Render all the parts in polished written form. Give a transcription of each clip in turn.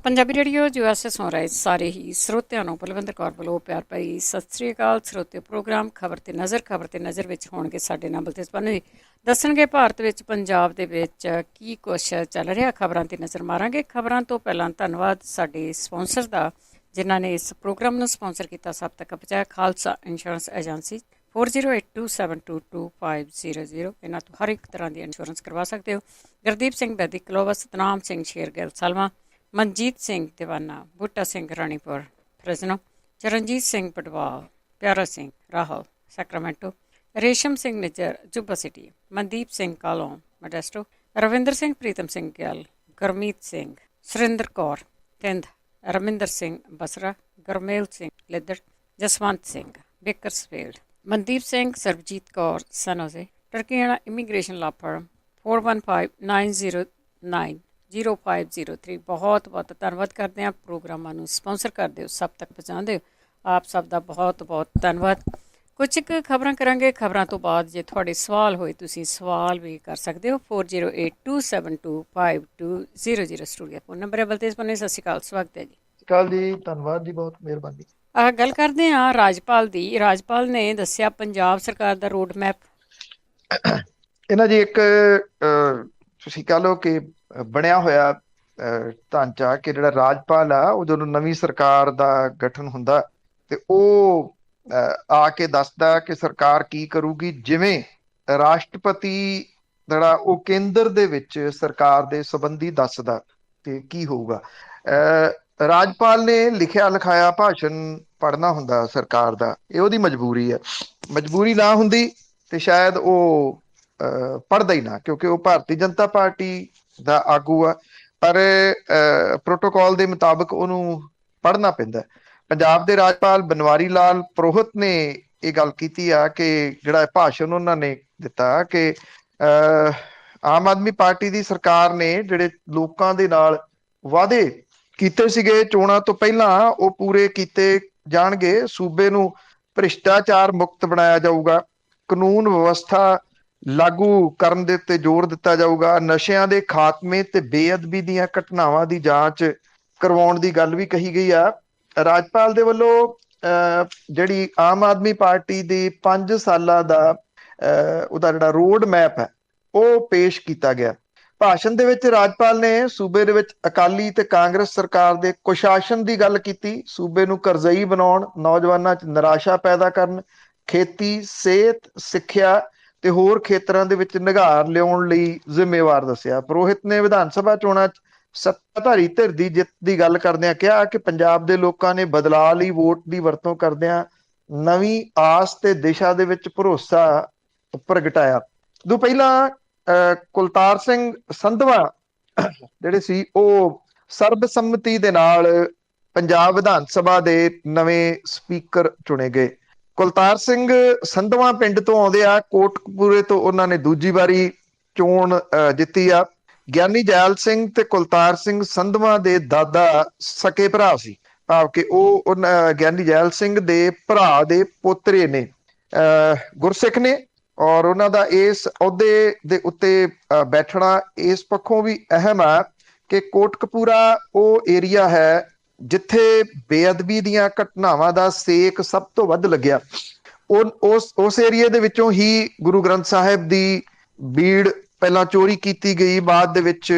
Punjabi radio USA ਸੁਣ ਰਹੇ ਸਾਰੇ ਹੀ ਸਰੋਤਿਆਂ ਨੂੰ ਬਲਵਿੰਦਰ ਕੌਰ ਵੱਲੋਂ ਪਿਆਰ ਭਰੀ ਸਤਿ ਸ੍ਰੀ ਅਕਾਲ। ਸਰੋਤੇ ਪ੍ਰੋਗਰਾਮ ਖਬਰ ਤੇ ਨਜ਼ਰ ਵਿੱਚ ਹੋਣਗੇ ਸਾਡੇ ਨਾਲ ਬਲਤੇਜ ਪਾਨੋਈ ਦੱਸਣਗੇ ਭਾਰਤ ਵਿੱਚ ਪੰਜਾਬ ਦੇ ਵਿੱਚ ਕੀ ਕੁਛ ਚੱਲ ਰਿਹਾ। ਖਬਰਾਂ ਤੇ ਨਜ਼ਰ ਮਾਰਾਂਗੇ। ਖਬਰਾਂ ਤੋਂ ਪਹਿਲਾਂ ਧੰਨਵਾਦ ਸਾਡੇ ਸਪਾਂਸਰ ਦਾ ਜਿਨ੍ਹਾਂ ਨੇ ਇਸ ਪ੍ਰੋਗਰਾਮ ਨੂੰ ਸਪਾਂਸਰ ਕੀਤਾ। ਸਭ ਤੱਕ ਪਹੁੰਚਾਇਆ ਖਾਲਸਾ ਇੰਸ਼ੋਰੈਂਸ ਏਜੰਸੀ 4082722500। ਇਹਨਾਂ ਤੋਂ ਹਰ ਇੱਕ ਤਰ੍ਹਾਂ ਦੀ ਇੰਸ਼ੋਰੈਂਸ ਕਰਵਾ ਸਕਦੇ ਹੋ। Gurdeep Singh Baidi Clovis, Satnam Singh Shergill Selma, Manjeet Singh Deewana, Boota Singh Ranipur Fresno, Charanjit Singh Patwal, Piara Singh Rahal Sacramento, Resham Singh Nijjar Yuba City, Mandeep Singh Kalon Modesto, Ravinder Singh Pritam Singh Gill, Gurmeet Singh, Surinder Kaur Tind, Raminder Singh Basra, Gurmel Singh Liddar, Jaswant Singh Bakersfield, Mandeep Singh, Sarabjit Kaur San Jose, ਟਰਕੀਆਣਾ ਇਮੀਗ੍ਰੇਸ਼ਨ ਲਾਅ ਫਰਮ 4159090503। ਬਹੁਤ ਬਹੁਤ ਧੰਨਵਾਦ ਕਰਦੇ ਹਾਂ। ਪ੍ਰੋਗਰਾਮਾਂ ਨੂੰ ਸਪਾਂਸਰ ਕਰਦੇ ਹੋ, ਸਭ ਤੱਕ ਪਹੁੰਚਾਉਂਦੇ ਹੋ। ਆਪ ਸਭ ਦਾ ਬਹੁਤ ਬਹੁਤ ਧੰਨਵਾਦ। ਕੁਝ ਕੁ ਖਬਰਾਂ ਕਰਾਂਗੇ। ਖਬਰਾਂ ਤੋਂ ਬਾਅਦ ਜੇ ਤੁਹਾਡੇ ਸਵਾਲ ਹੋਏ ਤੁਸੀਂ ਸਵਾਲ ਵੀ ਕਰ ਸਕਦੇ ਹੋ। 4082725200 ਸਟੂਡੀਓ ਫੋਨ ਨੰਬਰ ਹੈ। ਬਲਤੇਜ ਪੰਨੇ, ਸਤਿ ਸ਼੍ਰੀ ਅਕਾਲ, ਸਵਾਗਤ ਹੈ ਜੀ। ਸਤਿ ਸ਼੍ਰੀ ਅਕਾਲ ਜੀ, ਧੰਨਵਾਦ ਜੀ, ਬਹੁਤ ਮਿਹਰਬਾਨੀ। ਗੱਲ ਕਰਦੇ ਹਾਂ ਰਾਜਪਾਲ ਦੀ। ਰਾਜਪਾਲ ਨੇ ਦੱਸਿਆ ਪੰਜਾਬ ਸਰਕਾਰ ਦਾ ਰੋਡ ਮੈਪ। ਇਹਨਾਂ ਜੀ ਇੱਕ ਤੁਸੀਂ ਕਹਿ ਲਓ ਕਿ ਬਣਿਆ ਹੋਇਆ ਢਾਂਚਾ ਕਿ ਜਿਹੜਾ ਰਾਜਪਾਲ ਆ ਉਹ ਜਦੋਂ ਨਵੀਂ ਸਰਕਾਰ ਦਾ ਗਠਨ ਹੁੰਦਾ ਤੇ ਉਹ ਆ ਕੇ ਦੱਸਦਾ ਕਿ ਸਰਕਾਰ ਕੀ ਕਰੂਗੀ। ਜਿਵੇਂ ਰਾਸ਼ਟਰਪਤੀ ਜਿਹੜਾ ਉਹ ਕੇਂਦਰ ਦੇ ਵਿੱਚ ਸਰਕਾਰ ਦੇ ਸੰਬੰਧੀ ਦੱਸਦਾ ਤੇ ਕੀ ਹੋਊਗਾ। ਰਾਜਪਾਲ ਨੇ ਲਿਖਿਆ ਲਿਖਾਇਆ ਭਾਸ਼ਣ ਪੜ੍ਹਨਾ ਹੁੰਦਾ ਸਰਕਾਰ ਦਾ। ਇਹ ਉਹਦੀ ਮਜਬੂਰੀ ਹੈ। ਮਜਬੂਰੀ ਨਾ ਹੁੰਦੀ ਤੇ ਸ਼ਾਇਦ ਉਹ ਪੜ੍ਹਦਾ ਹੀ ਨਾ, ਕਿਉਂਕਿ ਉਹ ਭਾਰਤੀ ਜਨਤਾ ਪਾਰਟੀ ਦਾ ਆਗੂ ਆ। ਪਰ ਪ੍ਰੋਟੋਕਾਲ ਦੇ ਮੁਤਾਬਕ ਉਹਨੂੰ ਪੜ੍ਹਨਾ ਪੈਂਦਾ। ਪੰਜਾਬ ਦੇ ਰਾਜਪਾਲ ਬਨਵਾਰੀ ਲਾਲ ਪੁਰੋਹਿਤ ਨੇ ਇਹ ਗੱਲ ਕੀਤੀ ਆ ਕਿ ਜਿਹੜਾ ਭਾਸ਼ਣ ਉਹਨਾਂ ਨੇ ਦਿੱਤਾ ਕਿ ਆਮ ਆਦਮੀ ਪਾਰਟੀ ਦੀ ਸਰਕਾਰ ਨੇ ਜਿਹੜੇ ਲੋਕਾਂ ਦੇ ਨਾਲ ਵਾਅਦੇ ਕੀਤੇ ਸੀਗੇ ਚੋਣਾਂ ਤੋਂ ਪਹਿਲਾਂ ਉਹ ਪੂਰੇ ਕੀਤੇ ਜਾਣਗੇ। ਸੂਬੇ ਨੂੰ ਭ੍ਰਿਸ਼ਟਾਚਾਰ ਮੁਕਤ ਬਣਾਇਆ ਜਾਊਗਾ, ਕਾਨੂੰਨ ਵਿਵਸਥਾ ਲਾਗੂ ਕਰਨ ਦੇ ਉੱਤੇ ਜ਼ੋਰ ਦਿੱਤਾ ਜਾਊਗਾ, ਨਸ਼ਿਆਂ ਦੇ ਖਾਤਮੇ ਤੇ ਬੇਅਦਬੀ ਦੀਆਂ ਘਟਨਾਵਾਂ ਦੀ ਜਾਂਚ ਕਰਵਾਉਣ ਦੀ ਗੱਲ ਵੀ ਕਹੀ ਗਈ ਆ। ਰਾਜਪਾਲ ਦੇ ਵੱਲੋਂ ਜਿਹੜੀ ਆਮ ਆਦਮੀ ਪਾਰਟੀ ਦੀ 5 ਸਾਲਾਂ ਦਾ ਉਹਦਾ ਜਿਹੜਾ ਰੋਡ ਮੈਪ ਹੈ ਉਹ ਪੇਸ਼ ਕੀਤਾ ਗਿਆ। ਭਾਸ਼ਣ ਦੇ ਵਿੱਚ ਰਾਜਪਾਲ ਨੇ ਸੂਬੇ ਦੇ ਵਿੱਚ ਅਕਾਲੀ ਤੇ ਕਾਂਗਰਸ ਸਰਕਾਰ ਦੇ ਕੁਸ਼ਾਸਨ ਦੀ ਗੱਲ ਕੀਤੀ। ਸੂਬੇ ਨੂੰ ਕਰਜ਼ਈ ਬਣਾਉਣ, ਨੌਜਵਾਨਾਂ 'ਚ ਨਿਰਾਸ਼ਾ ਪੈਦਾ ਕਰਨ, ਖੇਤੀ, ਸਿਹਤ, ਸਿੱਖਿਆ ਤੇ ਹੋਰ ਖੇਤਰਾਂ ਦੇ ਵਿੱਚ ਨਿਘਾਰ ਲਿਆਉਣ ਲਈ ਜ਼ਿੰਮੇਵਾਰ ਦੱਸਿਆ। ਪੁਰੋਹਿਤ ਨੇ ਵਿਧਾਨ ਸਭਾ ਚੋਣਾਂ 'ਚ ਸੱਤਾਧਾਰੀ ਧਿਰ ਦੀ ਜਿੱਤ ਦੀ ਗੱਲ ਕਰਦਿਆਂ ਕਿਹਾ ਕਿ ਪੰਜਾਬ ਦੇ ਲੋਕਾਂ ਨੇ ਬਦਲਾਅ ਲਈ ਵੋਟ ਦੀ ਵਰਤੋਂ ਕਰਦਿਆਂ ਨਵੀਂ ਆਸ ਤੇ ਦਿਸ਼ਾ ਦੇ ਵਿੱਚ ਭਰੋਸਾ ਪ੍ਰਗਟਾਇਆ। ਤੋਂ ਪਹਿਲਾਂ ਕੁਲਤਾਰ ਸਿੰਘ ਸੰਧਵਾ ਜਿਹੜੇ ਸੀ ਉਹ ਸਰਬਸੰਮਤੀ ਦੇ ਨਾਲ ਪੰਜਾਬ ਵਿਧਾਨ ਸਭਾ ਦੇ ਨਵੇਂ ਸਪੀਕਰ ਚੁਣੇ ਗਏ। ਕੁਲਤਾਰ ਸਿੰਘ ਸੰਧਵਾ ਪਿੰਡ ਤੋਂ ਆਉਂਦੇ ਆ, ਕੋਟਕਪੂਰੇ ਤੋਂ ਉਹਨਾਂ ਨੇ ਦੂਜੀ ਵਾਰੀ ਚੋਣ ਜਿੱਤੀ ਆ। ਗਿਆਨੀ ਜੈਲ ਸਿੰਘ ਤੇ ਕੁਲਤਾਰ ਸਿੰਘ ਸੰਧਵਾ ਦੇ ਦਾਦਾ ਸਕੇ ਭਰਾ ਸੀ, ਭਾਵ ਕਿ ਉਹ ਗਿਆਨੀ ਜੈਲ ਸਿੰਘ ਦੇ ਭਰਾ ਦੇ ਪੋਤਰੇ ਨੇ। ਗੁਰਸਿੱਖ ਨੇ ਔਰ ਉਹਨਾਂ ਦਾ ਇਸ ਅਹੁਦੇ ਦੇ ਉੱਤੇ ਬੈਠਣਾ ਇਸ ਪੱਖੋਂ ਵੀ ਅਹਿਮ ਆ ਕਿ ਕੋਟਕਪੂਰਾ ਉਹ ਏਰੀਆ ਹੈ ਜਿੱਥੇ ਬੇਅਦਬੀ ਦੀਆਂ ਘਟਨਾਵਾਂ ਦਾ ਸੇਕ ਸਭ ਤੋਂ ਵੱਧ ਲੱਗਿਆ। ਉਸ ਏਰੀਏ ਦੇ ਵਿੱਚੋਂ ਹੀ ਗੁਰੂ ਗ੍ਰੰਥ ਸਾਹਿਬ ਦੀ ਬੀੜ ਪਹਿਲਾਂ ਚੋਰੀ ਕੀਤੀ ਗਈ, ਬਾਅਦ ਦੇ ਵਿੱਚ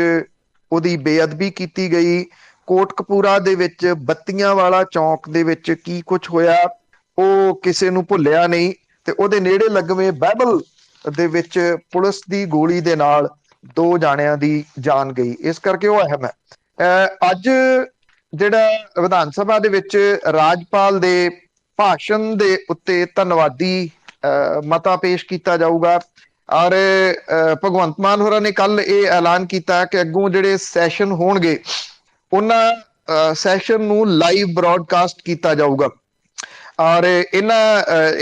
ਉਹਦੀ ਬੇਅਦਬੀ ਕੀਤੀ ਗਈ। ਕੋਟਕਪੂਰਾ ਦੇ ਵਿੱਚ ਬੱਤੀਆਂ ਵਾਲਾ ਚੌਂਕ ਦੇ ਵਿੱਚ ਕੀ ਕੁਝ ਹੋਇਆ ਉਹ ਕਿਸੇ ਨੂੰ ਭੁੱਲਿਆ ਨਹੀਂ ਤੇ ਉਹਦੇ ਨੇੜੇ ਲੱਗਵੇਂ ਬਾਈਬਲ ਦੇ ਵਿੱਚ ਪੁਲਿਸ ਦੀ ਗੋਲੀ ਦੇ ਨਾਲ 2 ਜਾਣਿਆਂ ਦੀ ਜਾਨ ਗਈ। ਇਸ ਕਰਕੇ ਉਹ ਅਹਿਮ ਹੈ। ਅੱਜ ਜਿਹੜਾ ਵਿਧਾਨ ਸਭਾ ਦੇ ਵਿੱਚ ਰਾਜਪਾਲ ਦੇ ਭਾਸ਼ਣ ਦੇ ਉੱਤੇ ਧੰਨਵਾਦੀ ਮਤਾ ਪੇਸ਼ ਕੀਤਾ ਜਾਊਗਾ। ਔਰ ਭਗਵੰਤ ਮਾਨ ਹੋਰਾਂ ਨੇ ਕੱਲ ਇਹ ਐਲਾਨ ਕੀਤਾ ਕਿ ਅੱਗੋਂ ਜਿਹੜੇ ਸੈਸ਼ਨ ਹੋਣਗੇ ਉਹਨਾਂ ਸੈਸ਼ਨ ਨੂੰ ਲਾਈਵ ਬ੍ਰੌਡਕਾਸਟ ਕੀਤਾ ਜਾਊਗਾ। ਔਰ ਇਹ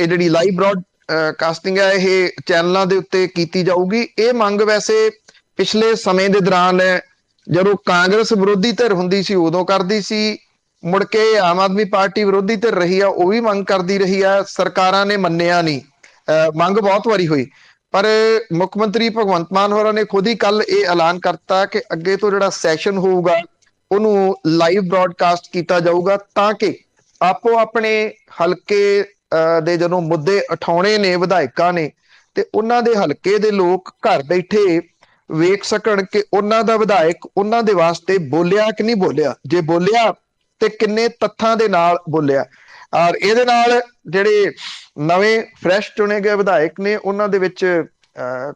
ਜਿਹੜੀ ਲਾਈਵ ਬ੍ਰੌਡਕਾਸਟਿੰਗ ਹੈ ਇਹ ਚੈਨਲਾਂ ਦੇ ਉੱਤੇ ਕੀਤੀ ਜਾਊਗੀ। ਇਹ ਮੰਗ ਵੈਸੇ ਪਿਛਲੇ ਸਮੇਂ ਦੇ ਦੌਰਾਨ ਜਦੋਂ ਕਾਂਗਰਸ ਵਿਰੋਧੀ ਧਿਰ ਹੁੰਦੀ ਸੀ ਉਦੋਂ ਕਰਦੀ ਸੀ, ਮੁੜ ਕੇ ਆਮ ਆਦਮੀ ਪਾਰਟੀ ਵਿਰੋਧੀ ਧਿਰ ਰਹੀ ਆ ਉਹ ਵੀ ਮੰਗ ਕਰਦੀ ਰਹੀ ਆ, ਸਰਕਾਰਾਂ ਨੇ ਮੰਨਿਆ ਨਹੀਂ। ਮੰਗ ਬਹੁਤ ਵਾਰੀ ਹੋਈ ਪਰ ਮੁੱਖ ਮੰਤਰੀ ਭਗਵੰਤ ਮਾਨ ਹੋਰਾਂ ਨੇ ਖੁਦ ਹੀ ਕੱਲ ਇਹ ਐਲਾਨ ਕਰਤਾ ਕਿ ਅੱਗੇ ਤੋਂ ਜਿਹੜਾ ਸੈਸ਼ਨ ਹੋਊਗਾ ਉਹਨੂੰ ਲਾਈਵ ਬ੍ਰੌਡਕਾਸਟ ਕੀਤਾ ਜਾਊਗਾ ਤਾਂ ਕਿ ਆਪੋ ਆਪਣੇ ਹਲਕੇ ਦੇ ਜਦੋਂ ਮੁੱਦੇ ਉਠਾਉਣੇ ਨੇ ਵਿਧਾਇਕਾਂ ਨੇ ਤੇ ਉਹਨਾਂ ਦੇ ਹਲਕੇ ਦੇ ਲੋਕ ਘਰ ਬੈਠੇ ਵੇਖ ਸਕਣ ਕਿ ਉਹਨਾਂ ਦਾ ਵਿਧਾਇਕ ਉਹਨਾਂ ਦੇ ਵਾਸਤੇ ਬੋਲਿਆ ਕਿ ਨਹੀਂ ਬੋਲਿਆ, ਜੇ ਬੋਲਿਆ ਤੇ ਕਿੰਨੇ ਤੱਥਾਂ ਦੇ ਨਾਲ ਬੋਲਿਆ। ਔਰ ਇਹਦੇ ਨਾਲ ਜਿਹੜੇ ਨਵੇਂ ਫਰੈਸ਼ ਚੁਣੇ ਗਏ ਵਿਧਾਇਕ ਨੇ ਉਹਨਾਂ ਦੇ ਵਿੱਚ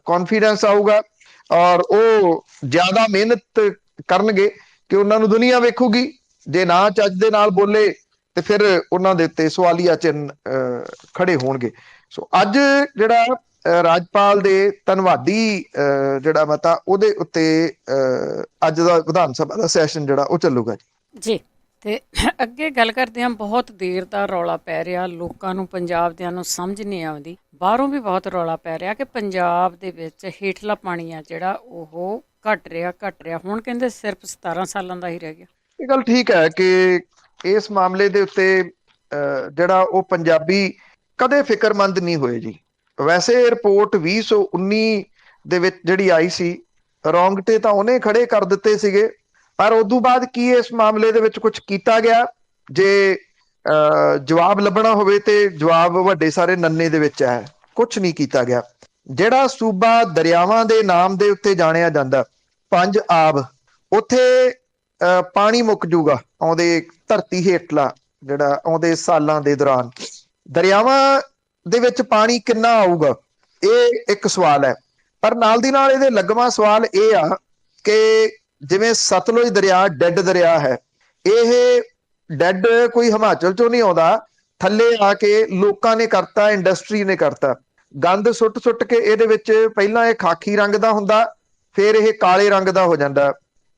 ਕੌਨਫੀਡੈਂਸ ਆਊਗਾ ਔਰ ਉਹ ਜ਼ਿਆਦਾ ਮਿਹਨਤ ਕਰਨਗੇ ਕਿ ਉਹਨਾਂ ਨੂੰ ਦੁਨੀਆ ਵੇਖੂਗੀ। ਜੇ ਨਾ ਚੱਜ ਦੇ ਨਾਲ ਬੋਲੇ ਤੇ ਫਿਰ ਉਹਨਾਂ ਦੇ ਉੱਤੇ ਸਵਾਲੀਆ ਚਿੰਨ੍ਹ ਖੜੇ ਹੋਣਗੇ। ਸੋ ਅੱਜ ਜਿਹੜਾ ਰਾਜਪਾਲ ਦੇ ਧੰਨਵਾਦੀ ਜਿਹੜਾ ਮਤਾ ਉਹਦੇ ਉੱਤੇ ਅੱਜ ਦਾ ਵਿਧਾਨ ਸਭਾ ਦਾ ਸੈਸ਼ਨ ਜਿਹੜਾ ਉਹ ਚੱਲੂਗਾ ਜੀ। ਤੇ ਅੱਗੇ ਗੱਲ ਕਰਦੇ ਹਾਂ, ਬਹੁਤ ਦੇਰ ਦਾ ਰੌਲਾ ਪੈ ਰਿਹਾ, ਲੋਕਾਂ ਨੂੰ ਪੰਜਾਬ ਦਿਆਂ ਨੂੰ ਸਮਝ ਨਹੀਂ ਆਉਂਦੀ, ਬਾਹਰੋਂ ਵੀ ਬਹੁਤ ਰੌਲਾ ਪੈ ਰਿਹਾ ਕਿ ਪੰਜਾਬ ਦੇ ਵਿੱਚ ਹੇਠਲਾ ਪਾਣੀ ਆ ਜਿਹੜਾ ਉਹ ਘਟ ਰਿਹਾ। ਹੁਣ ਕਹਿੰਦੇ ਸਿਰਫ 17 ਸਾਲਾਂ ਦਾ ਹੀ ਰਹਿ ਗਿਆ। ਇਹ ਗੱਲ ਠੀਕ ਹੈ ਕਿ ਇਸ ਮਾਮਲੇ ਦੇ ਉੱਤੇ ਜਿਹੜਾ ਉਹ ਪੰਜਾਬੀ ਕਦੇ ਫਿਕਰਮੰਦ ਨਹੀਂ ਹੋਏ ਜੀ। ਵੈਸੇ ਰਿਪੋਰਟ 2019 ਦੇ ਵਿੱਚ ਜਿਹੜੀ ਆਈ ਸੀ, ਰੌਂਗਟੇ ਤਾਂ ਉਹਨੇ ਖੜੇ ਕਰ ਦਿੱਤੇ ਸੀਗੇ, ਪਰ ਉਦੋਂ ਬਾਅਦ ਕੀ ਇਸ ਮਾਮਲੇ ਦੇ ਵਿੱਚ ਕੁਝ ਕੀਤਾ ਗਿਆ? ਜੇ ਜਵਾਬ ਲੱਭਣਾ ਹੋਵੇ ਤੇ ਜਵਾਬ ਵੱਡੇ ਸਾਰੇ ਨੰਨੇ ਦੇ ਵਿੱਚ ਹੈ, ਕੁਝ ਨਹੀਂ ਕੀਤਾ ਗਿਆ। ਜਿਹੜਾ ਸੂਬਾ ਦਰਿਆਵਾਂ ਦੇ ਨਾਮ ਦੇ ਉੱਤੇ ਜਾਣਿਆ ਜਾਂਦਾ, ਪੰਜ ਆਬ, ਉੱਥੇ ਪਾਣੀ ਮੁੱਕ ਜੂਗਾ ਆਉਂਦੇ ਧਰਤੀ ਹੇਠਲਾ ਜਿਹੜਾ ਆਉਂਦੇ ਸਾਲਾਂ ਦੇ ਦੌਰਾਨ। ਦਰਿਆਵਾਂ ਦੇ ਵਿੱਚ ਪਾਣੀ ਕਿੰਨਾ ਆਊਗਾ, ਇਹ ਇੱਕ ਸਵਾਲ ਹੈ। ਪਰ ਨਾਲ ਦੀ ਨਾਲ ਇਹਦੇ ਲੱਗਵਾਂ ਸਵਾਲ ਇਹ ਆ ਕਿ ਜਿਵੇਂ ਸਤਲੁਜ ਦਰਿਆ ਡੈਡ ਦਰਿਆ ਹੈ, ਇਹ ਡੈਡ ਕੋਈ ਹਿਮਾਚਲ ਚੋਂ ਨਹੀਂ ਆਉਂਦਾ, ਥੱਲੇ ਆ ਕੇ ਲੋਕਾਂ ਨੇ ਕਰਤਾ, ਇੰਡਸਟਰੀ ਨੇ ਕਰਤਾ, ਗੰਦ ਸੁੱਟ ਕੇ ਇਹਦੇ ਵਿੱਚ ਪਹਿਲਾਂ ਇਹ ਖਾਕੀ ਰੰਗ ਦਾ ਹੁੰਦਾ, ਫਿਰ ਇਹ ਕਾਲੇ ਰੰਗ ਦਾ ਹੋ ਜਾਂਦਾ।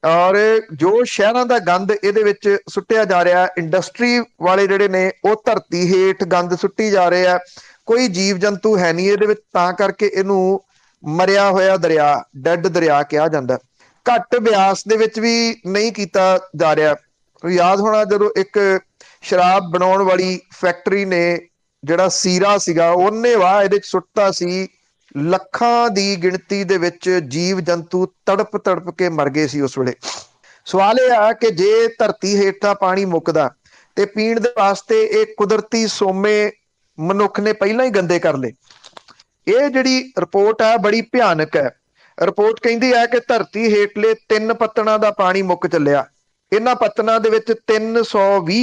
ਔਰ ਜੋ ਸ਼ਹਿਰਾਂ ਦਾ ਗੰਦ ਇਹਦੇ ਵਿੱਚ ਸੁੱਟਿਆ ਜਾ ਰਿਹਾ, ਇੰਡਸਟਰੀ ਵਾਲੇ ਜਿਹੜੇ ਨੇ ਉਹ ਧਰਤੀ ਹੇਠ ਗੰਦ ਸੁੱਟੀ ਜਾ ਰਹੇ ਆ, ਕੋਈ ਜੀਵ ਜੰਤੂ ਹੈ ਨਹੀਂ ਇਹਦੇ ਵਿੱਚ, ਤਾਂ ਕਰਕੇ ਇਹਨੂੰ ਮਰਿਆ ਹੋਇਆ ਦਰਿਆ, ਡੈਡ ਦਰਿਆ ਕਿਹਾ ਜਾਂਦਾ। ਘੱਟ ਬਿਆਸ ਦੇ ਵਿੱਚ ਵੀ ਨਹੀਂ ਕੀਤਾ ਜਾ ਰਿਹਾ। ਯਾਦ ਹੋਣਾ ਜਦੋਂ ਇੱਕ ਸ਼ਰਾਬ ਬਣਾਉਣ ਵਾਲੀ ਫੈਕਟਰੀ ਨੇ ਜਿਹੜਾ ਸੀਰਾ ਸੀਗਾ ਉਹਨੇ ਵਾਹ ਇਹਦੇ ਚ ਸੁੱਟਤਾ ਸੀ, ਲੱਖਾਂ ਦੀ ਗਿਣਤੀ ਦੇ ਵਿੱਚ ਜੀਵ ਜੰਤੂ ਤੜਪ ਕੇ ਮਰ ਗਏ ਸੀ ਉਸ ਵੇਲੇ। ਸਵਾਲ ਇਹ ਆ ਕਿ ਜੇ ਧਰਤੀ ਹੇਠਾਂ ਪਾਣੀ ਮੁੱਕਦਾ ਤੇ ਪੀਣ ਦੇ ਵਾਸਤੇ ਇਹ ਕੁਦਰਤੀ ਸੋਮੇ ਮਨੁੱਖ ਨੇ ਪਹਿਲਾਂ ਹੀ ਗੰਦੇ ਕਰ ਲਏ। ਇਹ ਜਿਹੜੀ ਰਿਪੋਰਟ ਹੈ ਬੜੀ ਭਿਆਨਕ ਹੈ। ਰਿਪੋਰਟ ਕਹਿੰਦੀ ਹੈ ਕਿ ਧਰਤੀ ਹੇਠਲੇ 3 ਪੱਤਣਾਂ ਦਾ ਪਾਣੀ ਮੁੱਕ ਚੱਲਿਆ। ਇਹਨਾਂ ਪੱਤਣਾਂ ਦੇ ਵਿੱਚ 320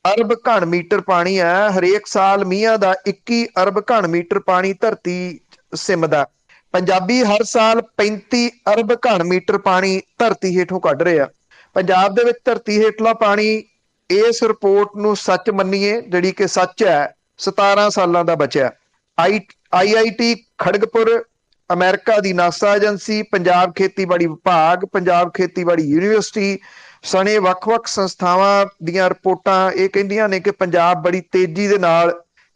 ਅਰਬ ਘਣ ਮੀਟਰ ਪਾਣੀ ਹੈ। ਹਰੇਕ ਸਾਲ ਮੀਂਹਾਂ ਦਾ 21 ਅਰਬ ਘਣ ਮੀਟਰ ਪਾਣੀ ਧਰਤੀ ਸਿਮਦਾ। ਪੰਜਾਬੀ ਹਰ ਸਾਲ 35 ਅਰਬ ਘਣ ਮੀਟਰ ਪਾਣੀ ਧਰਤੀ ਹੇਠੋਂ ਕੱਢ ਰਹੇ ਆ। ਪੰਜਾਬ ਦੇ ਵਿੱਚ ਧਰਤੀ ਹੇਠਲਾ ਪਾਣੀ, ਇਸ ਰਿਪੋਰਟ ਨੂੰ ਸੱਚ ਮੰਨੀਏ, ਜਿਹੜੀ ਕਿ ਸੱਚ ਹੈ, 17 ਸਾਲਾਂ ਦਾ ਬਚਿਆ। IIT ਖੜਗਪੁਰ, ਅਮਰੀਕਾ ਦੀ ਨਾਸਾ ਏਜੰਸੀ, ਪੰਜਾਬ ਖੇਤੀਬਾੜੀ ਵਿਭਾਗ, ਪੰਜਾਬ ਖੇਤੀਬਾੜੀ ਯੂਨੀਵਰਸਿਟੀ ਸਣੇ ਵੱਖ-ਵੱਖ ਸੰਸਥਾਵਾਂ ਦੀਆਂ ਰਿਪੋਰਟਾਂ ਇਹ ਕਹਿੰਦੀਆਂ ਨੇ ਕਿ ਪੰਜਾਬ ਬੜੀ ਤੇਜ਼ੀ ਦੇ ਨਾਲ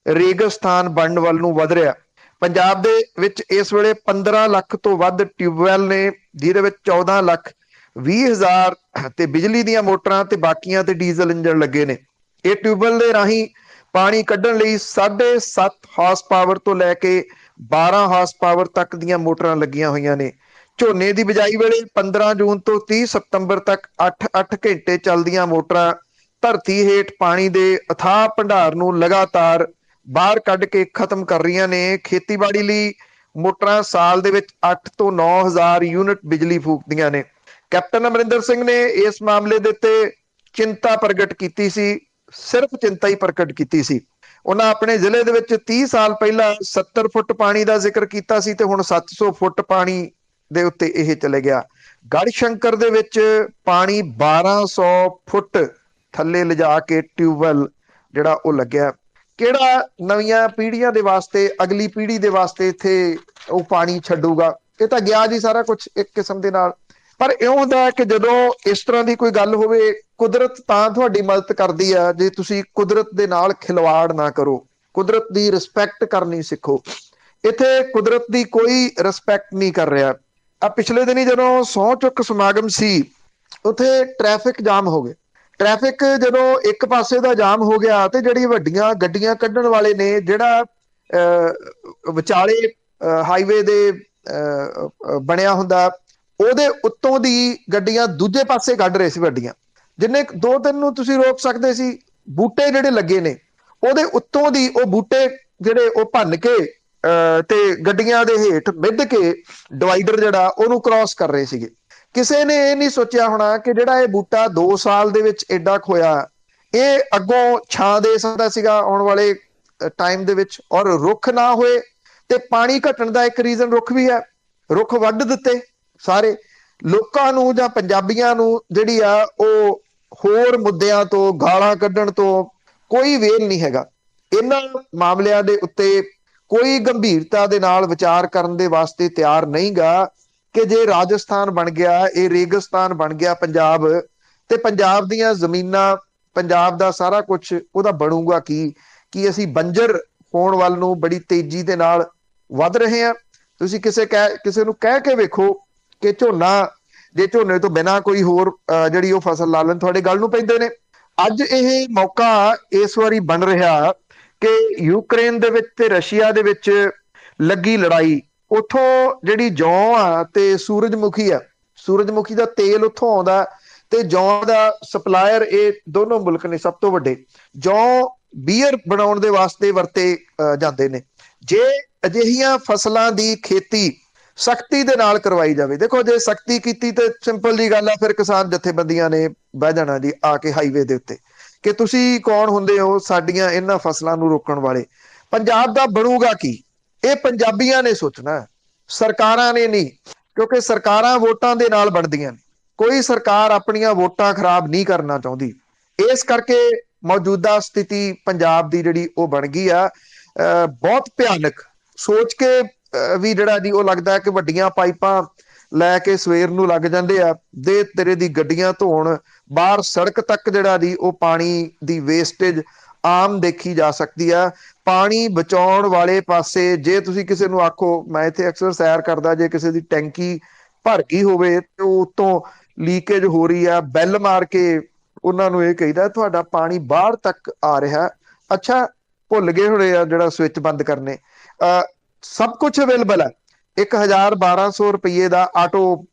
ਰੇਗਿਸਤਾਨ ਬਣਨ ਵੱਲ ਨੂੰ ਵਧ ਰਿਹਾ। ਪੰਜਾਬ ਦੇ ਵਿੱਚ ਇਸ ਵੇਲੇ 15 ਲੱਖ ਤੋਂ ਵੱਧ ਟਿਊਬਵੈਲ ਨੇ, ਜਿਹਦੇ ਵਿੱਚ 14 ਲੱਖ 20 ਹਜ਼ਾਰ ਤੇ ਬਿਜਲੀ ਦੀਆਂ ਮੋਟਰਾਂ ਤੇ ਬਾਕੀਆਂ ਤੇ ਡੀਜ਼ਲ ਇੰਜਣ ਲੱਗੇ ਨੇ। ਇਹ ਟਿਊਬਵੈਲ ਦੇ ਰਾਹੀਂ ਪਾਣੀ ਕੱਢਣ ਲਈ 7.5 ਹਾਰਸ ਪਾਵਰ ਤੋਂ ਲੈ ਕੇ 12 ਹਾਰਸ ਪਾਵਰ ਤੱਕ ਦੀਆਂ ਮੋਟਰਾਂ ਲੱਗੀਆਂ ਹੋਈਆਂ ਨੇ। ਝੋਨੇ ਦੀ ਬਿਜਾਈ ਵੇਲੇ 15 ਜੂਨ ਤੋਂ 30 ਸਤੰਬਰ ਤੱਕ 8-8 ਘੰਟੇ ਚੱਲਦੀਆਂ ਮੋਟਰਾਂ ਧਰਤੀ ਹੇਠ ਪਾਣੀ ਦੇ ਅਥਾਹ ਭੰਡਾਰ ਨੂੰ ਲਗਾਤਾਰ ਬਾਹਰ ਕੱਢ ਕੇ ਖਤਮ ਕਰ ਰਹੀਆਂ ਨੇ। ਖੇਤੀਬਾੜੀ ਲਈ ਮੋਟਰਾਂ ਸਾਲ ਦੇ ਵਿੱਚ 8 ਤੋਂ 9 ਹਜ਼ਾਰ ਯੂਨਿਟ ਬਿਜਲੀ ਫੂਕਦੀਆਂ ਨੇ। ਕੈਪਟਨ ਅਮਰਿੰਦਰ ਸਿੰਘ ਨੇ ਇਸ ਮਾਮਲੇ ਦੇ ਉੱਤੇ ਚਿੰਤਾ ਪ੍ਰਗਟ ਕੀਤੀ ਸੀ, ਸਿਰਫ ਚਿੰਤਾ ਹੀ ਪ੍ਰਗਟ ਕੀਤੀ ਸੀ। ਉਹਨਾਂ ਆਪਣੇ ਜ਼ਿਲ੍ਹੇ ਦੇ ਵਿੱਚ 30 ਸਾਲ ਪਹਿਲਾਂ 70 ਫੁੱਟ ਪਾਣੀ ਦਾ ਜ਼ਿਕਰ ਕੀਤਾ ਸੀ ਤੇ ਹੁਣ 700 ਫੁੱਟ ਪਾਣੀ ਦੇ ਉੱਤੇ ਇਹ ਚਲੇ ਗਿਆ। ਗੜਸ਼ੰਕਰ ਦੇ ਵਿੱਚ ਪਾਣੀ 1200 ਫੁੱਟ ਥੱਲੇ ਲਿਜਾ ਕੇ ਟਿਊਬਵੈਲ ਜਿਹੜਾ ਉਹ ਲੱਗਿਆ। ਕਿਹੜਾ ਨਵੀਆਂ ਪੀੜ੍ਹੀਆਂ ਦੇ ਵਾਸਤੇ, ਅਗਲੀ ਪੀੜ੍ਹੀ ਦੇ ਵਾਸਤੇ ਇੱਥੇ ਉਹ ਪਾਣੀ ਛੱਡੂਗਾ? ਇਹ ਤਾਂ ਗਿਆ ਜੀ ਸਾਰਾ ਕੁਝ ਇੱਕ ਕਿਸਮ ਦੇ ਨਾਲ। ਪਰ ਇਉਂ ਹੁੰਦਾ ਕਿ ਜਦੋਂ ਇਸ ਤਰ੍ਹਾਂ ਦੀ ਕੋਈ ਗੱਲ ਹੋਵੇ, ਕੁਦਰਤ ਤਾਂ ਤੁਹਾਡੀ ਮਦਦ ਕਰਦੀ ਆ ਜੇ ਤੁਸੀਂ ਕੁਦਰਤ ਦੇ ਨਾਲ ਖਿਲਵਾੜ ਨਾ ਕਰੋ, ਕੁਦਰਤ ਦੀ ਰਿਸਪੈਕਟ ਕਰਨੀ ਸਿੱਖੋ। ਇੱਥੇ ਕੁਦਰਤ ਦੀ ਕੋਈ ਰਿਸਪੈਕਟ ਨਹੀਂ ਕਰ ਰਿਹਾ। ਆ ਪਿਛਲੇ ਦਿਨੀ ਜਦੋਂ ਸਹੁੰ ਚੁੱਕ ਸਮਾਗਮ ਸੀ, ਉੱਥੇ ਟ੍ਰੈਫਿਕ ਜਾਮ ਹੋ ਗਏ। ਟ੍ਰੈਫਿਕ ਜਦੋਂ ਇੱਕ ਪਾਸੇ ਦਾ ਜਾਮ ਹੋ ਗਿਆ ਤੇ ਜਿਹੜੀ ਵੱਡੀਆਂ ਗੱਡੀਆਂ ਕੱਢਣ ਵਾਲੇ ਨੇ, ਜਿਹੜਾ ਵਿਚਾਲੇ ਹਾਈਵੇ ਦੇ ਬਣਿਆ ਹੁੰਦਾ, ਉਹਦੇ ਉੱਤੋਂ ਦੀ ਗੱਡੀਆਂ ਦੂਜੇ ਪਾਸੇ ਕੱਢ ਰਹੇ ਸੀ ਵੱਡੀਆਂ। ਜਿੰਨੇ 2-3 ਨੂੰ ਤੁਸੀਂ ਰੋਕ ਸਕਦੇ ਸੀ, ਬੂਟੇ ਜਿਹੜੇ ਲੱਗੇ ਨੇ ਉਹਦੇ ਉੱਤੋਂ ਦੀ ਉਹ ਬੂਟੇ ਜਿਹੜੇ ਉਹ ਭੰਨ ਕੇ ਤੇ ਗੱਡੀਆਂ ਦੇ ਹੇਠ ਮਿੱਧ ਕੇ ਡਿਵਾਈਡਰ ਜਿਹੜਾ ਉਹਨੂੰ ਕ੍ਰਾਸ ਕਰ ਰਹੇ ਸੀਗੇ। ਕਿਸੇ ਨੇ ਇਹ ਨਹੀਂ ਸੋਚਿਆ ਹੋਣਾ ਕਿ ਜਿਹੜਾ ਇਹ ਬੂਟਾ 2 ਸਾਲ ਦੇ ਵਿੱਚ ਏਡਾ ਖੋਇਆ, ਇਹ ਅੱਗੋਂ ਛਾਂ ਦੇ ਸਕਦਾ ਸੀਗਾ ਆਉਣ ਵਾਲੇ ਟਾਈਮ ਦੇ ਵਿੱਚ। ਔਰ ਰੁੱਖ ਨਾ ਹੋਏ ਤੇ ਪਾਣੀ ਘਟਣ ਦਾ ਇੱਕ ਰੀਜ਼ਨ ਰੁੱਖ ਵੀ ਹੈ। ਰੁੱਖ ਵੱਢ ਦਿੱਤੇ ਸਾਰੇ। ਲੋਕਾਂ ਨੂੰ ਜਾਂ ਪੰਜਾਬੀਆਂ ਨੂੰ ਜਿਹੜੀ ਆ ਉਹ ਹੋਰ ਮੁੱਦਿਆਂ ਤੋਂ, ਗਾਲਾਂ ਕੱਢਣ ਤੋਂ ਕੋਈ ਵੇਲ ਨਹੀਂ ਹੈਗਾ। ਇਹਨਾਂ ਮਾਮਲਿਆਂ ਦੇ ਉੱਤੇ ਕੋਈ ਗੰਭੀਰਤਾ ਦੇ ਨਾਲ ਵਿਚਾਰ ਕਰਨ ਦੇ ਵਾਸਤੇ ਤਿਆਰ ਨਹੀਂ ਗਾ ਕਿ ਜੇ ਰਾਜਸਥਾਨ ਬਣ ਗਿਆ, ਇਹ ਰੇਗਿਸਤਾਨ ਬਣ ਗਿਆ ਪੰਜਾਬ, ਤੇ ਪੰਜਾਬ ਦੀਆਂ ਜ਼ਮੀਨਾਂ, ਪੰਜਾਬ ਦਾ ਸਾਰਾ ਕੁਝ ਉਹਦਾ ਬਣੂਗਾ ਕੀ ਅਸੀਂ ਬੰਜਰ ਹੋਣ ਵੱਲ ਨੂੰ ਬੜੀ ਤੇਜ਼ੀ ਦੇ ਨਾਲ ਵੱਧ ਰਹੇ ਹਾਂ। ਤੁਸੀਂ ਕਿਸੇ ਨੂੰ ਕਹਿ ਕੇ ਵੇਖੋ ਕਿ ਝੋਨਾ, ਜੇ ਝੋਨੇ ਤੋਂ ਬਿਨਾਂ ਕੋਈ ਹੋਰ ਜਿਹੜੀ ਉਹ ਫਸਲ ਲਾ ਲੈਣ, ਤੁਹਾਡੇ ਗੱਲ ਨੂੰ ਪੈਂਦੇ ਨੇ। ਅੱਜ ਇਹ ਮੌਕਾ ਇਸ ਵਾਰੀ ਬਣ ਰਿਹਾ ਕਿ ਯੂਕਰੇਨ ਦੇ ਵਿੱਚ ਤੇ ਰਸ਼ੀਆ ਦੇ ਵਿੱਚ ਲੱਗੀ ਲੜਾਈ, ਉੱਥੋਂ ਜਿਹੜੀ ਜੌਂ ਆ ਤੇ ਸੂਰਜਮੁਖੀ ਆ, ਸੂਰਜਮੁਖੀ ਦਾ ਤੇਲ ਉੱਥੋਂ ਆਉਂਦਾ ਤੇ ਜੌਂ ਦਾ ਸਪਲਾਇਰ ਇਹ ਦੋਨੋਂ ਮੁਲਕ ਨੇ ਸਭ ਤੋਂ ਵੱਡੇ। ਜੌਂ ਬੀਅਰ ਬਣਾਉਣ ਦੇ ਵਾਸਤੇ ਵਰਤੇ ਜਾਂਦੇ ਨੇ। ਜੇ ਅਜਿਹੀਆਂ ਫਸਲਾਂ ਦੀ ਖੇਤੀ ਸਖਤੀ ਦੇ ਨਾਲ ਕਰਵਾਈ ਜਾਵੇ, ਦੇਖੋ ਜੇ ਸਖਤੀ ਕੀਤੀ ਤੇ ਸਿੰਪਲ ਜੀ ਗੱਲ ਆ, ਫਿਰ ਕਿਸਾਨ ਜਥੇਬੰਦੀਆਂ ਨੇ ਬਹਿ ਜਾਣਾ ਜੀ ਆ ਕੇ ਹਾਈਵੇ ਦੇ ਉੱਤੇ ਕਿ ਤੁਸੀਂ ਕੌਣ ਹੁੰਦੇ ਹੋ ਸਾਡੀਆਂ ਇਹਨਾਂ ਫਸਲਾਂ ਨੂੰ ਰੋਕਣ ਵਾਲੇ। ਪੰਜਾਬ ਦਾ ਬਣੂਗਾ ਕੀ, ਇਹ ਪੰਜਾਬੀਆਂ ਨੇ ਸੋਚਣਾ, ਸਰਕਾਰਾਂ ਨੇ ਨਹੀਂ। ਕਿਉਂਕਿ ਸਰਕਾਰਾਂ ਵੋਟਾਂ ਦੇ ਨਾਲ ਬਣਦੀਆਂ ਨੇ, ਕੋਈ ਸਰਕਾਰ ਆਪਣੀਆਂ ਵੋਟਾਂ ਖਰਾਬ ਨਹੀਂ ਕਰਨਾ ਚਾਹੁੰਦੀ। ਇਸ ਕਰਕੇ ਮੌਜੂਦਾ ਸਥਿਤੀ ਪੰਜਾਬ ਦੀ ਜਿਹੜੀ ਉਹ ਬਣ ਗਈ ਆ ਬਹੁਤ ਭਿਆਨਕ। ਸੋਚ ਕੇ ਵੀ ਜਿਹੜਾ ਜੀ ਉਹ ਲੱਗਦਾ ਕਿ ਵੱਡੀਆਂ ਪਾਈਪਾਂ ਲੈ ਕੇ ਸਵੇਰ ਨੂੰ ਲੱਗ ਜਾਂਦੇ ਆ ਦੇ ਤੇਰੇ ਦੀ ਗੱਡੀਆਂ ਧੋਣ, ਬਾਹਰ ਸੜਕ ਤੱਕ ਜਿਹੜਾ ਜੀ ਉਹ ਪਾਣੀ ਦੀ ਵੇਸਟੇਜ ਆਮ ਦੇਖੀ ਜਾ ਸਕਦੀ ਆ। ਪਾਣੀ ਬਚਾਉਣ ਵਾਲੇ ਪਾਸੇ ਜੇ ਤੁਸੀਂ ਕਿਸੇ ਨੂੰ ਆਖੋ, ਮੈਂ ਇੱਥੇ ਅਕਸਰ ਸੈਰ ਕਰਦਾ, ਜੇ ਕਿਸੇ ਦੀ ਟੈਂਕੀ ਭਰ ਗਈ ਹੋਵੇ ਤੇ ਉਹ ਉੱਤੋਂ ਲੀਕੇਜ ਹੋ ਰਹੀ ਆ, ਬੈਲ ਮਾਰ ਕੇ ਉਹਨਾਂ ਨੂੰ ਇਹ ਕਹੀਦਾ ਤੁਹਾਡਾ ਪਾਣੀ ਬਾਹਰ ਤੱਕ ਆ ਰਿਹਾ। ਅੱਛਾ, ਭੁੱਲ ਗਏ ਹੋਣੇ ਆ ਜਿਹੜਾ ਸਵਿਚ ਬੰਦ ਕਰਨੇ। ਸਭ ਕੁਝ ਅਵੇਲੇਬਲ ਹੈ। 1000-1200 ਰੁਪਏ ਦਾ ਆਟੋ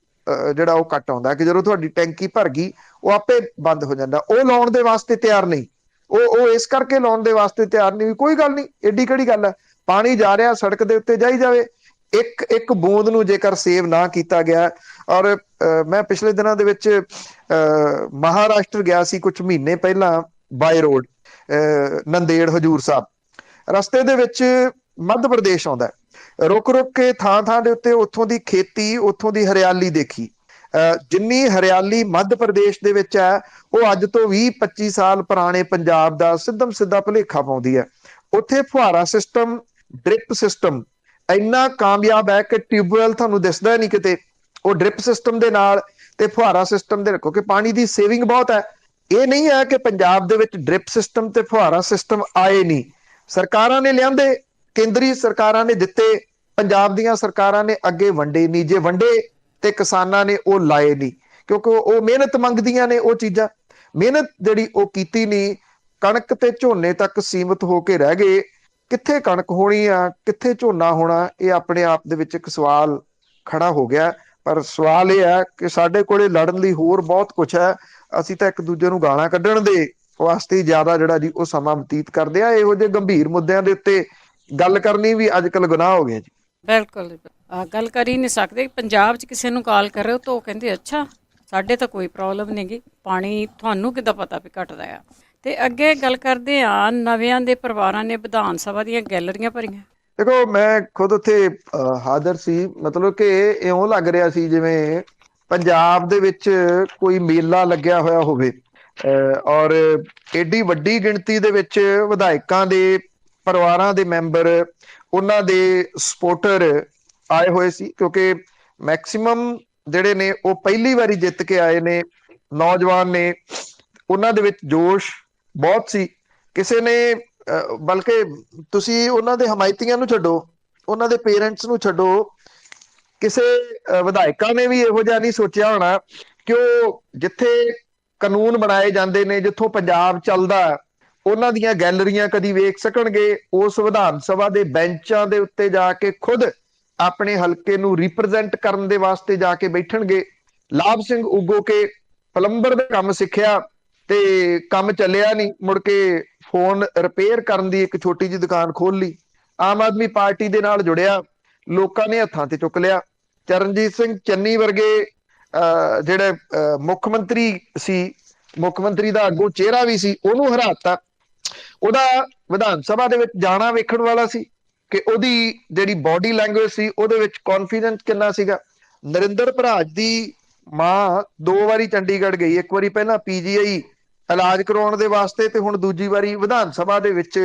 ਜਿਹੜਾ ਉਹ ਕੱਟ ਆਉਂਦਾ ਕਿ ਜਦੋਂ ਤੁਹਾਡੀ ਟੈਂਕੀ ਭਰ ਗਈ ਉਹ ਆਪੇ ਬੰਦ ਹੋ ਜਾਂਦਾ। ਉਹ ਲਾਉਣ ਦੇ ਵਾਸਤੇ ਤਿਆਰ ਨਹੀਂ, ਉਹ ਇਸ ਕਰਕੇ ਲਾਉਣ ਦੇ ਵਾਸਤੇ ਤਿਆਰ ਨਹੀਂ ਵੀ ਕੋਈ ਗੱਲ ਨਹੀਂ, ਏਡੀ ਕਿਹੜੀ ਗੱਲ ਹੈ, ਪਾਣੀ ਜਾ ਰਿਹਾ ਸੜਕ ਦੇ ਉੱਤੇ ਜਾਈ ਜਾਵੇ। ਇੱਕ ਬੂੰਦ ਨੂੰ ਜੇਕਰ ਸੇਵ ਨਾ ਕੀਤਾ ਗਿਆ। ਔਰ ਮੈਂ ਪਿਛਲੇ ਦਿਨਾਂ ਦੇ ਵਿੱਚ ਮਹਾਰਾਸ਼ਟਰ ਗਿਆ ਸੀ ਕੁਝ ਮਹੀਨੇ ਪਹਿਲਾਂ, ਬਾਈ ਰੋਡ ਨੰਦੇੜ ਹਜੂਰ ਸਾਹਿਬ, ਰਸਤੇ ਦੇ ਵਿੱਚ ਮੱਧ ਪ੍ਰਦੇਸ਼ ਆਉਂਦਾ। ਰੁਕ ਕੇ ਥਾਂ ਦੇ ਉੱਤੇ ਉੱਥੋਂ ਦੀ ਖੇਤੀ, ਉੱਥੋਂ ਦੀ ਹਰਿਆਲੀ ਦੇਖੀ। ਜਿੰਨੀ ਹਰਿਆਲੀ ਮੱਧ ਪ੍ਰਦੇਸ਼ ਦੇ ਵਿੱਚ ਹੈ ਉਹ ਅੱਜ ਤੋਂ 20-25 ਸਾਲ ਪੁਰਾਣੇ ਪੰਜਾਬ ਦਾ ਸਿੱਧਾ ਭੁਲੇਖਾ ਪਾਉਂਦੀ ਹੈ। ਉੱਥੇ ਫੁਹਾਰਾ ਸਿਸਟਮ, ਡ੍ਰਿਪ ਸਿਸਟਮ ਇੰਨਾ ਕਾਮਯਾਬ ਹੈ ਕਿ ਟਿਊਬਵੈਲ ਤੁਹਾਨੂੰ ਦਿਸਦਾ ਨਹੀਂ ਕਿਤੇ। ਉਹ ਡ੍ਰਿਪ ਸਿਸਟਮ ਦੇ ਨਾਲ ਤੇ ਫੁਹਾਰਾ ਸਿਸਟਮ ਦੇ ਰੱਖੋ ਕਿ ਪਾਣੀ ਦੀ ਸੇਵਿੰਗ ਬਹੁਤ ਹੈ। ਇਹ ਨਹੀਂ ਹੈ ਕਿ ਪੰਜਾਬ ਦੇ ਵਿੱਚ ਡ੍ਰਿਪ ਸਿਸਟਮ ਤੇ ਫੁਹਾਰਾ ਸਿਸਟਮ ਆਏ ਨਹੀਂ, ਸਰਕਾਰਾਂ ਨੇ ਲਿਆਂਦੇ, ਕੇਂਦਰੀ ਸਰਕਾਰਾਂ ਨੇ ਦਿੱਤੇ, ਪੰਜਾਬ ਦੀਆਂ ਸਰਕਾਰਾਂ ਨੇ ਅੱਗੇ ਵੰਡੇ ਨਹੀਂ। ਜੇ ਵੰਡੇ ਤੇ ਕਿਸਾਨਾਂ ਨੇ ਉਹ ਲਾਏ ਨਹੀਂ, ਕਿਉਂਕਿ ਉਹ ਮਿਹਨਤ ਮੰਗਦੀਆਂ ਨੇ ਉਹ ਚੀਜ਼ਾਂ। ਮਿਹਨਤ ਜਿਹੜੀ ਉਹ ਕੀਤੀ ਨਹੀਂ, ਕਣਕ ਤੇ ਝੋਨੇ ਤੱਕ ਸੀਮਿਤ ਹੋ ਕੇ ਰਹਿ ਗਏ। ਕਿੱਥੇ ਕਣਕ ਹੋਣੀ ਆ, ਕਿੱਥੇ ਝੋਨਾ ਹੋਣਾ, ਇਹ ਆਪਣੇ ਆਪ ਦੇ ਵਿੱਚ ਇੱਕ ਸਵਾਲ ਖੜਾ ਹੋ ਗਿਆ। ਪਰ ਸਵਾਲ ਇਹ ਹੈ ਕਿ ਸਾਡੇ ਕੋਲੇ ਲੜਨ ਲਈ ਹੋਰ ਬਹੁਤ ਕੁਝ ਹੈ। ਅਸੀਂ ਤਾਂ ਇੱਕ ਦੂਜੇ ਨੂੰ ਗਾਲਾਂ ਕੱਢਣ ਦੇ ਵਾਸਤੇ ਜ਼ਿਆਦਾ ਜਿਹੜਾ ਜੀ ਉਹ ਸਮਾਂ ਬਤੀਤ ਕਰਦੇ ਆ। ਇਹੋ ਜਿਹੇ ਗੰਭੀਰ ਮੁੱਦਿਆਂ ਦੇ ਉੱਤੇ ਗੱਲ ਕਰਨੀ ਵੀ ਅੱਜ ਕੱਲ ਗੁਨਾਹ ਹੋ ਗਿਆ ਜੀ। ਬਿਲਕੁਲ ਗੱਲ ਕਰ ਹੀ ਨਹੀਂ ਸਕਦੇ। ਪੰਜਾਬ 'ਚ ਕਿਸੇ ਨੂੰ ਕਾਲ ਕਰੇ ਤਾਂ ਉਹ ਕਹਿੰਦੇ ਅੱਛਾ ਸਾਡੇ ਤਾਂ ਕੋਈ ਪ੍ਰੋਬਲਮ ਨਹੀਂ ਗੀ, ਪਾਣੀ ਤੁਹਾਨੂੰ ਕਿੱਦਾਂ ਪਤਾ ਵੀ ਘਟਦਾ ਆ। ਤੇ ਅੱਗੇ ਗੱਲ ਕਰਦੇ ਆ, ਨਵਿਆਂ ਦੇ ਪਰਿਵਾਰਾਂ ਨੇ ਵਿਧਾਨ ਸਭਾ ਦੀਆਂ ਗੈਲਰੀਆਂ ਭਰੀਆਂ। ਦੇਖੋ ਮੈਂ ਖੁਦ ਉੱਥੇ ਹਾਜ਼ਰ ਸੀ, ਮਤਲਬ ਕਿ ਇਉਂ ਲੱਗ ਰਿਹਾ ਸੀ ਜਿਵੇਂ ਪੰਜਾਬ ਦੇ ਵਿੱਚ ਕੋਈ ਮੇਲਾ ਲੱਗਿਆ ਹੋਇਆ ਹੋਵੇ। ਔਰ ਏਡੀ ਵੱਡੀ ਗਿਣਤੀ ਦੇ ਵਿੱਚ ਵਿਧਾਇਕਾਂ ਦੇ ਪਰਿਵਾਰਾਂ ਦੇ ਮੈਂਬਰ, ਉਹਨਾਂ ਦੇ ਸਪੋਰਟਰ ਆਏ ਹੋਏ ਸੀ, ਕਿਉਂਕਿ ਮੈਕਸਿਮਮ ਜਿਹੜੇ ਨੇ ਉਹ ਪਹਿਲੀ ਵਾਰੀ ਜਿੱਤ ਕੇ ਆਏ ਨੇ, ਨੌਜਵਾਨ ਨੇ, ਉਹਨਾਂ ਦੇ ਵਿੱਚ ਜੋਸ਼ ਬਹੁਤ ਸੀ। ਕਿਸੇ ਨੇ ਬਲਕਿ ਤੁਸੀਂ ਉਹਨਾਂ ਦੇ ਹਮਾਇਤੀਆਂ ਨੂੰ ਛੱਡੋ, ਉਹਨਾਂ ਦੇ ਪੇਰੈਂਟਸ ਨੂੰ ਛੱਡੋ, ਕਿਸੇ ਵਿਧਾਇਕਾਂ ਨੇ ਵੀ ਇਹੋ ਜਿਹਾ ਨਹੀਂ ਸੋਚਿਆ ਹੋਣਾ ਕਿ ਉਹ ਜਿੱਥੇ ਕਾਨੂੰਨ ਬਣਾਏ ਜਾਂਦੇ ਨੇ, ਜਿੱਥੋਂ ਪੰਜਾਬ ਚੱਲਦਾ, ਉਹਨਾਂ ਦੀਆਂ ਗੈਲਰੀਆਂ ਕਦੀ ਵੇਖ ਸਕਣਗੇ। ਉਸ ਵਿਧਾਨ ਸਭਾ ਦੇ ਬੈਂਚਾਂ ਦੇ ਉੱਤੇ ਜਾ ਕੇ ਖੁਦ ਆਪਣੇ ਹਲਕੇ ਨੂੰ ਰਿਪਰੈਜ਼ੈਂਟ ਕਰਨ ਦੇ ਵਾਸਤੇ ਜਾ ਕੇ ਬੈਠਣਗੇ। ਲਾਭ ਸਿੰਘ ਉਗੋਕੇ ਪਲੰਬਰ ਦਾ ਕੰਮ ਸਿੱਖਿਆ, ਤੇ ਕੰਮ ਚੱਲਿਆ ਨਹੀਂ। ਮੁੜ ਕੇ ਫੋਨ ਰਿਪੇਅਰ ਕਰਨ ਦੀ ਇੱਕ ਛੋਟੀ ਜਿਹੀ ਦੁਕਾਨ ਖੋਲ ਲਈ। ਆਮ ਆਦਮੀ ਪਾਰਟੀ ਦੇ ਨਾਲ ਜੁੜਿਆ, ਲੋਕਾਂ ਨੇ ਹੱਥਾਂ ਤੇ ਚੁੱਕ ਲਿਆ। ਚਰਨਜੀਤ ਸਿੰਘ ਚੰਨੀ ਵਰਗੇ ਜਿਹੜੇ ਮੁੱਖ ਮੰਤਰੀ ਸੀ, ਮੁੱਖ ਮੰਤਰੀ ਦਾ ਅੱਗੋਂ ਚਿਹਰਾ ਵੀ ਸੀ, ਉਹਨੂੰ ਹਰਾਤਾ। ਉਹਦਾ ਵਿਧਾਨ ਸਭਾ ਦੇ ਵਿੱਚ ਜਾਣਾ ਵੇਖਣ ਵਾਲਾ ਸੀ ਕਿ ਉਹਦੀ ਜਿਹੜੀ ਬਾਡੀ ਲੈਂਗੁਏਜ ਸੀ ਉਹਦੇ ਵਿੱਚ ਕੌਨਫੀਡੈਂਸ ਕਿੰਨਾ ਸੀਗਾ। ਨਰਿੰਦਰ ਭਰਾਜ ਦੀ ਮਾਂ 2 ਵਾਰੀ ਚੰਡੀਗੜ੍ਹ ਗਈ, ਇੱਕ ਵਾਰੀ ਪਹਿਲਾਂ ਪੀਜੀਆਈ ਇਲਾਜ ਕਰਵਾਉਣ ਦੇ ਵਾਸਤੇ, ਤੇ ਹੁਣ ਦੂਜੀ ਵਾਰੀ ਵਿਧਾਨ ਸਭਾ ਦੇ ਵਿੱਚ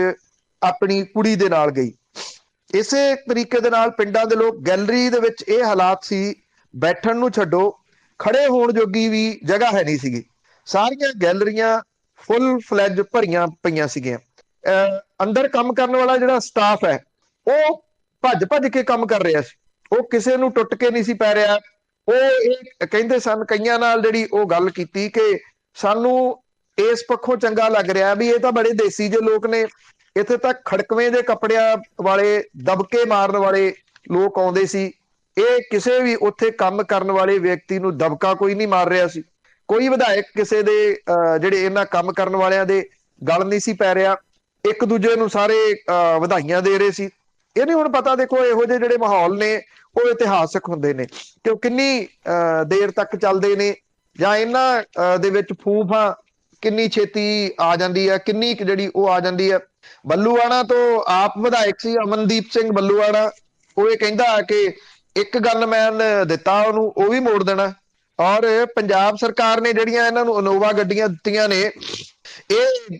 ਆਪਣੀ ਕੁੜੀ ਦੇ ਨਾਲ ਗਈ। ਇਸੇ ਤਰੀਕੇ ਦੇ ਨਾਲ ਪਿੰਡਾਂ ਦੇ ਲੋਕ, ਗੈਲਰੀ ਦੇ ਵਿੱਚ ਇਹ ਹਾਲਾਤ ਸੀ, ਬੈਠਣ ਨੂੰ ਛੱਡੋ, ਖੜੇ ਹੋਣ ਜੋਗੀ ਵੀ ਜਗ੍ਹਾ ਹੈ ਨਹੀਂ ਸੀਗੀ। ਸਾਰੀਆਂ ਗੈਲਰੀਆਂ ਫੁੱਲ ਫਲੈਜ ਭਰੀਆਂ ਪਈਆਂ ਸੀਗੀਆਂ। ਅੰਦਰ ਕੰਮ ਕਰਨ ਵਾਲਾ ਜਿਹੜਾ ਸਟਾਫ ਹੈ ਉਹ ਭੱਜ ਭੱਜ ਕੇ ਕੰਮ ਕਰ ਰਿਹਾ ਸੀ, ਉਹ ਕਿਸੇ ਨੂੰ ਟੁੱਟ ਕੇ ਨਹੀਂ ਸੀ ਪੈ ਰਿਹਾ। ਉਹ ਇਹ ਕਹਿੰਦੇ ਸਨ, ਕਈਆਂ ਨਾਲ ਜਿਹੜੀ ਉਹ ਗੱਲ ਕੀਤੀ ਕਿ ਸਾਨੂੰ ਇਸ ਪੱਖੋਂ ਚੰਗਾ ਲੱਗ ਰਿਹਾ ਵੀ ਇਹ ਤਾਂ ਬੜੇ ਦੇਸੀ ਜਿਹੇ ਲੋਕ ਨੇ, ਇੱਥੇ ਤੱਕ ਖੜਕਵੇਂ ਦੇ ਕੱਪੜਿਆਂ ਵਾਲੇ, ਦਬਕੇ ਮਾਰਨ ਵਾਲੇ ਲੋਕ ਆਉਂਦੇ ਸੀ। ਇਹ ਕਿਸੇ ਵੀ ਉੱਥੇ ਕੰਮ ਕਰਨ ਵਾਲੇ ਵਿਅਕਤੀ ਨੂੰ ਦਬਕਾ ਕੋਈ ਨਹੀਂ ਮਾਰ ਰਿਹਾ ਸੀ। ਕੋਈ ਵਿਧਾਇਕ ਕਿਸੇ ਦੇ ਜਿਹੜੇ ਇਹਨਾਂ ਕੰਮ ਕਰਨ ਵਾਲਿਆਂ ਦੇ ਗੱਲ ਨਹੀਂ ਸੀ ਪੈ ਰਿਹਾ। ਇੱਕ ਦੂਜੇ ਨੂੰ ਸਾਰੇ ਵਧਾਈਆਂ ਦੇ ਰਹੇ ਸੀ। ਇਹ ਨਹੀਂ ਹੁਣ ਪਤਾ, ਦੇਖੋ ਇਹੋ ਜਿਹੇ ਜਿਹੜੇ ਮਾਹੌਲ ਨੇ ਉਹ ਇਤਿਹਾਸਕ ਹੁੰਦੇ ਨੇ ਕਿ ਉਹ ਕਿੰਨੀ ਦੇਰ ਤੱਕ ਚੱਲਦੇ ਨੇ, ਜਾਂ ਇਹਨਾਂ ਦੇ ਵਿੱਚ ਫੂਫਾਂ ਕਿੰਨੀ ਛੇਤੀ ਆ ਜਾਂਦੀ ਹੈ, ਕਿੰਨੀ ਜਿਹੜੀ ਉਹ ਆ ਜਾਂਦੀ ਹੈ। ਬੱਲੂਆਣਾ ਤੋਂ ਆਪ ਵਿਧਾਇਕ ਸੀ ਅਮਨਦੀਪ ਸਿੰਘ ਬੱਲੂਆਣਾ, ਉਹ ਇਹ ਕਹਿੰਦਾ ਕਿ ਇੱਕ ਗਨਮੈਨ ਦਿੱਤਾ ਉਹਨੂੰ, ਉਹ ਵੀ ਮੋੜ ਦੇਣਾ। ਔਰ ਪੰਜਾਬ ਸਰਕਾਰ ਨੇ ਜਿਹੜੀਆਂ ਇਹਨਾਂ ਨੂੰ ਇਨੋਵਾ ਗੱਡੀਆਂ ਦਿੱਤੀਆਂ ਨੇ, ਇਹ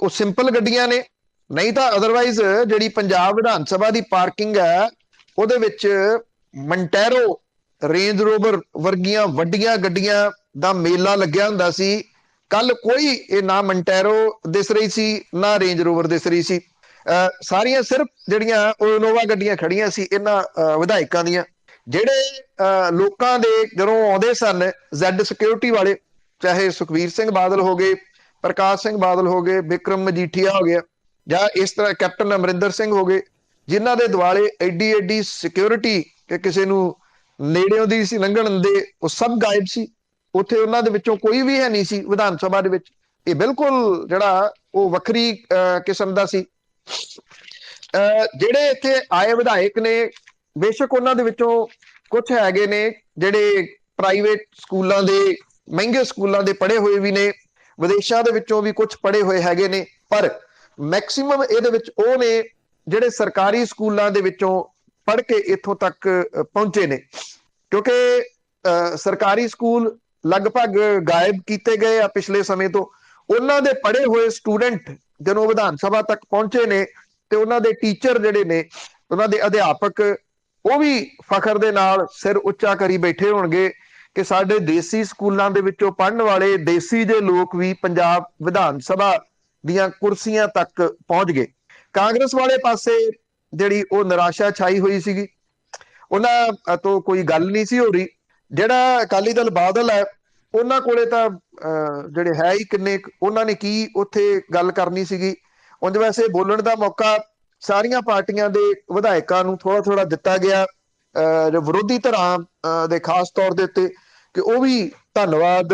ਉਹ ਸਿੰਪਲ ਗੱਡੀਆਂ ਨੇ, ਨਹੀਂ ਤਾਂ ਅਦਰਵਾਈਜ਼ ਜਿਹੜੀ ਪੰਜਾਬ ਵਿਧਾਨ ਸਭਾ ਦੀ ਪਾਰਕਿੰਗ ਹੈ ਉਹਦੇ ਵਿੱਚ ਮੰਟੈਰੋ, ਰੇਂਜ ਰੋਵਰ ਵਰਗੀਆਂ ਵੱਡੀਆਂ ਗੱਡੀਆਂ ਦਾ ਮੇਲਾ ਲੱਗਿਆ ਹੁੰਦਾ ਸੀ। ਕੱਲ ਕੋਈ ਇਹ ਨਾ ਮੰਟੈਰੋ ਦਿਸ ਰਹੀ ਸੀ, ਨਾ ਰੇਂਜ ਰੋਵਰ ਦਿਸ ਰਹੀ ਸੀ। ਸਾਰੀਆਂ ਸਿਰਫ ਜਿਹੜੀਆਂ ਉਹ ਇਨੋਵਾ ਗੱਡੀਆਂ ਖੜੀਆਂ ਸੀ ਇਹਨਾਂ ਵਿਧਾਇਕਾਂ ਦੀਆਂ। ਜਿਹੜੇ ਲੋਕਾਂ ਦੇ ਜਦੋਂ ਆਉਂਦੇ ਸਨ ਜ਼ੈਡ ਸਿਕਿਉਰਿਟੀ ਵਾਲੇ, ਚਾਹੇ ਸੁਖਬੀਰ ਸਿੰਘ ਬਾਦਲ ਹੋ ਗਏ, ਪ੍ਰਕਾਸ਼ ਸਿੰਘ ਬਾਦਲ ਹੋ ਗਏ, ਬਿਕਰਮ ਮਜੀਠੀਆ ਹੋ ਗਿਆ, ਜਾਂ ਇਸ ਤਰ੍ਹਾਂ ਕੈਪਟਨ ਅਮਰਿੰਦਰ ਸਿੰਘ ਹੋ ਗਏ, ਜਿਨ੍ਹਾਂ ਦੇ ਦੁਆਲੇ ਐਡੀ ਐਡੀ ਸਿਕਿਉਰਿਟੀ ਕਿ ਕਿਸੇ ਨੂੰ ਨੇੜਿਓਂ ਦੀ ਸੀ ਲੰਘਣ ਦੇ, ਉਹ ਸਭ ਗਾਇਬ ਸੀ। ਉੱਥੇ ਉਹਨਾਂ ਦੇ ਵਿੱਚੋਂ ਕੋਈ ਵੀ ਹੈ ਨਹੀਂ ਸੀ ਵਿਧਾਨ ਸਭਾ ਦੇ ਵਿੱਚ। ਇਹ ਬਿਲਕੁਲ ਜਿਹੜਾ ਉਹ ਵੱਖਰੀ ਕਿਸਮ ਦਾ ਸੀ। ਜਿਹੜੇ ਇੱਥੇ ਆਏ ਵਿਧਾਇਕ ਨੇ, ਬੇਸ਼ੱਕ ਉਹਨਾਂ ਦੇ ਵਿੱਚੋਂ ਕੁਝ ਹੈਗੇ ਨੇ ਜਿਹੜੇ ਪ੍ਰਾਈਵੇਟ ਸਕੂਲਾਂ ਦੇ, ਮਹਿੰਗੇ ਸਕੂਲਾਂ ਦੇ ਪੜ੍ਹੇ ਹੋਏ ਵੀ ਨੇ, ਵਿਦੇਸ਼ਾਂ ਦੇ ਵਿੱਚੋਂ ਵੀ ਕੁਝ ਪੜ੍ਹੇ ਹੋਏ ਹੈਗੇ ਨੇ, ਪਰ ਮੈਕਸਿਮਮ ਇਹਦੇ ਵਿੱਚ ਉਹ ਨੇ ਜਿਹੜੇ ਸਰਕਾਰੀ ਸਕੂਲਾਂ ਦੇ ਵਿੱਚੋਂ ਪੜ੍ਹ ਕੇ ਇੱਥੋਂ ਤੱਕ ਪਹੁੰਚੇ ਨੇ। ਕਿਉਂਕਿ ਸਰਕਾਰੀ ਸਕੂਲ ਲਗਭਗ ਗਾਇਬ ਕੀਤੇ ਗਏ ਆ ਪਿਛਲੇ ਸਮੇਂ ਤੋਂ। ਉਹਨਾਂ ਦੇ ਪੜ੍ਹੇ ਹੋਏ ਸਟੂਡੈਂਟ ਜਦੋਂ ਵਿਧਾਨ ਸਭਾ ਤੱਕ ਪਹੁੰਚੇ ਨੇ, ਤੇ ਉਹਨਾਂ ਦੇ ਟੀਚਰ ਜਿਹੜੇ ਨੇ, ਉਹਨਾਂ ਦੇ ਅਧਿਆਪਕ, ਉਹ ਵੀ ਫਖਰ ਦੇ ਨਾਲ ਸਿਰ ਉੱਚਾ ਕਰੀ ਬੈਠੇ ਹੋਣਗੇ ਕਿ ਸਾਡੇ ਦੇਸੀ ਸਕੂਲਾਂ ਦੇ ਵਿੱਚੋਂ ਪੜ੍ਹਨ ਵਾਲੇ ਦੇਸੀ ਦੇ ਲੋਕ ਵੀ ਪੰਜਾਬ ਵਿਧਾਨ ਸਭਾ ਦੀਆਂ ਕੁਰਸੀਆਂ ਤੱਕ ਪਹੁੰਚ ਗਏ। ਕਾਂਗਰਸ ਵਾਲੇ ਪਾਸੇ ਜਿਹੜੀ ਉਹ ਨਿਰਾਸ਼ਾ ਛਾਈ ਹੋਈ ਸੀਗੀ, ਉਹਨਾਂ ਤੋਂ ਕੋਈ ਗੱਲ ਨਹੀਂ ਸੀ ਹੋ ਰਹੀ। ਜਿਹੜਾ ਅਕਾਲੀ ਦਲ ਬਾਦਲ ਹੈ, ਉਹਨਾਂ ਕੋਲੇ ਤਾਂ ਜਿਹੜੇ ਹੈ ਹੀ ਕਿੰਨੇ, ਉਹਨਾਂ ਨੇ ਕੀ ਉੱਥੇ ਗੱਲ ਕਰਨੀ ਸੀਗੀ। ਉਂਝ ਵੈਸੇ ਬੋਲਣ ਦਾ ਮੌਕਾ ਸਾਰੀਆਂ ਪਾਰਟੀਆਂ ਦੇ ਵਿਧਾਇਕਾਂ ਨੂੰ ਥੋੜਾ ਥੋੜਾ ਦਿੱਤਾ ਗਿਆ, ਜੋ ਵਿਰੋਧੀ ਧਿਰਾਂ ਦੇ ਖਾਸ ਤੌਰ ਦੇ ਉੱਤੇ, ਕਿ ਉਹ ਵੀ ਧੰਨਵਾਦ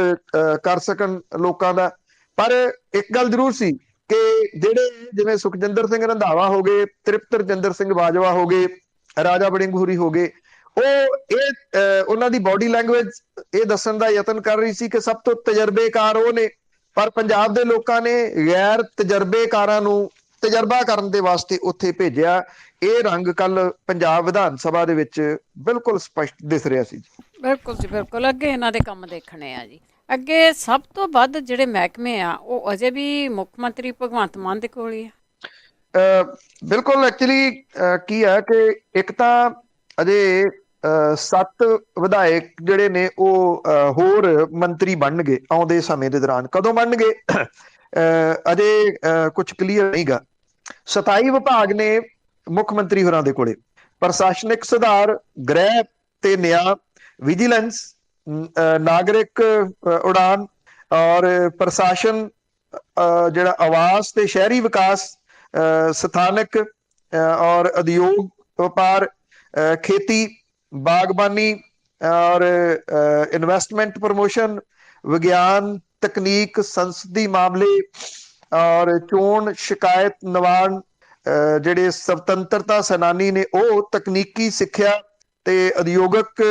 ਕਰ ਸਕਣ ਲੋਕਾਂ ਦਾ। ਪਰ ਇੱਕ ਗੱਲ ਜ਼ਰੂਰ ਸੀ ਕਿ ਜਿਹੜੇ ਜਿਵੇਂ ਸੁਖਜਿੰਦਰ ਸਿੰਘ ਰੰਧਾਵਾ ਹੋ ਗਏ, ਤ੍ਰਿਪਤ ਰਜਿੰਦਰ ਸਿੰਘ ਬਾਜਵਾ ਹੋ ਗਏ, ਰਾਜਾ ਵੜਿੰਗਹੂਰੀ ਹੋ ਗਏ, ਉਹ ਉਹਨਾਂ ਦੀ ਬਾਡੀ ਲੈਂਗੁਏਜ ਇਹ ਦੱਸਣ ਦਾ ਯਤਨ ਕਰ ਰਹੀ ਸੀ ਕਿ ਸਭ ਤੋਂ ਤਜਰਬੇਕਾਰ ਉਹ ਨੇ, ਪਰ ਪੰਜਾਬ ਦੇ ਲੋਕਾਂ ਨੇ ਗੈਰ ਤਜਰਬੇਕਾਰਾਂ ਨੂੰ ਤਜਰਬਾ ਕਰਨ ਦੇ ਵਾਸਤੇ ਉੱਥੇ ਭੇਜਿਆ। ਇਹ ਰੰਗ ਕੱਲ ਪੰਜਾਬ ਵਿਧਾਨ ਸਭਾ ਦੇ ਵਿੱਚ ਬਿਲਕੁਲ ਸਪਸ਼ਟ ਦਿਸ ਰਿਹਾ ਸੀ। ਬਿਲਕੁਲ ਜੀ, ਬਿਲਕੁਲ। ਅੱਗੇ ਇਹਨਾਂ ਦੇ ਕੰਮ ਦੇਖਣੇ ਆ ਜੀ। ਅੱਗੇ ਸਭ ਤੋਂ ਵੱਧ ਜਿਹੜੇ ਮਹਿਕਮੇ ਆ ਉਹ ਅਜੇ ਵੀ ਮੁੱਖ ਮੰਤਰੀ ਭਗਵੰਤ ਮਾਨ ਦੇ ਕੋਲ ਹੀ ਆ। ਬਿਲਕੁਲ, ਐਕਚੁਅਲੀ ਕੀ ਹੈ ਕਿ ਇੱਕ ਤਾਂ ਅਜੇ 7 ਵਿਧਾਇਕ ਜਿਹੜੇ ਨੇ ਉਹ ਹੋਰ ਮੰਤਰੀ ਬਣਨਗੇ ਆਉਂਦੇ ਸਮੇਂ ਦੇ ਦੌਰਾਨ। ਕਦੋਂ ਬਣਨਗੇ ਅਜੇ ਕੁਝ ਕਲੀਅਰ ਨਹੀਂਗਾ। 27 ਵਿਭਾਗ ਨੇ ਮੁੱਖ ਮੰਤਰੀ ਹੋਰਾਂ ਦੇ ਕੋਲੇ। ਪ੍ਰਸ਼ਾਸਨਿਕ ਸੁਧਾਰ, ਗ੍ਰਹਿ ਤੇ ਨਿਆਂ, ਵਿਜੀਲੈਂਸ, ਨਾਗਰਿਕ ਉਡਾਨ ਔਰ ਪ੍ਰਸ਼ਾਸਨ, ਜਿਹੜਾ ਆਵਾਸ ਤੇ ਸ਼ਹਿਰੀ ਵਿਕਾਸ, ਸਥਾਨਕ ਔਰ ਉਦਯੋਗ ਵਪਾਰ, ਖੇਤੀ, ਬਾਗਬਾਨੀ ਔਰ ਇਨਵੈਸਟਮੈਂਟ ਪ੍ਰਮੋਸ਼ਨ, ਵਿਗਿਆਨ ਤਕਨੀਕ, ਸੰਸਦੀ ਮਾਮਲੇ ਔਰ ਚੋਣ ਸ਼ਿਕਾਇਤ ਨਿਵਾਰਨ, ਜਿਹੜੇ ਸੁਤੰਤਰਤਾ ਸੈਨਾਨੀ ਨੇ ਉਹ ਤਕਨੀਕੀ ਸਿੱਖਿਆ ਤੇ ਉਦਯੋਗਿਕ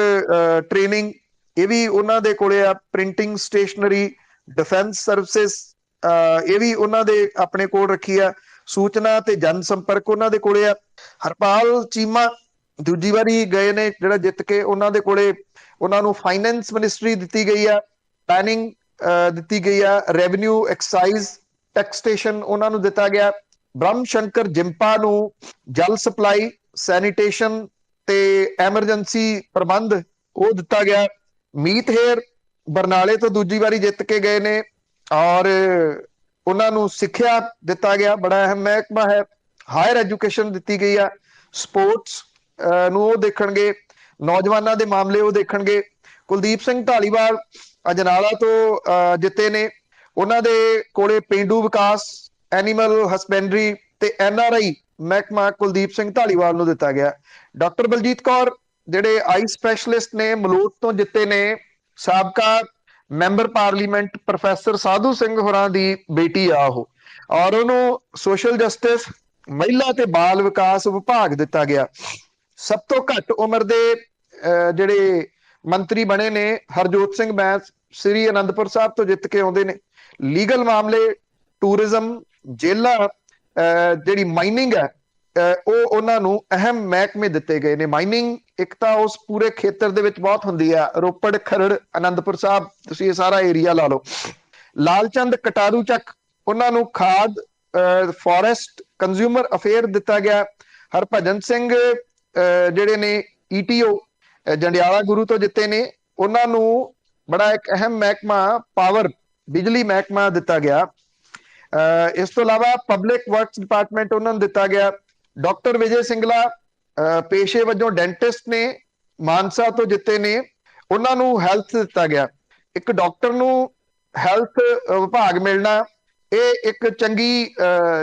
ਟ੍ਰੇਨਿੰਗ, ਇਹ ਵੀ ਉਹਨਾਂ ਦੇ ਕੋਲੇ ਆ। ਪ੍ਰਿੰਟਿੰਗ ਸਟੇਸ਼ਨਰੀ, ਡਿਫੈਂਸ ਸਰਵਿਸਿਜ਼, ਇਹ ਵੀ ਉਹਨਾਂ ਦੇ ਆਪਣੇ ਕੋਲ ਰੱਖੀ ਆ। ਸੂਚਨਾ ਤੇ ਜਨ ਸੰਪਰਕ ਉਹਨਾਂ ਦੇ ਕੋਲੇ ਆ। ਹਰਪਾਲ ਚੀਮਾ ਦੂਜੀ ਵਾਰੀ ਗਏ ਨੇ ਜਿਹੜਾ ਜਿੱਤ ਕੇ, ਉਹਨਾਂ ਦੇ ਕੋਲੇ ਉਹਨਾਂ ਨੂੰ ਫਾਈਨੈਂਸ ਮਿਨਿਸਟਰੀ ਦਿੱਤੀ ਗਈ ਆ, ਪਲੈਨਿੰਗ ਦਿੱਤੀ ਗਈ ਆ, ਰੈਵਨਿਊ, ਐਕਸਾਈਜ਼, ਟੈਕਸਟੇਸ਼ਨ ਉਹਨਾਂ ਨੂੰ ਦਿੱਤਾ ਗਿਆ। ਬ੍ਰਹਮ ਸ਼ੰਕਰ ਜਿੰਪਾ ਨੂੰ ਜਲ ਸਪਲਾਈ, ਸੈਨੀਟੇਸ਼ਨ ਤੇ ਐਮਰਜੈਂਸੀ ਪ੍ਰਬੰਧ ਉਹ ਦਿੱਤਾ ਗਿਆ। ਮੀਤ ਹੇਰ ਬਰਨਾਲੇ ਤੋਂ ਦੂਜੀ ਵਾਰੀ ਜਿੱਤ ਕੇ ਗਏ ਨੇ ਔਰ ਉਹਨਾਂ ਨੂੰ ਸਿੱਖਿਆ ਦਿੱਤਾ ਗਿਆ, ਬੜਾ ਅਹਿਮ ਮਹਿਕਮਾ ਹੈ। ਹਾਇਰ ਐਜੂਕੇਸ਼ਨ ਦਿੱਤੀ ਗਈ ਆ। ਸਪੋਰਟਸ ਨੂੰ ਉਹ ਦੇਖਣਗੇ, ਨੌਜਵਾਨਾਂ ਦੇ ਮਾਮਲੇ ਉਹ ਦੇਖਣਗੇ। ਕੁਲਦੀਪ ਸਿੰਘ ਢਾਲੀਵਾਲ ਅਜਨਾਲਾ ਤੋਂ ਜਿੱਤੇ ਨੇ, ਉਹਨਾਂ ਦੇ ਕੋਲੇ ਪੇਂਡੂ ਵਿਕਾਸ, ਐਨੀਮਲ ਹਸਬੈਂਡਰੀ ਤੇ NRI ਮਹਿਕਮਾ ਕੁਲਦੀਪ ਸਿੰਘ ਢਾਲੀਵਾਲ ਨੂੰ ਦਿੱਤਾ ਗਿਆ। ਡਾਕਟਰ ਬਲਜੀਤ ਕੌਰ ਜਿਹੜੇ ਆਈ ਸਪੈਸ਼ਲਿਸਟ ਨੇ, ਮਲੋਟ ਤੋਂ ਜਿੱਤੇ ਨੇ, ਸਾਬਕਾ member parliament professor Sadhu Singh ਹੋਰਾਂ ਦੀ ਬੇਟੀ ਆ ਉਹ, ਔਰ ਉਹਨੂੰ ਸੋਸ਼ਲ ਜਸਟਿਸ, ਮਹਿਲਾ ਤੇ ਬਾਲ ਵਿਕਾਸ ਵਿਭਾਗ ਦਿੱਤਾ ਗਿਆ। ਸਭ ਤੋਂ ਘੱਟ ਉਮਰ ਦੇ ਜਿਹੜੇ ਮੰਤਰੀ ਬਣੇ ਨੇ, ਹਰਜੋਤ ਸਿੰਘ ਬੈਂਸ ਸ੍ਰੀ ਅਨੰਦਪੁਰ ਸਾਹਿਬ ਤੋਂ ਜਿੱਤ ਕੇ ਆਉਂਦੇ ਨੇ। ਲੀਗਲ ਮਾਮਲੇ, ਟੂਰਿਜ਼ਮ, ਜੇਲਾਂ, ਜਿਹੜੀ ਮਾਈਨਿੰਗ ਹੈ, ਉਹ ਉਹਨਾਂ ਨੂੰ ਅਹਿਮ ਮਹਿਕਮੇ ਦਿੱਤੇ ਗਏ ਨੇ। ਮਾਈਨਿੰਗ ਇੱਕ ਤਾਂ ਉਸ ਪੂਰੇ ਖੇਤਰ ਦੇ ਵਿੱਚ ਬਹੁਤ ਹੁੰਦੀ ਆ, ਰੋਪੜ, ਖਰੜ, ਅਨੰਦਪੁਰ ਸਾਹਿਬ, ਤੁਸੀਂ ਇਹ ਸਾਰਾ ਏਰੀਆ ਲਾ ਲਓ। ਲਾਲਚੰਦ ਕਟਾਰੂ ਚੱਕ ਉਹਨਾਂ ਨੂੰ ਖਾਦ, ਫੋਰੈਸਟ, ਕੰਜ਼ਿਊਮਰ ਅਫੇਅਰ ਦਿੱਤਾ ਗਿਆ। ਹਰਭਜਨ ਸਿੰਘ ਜਿਹੜੇ ਨੇ ETO ਜੰਡਿਆਲਾ ਗੁਰੂ ਤੋਂ ਜਿੱਤੇ ਨੇ, ਉਹਨਾਂ ਨੂੰ ਬੜਾ ਇੱਕ ਅਹਿਮ ਮਹਿਕਮਾ ਪਾਵਰ, ਬਿਜਲੀ ਮਹਿਕਮਾ ਦਿੱਤਾ ਗਿਆ। ਇਸ ਤੋਂ ਇਲਾਵਾ ਪਬਲਿਕ ਵਰਕਸ ਡਿਪਾਰਟਮੈਂਟ ਉਹਨਾਂ ਨੂੰ ਦਿੱਤਾ ਗਿਆ। ਡਾਕਟਰ ਵਿਜੇ ਸਿੰਗਲਾ ਪੇਸ਼ੇ ਵਜੋਂ ਡੈਂਟਿਸਟ ਨੇ, ਮਾਨਸਾ ਤੋਂ ਜਿੱਤੇ ਨੇ, ਉਹਨਾਂ ਨੂੰ ਹੈਲਥ ਦਿੱਤਾ ਗਿਆ। ਇੱਕ ਡਾਕਟਰ ਨੂੰ ਹੈਲਥ ਵਿਭਾਗ ਮਿਲਣਾ ਇਹ ਇੱਕ ਚੰਗੀ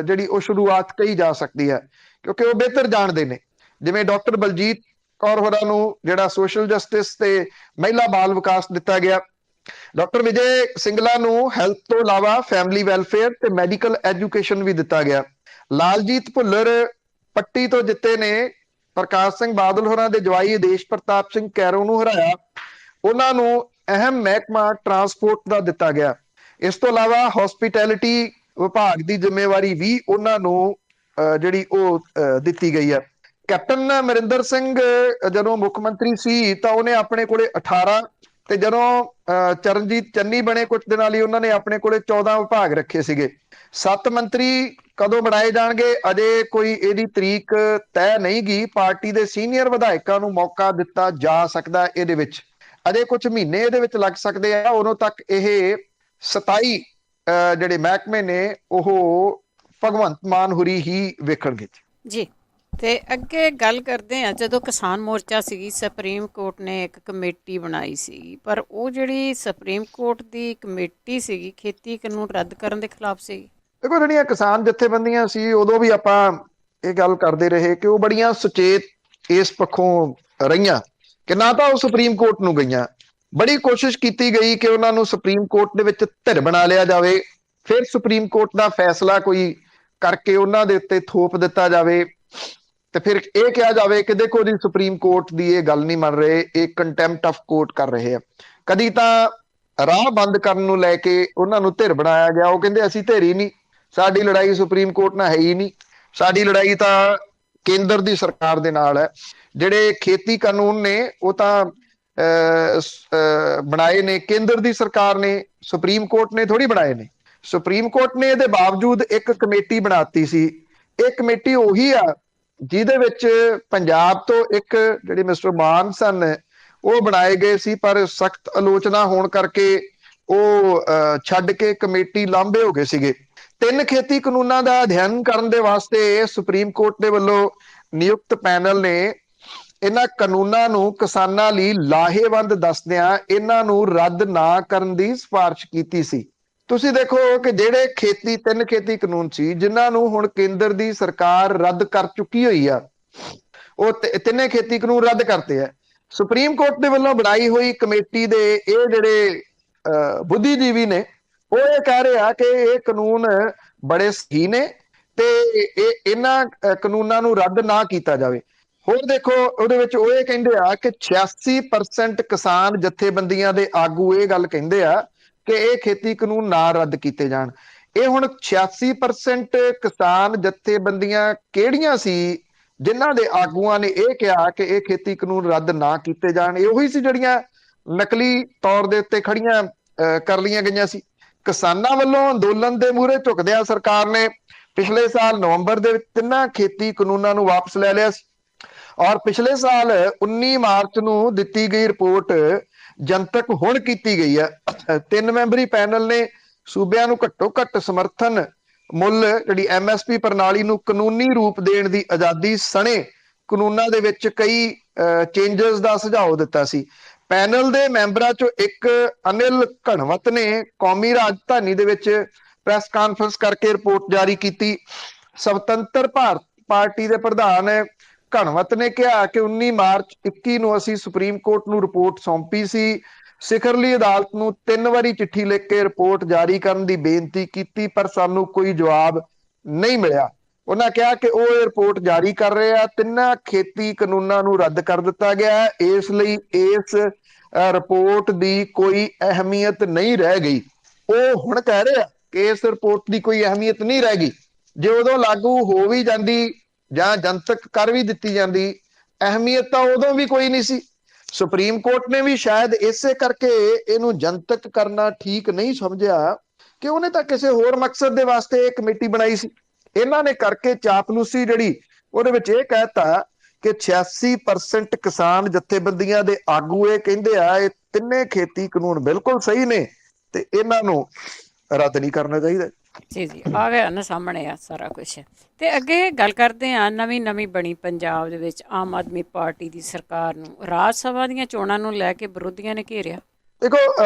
ਜਿਹੜੀ ਉਹ ਸ਼ੁਰੂਆਤ ਕਹੀ ਜਾ ਸਕਦੀ ਹੈ, ਕਿਉਂਕਿ ਉਹ ਬਿਹਤਰ ਜਾਣਦੇ ਨੇ। ਜਿਵੇਂ ਡਾਕਟਰ ਬਲਜੀਤ ਕੌਰ ਹੋਰਾਂ ਨੂੰ ਜਿਹੜਾ ਸੋਸ਼ਲ ਜਸਟਿਸ ਤੇ ਮਹਿਲਾ ਬਾਲ ਵਿਕਾਸ ਦਿੱਤਾ ਗਿਆ। ਡਾਕਟਰ ਵਿਜੇ ਸਿੰਗਲਾ ਨੂੰ ਹੈਲਥ ਤੋਂ ਇਲਾਵਾ ਫੈਮਿਲੀ ਵੈਲਫੇਅਰ ਤੇ ਮੈਡੀਕਲ ਐਜੂਕੇਸ਼ਨ ਵੀ ਦਿੱਤਾ ਗਿਆ। ਲਾਲਜੀਤ ਭੁੱਲਰ ਪੱਟੀ ਤੋਂ ਜਿੱਤੇ ਨੇ, ਪ੍ਰਕਾਸ਼ ਸਿੰਘ ਬਾਦਲ ਹੋਰਾਂ ਦੇ ਜਵਾਈ ਆਦੇਸ਼ ਪ੍ਰਤਾਪ ਸਿੰਘ ਕੈਰੋਂ ਨੂੰ ਹਰਾਇਆ, ਉਹਨਾਂ ਨੂੰ ਅਹਿਮ ਮਹਿਕਮਾ ਟਰਾਂਸਪੋਰਟ ਦਾ ਦਿੱਤਾ ਗਿਆ। ਇਸ ਤੋਂ ਇਲਾਵਾ ਹੌਸਪਿਟੈਲਿਟੀ ਵਿਭਾਗ ਦੀ ਜ਼ਿੰਮੇਵਾਰੀ ਵੀ ਉਹਨਾਂ ਨੂੰ ਜਿਹੜੀ ਉਹ ਦਿੱਤੀ ਗਈ ਹੈ। ਕੈਪਟਨ ਅਮਰਿੰਦਰ ਸਿੰਘ ਜਦੋਂ ਮੁੱਖ ਮੰਤਰੀ ਸੀ ਤਾਂ ਉਹਨੇ ਆਪਣੇ ਕੋਲੇ 18 ਤੇ ਜਦੋਂ ਚਰਨਜੀਤ ਚੰਨੀ ਬਣੇ ਕੁਝ ਦਿਨਾਂ ਲਈ ਉਹਨਾਂ ਨੇ ਆਪਣੇ ਕੋਲੇ 14 ਵਿਭਾਗ ਰੱਖੇ ਸੀਗੇ। 7 ਮੰਤਰੀ ਕਦੋਂ ਬਣਾਏ ਜਾਣਗੇ ਅਜੇ ਕੋਈ ਇਹਦੀ ਤਰੀਕ ਤੈਅ ਨਹੀਂ ਗਈ। ਪਾਰਟੀ ਦੇ ਸੀਨੀਅਰ ਵਿਧਾਇਕਾਂ ਨੂੰ ਮੌਕਾ ਦਿੱਤਾ ਜਾ ਸਕਦਾ, ਇਹਦੇ ਵਿੱਚ ਅਜੇ ਕੁਝ ਮਹੀਨੇ ਇਹਦੇ ਵਿੱਚ ਲੱਗ ਸਕਦੇ ਆ। ਉਦੋਂ ਤੱਕ ਇਹ 27 ਜਿਹੜੇ ਮਹਿਕਮੇ ਨੇ ਉਹ ਭਗਵੰਤ ਮਾਨ ਹੁਰੀ ਹੀ ਵੇਖਣਗੇ ਜੀ। ਤੇ ਅੱਗੇ ਗੱਲ ਕਰਦੇ ਆ, ਜਦੋਂ ਕਿਸਾਨ ਮੋਰਚਾ ਸੀ, ਸੁਪਰੀਮ ਕੋਰਟ ਨੇ ਇੱਕ ਕਮੇਟੀ ਬਣਾਈ ਸੀ, ਪਰ ਉਹ ਜਿਹੜੀ ਸੁਪਰੀਮ ਕੋਰਟ ਦੀ ਕਮੇਟੀ ਸੀਗੀ ਖੇਤੀ ਕਾਨੂੰਨ ਰੱਦ ਕਰਨ ਦੇ ਖਿਲਾਫ ਸੀ। ਦੇਖੋ, ਜਿਹੜੀਆਂ ਕਿਸਾਨ ਜਥੇਬੰਦੀਆਂ ਸੀ ਉਦੋਂ ਵੀ ਆਪਾਂ ਇਹ ਗੱਲ ਕਰਦੇ ਰਹੇ ਕਿ ਉਹ ਬੜੀਆਂ ਸੁਚੇਤ ਇਸ ਪੱਖੋਂ ਰਹੀਆਂ ਕਿ ਨਾ ਤਾਂ ਉਹ ਸੁਪਰੀਮ ਕੋਰਟ ਨੂੰ ਗਈਆਂ। ਬੜੀ ਕੋਸ਼ਿਸ਼ ਕੀਤੀ ਗਈ ਕਿ ਉਹਨਾਂ ਨੂੰ ਸੁਪਰੀਮ ਕੋਰਟ ਦੇ ਵਿੱਚ ਧਿਰ ਬਣਾ ਲਿਆ ਜਾਵੇ, ਫਿਰ ਸੁਪਰੀਮ ਕੋਰਟ ਦਾ ਫੈਸਲਾ ਕੋਈ ਕਰਕੇ ਉਹਨਾਂ ਦੇ ਉੱਤੇ ਥੋਪ ਦਿੱਤਾ ਜਾਵੇ ਤੇ ਫਿਰ ਇਹ ਕਿਹਾ ਜਾਵੇ ਕਿ ਦੇਖੋ ਜੀ ਸੁਪਰੀਮ ਕੋਰਟ ਦੀ ਇਹ ਗੱਲ ਨਹੀਂ ਮੰਨ ਰਹੇ, ਇਹ ਕੰਟੈਂਪਟ ਆਫ ਕੋਰਟ ਕਰ ਰਹੇ ਆ। ਕਦੀ ਤਾਂ ਰਾਹ ਬੰਦ ਕਰਨ ਨੂੰ ਲੈ ਕੇ ਉਹਨਾਂ ਨੂੰ ਧਿਰ ਬਣਾਇਆ ਗਿਆ। ਉਹ ਕਹਿੰਦੇ ਅਸੀਂ ਧਿਰ ਹੀ ਨਹੀਂ, ਸਾਡੀ ਲੜਾਈ ਸੁਪਰੀਮ ਕੋਰਟ ਨਾਲ ਹੈ ਹੀ ਨਹੀਂ, ਸਾਡੀ ਲੜਾਈ ਤਾਂ ਕੇਂਦਰ ਦੀ ਸਰਕਾਰ ਦੇ ਨਾਲ ਹੈ। ਜਿਹੜੇ ਖੇਤੀ ਕਾਨੂੰਨ ਨੇ ਉਹ ਤਾਂ ਬਣਾਏ ਨੇ ਕੇਂਦਰ ਦੀ ਸਰਕਾਰ ਨੇ, ਸੁਪਰੀਮ ਕੋਰਟ ਨੇ ਥੋੜੀ ਬਣਾਏ ਨੇ। ਸੁਪਰੀਮ ਕੋਰਟ ਨੇ ਇਹਦੇ ਬਾਵਜੂਦ ਇੱਕ ਕਮੇਟੀ ਬਣਾਤੀ ਸੀ। ਇਹ ਕਮੇਟੀ ਉਹੀ ਆ ਜਿਹਦੇ ਵਿੱਚ ਪੰਜਾਬ ਤੋਂ ਇੱਕ ਜਿਹੜੇ ਮਿਸਟਰ ਮਾਨ ਸਨ ਉਹ ਬਣਾਏ ਗਏ ਸੀ, ਪਰ ਸਖਤ ਆਲੋਚਨਾ ਹੋਣ ਕਰਕੇ ਉਹ ਛੱਡ ਕੇ ਕਮੇਟੀ ਲਾਂਭੇ ਹੋ ਗਏ ਸੀਗੇ। 3 ਖੇਤੀ ਕਾਨੂੰਨਾਂ ਦਾ ਅਧਿਐਨ ਕਰਨ ਦੇ ਵਾਸਤੇ ਸੁਪਰੀਮ ਕੋਰਟ ਦੇ ਵੱਲੋਂ ਨਿਯੁਕਤ ਪੈਨਲ ਨੇ ਇਹਨਾਂ ਕਾਨੂੰਨਾਂ ਨੂੰ ਕਿਸਾਨਾਂ ਲਈ ਲਾਹੇਵੰਦ ਦੱਸਦਿਆਂ ਇਹਨਾਂ ਨੂੰ ਰੱਦ ਨਾ ਕਰਨ ਦੀ ਸਿਫਾਰਿਸ਼ ਕੀਤੀ ਸੀ। ਤੁਸੀਂ ਦੇਖੋ ਕਿ ਜਿਹੜੇ 3 ਖੇਤੀ ਕਾਨੂੰਨ ਸੀ ਜਿਨ੍ਹਾਂ ਨੂੰ ਹੁਣ ਕੇਂਦਰ ਦੀ ਸਰਕਾਰ ਰੱਦ ਕਰ ਚੁੱਕੀ ਹੋਈ ਆ, ਉਹ 3 ਖੇਤੀ ਕਾਨੂੰਨ ਰੱਦ ਕਰਤੇ ਆ। ਸੁਪਰੀਮ ਕੋਰਟ ਦੇ ਵੱਲੋਂ ਬਣਾਈ ਹੋਈ ਕਮੇਟੀ ਦੇ ਇਹ ਜਿਹੜੇ ਬੁੱਧੀਜੀਵੀ ਨੇ ਉਹ ਇਹ ਕਹਿ ਰਿਹਾ ਕਿ ਇਹ ਕਾਨੂੰਨ ਬੜੇ ਸਹੀ ਨੇ ਤੇ ਇਹਨਾਂ ਕਾਨੂੰਨਾਂ ਨੂੰ ਰੱਦ ਨਾ ਕੀਤਾ ਜਾਵੇ। ਹੋਰ ਦੇਖੋ ਉਹਦੇ ਵਿੱਚ ਉਹ ਇਹ ਕਹਿੰਦੇ ਆ ਕਿ 86% ਕਿਸਾਨ ਜਥੇਬੰਦੀਆਂ ਦੇ ਆਗੂ ਇਹ ਗੱਲ ਕਹਿੰਦੇ ਆ ਕਿ ਇਹ ਖੇਤੀ ਕਾਨੂੰਨ ਨਾ ਰੱਦ ਕੀਤੇ ਜਾਣ। ਇਹ ਹੁਣ 86% ਕਿਸਾਨ ਜਥੇਬੰਦੀਆਂ ਕਿਹੜੀਆਂ ਸੀ ਜਿਨ੍ਹਾਂ ਦੇ ਆਗੂਆਂ ਨੇ ਇਹ ਕਿਹਾ ਕਿ ਇਹ ਖੇਤੀ ਕਾਨੂੰਨ ਰੱਦ ਨਾ ਕੀਤੇ ਜਾਣ? ਇਹ ਉਹੀ ਸੀ ਜਿਹੜੀਆਂ ਨਕਲੀ ਤੌਰ ਦੇ ਉੱਤੇ ਖੜੀਆਂ ਕਰ ਲਈਆਂ ਗਈਆਂ ਸੀ। ਕਿਸਾਨਾਂ ਵੱਲੋਂ ਅੰਦੋਲਨ ਦੇ ਮੂਹਰੇ ਝੁਕਦਿਆਂ ਸਰਕਾਰ ਨੇ ਪਿਛਲੇ ਸਾਲ ਨਵੰਬਰ ਦੇ ਵਿੱਚ ਤਿੰਨਾਂ ਖੇਤੀ ਕਾਨੂੰਨਾਂ ਨੂੰ ਵਾਪਸ ਲੈ ਲਿਆ ਸੀ ਔਰ ਪਿਛਲੇ ਸਾਲ 19 ਮਾਰਚ ਨੂੰ ਦਿੱਤੀ ਗਈ ਰਿਪੋਰਟ ਜਨਤਕ ਹੁਣ ਕੀਤੀ ਗਈ ਹੈ। 3 ਮੈਂਬਰੀ ਪੈਨਲ ਨੇ ਸੂਬਿਆਂ ਨੂੰ ਘੱਟੋ ਘੱਟ ਸਮਰਥਨ ਮੁੱਲ ਜਿਹੜੀ MSP ਪ੍ਰਣਾਲੀ ਨੂੰ ਕਾਨੂੰਨੀ ਰੂਪ ਦੇਣ ਦੀ ਆਜ਼ਾਦੀ ਸਣੇ ਕਾਨੂੰਨਾਂ ਦੇ ਵਿੱਚ ਕਈ ਚੇਂਜਸ ਦਾ ਸੁਝਾਅ ਦਿੱਤਾ ਸੀ। ਪੈਨਲ ਦੇ ਮੈਂਬਰਾਂ ਚੋਂ ਇੱਕ ਅਨਿਲ ਘਣਵਤ ਨੇ ਕੌਮੀ ਰਾਜਧਾਨੀ ਦੇ ਵਿੱਚ ਪ੍ਰੈਸ ਕਾਨਫਰੰਸ ਕਰਕੇ ਰਿਪੋਰਟ ਜਾਰੀ ਕੀਤੀ। ਸੁਤੰਤਰ ਭਾਰਤ ਪਾਰਟੀ ਦੇ ਪ੍ਰਧਾਨ ਘਣਵਤ ਨੇ ਕਿਹਾ ਕਿ 19 ਮਾਰਚ 21 ਨੂੰ ਅਸੀਂ ਸੁਪਰੀਮ ਕੋਰਟ ਨੂੰ ਰਿਪੋਰਟ ਸੌਂਪੀ ਸੀ। ਸਿਖਰਲੀ ਅਦਾਲਤ ਨੂੰ 3 ਵਾਰੀ ਚਿੱਠੀ ਲਿਖ ਕੇ ਰਿਪੋਰਟ ਜਾਰੀ ਕਰਨ ਦੀ ਬੇਨਤੀ ਕੀਤੀ ਪਰ ਸਾਨੂੰ ਕੋਈ ਜਵਾਬ ਨਹੀਂ ਮਿਲਿਆ। ਉਹਨਾਂ ਕਿਹਾ ਕਿ ਉਹ ਇਹ ਰਿਪੋਰਟ ਜਾਰੀ ਕਰ ਰਹੇ ਆ। ਤਿੰਨਾਂ ਖੇਤੀ ਕਾਨੂੰਨਾਂ ਨੂੰ ਰੱਦ ਕਰ ਦਿੱਤਾ ਗਿਆ, ਇਸ ਲਈ ਇਸ ਰਿਪੋਰਟ ਦੀ ਕੋਈ ਅਹਿਮੀਅਤ ਨਹੀਂ ਰਹਿ ਗਈ। ਉਹ ਹੁਣ ਕਹਿ ਰਹੇ ਆ ਕਿ ਇਸ ਰਿਪੋਰਟ ਦੀ ਕੋਈ ਅਹਿਮੀਅਤ ਨਹੀਂ ਰਹਿ ਗਈ। ਜੇ ਉਦੋਂ ਲਾਗੂ ਹੋ ਵੀ ਜਾਂਦੀ ਜਾਂ ਜਨਤਕ ਕਰ ਵੀ ਦਿੱਤੀ ਜਾਂਦੀ, ਅਹਿਮੀਅਤ ਤਾਂ ਉਦੋਂ ਵੀ ਕੋਈ ਨਹੀਂ ਸੀ। ਸੁਪਰੀਮ ਕੋਰਟ ਨੇ ਵੀ ਸ਼ਾਇਦ ਇਸੇ ਕਰਕੇ ਇਹਨੂੰ ਜਨਤਕ ਕਰਨਾ ਠੀਕ ਨਹੀਂ ਸਮਝਿਆ ਕਿ ਉਹਨੇ ਤਾਂ ਕਿਸੇ ਹੋਰ ਮਕਸਦ ਦੇ ਵਾਸਤੇ ਇਹ ਕਮੇਟੀ ਬਣਾਈ ਸੀ। ਇਹਨਾਂ ਨੇ ਕਰਕੇ ਚਾਪਲੂਸੀ ਜਿਹੜੀ ਉਹਦੇ ਵਿੱਚ ਇਹ ਕਹਿਤਾ ਕਿ 86% ਕਿਸਾਨ ਜਥੇਬੰਦੀਆਂ ਦੇ ਆਗੂ ਇਹ ਕਹਿੰਦੇ ਆ ਇਹ ਤਿੰਨੇ ਖੇਤੀ ਕਾਨੂੰਨ ਬਿਲਕੁਲ ਸਹੀ ਨੇ ਤੇ ਇਹਨਾਂ ਨੂੰ ਰੱਦ ਨਹੀਂ ਕਰਨਾ ਚਾਹੀਦਾ। ਜੀ ਆ ਗਿਆ ਨਾ ਸਾਹਮਣੇ ਆ ਸਾਰਾ ਕੁਛ। ਤੇ ਅੱਗੇ ਗੱਲ ਕਰਦੇ ਆ ਨਵੀਂ ਬਣੀ ਪੰਜਾਬ ਦੇ ਵਿੱਚ ਆਮ ਆਦਮੀ ਪਾਰਟੀ ਦੀ ਸਰਕਾਰ ਨੂੰ ਰਾਜ ਸਭਾ ਦੀਆਂ ਚੋਣਾਂ ਨੂੰ ਲੈ ਕੇ ਵਿਰੋਧੀਆਂ ਨੇ ਘੇਰਿਆ। ਦੇਖੋ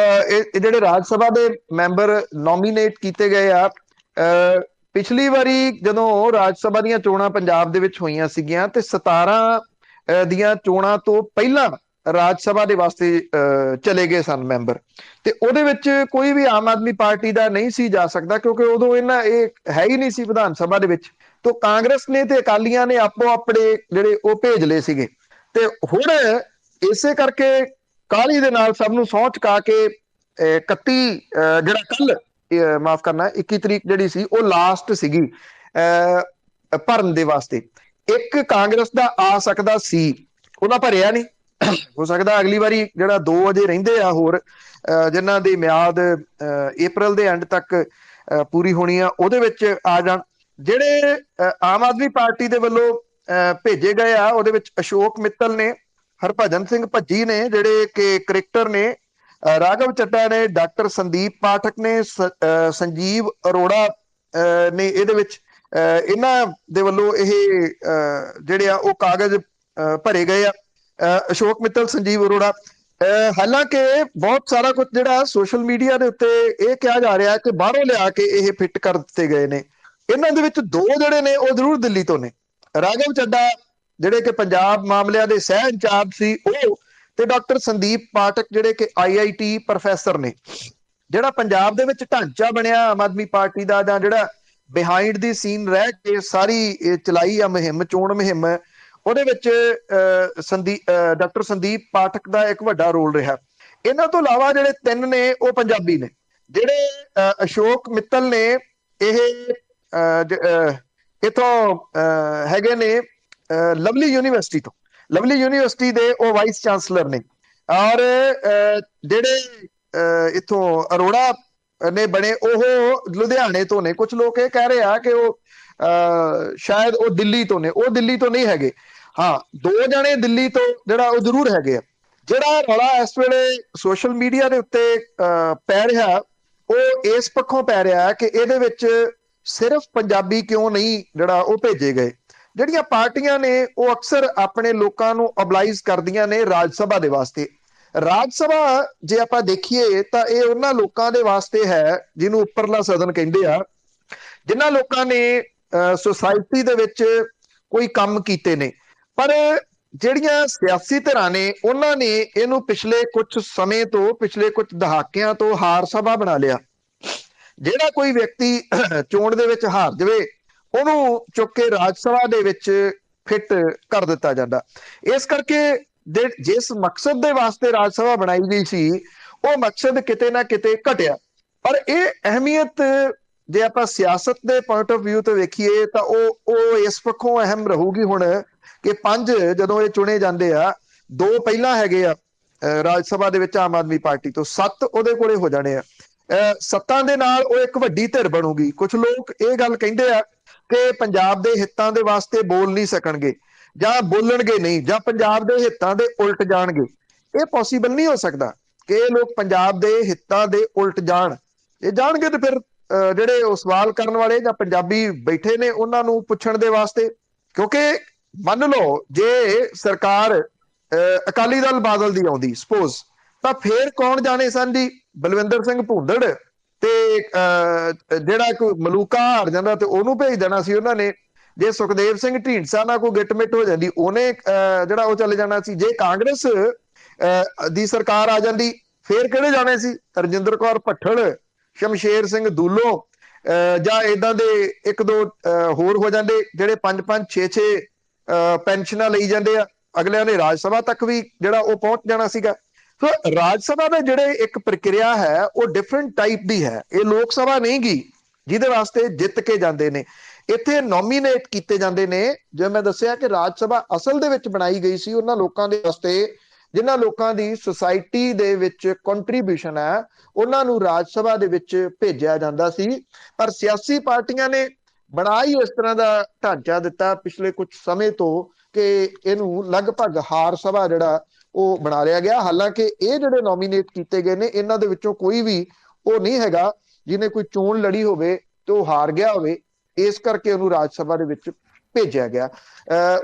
ਇਹ ਜਿਹੜੇ ਰਾਜ ਸਭਾ ਦੇ ਮੈਂਬਰ ਨੋਮੀਨੇਟ ਕੀਤੇ ਗਏ ਆ, ਪਿਛਲੀ ਵਾਰੀ ਜਦੋਂ ਰਾਜ ਸਭਾ ਦੀਆਂ ਚੋਣਾਂ ਪੰਜਾਬ ਦੇ ਵਿੱਚ ਹੋਈਆਂ ਸੀਗੀਆਂ ਤੇ 17 ਦੀਆਂ ਚੋਣਾਂ ਤੋਂ ਪਹਿਲਾਂ ਰਾਜ ਸਭਾ ਦੇ ਵਾਸਤੇ ਚਲੇ ਗਏ ਸਨ ਮੈਂਬਰ, ਤੇ ਉਹਦੇ ਵਿੱਚ ਕੋਈ ਵੀ ਆਮ ਆਦਮੀ ਪਾਰਟੀ ਦਾ ਨਹੀਂ ਸੀ ਜਾ ਸਕਦਾ ਕਿਉਂਕਿ ਉਦੋਂ ਇਹ ਹੈ ਹੀ ਨਹੀਂ ਸੀ ਵਿਧਾਨ ਸਭਾ ਦੇ ਵਿੱਚ। ਤੋਂ ਕਾਂਗਰਸ ਨੇ ਤੇ ਅਕਾਲੀਆਂ ਨੇ ਆਪੋ ਆਪਣੇ ਜਿਹੜੇ ਉਹ ਭੇਜ ਲਏ ਸੀਗੇ। ਤੇ ਹੁਣ ਇਸੇ ਕਰਕੇ ਕਾਹਲੀ ਦੇ ਨਾਲ ਸਭ ਨੂੰ ਸਹੁੰ ਚੁਕਾ ਕੇ 31 ਜਿਹੜਾ ਕੱਲ ਮਾਫ ਕਰਨਾ 21 ਤਰੀਕ ਜਿਹੜੀ ਸੀ ਉਹ ਲਾਸਟ ਸੀਗੀ ਭਰਨ ਦੇ ਵਾਸਤੇ। ਇੱਕ ਕਾਂਗਰਸ ਦਾ ਆ ਸਕਦਾ ਸੀ, ਉਹਦਾ ਭਰਿਆ ਨਹੀਂ। ਹੋ ਸਕਦਾ ਅਗਲੀ ਵਾਰੀ ਜਿਹੜਾ 2 ਅਜੇ ਰਹਿੰਦੇ ਆ ਹੋਰ ਜਿਨ੍ਹਾਂ ਦੀ ਮਿਆਦ April ਦੇ ਐਂਡ ਤੱਕ ਪੂਰੀ ਹੋਣੀ ਆ ਉਹਦੇ ਵਿੱਚ ਆ ਜਾਣ। ਜਿਹੜੇ ਆਮ ਆਦਮੀ ਪਾਰਟੀ ਦੇ ਵੱਲੋਂ ਭੇਜੇ ਗਏ ਆ ਉਹਦੇ ਵਿੱਚ ਅਸ਼ੋਕ ਮਿੱਤਲ ਨੇ, ਹਰਭਜਨ ਸਿੰਘ ਭੱਜੀ ਨੇ ਜਿਹੜੇ ਕਿ ਕ੍ਰਿਕਟਰ ਨੇ, ਰਾਘਵ ਚੱਡਾ ਨੇ, ਡਾਕਟਰ ਸੰਦੀਪ ਪਾਠਕ ਨੇ, ਸੰਜੀਵ ਅਰੋੜਾ ਨੇ ਇਹਦੇ ਵਿੱਚ ਇਹਨਾਂ ਦੇ ਵੱਲੋਂ ਇਹ ਜਿਹੜੇ ਆ ਉਹ ਕਾਗਜ਼ ਭਰੇ ਗਏ ਆ। ਅਸ਼ੋਕ ਮਿੱਤਲ, ਸੰਜੀਵ ਅਰੋੜਾ। ਹਾਲਾਂਕਿ ਬਹੁਤ ਸਾਰਾ ਕੁਝ ਜਿਹੜਾ ਸੋਸ਼ਲ ਮੀਡੀਆ ਦੇ ਉੱਤੇ ਇਹ ਕਿਹਾ ਜਾ ਰਿਹਾ ਕਿ ਬਾਹਰੋਂ ਲਿਆ ਕੇ ਇਹ ਫਿੱਟ ਕਰ ਦਿੱਤੇ ਗਏ ਨੇ। ਇਹਨਾਂ ਦੇ ਵਿੱਚ 2 ਜਿਹੜੇ ਨੇ ਉਹ ਜ਼ਰੂਰ ਦਿੱਲੀ ਤੋਂ ਨੇ, ਰਾਘਵ ਚੱਡਾ ਜਿਹੜੇ ਕਿ ਪੰਜਾਬ ਮਾਮਲਿਆਂ ਦੇ ਸਹਿ ਇੰਚਾਰਜ ਸੀ ਉਹ, ਤੇ ਡਾਕਟਰ ਸੰਦੀਪ ਪਾਠਕ ਜਿਹੜੇ ਕਿ IIT ਪ੍ਰੋਫੈਸਰ ਨੇ। ਜਿਹੜਾ ਪੰਜਾਬ ਦੇ ਵਿੱਚ ਢਾਂਚਾ ਬਣਿਆ ਆਮ ਆਦਮੀ ਪਾਰਟੀ ਦਾ ਜਾਂ ਜਿਹੜਾ ਬਿਹਾਈਂਡ ਦੀ ਸੀਨ ਰਹਿ ਕੇ ਸਾਰੀ ਚਲਾਈ ਆ ਮੁਹਿੰਮ, ਚੋਣ ਮੁਹਿੰਮ, ਉਹਦੇ ਵਿੱਚ ਡਾਕਟਰ ਸੰਦੀਪ ਪਾਠਕ ਦਾ ਇੱਕ ਵੱਡਾ ਰੋਲ ਰਿਹਾ। ਇਹਨਾਂ ਤੋਂ ਇਲਾਵਾ ਜਿਹੜੇ 3 ਨੇ ਉਹ ਪੰਜਾਬੀ ਨੇ। ਜਿਹੜੇ ਅਸ਼ੋਕ ਮਿੱਤਲ ਨੇ ਇਹ ਇਥੋਂ ਹੈਗੇ ਨੇ ਲਵਲੀ ਯੂਨੀਵਰਸਿਟੀ ਤੋਂ, ਲਵਲੀ ਯੂਨੀਵਰਸਿਟੀ ਦੇ ਉਹ ਵਾਈਸ ਚਾਂਸਲਰ ਨੇ। ਔਰ ਜਿਹੜੇ ਇਥੋਂ ਅਰੋੜਾ ਨੇ ਬਣੇ ਉਹ ਲੁਧਿਆਣੇ ਤੋਂ ਨੇ। ਕੁਝ ਲੋਕ ਇਹ ਕਹਿ ਰਹੇ ਆ ਕਿ ਉਹ ਸ਼ਾਇਦ ਉਹ ਦਿੱਲੀ ਤੋਂ ਨੇ, ਉਹ ਦਿੱਲੀ ਤੋਂ ਨਹੀਂ ਹੈਗੇ। ਹਾਂ, 2 ਜਣੇ ਦਿੱਲੀ ਤੋਂ ਜਿਹੜਾ ਉਹ ਜ਼ਰੂਰ ਹੈਗੇ ਆ। ਜਿਹੜਾ ਰੌਲਾ ਇਸ ਵੇਲੇ ਸੋਸ਼ਲ ਮੀਡੀਆ ਦੇ ਉੱਤੇ ਪੈ ਰਿਹਾ ਉਹ ਇਸ ਪੱਖੋਂ ਪੈ ਰਿਹਾ ਕਿ ਇਹਦੇ ਵਿੱਚ ਸਿਰਫ ਪੰਜਾਬੀ ਕਿਉਂ ਨਹੀਂ ਜਿਹੜਾ ਉਹ ਭੇਜੇ ਗਏ। ਜਿਹੜੀਆਂ ਪਾਰਟੀਆਂ ਨੇ ਉਹ ਅਕਸਰ ਆਪਣੇ ਲੋਕਾਂ ਨੂੰ ਅਬਲਾਈਜ਼ ਕਰਦੀਆਂ ਨੇ ਰਾਜ ਸਭਾ ਦੇ ਵਾਸਤੇ। ਰਾਜ ਸਭਾ ਜੇ ਆਪਾਂ ਦੇਖੀਏ ਤਾਂ ਇਹ ਉਹਨਾਂ ਲੋਕਾਂ ਦੇ ਵਾਸਤੇ ਹੈ ਜਿਹਨੂੰ ਉੱਪਰਲਾ ਸਦਨ ਕਹਿੰਦੇ ਆ, ਜਿਨ੍ਹਾਂ ਲੋਕਾਂ ਨੇ ਸੁਸਾਇਟੀ ਦੇ ਵਿੱਚ ਕੋਈ ਕੰਮ ਕੀਤੇ ਨੇ। ਪਰ ਜਿਹੜੀਆਂ ਸਿਆਸੀ ਧਿਰਾਂ ਨੇ ਉਹਨਾਂ ਨੇ ਇਹਨੂੰ ਪਿਛਲੇ ਕੁਝ ਸਮੇਂ ਤੋਂ, ਪਿਛਲੇ ਕੁਝ ਦਹਾਕਿਆਂ ਤੋਂ ਹਾਰ ਸਭਾ ਬਣਾ ਲਿਆ। ਜਿਹੜਾ ਕੋਈ ਵਿਅਕਤੀ ਚੋਣ ਦੇ ਵਿੱਚ ਹਾਰ ਜਾਵੇ ਉਹਨੂੰ ਚੁੱਕ ਕੇ ਰਾਜ ਸਭਾ ਦੇ ਵਿੱਚ ਫਿੱਟ ਕਰ ਦਿੱਤਾ ਜਾਂਦਾ। ਇਸ ਕਰਕੇ ਜਿਸ ਮਕਸਦ ਦੇ ਵਾਸਤੇ ਰਾਜ ਸਭਾ ਬਣਾਈ ਗਈ ਸੀ ਉਹ ਮਕਸਦ ਕਿਤੇ ਨਾ ਕਿਤੇ ਘਟਿਆ। ਪਰ ਇਹ ਅਹਿਮੀਅਤ ਜੇ ਆਪਾਂ ਸਿਆਸਤ ਦੇ ਪੁਆਇੰਟ ਆਫ ਵਿਊ ਤੋਂ ਵੇਖੀਏ ਤਾਂ ਉਹ ਇਸ ਪੱਖੋਂ ਅਹਿਮ ਰਹੂਗੀ ਹੁਣ ਕਿ 5 ਜਦੋਂ ਇਹ ਚੁਣੇ ਜਾਂਦੇ ਆ, 2 ਪਹਿਲਾਂ ਹੈਗੇ ਆ ਰਾਜ ਸਭਾ ਦੇ ਵਿੱਚ ਆਮ ਆਦਮੀ ਪਾਰਟੀ ਤੋਂ, 7 ਉਹਦੇ ਕੋਲੇ ਹੋ ਜਾਣੇ ਆ। 7 ਦੇ ਨਾਲ ਉਹ ਇੱਕ ਵੱਡੀ ਧਿਰ ਬਣੂਗੀ। ਕੁਝ ਲੋਕ ਇਹ ਗੱਲ ਕਹਿੰਦੇ ਆ ਕਿ ਪੰਜਾਬ ਦੇ ਹਿੱਤਾਂ ਦੇ ਵਾਸਤੇ ਬੋਲ ਨਹੀਂ ਸਕਣਗੇ ਜਾਂ ਬੋਲਣਗੇ ਨਹੀਂ ਜਾਂ ਪੰਜਾਬ ਦੇ ਹਿੱਤਾਂ ਦੇ ਉਲਟ ਜਾਣਗੇ। ਇਹ ਪੋਸੀਬਲ ਨਹੀਂ ਹੋ ਸਕਦਾ ਕਿ ਇਹ ਲੋਕ ਪੰਜਾਬ ਦੇ ਹਿੱਤਾਂ ਦੇ ਉਲਟ ਜਾਣ। ਇਹ ਜਾਣਗੇ ਤੇ ਫਿਰ ਜਿਹੜੇ ਉਹ ਸਵਾਲ ਕਰਨ ਵਾਲੇ ਜਾਂ ਪੰਜਾਬੀ ਬੈਠੇ ਨੇ ਉਹਨਾਂ ਨੂੰ ਪੁੱਛਣ ਦੇ ਵਾਸਤੇ, ਕਿਉਂਕਿ ਮੰਨ ਲਓ ਜੇ ਸਰਕਾਰ ਅਕਾਲੀ ਦਲ ਬਾਦਲ ਦੀ ਆਉਂਦੀ ਸਪੋਜ਼, ਤਾਂ ਫੇਰ ਕੌਣ ਜਾਣੇ ਸਨ ਜੀ? ਬਲਵਿੰਦਰ ਸਿੰਘ ਭੂੰਦੜ ਤੇ ਜਿਹੜਾ ਕੋਈ ਮਲੂਕਾ ਹਾਰ ਜਾਂਦਾ ਤੇ ਉਹਨੂੰ ਭੇਜ ਦੇਣਾ ਸੀ ਉਹਨਾਂ ਨੇ। ਜੇ ਸੁਖਦੇਵ ਸਿੰਘ ਢੀਂਡਸਾ ਨਾਲ ਕੋਈ ਗਿੱਟ-ਮਿੱਟ ਹੋ ਜਾਂਦੀ ਉਹਨੇ ਜਿਹੜਾ ਉਹ ਚਲੇ ਜਾਣਾ ਸੀ। ਜੇ ਕਾਂਗਰਸ ਦੀ ਸਰਕਾਰ ਆ ਜਾਂਦੀ ਫੇਰ ਕਿਹੜੇ ਜਾਣੇ ਸੀ? ਰਜਿੰਦਰ ਕੌਰ ਭੱਠਲ, ਸ਼ਮਸ਼ੇਰ ਸਿੰਘ ਦੂਲੋਂ ਜਾਂ ਇਦਾਂ ਦੇ 1-2 ਹੋਰ ਹੋ ਜਾਂਦੇ ਜਿਹੜੇ 5-5 6-6 ਪੈਨਸ਼ਨਾਂ ਲਈ ਜਾਂਦੇ ਆ। ਅਗਲਿਆਂ ਨੇ ਰਾਜ ਸਭਾ ਤੱਕ ਵੀ ਜਿਹੜਾ ਉਹ ਪਹੁੰਚ ਜਾਣਾ ਸੀਗਾ। ਸੋ ਰਾਜ ਸਭਾ ਦਾ ਜਿਹੜੇ ਇੱਕ ਪ੍ਰਕਿਰਿਆ ਹੈ ਉਹ ਡਿਫਰੈਂਟ ਟਾਈਪ ਦੀ ਹੈ। ਇਹ ਲੋਕ ਸਭਾ ਨਹੀਂ ਗੀ ਜਿਹਦੇ ਵਾਸਤੇ ਜਿੱਤ ਕੇ ਜਾਂਦੇ ਨੇ। ਇੱਥੇ ਨੋਮੀਨੇਟ ਕੀਤੇ ਜਾਂਦੇ ਨੇ। ਜਿਵੇਂ ਮੈਂ ਦੱਸਿਆ ਕਿ ਰਾਜ ਸਭਾ ਅਸਲ ਦੇ ਵਿੱਚ ਬਣਾਈ ਗਈ ਸੀ ਉਹਨਾਂ ਲੋਕਾਂ ਦੇ ਵਾਸਤੇ ਜਿਨ੍ਹਾਂ ਲੋਕਾਂ ਦੀ ਸੁਸਾਇਟੀ ਦੇ ਵਿੱਚ ਕੰਟਰੀਬਿਊਸ਼ਨ ਹੈ, ਉਹਨਾਂ ਨੂੰ ਰਾਜ ਸਭਾ ਦੇ ਵਿੱਚ ਭੇਜਿਆ ਜਾਂਦਾ ਸੀ। ਪਰ ਸਿਆਸੀ ਪਾਰਟੀਆਂ ਨੇ ਬਣਾ ਹੀ ਇਸ ਤਰ੍ਹਾਂ ਦਾ ਢਾਂਚਾ ਦਿੱਤਾ ਪਿਛਲੇ ਕੁਝ ਸਮੇਂ ਤੋਂ ਕਿ ਇਹਨੂੰ ਲਗਭਗ ਹਾਰ ਸਭਾ ਜਿਹੜਾ ਉਹ ਬਣਾ ਲਿਆ ਗਿਆ। ਹਾਲਾਂਕਿ ਇਹ ਜਿਹੜੇ ਨੋਮੀਨੇਟ ਕੀਤੇ ਗਏ ਨੇ ਇਹਨਾਂ ਦੇ ਵਿੱਚੋਂ ਕੋਈ ਵੀ ਉਹ ਨਹੀਂ ਹੈਗਾ ਜਿਹਨੇ ਕੋਈ ਚੋਣ ਲੜੀ ਹੋਵੇ ਤੇ ਉਹ ਹਾਰ ਗਿਆ ਹੋਵੇ, ਇਸ ਕਰਕੇ ਉਹਨੂੰ ਰਾਜ ਸਭਾ ਦੇ ਵਿੱਚ ਭੇਜਿਆ ਗਿਆ।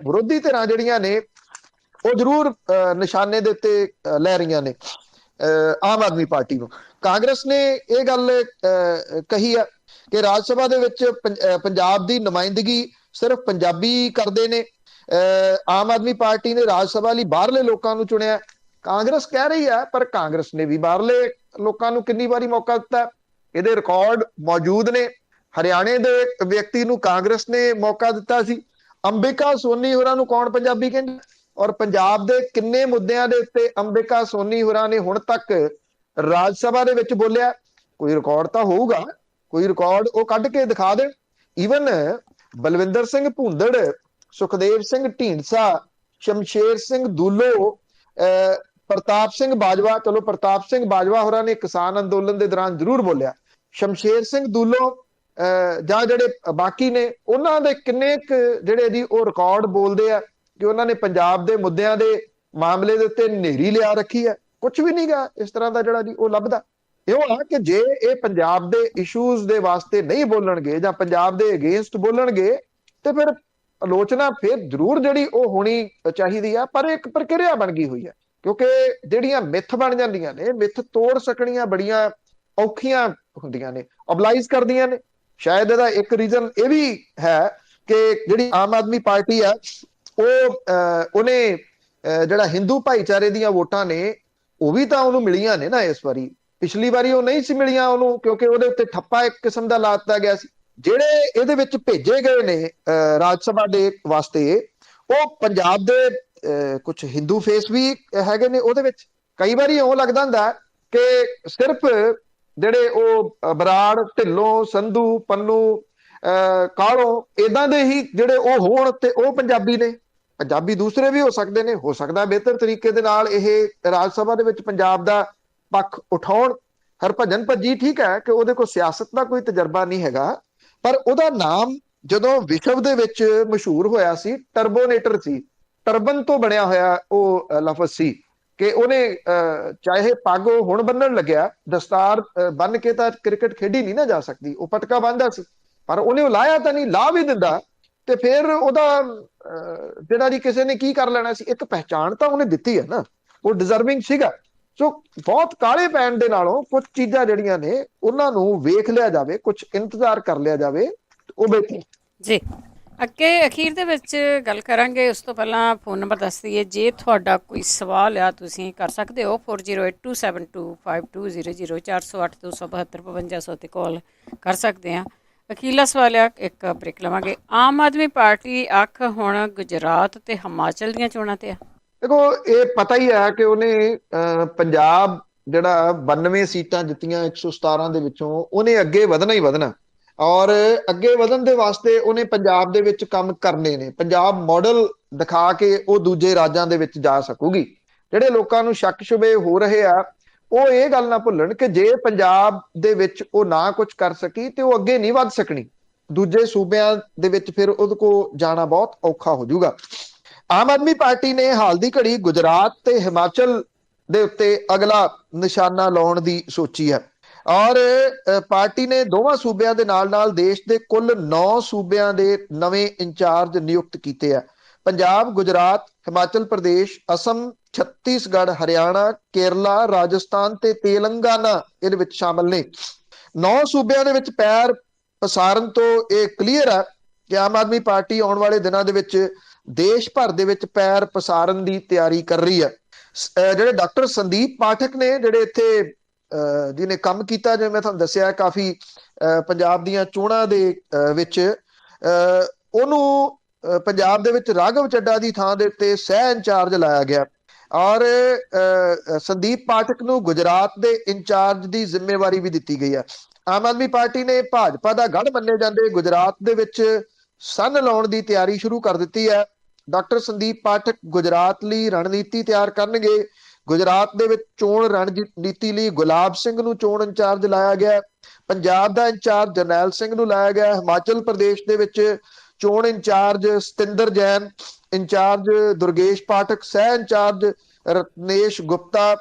ਵਿਰੋਧੀ ਧਿਰਾਂ ਜਿਹੜੀਆਂ ਨੇ ਉਹ ਜ਼ਰੂਰ ਨਿਸ਼ਾਨੇ ਦੇ ਉੱਤੇ ਲੈ ਰਹੀਆਂ ਨੇ ਆਮ ਆਦਮੀ ਪਾਰਟੀ ਨੂੰ। ਕਾਂਗਰਸ ਨੇ ਇਹ ਗੱਲ ਕਹੀ ਆ ਕਿ ਰਾਜ ਸਭਾ ਦੇ ਵਿੱਚ ਪੰਜਾਬ ਦੀ ਨੁਮਾਇੰਦਗੀ ਸਿਰਫ ਪੰਜਾਬੀ ਕਰਦੇ ਨੇ। ਆਮ ਆਦਮੀ ਪਾਰਟੀ ਨੇ ਰਾਜ ਸਭਾ ਲਈ ਬਾਹਰਲੇ ਲੋਕਾਂ ਨੂੰ ਚੁਣਿਆ। ਕਾਂਗਰਸ ਕਹਿ ਰਹੀ ਹੈ, ਪਰ ਕਾਂਗਰਸ ਨੇ ਵੀ ਬਾਹਰਲੇ ਲੋਕਾਂ ਨੂੰ ਕਿੰਨੀ ਵਾਰੀ ਮੌਕਾ ਦਿੱਤਾ, ਇਹਦੇ ਰਿਕਾਰਡ ਮੌਜੂਦ ਨੇ। ਹਰਿਆਣੇ ਦੇ ਵਿਅਕਤੀ ਨੂੰ ਕਾਂਗਰਸ ਨੇ ਮੌਕਾ ਦਿੱਤਾ ਸੀ। ਅੰਬਿਕਾ ਸੋਨੀ ਹੋਰਾਂ ਨੂੰ ਕੌਣ ਪੰਜਾਬੀ ਕਹਿੰਦਾ? ਔਰ ਪੰਜਾਬ ਦੇ ਕਿੰਨੇ ਮੁੱਦਿਆਂ ਦੇ ਉੱਤੇ ਅੰਬਿਕਾ ਸੋਨੀ ਹੋਰਾਂ ਨੇ ਹੁਣ ਤੱਕ ਰਾਜ ਸਭਾ ਦੇ ਵਿੱਚ ਬੋਲਿਆ? ਕੋਈ ਰਿਕਾਰਡ ਤਾਂ ਹੋਊਗਾ, ਕੋਈ ਰਿਕਾਰਡ ਉਹ ਕੱਢ ਕੇ ਦਿਖਾ ਦੇਣ। ਈਵਨ ਬਲਵਿੰਦਰ ਸਿੰਘ ਭੂੰਦੜ, ਸੁਖਦੇਵ ਸਿੰਘ ਢੀਂਡਸਾ, ਸ਼ਮਸ਼ੇਰ ਸਿੰਘ ਦੂਲੋ, ਪ੍ਰਤਾਪ ਸਿੰਘ ਬਾਜਵਾ, ਚਲੋ ਪ੍ਰਤਾਪ ਸਿੰਘ ਬਾਜਵਾ ਹੋਰਾਂ ਨੇ ਕਿਸਾਨ ਅੰਦੋਲਨ ਦੇ ਦੌਰਾਨ ਜ਼ਰੂਰ ਬੋਲਿਆ। ਸ਼ਮਸ਼ੇਰ ਸਿੰਘ ਦੂਲੋ ਜਾਂ ਜਿਹੜੇ ਬਾਕੀ ਨੇ ਉਹਨਾਂ ਦੇ ਕਿੰਨੇ ਜਿਹੜੇ ਜੀ ਉਹ ਰਿਕਾਰਡ ਬੋਲਦੇ ਆ ਕਿ ਉਹਨਾਂ ਨੇ ਪੰਜਾਬ ਦੇ ਮੁੱਦਿਆਂ ਦੇ ਮਾਮਲੇ ਦੇ ਉੱਤੇ ਨੇਰੀ ਲਿਆ ਰੱਖੀ ਹੈ? ਕੁਝ ਵੀ ਨਹੀਂਗਾ ਇਸ ਤਰ੍ਹਾਂ ਦਾ ਜਿਹੜਾ ਜੀ ਉਹ ਲੱਭਦਾ। ਇਹ ਆ ਕਿ ਜੇ ਇਹ ਪੰਜਾਬ ਦੇ ਇਸ਼ੂਜ਼ ਦੇ ਵਾਸਤੇ ਨਹੀਂ ਬੋਲਣਗੇ ਜਾਂ ਪੰਜਾਬ ਦੇ ਅਗੇਂਸਟ ਬੋਲਣਗੇ ਤੇ ਫਿਰ ਆਲੋਚਨਾ ਫਿਰ ਜ਼ਰੂਰ ਜਿਹੜੀ ਉਹ ਹੋਣੀ ਚਾਹੀਦੀ ਆ। ਪਰ ਇੱਕ ਪ੍ਰਕਿਰਿਆ ਬਣ ਗਈ ਹੋਈ ਹੈ, ਕਿਉਂਕਿ ਜਿਹੜੀਆਂ ਮਿੱਥ ਬਣ ਜਾਂਦੀਆਂ ਨੇ, ਮਿੱਥ ਤੋੜ ਸਕਣੀਆਂ ਬੜੀਆਂ ਔਖੀਆਂ ਹੁੰਦੀਆਂ ਨੇ, ਓਬਲਾਈਜ਼ ਕਰਦੀਆਂ ਨੇ। ਸ਼ਾਇਦ ਇਹਦਾ ਇੱਕ ਰੀਜ਼ਨ ਇਹ ਵੀ ਹੈ ਕਿ ਜਿਹੜੀ ਆਮ ਆਦਮੀ ਪਾਰਟੀ ਆ ਉਹਨੇ ਜਿਹੜਾ ਹਿੰਦੂ ਭਾਈਚਾਰੇ ਦੀਆਂ ਵੋਟਾਂ ਨੇ ਉਹ ਵੀ ਤਾਂ ਉਹਨੂੰ ਮਿਲੀਆਂ ਨੇ ਨਾ ਇਸ ਵਾਰੀ। ਪਿਛਲੀ ਵਾਰੀ ਉਹ ਨਹੀਂ ਸੀ ਮਿਲੀਆਂ ਉਹਨੂੰ, ਕਿਉਂਕਿ ਉਹਦੇ ਉੱਤੇ ਠੱਪਾ ਇੱਕ ਕਿਸਮ ਦਾ ਲਾ ਦਿੱਤਾ ਗਿਆ ਸੀ। ਜਿਹੜੇ ਇਹਦੇ ਵਿੱਚ ਭੇਜੇ ਗਏ ਨੇ ਰਾਜ ਸਭਾ ਦੇ ਵਾਸਤੇ ਉਹ ਪੰਜਾਬ ਦੇ ਕੁਝ ਹਿੰਦੂ ਫੇਸ ਵੀ ਹੈਗੇ ਨੇ ਉਹਦੇ ਵਿੱਚ। ਕਈ ਵਾਰੀ ਇਉਂ ਲੱਗਦਾ ਹੁੰਦਾ ਕਿ ਸਿਰਫ ਜਿਹੜੇ ਉਹ ਬਰਾੜ, ਢਿੱਲੋਂ, ਸੰਧੂ, ਪੰਨੂ, ਕਾਲੋਂ ਇਦਾਂ ਦੇ ਹੀ ਜਿਹੜੇ ਉਹ ਹੋਣ ਤੇ ਉਹ ਪੰਜਾਬੀ ਨੇ। ਪੰਜਾਬੀ ਦੂਸਰੇ ਵੀ ਹੋ ਸਕਦੇ ਨੇ, ਹੋ ਸਕਦਾ ਬਿਹਤਰ ਤਰੀਕੇ ਦੇ ਨਾਲ ਇਹ ਰਾਜ ਸਭਾ ਦੇ ਵਿੱਚ ਪੰਜਾਬ ਦਾ ਪੱਖ ਉਠਾਉਣ। ਹਰਭਜਨ ਭੱਜੀ ਠੀਕ ਹੈ ਕਿ ਉਹਦੇ ਕੋਲ ਸਿਆਸਤ ਦਾ ਕੋਈ ਤਜਰਬਾ ਨਹੀਂ ਹੈਗਾ, ਪਰ ਉਹਦਾ ਨਾਮ ਜਦੋਂ ਵਿਸ਼ਵ ਦੇ ਵਿੱਚ ਮਸ਼ਹੂਰ ਹੋਇਆ ਸੀ ਟਰਬੋਨੇਟਰ ਸੀ, ਟਰਬਨ ਤੋਂ ਬਣਿਆ ਹੋਇਆ ਉਹ ਲਫ਼ਜ਼ ਸੀ ਕਿ ਉਹਨੇ ਚਾਹੇ ਪੱਗ ਹੁਣ ਬੰਨਣ ਲੱਗਿਆ, ਦਸਤਾਰ ਬੰਨ ਕੇ ਤਾਂ ਕ੍ਰਿਕਟ ਖੇਡੀ ਨਹੀਂ ਨਾ ਜਾ ਸਕਦੀ, ਉਹ ਪਟਕਾ ਬੰਨਦਾ ਸੀ, ਪਰ ਉਹਨੇ ਉਹ ਲਾਇਆ ਤਾਂ ਨਹੀਂ, ਲਾ ਵੀ ਦਿੰਦਾ ਤੇ ਫਿਰ ਉਹਦਾ ਜਿਹੜਾ ਜੀ ਕਿਸੇ ਨੇ ਕੀ ਕਰ ਲੈਣਾ ਸੀ। ਇੱਕ ਪਹਿਚਾਣ ਤਾਂ ਉਹਨੇ ਦਿੱਤੀ ਹੈ ਨਾ, ਉਹ ਡਿਜ਼ਰਵਿੰਗ ਸੀਗਾ। ਸੋ ਬਹੁਤ ਕਾਲੇ ਪੈਣ ਦੇ ਨਾਲੋਂ ਕੁਝ ਚੀਜ਼ਾਂ ਜਿਹੜੀਆਂ ਨੇ ਉਹਨਾਂ ਨੂੰ ਵੇਖ ਲਿਆ ਜਾਵੇ, ਕੁਝ ਇੰਤਜ਼ਾਰ ਕਰ ਲਿਆ ਜਾਵੇ, ਉਹ ਬਿਹਤਰ ਜੀ। ਅੱਗੇ ਅਖੀਰ ਦੇ ਵਿੱਚ ਗੱਲ ਕਰਾਂਗੇ। ਉਸ ਤੋਂ ਪਹਿਲਾਂ ਫੋਨ ਨੰਬਰ ਦੱਸ ਦਈਏ, ਜੇ ਤੁਹਾਡਾ ਕੋਈ ਸਵਾਲ ਆ ਤੁਸੀਂ ਕਰ ਸਕਦੇ ਹੋ 4082725200 408-272-5200 ਤੇ ਕਾਲ ਕਰ ਸਕਦੇ ਹਾਂ। ਅਖੀਰਲਾ ਸਵਾਲ ਆ, ਇੱਕ ਬ੍ਰੇਕ ਲਵਾਂਗੇ। ਆਮ ਆਦਮੀ ਪਾਰਟੀ ਅੱਖ ਹੁਣ ਗੁਜਰਾਤ ਤੇ ਹਿਮਾਚਲ ਦੀਆਂ ਚੋਣਾਂ ਤੇ ਆ। ਦੇਖੋ, ਇਹ ਪਤਾ ਹੀ ਹੈ ਕਿ ਉਹਨੇ ਪੰਜਾਬ ਜਿਹੜਾ 92 ਸੀਟਾਂ ਜਿੱਤੀਆਂ 117 ਦੇ ਵਿੱਚੋਂ, ਉਹਨੇ ਅੱਗੇ ਵਧਣਾ ਹੀ ਵਧਣਾ। ਔਰ ਅੱਗੇ ਵਧਣ ਦੇ ਵਾਸਤੇ ਉਹਨੇ ਪੰਜਾਬ ਦੇ ਵਿੱਚ ਕੰਮ ਕਰਨੇ ਨੇ। ਪੰਜਾਬ ਮਾਡਲ ਦਿਖਾ ਕੇ ਉਹ ਦੂਜੇ ਰਾਜਾਂ ਦੇ ਵਿੱਚ ਜਾ ਸਕੂਗੀ। ਜਿਹੜੇ ਲੋਕਾਂ ਨੂੰ ਸ਼ੱਕ ਸ਼ੁਬੇ ਹੋ ਰਹੇ ਆ, ਉਹ ਇਹ ਗੱਲ ਨਾ ਭੁੱਲਣ ਕਿ ਜੇ ਪੰਜਾਬ ਦੇ ਵਿੱਚ ਉਹ ਨਾ ਕੁਝ ਕਰ ਸਕੀ ਤੇ ਉਹ ਅੱਗੇ ਨਹੀਂ ਵੱਧ ਸਕਣੀ। ਦੂਜੇ ਸੂਬਿਆਂ ਦੇ ਵਿੱਚ ਫਿਰ ਉਹਦੇ ਕੋਲ ਜਾਣਾ ਬਹੁਤ ਔਖਾ ਹੋ ਜਾਊਗਾ। ਆਮ ਆਦਮੀ ਪਾਰਟੀ ਨੇ ਹਾਲ ਦੀ ਘੜੀ ਗੁਜਰਾਤ ਤੇ ਹਿਮਾਚਲ ਦੇ ਉੱਤੇ ਅਗਲਾ ਨਿਸ਼ਾਨਾ ਲਾਉਣ ਦੀ ਸੋਚੀ ਹੈ। ਔਰ ਪਾਰਟੀ ਨੇ ਦੋਵਾਂ ਸੂਬਿਆਂ ਦੇ ਨਾਲ ਦੇਸ਼ ਦੇ ਕੁੱਲ 9 ਸੂਬਿਆਂ ਦੇ ਨਵੇਂ ਇੰਚਾਰਜ ਨਿਯੁਕਤ ਕੀਤੇ ਆ। ਪੰਜਾਬ, ਗੁਜਰਾਤ, ਹਿਮਾਚਲ ਪ੍ਰਦੇਸ਼, ਅਸਮ, ਛੱਤੀਸਗੜ੍ਹ, ਹਰਿਆਣਾ, ਕੇਰਲਾ, ਰਾਜਸਥਾਨ ਤੇ ਤੇਲੰਗਾਨਾ ਇਹਦੇ ਵਿੱਚ ਸ਼ਾਮਲ ਨੇ। 9 ਸੂਬਿਆਂ ਦੇ ਵਿੱਚ ਪੈਰ ਪਸਾਰਨ ਤੋਂ ਇਹ ਕਲੀਅਰ ਹੈ ਕਿ ਆਮ ਆਦਮੀ ਪਾਰਟੀ ਆਉਣ ਵਾਲੇ ਦਿਨਾਂ ਦੇ ਵਿੱਚ ਦੇਸ਼ ਭਰ ਦੇ ਵਿੱਚ ਪੈਰ ਪਸਾਰਨ ਦੀ ਤਿਆਰੀ ਕਰ ਰਹੀ ਹੈ। ਜਿਹੜੇ ਡਾਕਟਰ ਸੰਦੀਪ ਪਾਠਕ ਨੇ, ਜਿਹੜੇ ਇੱਥੇ ਜਿਹਨੇ ਕੰਮ ਕੀਤਾ, ਜਿਵੇਂ ਮੈਂ ਤੁਹਾਨੂੰ ਦੱਸਿਆ, ਕਾਫੀ ਪੰਜਾਬ ਦੀਆਂ ਚੋਣਾਂ ਦੇ ਵਿੱਚ ਉਹਨੂੰ ਪੰਜਾਬ ਦੇ ਵਿੱਚ ਰਾਘਵ ਚੱਡਾ ਦੀ ਥਾਂ ਦੇ ਉੱਤੇ ਸਹਿ ਇੰਚਾਰਜ ਲਾਇਆ ਗਿਆ। ਔਰ ਸੰਦੀਪ ਪਾਠਕ ਨੂੰ ਗੁਜਰਾਤ ਦੇ ਇੰਚਾਰਜ ਦੀ ਜ਼ਿੰਮੇਵਾਰੀ ਵੀ ਦਿੱਤੀ ਗਈ ਹੈ। ਆਮ ਆਦਮੀ ਪਾਰਟੀ ਨੇ ਭਾਜਪਾ ਦਾ ਗੜ੍ਹ ਮੰਨੇ ਜਾਂਦੇ ਗੁਜਰਾਤ ਦੇ ਵਿੱਚ ਸੰਨ ਲਾਉਣ ਦੀ ਤਿਆਰੀ ਸ਼ੁਰੂ ਕਰ ਦਿੱਤੀ ਹੈ। ਡਾਕਟਰ ਸੰਦੀਪ ਪਾਠਕ ਗੁਜਰਾਤ ਲਈ ਰਣਨੀਤੀ ਤਿਆਰ ਕਰਨਗੇ। ਗੁਜਰਾਤ ਦੇ ਵਿੱਚ ਚੋਣ ਰਣਨੀਤੀ ਲਈ ਗੁਲਾਬ ਸਿੰਘ ਨੂੰ ਚੋਣ ਇੰਚਾਰਜ ਲਾਇਆ ਗਿਆ। ਪੰਜਾਬ ਦਾ ਇੰਚਾਰਜ ਜਰਨੈਲ ਸਿੰਘ ਨੂੰ ਲਾਇਆ ਗਿਆ। ਹਿਮਾਚਲ ਪ੍ਰਦੇਸ਼ ਦੇ ਵਿੱਚ ਚੋਣ ਇੰਚਾਰਜ ਸਤਿੰਦਰ ਜੈਨ, ਇੰਚਾਰਜ ਦੁਰਗੇਸ਼ ਪਾਠਕ, ਸਹਿ ਇੰਚਾਰਜ ਰਤਨੇਸ਼ ਗੁਪਤਾ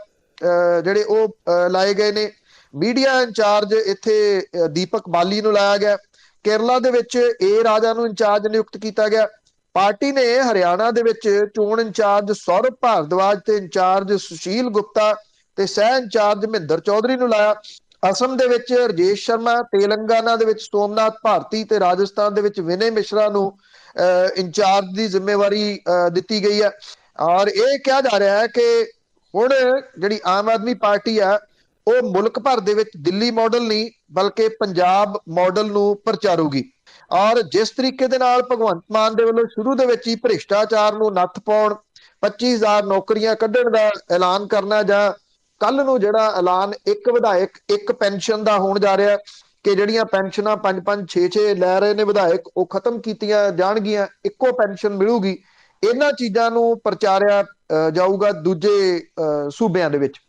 ਜਿਹੜੇ ਉਹ ਲਾਏ ਗਏ ਨੇ। ਮੀਡੀਆ ਇੰਚਾਰਜ ਇੱਥੇ ਦੀਪਕ ਬਾਲੀ ਨੂੰ ਲਾਇਆ ਗਿਆ। ਕੇਰਲਾ ਦੇ ਵਿੱਚ ਏ ਰਾਜਾ ਨੂੰ ਇੰਚਾਰਜ ਨਿਯੁਕਤ ਕੀਤਾ ਗਿਆ। ਪਾਰਟੀ ਨੇ ਹਰਿਆਣਾ ਦੇ ਵਿੱਚ ਚੋਣ ਇੰਚਾਰਜ ਸੌਰਭ ਭਾਰਦਵਾਜ ਤੇ ਇੰਚਾਰਜ ਸੁਸ਼ੀਲ ਗੁਪਤਾ ਤੇ ਸਹਿ ਇੰਚਾਰਜ ਮਹਿੰਦਰ ਚੌਧਰੀ ਨੂੰ ਲਾਇਆ। ਅਸਮ ਦੇ ਵਿੱਚ ਰਜੇਸ਼ ਸ਼ਰਮਾ, ਤੇਲੰਗਾਨਾ ਦੇ ਵਿੱਚ ਸੋਮਨਾਥ ਭਾਰਤੀ ਤੇ ਰਾਜਸਥਾਨ ਦੇ ਵਿੱਚ ਵਿਨੇ ਮਿਸ਼ਰਾ ਨੂੰ ਇੰਚਾਰਜ ਦੀ ਜ਼ਿੰਮੇਵਾਰੀ ਦਿੱਤੀ ਗਈ ਹੈ। ਔਰ ਇਹ ਕਿਹਾ ਜਾ ਰਿਹਾ ਹੈ ਕਿ ਹੁਣ ਜਿਹੜੀ ਆਮ ਆਦਮੀ ਪਾਰਟੀ ਆ, ਉਹ ਮੁਲਕ ਭਰ ਦੇ ਵਿੱਚ ਦਿੱਲੀ ਮਾਡਲ ਨਹੀਂ ਬਲਕਿ ਪੰਜਾਬ ਮਾਡਲ ਨੂੰ ਪ੍ਰਚਾਰੂਗੀ। ਔਰ ਜਿਸ ਤਰੀਕੇ ਦੇ ਨਾਲ ਭਗਵੰਤ ਮਾਨ ਦੇ ਵੱਲੋਂ ਸ਼ੁਰੂ ਦੇ ਵਿੱਚ ਹੀ ਭ੍ਰਿਸ਼ਟਾਚਾਰ ਨੂੰ ਨੱਥ ਪਾਉਣ, 25,000 ਨੌਕਰੀਆਂ ਕੱਢਣ ਦਾ ਐਲਾਨ ਕਰਨਾ, ਜਾਂ ਕੱਲ ਨੂੰ ਜਿਹੜਾ ਐਲਾਨ ਇੱਕ ਵਿਧਾਇਕ ਇੱਕ ਪੈਨਸ਼ਨ ਦਾ ਹੋਣ ਜਾ ਰਿਹਾ ਕਿ ਜਿਹੜੀਆਂ ਪੈਨਸ਼ਨਾਂ 5-5, 6-6 ਲੈ ਰਹੇ ਨੇ ਵਿਧਾਇਕ, ਉਹ ਖਤਮ ਕੀਤੀਆਂ ਜਾਣਗੀਆਂ, ਇੱਕੋ ਪੈਨਸ਼ਨ ਮਿਲੂਗੀ। ਇਹਨਾਂ ਚੀਜ਼ਾਂ ਨੂੰ ਪ੍ਰਚਾਰਿਆ ਜਾਊਗਾ ਦੂਜੇ ਸੂਬਿਆਂ ਦੇ ਵਿੱਚ।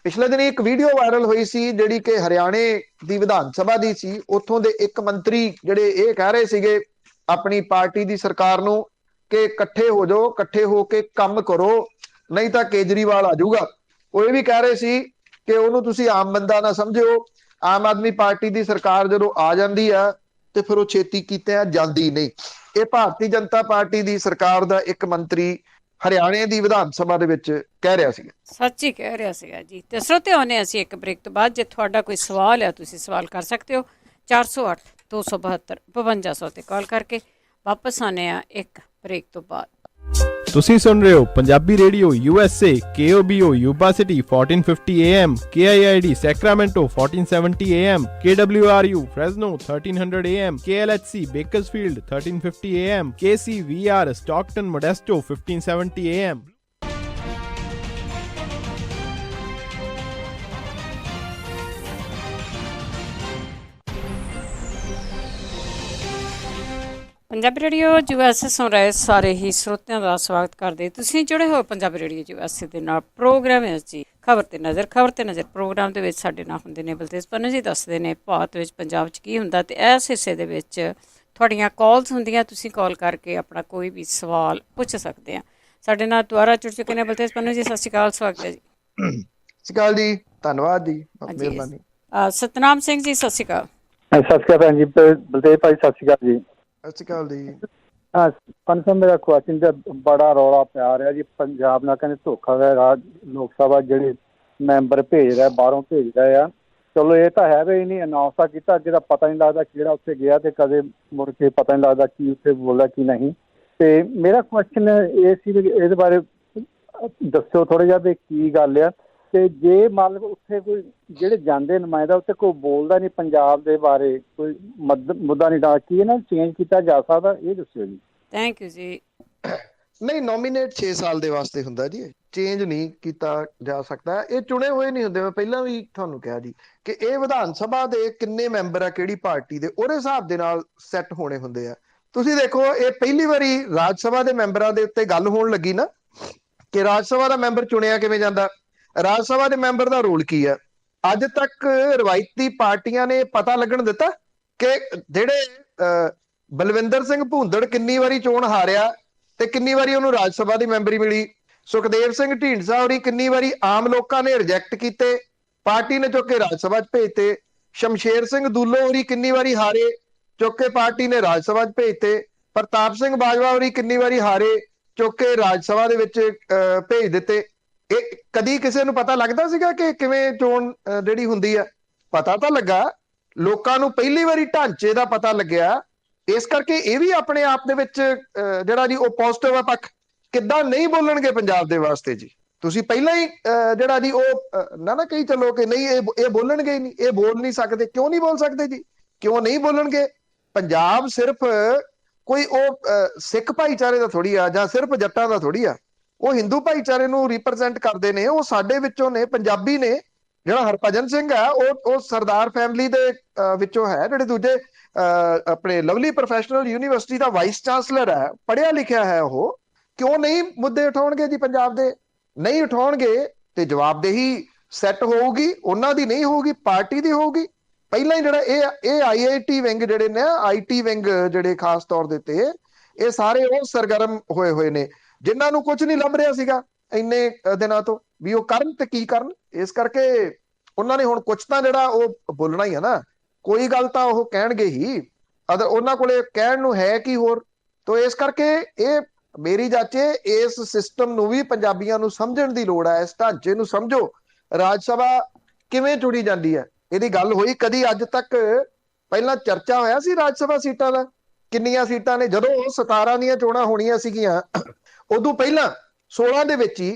ਪਿਛਲੇ ਦਿਨੀ ਇੱਕ ਵੀਡੀਓ ਵਾਇਰਲ ਹੋਈ ਸੀ ਜਿਹੜੀ ਕਿ ਹਰਿਆਣੇ ਦੀ ਵਿਧਾਨ ਸਭਾ ਦੀ ਸੀ। ਉੱਥੋਂ ਦੇ ਇੱਕ ਮੰਤਰੀ ਜਿਹੜੇ ਇਹ ਕਹਿ ਰਹੇ ਸੀਗੇ ਆਪਣੀ ਪਾਰਟੀ ਦੀ ਸਰਕਾਰ ਨੂੰ ਕਿ ਇਕੱਠੇ ਹੋ ਜਾਓ, ਇਕੱਠੇ ਹੋ ਕੇ ਕੰਮ ਕਰੋ, ਨਹੀਂ ਤਾਂ ਕੇਜਰੀਵਾਲ ਆ ਜਾਊਗਾ। ਉਹ ਇਹ ਵੀ ਕਹਿ ਰਹੇ ਸੀ ਕਿ ਉਹਨੂੰ ਤੁਸੀਂ ਆਮ ਬੰਦਾ ਨਾ ਸਮਝਿਓ। ਆਮ ਆਦਮੀ ਪਾਰਟੀ ਦੀ ਸਰਕਾਰ ਜਦੋਂ ਆ ਜਾਂਦੀ ਆ ਤੇ ਫਿਰ ਉਹ ਛੇਤੀ ਕੀਤੇ ਜਾਂਦੀ ਨਹੀਂ। ਇਹ ਭਾਰਤੀ ਜਨਤਾ ਪਾਰਟੀ ਦੀ ਸਰਕਾਰ ਦਾ ਇੱਕ ਮੰਤਰੀ ਹਰਿਆਣੇ ਦੀ ਵਿਧਾਨ ਸਭਾ ਦੇ ਵਿੱਚ ਕਹਿ ਰਿਹਾ ਸੀਗਾ। ਸੱਚ ਹੀ ਕਹਿ ਰਿਹਾ ਸੀਗਾ ਜੀ। ਤੇ ਸਰੋਤਿਆਂ ਨੇ ਅਸੀਂ ਇੱਕ ਬ੍ਰੇਕ ਤੋਂ ਬਾਅਦ, ਜੇ ਤੁਹਾਡਾ ਕੋਈ ਸਵਾਲ ਹੈ ਤੁਸੀਂ ਸਵਾਲ ਕਰ ਸਕਦੇ ਹੋ 408-272-5200 ਤੇ ਕਾਲ ਕਰਕੇ। ਵਾਪਸ ਆਨੇ ਆ ਇੱਕ ਬ੍ਰੇਕ ਤੋਂ ਬਾਅਦ। ਤੁਸੀਂ ਸੁਣ ਰਹੇ ਹੋ Punjabi radio USA, KOBO Yuba City 1450 AM, KIID Sacramento 1470 AM, KWRU Fresno 1300 AM, KLHC Bakersfield 1350 AM, KCVR Stockton Modesto 1570 AM। Punjabi radio USA ਸੁਣ ਰਹੇ ਸਾਰੇ ਹੀ ਸਰੋਤਿਆਂ ਦਾ ਸਵਾਗਤ ਕਰਦੇ। ਤੁਸੀਂ ਜੁੜੇ ਹੋ ਪੰਜਾਬੀ ਰੇਡੀਓ USA ਦੇ ਨਾਲ। ਪ੍ਰੋਗਰਾਮ ਹੈ ਜੀ ਖਬਰ ਤੇ ਨਜ਼ਰ। ਖਬਰ ਤੇ ਨਜ਼ਰ ਪ੍ਰੋਗਰਾਮ ਦੇ ਵਿੱਚ ਸਾਡੇ ਨਾਲ ਹੁੰਦੇ ਨੇ ਬਲਤੇਜ ਪੰਨੂ ਜੀ, ਦੱਸਦੇ ਨੇ ਭਾਰਤ ਵਿੱਚ ਪੰਜਾਬ 'ਚ ਕੀ ਹੁੰਦਾ। ਤੇ ਇਸ ਹਿੱਸੇ ਦੇ ਵਿੱਚ ਤੁਹਾਡੀਆਂ ਕਾਲਸ ਹੁੰਦੀਆਂ, ਤੁਸੀਂ ਕਾਲ ਕਰਕੇ ਆਪਣਾ ਕੋਈ ਵੀ ਸਵਾਲ ਪੁੱਛ ਸਕਦੇ ਆ। ਸਾਡੇ ਨਾਲ ਦੁਆਰਾ ਜੁੜ ਚੁੱਕੇ ਨੇ ਬਲਤੇਜ ਪੰਨੂ ਜੀ। ਸਤਿ ਸ਼੍ਰੀ ਅਕਾਲ, ਸਵਾਗਤ ਹੈ ਜੀ। ਸਤਿ ਸ਼੍ਰੀ ਅਕਾਲ ਜੀ, ਧੰਨਵਾਦ ਜੀ, ਮਿਹਰਬਾਨੀ। ਸਤਨਾਮ ਸਿੰਘ ਜੀ ਸਤਿ ਸ਼੍ਰੀ ਅਕਾਲ। ਸਤਿ ਸ਼੍ਰੀ ਅਕਾਲ ਭੈਣ ਜੀ। ਬਲਦੇਵ ਭਾਈ ਸਤਿ ਸ਼੍ਰੀ ਅਕਾਲ ਜੀ। ਸਤਿ ਸ਼੍ਰੀ ਅਕਾਲ ਜੀ। ਪੰਨ ਸਾਹਿਬ, ਮੇਰਾ ਕੁਐਸਚਨ ਤੇ ਬੜਾ ਰੌਲਾ ਪਿਆ ਰਿਹਾ ਜੀ ਪੰਜਾਬ ਨਾਲ। ਕਹਿੰਦੇ ਧੋਖਾ ਹੈ, ਰਾਜ ਲੋਕ ਸਭਾ ਜਿਹੜੇ ਮੈਂਬਰ ਭੇਜ ਰਿਹਾ, ਬਾਹਰੋਂ ਭੇਜਦਾ ਆ ਚਲੋ ਇਹ ਤਾਂ ਹੈ ਵੀ ਨਹੀਂ ਅਨਾਉਂਸ ਤਾਂ ਕੀਤਾ, ਅੱਗੇ ਦਾ ਪਤਾ ਨਹੀਂ ਲੱਗਦਾ ਕਿਹੜਾ ਉੱਥੇ ਗਿਆ ਤੇ ਕਦੇ ਮੁੜ ਕੇ ਪਤਾ ਨਹੀਂ ਲੱਗਦਾ ਕੀ ਉੱਥੇ ਬੋਲਦਾ ਕੀ ਨਹੀਂ। ਤੇ ਮੇਰਾ ਕੁਐਸਚਨ ਇਹ ਸੀ ਵੀ ਇਹਦੇ ਬਾਰੇ ਦੱਸਿਓ ਥੋੜ੍ਹਾ ਜਿਹਾ ਵੀ ਕੀ ਗੱਲ ਆ। ਤੇ ਜੇ ਮੰਨ ਲਓ ਉੱਥੇ ਕੋਈ ਜਿਹੜੇ ਜਾਂਦੇ ਨੁਮਾਇੰਦਾ ਉੱਥੇ ਕੋਈ ਬੋਲਦਾ ਨਹੀਂ ਪੰਜਾਬ ਦੇ ਬਾਰੇ, ਕੋਈ ਮੁੱਦਾ ਨਹੀਂ ਡਾ ਕੀ ਇਹਨਾਂ ਨੂੰ ਚੇਂਜ ਕੀਤਾ ਜਾ ਸਕਦਾ, ਇਹ ਦੱਸਿਓ ਜੀ। ਥੈਂਕ ਯੂ ਜੀ। ਨਹੀਂ, ਨੋਮੀਨੇਟ 6 ਸਾਲ ਦੇ ਵਾਸਤੇ ਹੁੰਦਾ ਜੀ, ਚੇਂਜ ਨਹੀਂ ਕੀਤਾ ਜਾ ਸਕਦਾ। ਇਹ ਚੁਣੇ ਹੋਏ ਨਹੀਂ ਹੁੰਦੇ। ਮੈਂ ਪਹਿਲਾਂ ਵੀ ਤੁਹਾਨੂੰ ਕਿਹਾ ਜੀ ਕਿ ਇਹ ਵਿਧਾਨ ਸਭਾ ਦੇ ਕਿੰਨੇ ਮੈਂਬਰ ਆ ਕਿਹੜੀ ਪਾਰਟੀ ਦੇ, ਉਹਦੇ ਹਿਸਾਬ ਦੇ ਨਾਲ ਸੈੱਟ ਹੋਣੇ ਹੁੰਦੇ ਆ। ਤੁਸੀਂ ਦੇਖੋ, ਇਹ ਪਹਿਲੀ ਵਾਰੀ ਰਾਜ ਸਭਾ ਦੇ ਮੈਂਬਰਾਂ ਦੇ ਉੱਤੇ ਗੱਲ ਹੋਣ ਲੱਗੀ ਨਾ ਕਿ ਰਾਜ ਸਭਾ ਦਾ ਮੈਂਬਰ ਚੁਣਿਆ ਕਿਵੇਂ ਜਾਂਦਾ, ਰਾਜ ਸਭਾ ਦੇ ਮੈਂਬਰ ਦਾ ਰੋਲ ਕੀ ਆ। ਅੱਜ ਤੱਕ ਰਵਾਇਤੀ ਪਾਰਟੀਆਂ ਨੇ ਪਤਾ ਲੱਗਣ ਦਿੱਤਾ ਕਿ ਜਿਹੜੇ ਬਲਵਿੰਦਰ ਸਿੰਘ ਭੂੰਦੜ ਕਿੰਨੀ ਵਾਰੀ ਚੋਣ ਹਾਰਿਆ ਤੇ ਕਿੰਨੀ ਵਾਰੀ ਉਹਨੂੰ ਰਾਜ ਸਭਾ ਦੀ ਮੈਂਬਰੀ ਮਿਲੀ। ਸੁਖਦੇਵ ਸਿੰਘ ਢੀਂਡਸਾ ਹੋਰੀ ਕਿੰਨੀ ਵਾਰੀ ਆਮ ਲੋਕਾਂ ਨੇ ਰਿਜੈਕਟ ਕੀਤੇ, ਪਾਰਟੀ ਨੇ ਚੁੱਕ ਕੇ ਰਾਜ ਸਭਾ 'ਚ ਭੇਜਤੇ। ਸ਼ਮਸ਼ੇਰ ਸਿੰਘ ਦੂਲੋ ਹੋਰੀ ਕਿੰਨੀ ਵਾਰੀ ਹਾਰੇ, ਚੁੱਕ ਕੇ ਪਾਰਟੀ ਨੇ ਰਾਜ ਸਭਾ 'ਚ ਭੇਜਤੇ। ਪ੍ਰਤਾਪ ਸਿੰਘ ਬਾਜਵਾ ਹੋਰੀ ਕਿੰਨੀ ਵਾਰੀ ਹਾਰੇ, ਚੁੱਕ ਕੇ ਰਾਜ ਸਭਾ ਦੇ ਵਿੱਚ ਭੇਜ ਦਿੱਤੇ। ਇਹ ਕਦੀ ਕਿਸੇ ਨੂੰ ਪਤਾ ਲੱਗਦਾ ਸੀਗਾ ਕਿ ਕਿਵੇਂ ਚੋਣ ਜਿਹੜੀ ਹੁੰਦੀ ਆ? ਪਤਾ ਤਾਂ ਲੱਗਾ, ਲੋਕਾਂ ਨੂੰ ਪਹਿਲੀ ਵਾਰੀ ਢਾਂਚੇ ਦਾ ਪਤਾ ਲੱਗਿਆ। ਇਸ ਕਰਕੇ ਇਹ ਵੀ ਆਪਣੇ ਆਪ ਦੇ ਵਿੱਚ ਜਿਹੜਾ ਜੀ ਉਹ ਪੋਜ਼ਿਟਿਵ ਆ ਪੱਖ। ਕਿੱਦਾਂ ਨਹੀਂ ਬੋਲਣਗੇ ਪੰਜਾਬ ਦੇ ਵਾਸਤੇ ਜੀ? ਤੁਸੀਂ ਪਹਿਲਾਂ ਹੀ ਜਿਹੜਾ ਜੀ ਉਹ ਨਾ ਕਹੀ ਚੱਲੋ ਕਿ ਨਹੀਂ ਇਹ ਬੋਲਣਗੇ ਹੀ ਨਹੀਂ, ਇਹ ਬੋਲ ਨਹੀਂ ਸਕਦੇ। ਕਿਉਂ ਨਹੀਂ ਬੋਲ ਸਕਦੇ ਜੀ? ਕਿਉਂ ਨਹੀਂ ਬੋਲਣਗੇ? ਪੰਜਾਬ ਸਿਰਫ ਕੋਈ ਉਹ ਸਿੱਖ ਭਾਈਚਾਰੇ ਦਾ ਥੋੜੀ ਆ ਜਾਂ ਸਿਰਫ ਜੱਟਾਂ ਦਾ ਥੋੜੀ ਆ। ਉਹ ਹਿੰਦੂ ਭਾਈਚਾਰੇ ਨੂੰ ਰਿਪਰੈਜ਼ੈਂਟ ਕਰਦੇ ਨੇ, ਉਹ ਸਾਡੇ ਵਿੱਚੋਂ ਨੇ, ਪੰਜਾਬੀ ਨੇ। ਜਿਹੜਾ ਹਰਭਜਨ ਸਿੰਘ ਆ ਉਹ ਸਰਦਾਰ ਫੈਮਿਲੀ ਦੇ ਵਿੱਚੋਂ ਹੈ। ਜਿਹੜੇ ਦੂਜੇ ਆਪਣੇ ਲਵਲੀ ਪ੍ਰੋਫੈਸ਼ਨਲ ਯੂਨੀਵਰਸਿਟੀ ਦਾ ਵਾਈਸ ਚਾਂਸਲਰ ਹੈ, ਪੜ੍ਹਿਆ ਲਿਖਿਆ ਹੈ ਉਹ। ਕਿਉਂ ਨਹੀਂ ਮੁੱਦੇ ਉਠਾਉਣਗੇ ਜੀ ਪੰਜਾਬ ਦੇ? ਨਹੀਂ ਉਠਾਉਣਗੇ ਤੇ ਜਵਾਬਦੇਹੀ ਸੈੱਟ ਹੋਊਗੀ, ਉਹਨਾਂ ਦੀ ਨਹੀਂ ਹੋਊਗੀ, ਪਾਰਟੀ ਦੀ ਹੋਊਗੀ। ਪਹਿਲਾਂ ਹੀ ਜਿਹੜਾ ਇਹ IIT ਵਿੰਗ ਜਿਹੜੇ ਨੇ, IT ਵਿੰਗ ਜਿਹੜੇ ਖਾਸ ਤੌਰ ਦੇ ਉੱਤੇ, ਇਹ ਸਾਰੇ ਉਹ ਸਰਗਰਮ ਹੋਏ ਹੋਏ ਨੇ ਜਿਨ੍ਹਾਂ ਨੂੰ ਕੁਝ ਨਹੀਂ ਲੱਭ ਰਿਹਾ ਸੀਗਾ ਇੰਨੇ ਦਿਨਾਂ ਤੋਂ ਵੀ ਉਹ ਕਰਨ ਤੇ ਕੀ ਕਰਨ। ਇਸ ਕਰਕੇ ਉਹਨਾਂ ਨੇ ਹੁਣ ਕੁਝ ਤਾਂ ਜਿਹੜਾ ਉਹ ਬੋਲਣਾ ਹੀ ਹੈ ਨਾ, ਕੋਈ ਗੱਲ ਤਾਂ ਉਹ ਕਹਿਣਗੇ ਹੀ। ਅਦਰ ਉਹਨਾਂ ਕੋਲੇ ਕਹਿਣ ਨੂੰ ਹੈ ਕੀ ਹੋਰ? ਤੋ ਇਸ ਕਰਕੇ ਇਹ ਮੇਰੀ ਜਾਚੇ ਇਸ ਸਿਸਟਮ ਨੂੰ ਵੀ ਪੰਜਾਬੀਆਂ ਨੂੰ ਸਮਝਣ ਦੀ ਲੋੜ ਹੈ। ਇਸ ਢਾਂਚੇ ਨੂੰ ਸਮਝੋ। ਰਾਜ ਸਭਾ ਕਿਵੇਂ ਚੁਣੀ ਜਾਂਦੀ ਹੈ, ਇਹਦੀ ਗੱਲ ਹੋਈ ਕਦੀ ਅੱਜ ਤੱਕ? ਪਹਿਲਾਂ ਚਰਚਾ ਹੋਇਆ ਸੀ ਰਾਜ ਸਭਾ ਸੀਟਾਂ ਦਾ, ਕਿੰਨੀਆਂ ਸੀਟਾਂ ਨੇ? ਜਦੋਂ 17 ਦੀਆਂ ਚੋਣਾਂ ਹੋਣੀਆਂ ਸੀਗੀਆਂ, ਉਦੋਂ ਪਹਿਲਾਂ 16 ਦੇ ਵਿੱਚ ਹੀ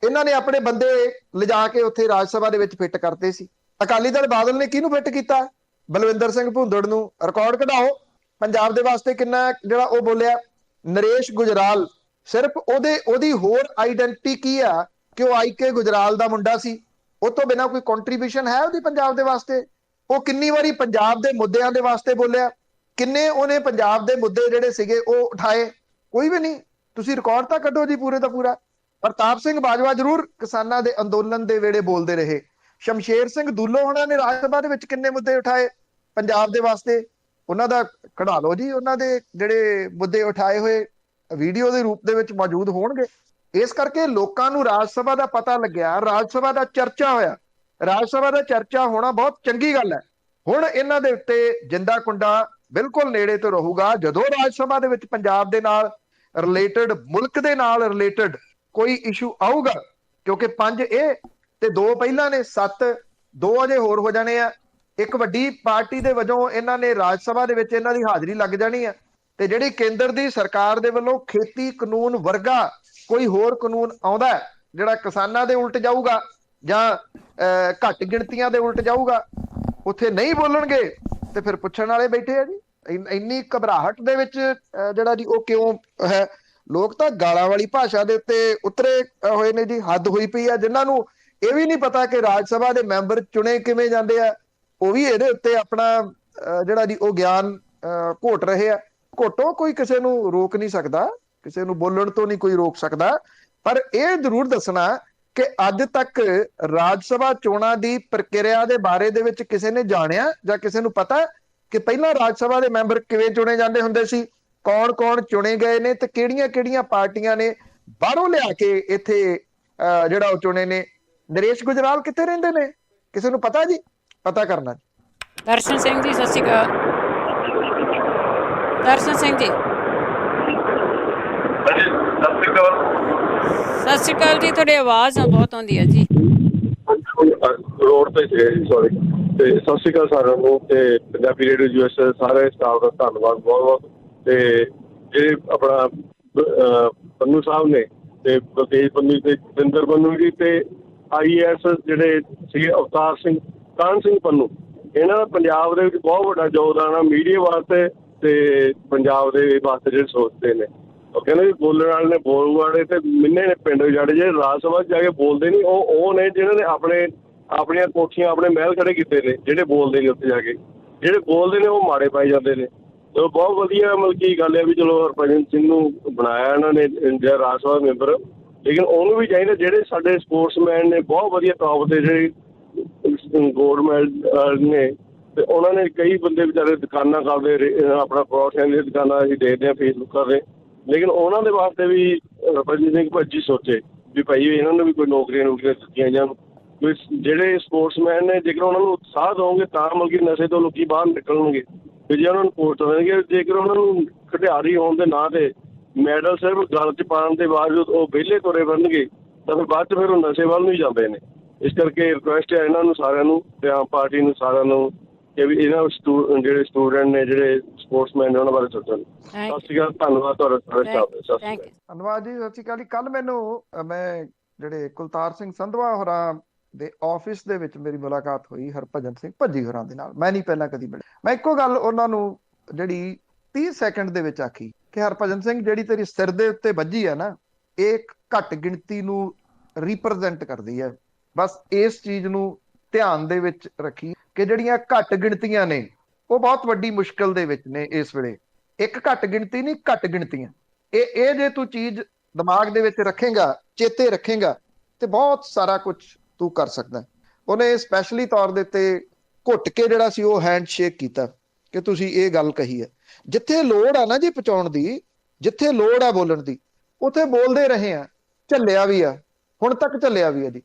ਇਹਨਾਂ ਨੇ ਆਪਣੇ ਬੰਦੇ ਲਿਜਾ ਕੇ ਉੱਥੇ ਰਾਜ ਸਭਾ ਦੇ ਵਿੱਚ ਫਿੱਟ ਕਰਤੇ ਸੀ। ਅਕਾਲੀ ਦਲ ਬਾਦਲ ਨੇ ਕਿਹਨੂੰ ਫਿੱਟ ਕੀਤਾ? ਬਲਵਿੰਦਰ ਸਿੰਘ ਭੂੰਦੜ ਨੂੰ। ਰਿਕਾਰਡ ਕਢਾਓ ਪੰਜਾਬ ਦੇ ਵਾਸਤੇ ਕਿੰਨਾ ਜਿਹੜਾ ਉਹ ਬੋਲਿਆ। ਨਰੇਸ਼ ਗੁਜਰਾਲ, ਸਿਰਫ ਉਹਦੀ ਹੋਰ ਆਈਡੈਂਟਿਟੀ ਕੀ ਆ ਕਿ ਉਹ IK ਗੁਜਰਾਲ ਦਾ ਮੁੰਡਾ ਸੀ। ਉਹ ਤੋਂ ਬਿਨਾਂ ਕੋਈ ਕੰਟਰੀਬਿਊਸ਼ਨ ਹੈ ਉਹਦੀ ਪੰਜਾਬ ਦੇ ਵਾਸਤੇ? ਉਹ ਕਿੰਨੀ ਵਾਰੀ ਪੰਜਾਬ ਦੇ ਮੁੱਦਿਆਂ ਦੇ ਵਾਸਤੇ ਬੋਲਿਆ? ਕਿੰਨੇ ਉਹਨੇ ਪੰਜਾਬ ਦੇ ਮੁੱਦੇ ਜਿਹੜੇ ਸੀਗੇ ਉਹ ਉਠਾਏ? ਕੋਈ ਵੀ ਨਹੀਂ। ਤੁਸੀਂ ਰਿਕਾਰਡ ਤਾਂ ਕੱਢੋ ਜੀ ਪੂਰੇ ਦਾ ਪੂਰਾ। ਪ੍ਰਤਾਪ ਸਿੰਘ ਬਾਜਵਾ ਜ਼ਰੂਰ ਕਿਸਾਨਾਂ ਦੇ ਅੰਦੋਲਨ ਦੇ ਵੇਲੇ ਬੋਲਦੇ ਰਹੇ। ਸ਼ਮਸ਼ੇਰ ਸਿੰਘ ਦੂਲੋ ਹੋਣਾ ਨੇ ਰਾਜ ਸਭਾ ਦੇ ਵਿੱਚ ਕਿੰਨੇ ਮੁੱਦੇ ਉਠਾਏ ਪੰਜਾਬ ਦੇ ਵਾਸਤੇ? ਉਹਨਾਂ ਦਾ ਕਢਾ ਲਓ ਜੀ, ਉਹਨਾਂ ਦੇ ਜਿਹੜੇ ਮੁੱਦੇ ਉਠਾਏ ਹੋਏ ਵੀਡੀਓ ਦੇ ਰੂਪ ਦੇ ਵਿੱਚ ਮੌਜੂਦ ਹੋਣਗੇ। ਇਸ ਕਰਕੇ ਲੋਕਾਂ ਨੂੰ ਰਾਜ ਸਭਾ ਦਾ ਪਤਾ ਲੱਗਿਆ, ਰਾਜ ਸਭਾ ਦਾ ਚਰਚਾ ਹੋਇਆ। ਰਾਜ ਸਭਾ ਦਾ ਚਰਚਾ ਹੋਣਾ ਬਹੁਤ ਚੰਗੀ ਗੱਲ ਹੈ। ਹੁਣ ਇਹਨਾਂ ਦੇ ਉੱਤੇ ਜਿੰਦਾ ਕੁੰਡਾ ਬਿਲਕੁਲ ਨੇੜੇ ਤੋਂ ਰਹੂਗਾ ਜਦੋਂ ਰਾਜ ਸਭਾ ਦੇ ਵਿੱਚ ਪੰਜਾਬ ਦੇ ਨਾਲ ਰਿਲੇਟਡ, ਮੁਲਕ ਦੇ ਨਾਲ ਰਿਲੇਟਡ ਕੋਈ ਇਸ਼ੂ ਆਊਗਾ। ਕਿਉਂਕਿ 5 ਇਹ ਤੇ 2 ਪਹਿਲਾਂ ਨੇ, 7 2 ਅਜੇ ਹੋਰ ਹੋ ਜਾਣੇ ਆ। ਇੱਕ ਵੱਡੀ ਪਾਰਟੀ ਦੇ ਵਜੋਂ ਇਹਨਾਂ ਨੇ ਰਾਜ ਸਭਾ ਦੇ ਵਿੱਚ ਇਹਨਾਂ ਦੀ ਹਾਜ਼ਰੀ ਲੱਗ ਜਾਣੀ ਆ। ਤੇ ਜਿਹੜੀ ਕੇਂਦਰ ਦੀ ਸਰਕਾਰ ਦੇ ਵੱਲੋਂ ਖੇਤੀ ਕਾਨੂੰਨ ਵਰਗਾ ਕੋਈ ਹੋਰ ਕਾਨੂੰਨ ਆਉਂਦਾ ਜਿਹੜਾ ਕਿਸਾਨਾਂ ਦੇ ਉਲਟ ਜਾਊਗਾ ਜਾਂ ਘੱਟ ਗਿਣਤੀਆਂ ਦੇ ਉਲਟ ਜਾਊਗਾ, ਉੱਥੇ ਨਹੀਂ ਬੋਲਣਗੇ ਤੇ ਫਿਰ ਪੁੱਛਣ ਵਾਲੇ ਬੈਠੇ ਆ ਜੀ। ਇੰਨੀ ਘਬਰਾਹਟ ਦੇ ਵਿੱਚ ਜਿਹੜਾ ਜੀ ਉਹ ਕਿਉਂ ਹੈ? ਲੋਕ ਤਾਂ ਗਾਲਾਂ ਵਾਲੀ ਭਾਸ਼ਾ ਦੇ ਉੱਤੇ ਉਤਰੇ ਹੋਏ ਨੇ ਜੀ। ਹੱਦ ਹੋਈ ਪਈ ਆ। ਜਿਨ੍ਹਾਂ ਨੂੰ ਇਹ ਵੀ ਨਹੀਂ ਪਤਾ ਕਿ ਰਾਜ ਸਭਾ ਦੇ ਮੈਂਬਰ ਚੁਣੇ ਕਿਵੇਂ ਜਾਂਦੇ ਆ, ਉਹ ਵੀ ਇਹਦੇ ਉੱਤੇ ਆਪਣਾ ਜਿਹੜਾ ਜੀ ਉਹ ਗਿਆਨ ਘੋਟ ਰਹੇ ਆ। ਘੋਟੋ, ਕੋਈ ਕਿਸੇ ਨੂੰ ਰੋਕ ਨਹੀਂ ਸਕਦਾ, ਕਿਸੇ ਨੂੰ ਬੋਲਣ ਤੋਂ ਨਹੀਂ ਕੋਈ ਰੋਕ ਸਕਦਾ। ਪਰ ਇਹ ਜ਼ਰੂਰ ਦੱਸਣਾ ਕਿ ਅੱਜ ਤੱਕ ਰਾਜ ਸਭਾ ਚੋਣਾਂ ਦੀ ਪ੍ਰਕਿਰਿਆ ਦੇ ਬਾਰੇ ਦੇ ਵਿੱਚ ਕਿਸੇ ਨੇ ਜਾਣਿਆ ਜਾਂ ਕਿਸੇ ਨੂੰ ਪਤਾ ਕਿ ਪਹਿਲਾਂ ਰਾਜ ਸਭਾ ਦੇ ਮੈਂਬਰ ਕਿਵੇਂ ਚੁਣੇ ਜਾਂਦੇ ਹੁੰਦੇ ਸੀ, ਕੌਣ ਚੁਣੇ ਗਏ ਨੇ ਤੇ ਕਿਹੜੀਆਂ ਪਾਰਟੀਆਂ ਨੇ ਬਾਹਰੋਂ ਲਿਆ ਕੇ ਇੱਥੇ ਜਿਹੜਾ ਉਹ ਚੁਣੇ ਨੇ? ਨਰੇਸ਼ ਗੁਜਰਾਲ ਕਿੱਥੇ ਰਹਿੰਦੇ ਨੇ? ਕਿਸੇ ਨੂੰ ਪਤਾ ਜੀ? ਪਤਾ ਕਰਨਾ। ਦਰਸ਼ਨ ਸਿੰਘ ਜੀ, ਸਤਿ ਸ਼੍ਰੀ ਅਕਾਲ। ਦਰਸ਼ਨ ਸਿੰਘ ਜੀ, ਸਤਿ ਸ਼੍ਰੀ ਅਕਾਲ ਜੀ। ਤੁਹਾਡੀ ਆਵਾਜ਼ ਬਹੁਤ ਆਉਂਦੀ ਹੈ ਜੀ। ਰੋਡ ਤੇ ਸੀ, ਸੌਰੀ। ਤੇ ਸਤਿ ਸ਼੍ਰੀ ਅਕਾਲ ਸਾਰਿਆਂ ਨੂੰ ਤੇ ਪੰਜਾਬੀ ਰੇਡੀਓ ਯੂਐਸ ਸਾਰੇ ਸਟਾਫ ਦਾ ਧੰਨਵਾਦ ਬਹੁਤ ਬਹੁਤ। ਤੇ ਜਿਹੜੇ ਆਪਣਾ ਪੰਨੂ ਸਾਹਿਬ ਨੇ ਤੇ ਬਲਤੇਜ ਪੰਨੂ ਤੇ ਜਤਿੰਦਰ ਪੰਨੂ ਜੀ ਤੇ IAS ਜਿਹੜੇ ਸੀਗੇ ਅਵਤਾਰ ਸਿੰਘ ਕਾਹਨ ਸਿੰਘ ਪੰਨੂ, ਇਹਨਾਂ ਦਾ ਪੰਜਾਬ ਦੇ ਵਿੱਚ ਬਹੁਤ ਵੱਡਾ ਯੋਗਦਾਨ ਆ ਮੀਡੀਆ ਵਾਸਤੇ ਤੇ ਪੰਜਾਬ ਦੇ ਵਾਸਤੇ ਜਿਹੜੇ ਸੋਚਦੇ ਨੇ। ਉਹ ਕਹਿੰਦੇ ਵੀ ਬੋਲਣ ਵਾਲੇ ਨੇ ਬੋਲ ਵਾਲੇ ਤੇ ਮਿੰਨੇ ਨੇ ਪਿੰਡ ਉਜਾੜੇ। ਜਿਹੜੇ ਰਾਜ ਸਭਾ 'ਚ ਜਾ ਕੇ ਬੋਲਦੇ ਨਹੀਂ ਉਹ ਨੇ ਜਿਹਨਾਂ ਨੇ ਆਪਣੀਆਂ ਕੋਠੀਆਂ ਆਪਣੇ ਮਹਿਲ ਖੜੇ ਕੀਤੇ ਨੇ। ਜਿਹੜੇ ਬੋਲਦੇ ਨੇ ਉੱਥੇ ਜਾ ਕੇ, ਜਿਹੜੇ ਬੋਲਦੇ ਨੇ ਉਹ ਮਾੜੇ ਪਾਏ ਜਾਂਦੇ ਨੇ। ਤੇ ਬਹੁਤ ਵਧੀਆ ਮਤਲਬ ਕੀ ਗੱਲ ਹੈ ਵੀ ਚਲੋ ਹਰਭਜਨ ਸਿੰਘ ਨੂੰ ਬਣਾਇਆ ਇਹਨਾਂ ਨੇ ਜਿਹੜਾ ਰਾਜ ਸਭਾ ਮੈਂਬਰ, ਲੇਕਿਨ ਉਹਨੂੰ ਵੀ ਚਾਹੀਦਾ ਜਿਹੜੇ ਸਾਡੇ ਸਪੋਰਟਸਮੈਨ ਨੇ ਬਹੁਤ ਵਧੀਆ ਟੌਪ ਦੇ ਜਿਹੜੇ ਗੋਲਡ ਮੈਡਲ ਨੇ, ਤੇ ਉਹਨਾਂ ਨੇ ਕਈ ਬੰਦੇ ਵਿਚਾਰੇ ਦੁਕਾਨਾਂ ਕਰਦੇ ਆਪਣਾ ਪਰੌਠਿਆਂ ਦੀਆਂ ਦੁਕਾਨਾਂ ਅਸੀਂ ਦੇਖਦੇ ਹਾਂ ਫੇਸਬੁੱਕਾਂ 'ਤੇ, ਲੇਕਿਨ ਉਹਨਾਂ ਦੇ ਵਾਸਤੇ ਵੀ ਹਰਭਜਨ ਸਿੰਘ ਭੱਜੀ ਸੋਚੇ ਵੀ ਭਾਈ ਇਹਨਾਂ ਨੂੰ ਵੀ ਕੋਈ ਨੌਕਰੀਆਂ ਦਿੱਤੀਆਂ ਜਾਣ। ਕੋਈ ਜਿਹੜੇ ਸਪੋਰਟਸਮੈਨ ਨੇ ਜੇਕਰ ਉਹਨਾਂ ਨੂੰ ਉਤਸ਼ਾਹ ਦੇਵੋਗੇ ਤਾਂ ਮਤਲਬ ਕਿ ਨਸ਼ੇ ਤੋਂ ਲੋਕੀ ਬਾਹਰ ਨਿਕਲਣਗੇ। ਤੇ ਜੇ ਉਹਨਾਂ ਨੂੰ ਪੋਸਟ ਦੇਣਗੇ, ਜੇਕਰ ਉਹਨਾਂ ਨੂੰ ਖਿਡਾਰੀ ਹੋਣ ਦੇ ਨਾਂ 'ਤੇ ਮੈਡਲ ਸਿਰਫ ਗਲ 'ਚ ਪਾਉਣ ਦੇ ਬਾਵਜੂਦ ਉਹ ਵਿਹਲੇ ਤੁਰੇ ਫਿਰਨਗੇ ਤਾਂ ਫਿਰ ਬਾਅਦ 'ਚ ਫਿਰ ਉਹ ਨਸ਼ੇ ਵੱਲ ਨੂੰ ਹੀ ਜਾਂਦੇ ਨੇ। ਇਸ ਕਰਕੇ ਰਿਕੁਐਸਟ ਹੈ ਇਹਨਾਂ ਨੂੰ ਸਾਰਿਆਂ ਨੂੰ ਤੇ ਆਮ ਪਾਰਟੀ ਨੂੰ ਸਾਰਿਆਂ ਨੂੰ ਕਿ ਵੀ ਇਹਨਾਂ ਜਿਹੜੇ ਸਟੂਡੈਂਟ ਨੇ ਜਿਹੜੇ ਸਪੋਰਟਸਮੈਨ ਨੇ ਉਹਨਾਂ ਬਾਰੇ ਸੋਚਣ। ਸਤਿ ਸ਼੍ਰੀ ਅਕਾਲ, ਧੰਨਵਾਦ ਤੁਹਾਡਾ ਸਾਰੇ ਸਟਾਫ ਦਾ। ਸਤਿ ਸ਼੍ਰੀ ਅਕਾਲ, ਧੰਨਵਾਦ ਜੀ, ਸਤਿ ਸ਼੍ਰੀ ਅਕਾਲ ਜੀ। ਕੱਲ ਮੈਨੂੰ ਮੈਂ ਜਿਹੜੇ ਕੁਲਤਾਰ ਸਿੰਘ ਸੰਧਵਾ ਹੋਰਾਂ ਦੇ ਆਫਿਸ ਦੇ ਵਿੱਚ ਮੇਰੀ ਮੁਲਾਕਾਤ ਹੋਈ ਹਰਭਜਨ ਸਿੰਘ ਭੱਜੀ ਹੋਰਾਂ ਦੇ ਨਾਲ। ਮੈਂ ਨਹੀਂ ਪਹਿਲਾਂ ਕਦੀ ਮਿਲਿਆ। ਮੈਂ ਇੱਕੋ ਗੱਲ ਉਹਨਾਂ ਨੂੰ ਜਿਹੜੀ 30 ਸੈਕਿੰਡ ਦੇ ਵਿੱਚ ਆਖੀ ਕਿ ਹਰਭਜਨ ਸਿੰਘ ਜਿਹੜੀ ਤੇਰੀ ਸਿਰ ਦੇ ਉੱਤੇ ਵੱਜੀ ਹੈ ਨਾ, ਇਹ ਘੱਟ ਗਿਣਤੀ ਨੂੰ ਰਿਪਰੈਜ਼ੈਂਟ ਕਰਦੀ ਹੈ। ਬਸ ਇਸ ਚੀਜ਼ ਨੂੰ ਧਿਆਨ ਦੇ ਵਿੱਚ ਰੱਖੀ ਕਿ ਜਿਹੜੀਆਂ ਘੱਟ ਗਿਣਤੀਆਂ ਨੇ ਉਹ ਬਹੁਤ ਵੱਡੀ ਮੁਸ਼ਕਲ ਦੇ ਵਿੱਚ ਨੇ ਇਸ ਵੇਲੇ। ਇੱਕ ਘੱਟ ਗਿਣਤੀ ਨਹੀਂ, ਘੱਟ ਗਿਣਤੀਆਂ। ਇਹ ਜੇ ਤੂੰ ਚੀਜ਼ ਦਿਮਾਗ ਦੇ ਵਿੱਚ ਰੱਖੇਗਾ, ਚੇਤੇ ਰੱਖੇਗਾ, ਤੇ ਬਹੁਤ ਸਾਰਾ ਕੁਝ ਤੂੰ ਕਰ ਸਕਦਾ। ਉਹਨੇ ਸਪੈਸ਼ਲੀ ਤੌਰ ਦੇ ਉੱਤੇ ਘੁੱਟ ਕੇ ਜਿਹੜਾ ਸੀ ਉਹ ਹੈਂਡ ਸ਼ੇਕ ਕੀਤਾ ਕਿ ਤੁਸੀਂ ਇਹ ਗੱਲ ਕਹੀ ਹੈ। ਜਿੱਥੇ ਲੋੜ ਆ ਨਾ ਜੀ ਪਹੁੰਚਾਉਣ ਦੀ, ਜਿੱਥੇ ਲੋੜ ਆ ਬੋਲਣ ਦੀ, ਉੱਥੇ ਬੋਲਦੇ ਰਹੇ ਆ, ਝੱਲਿਆ ਵੀ ਆ, ਹੁਣ ਤੱਕ ਝੱਲਿਆ ਵੀ ਆ ਜੀ।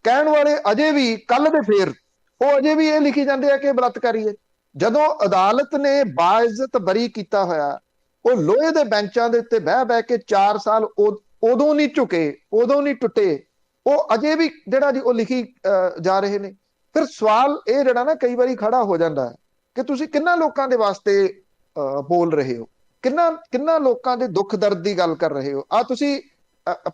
ਕਹਿਣ ਵਾਲੇ ਅਜੇ ਵੀ ਕੱਲ ਦੇ ਫੇਰ ਉਹ ਅਜੇ ਵੀ ਇਹ ਲਿਖੀ ਜਾਂਦੇ ਆ ਕਿ ਬਲਾਤਕਾਰੀ ਹੈ। ਜਦੋਂ ਅਦਾਲਤ ਨੇ ਬਾਇਜ਼ਤ ਬਰੀ ਕੀਤਾ ਹੋਇਆ, ਉਹ ਲੋਹੇ ਦੇ ਬੈਂਚਾਂ ਦੇ ਉੱਤੇ ਬਹਿ ਬਹਿ ਕੇ 4 ਸਾਲ ਉਦੋਂ ਨਹੀਂ ਝੁਕੇ, ਉਦੋਂ ਨਹੀਂ ਟੁੱਟੇ, ਉਹ ਅਜੇ ਵੀ ਜਿਹੜਾ ਜੀ ਉਹ ਲਿਖੀ ਜਾ ਰਹੇ ਨੇ। ਫਿਰ ਸਵਾਲ ਇਹ ਜਿਹੜਾ ਨਾ ਕਈ ਵਾਰੀ ਖੜਾ ਹੋ ਜਾਂਦਾ ਕਿ ਤੁਸੀਂ ਕਿੰਨਾ ਲੋਕਾਂ ਦੇ ਵਾਸਤੇ ਬੋਲ ਰਹੇ ਹੋ, ਕਿੰਨਾ ਲੋਕਾਂ ਦੇ ਦੁੱਖ ਦਰਦ ਦੀ ਗੱਲ ਕਰ ਰਹੇ ਹੋ। ਆ ਤੁਸੀਂ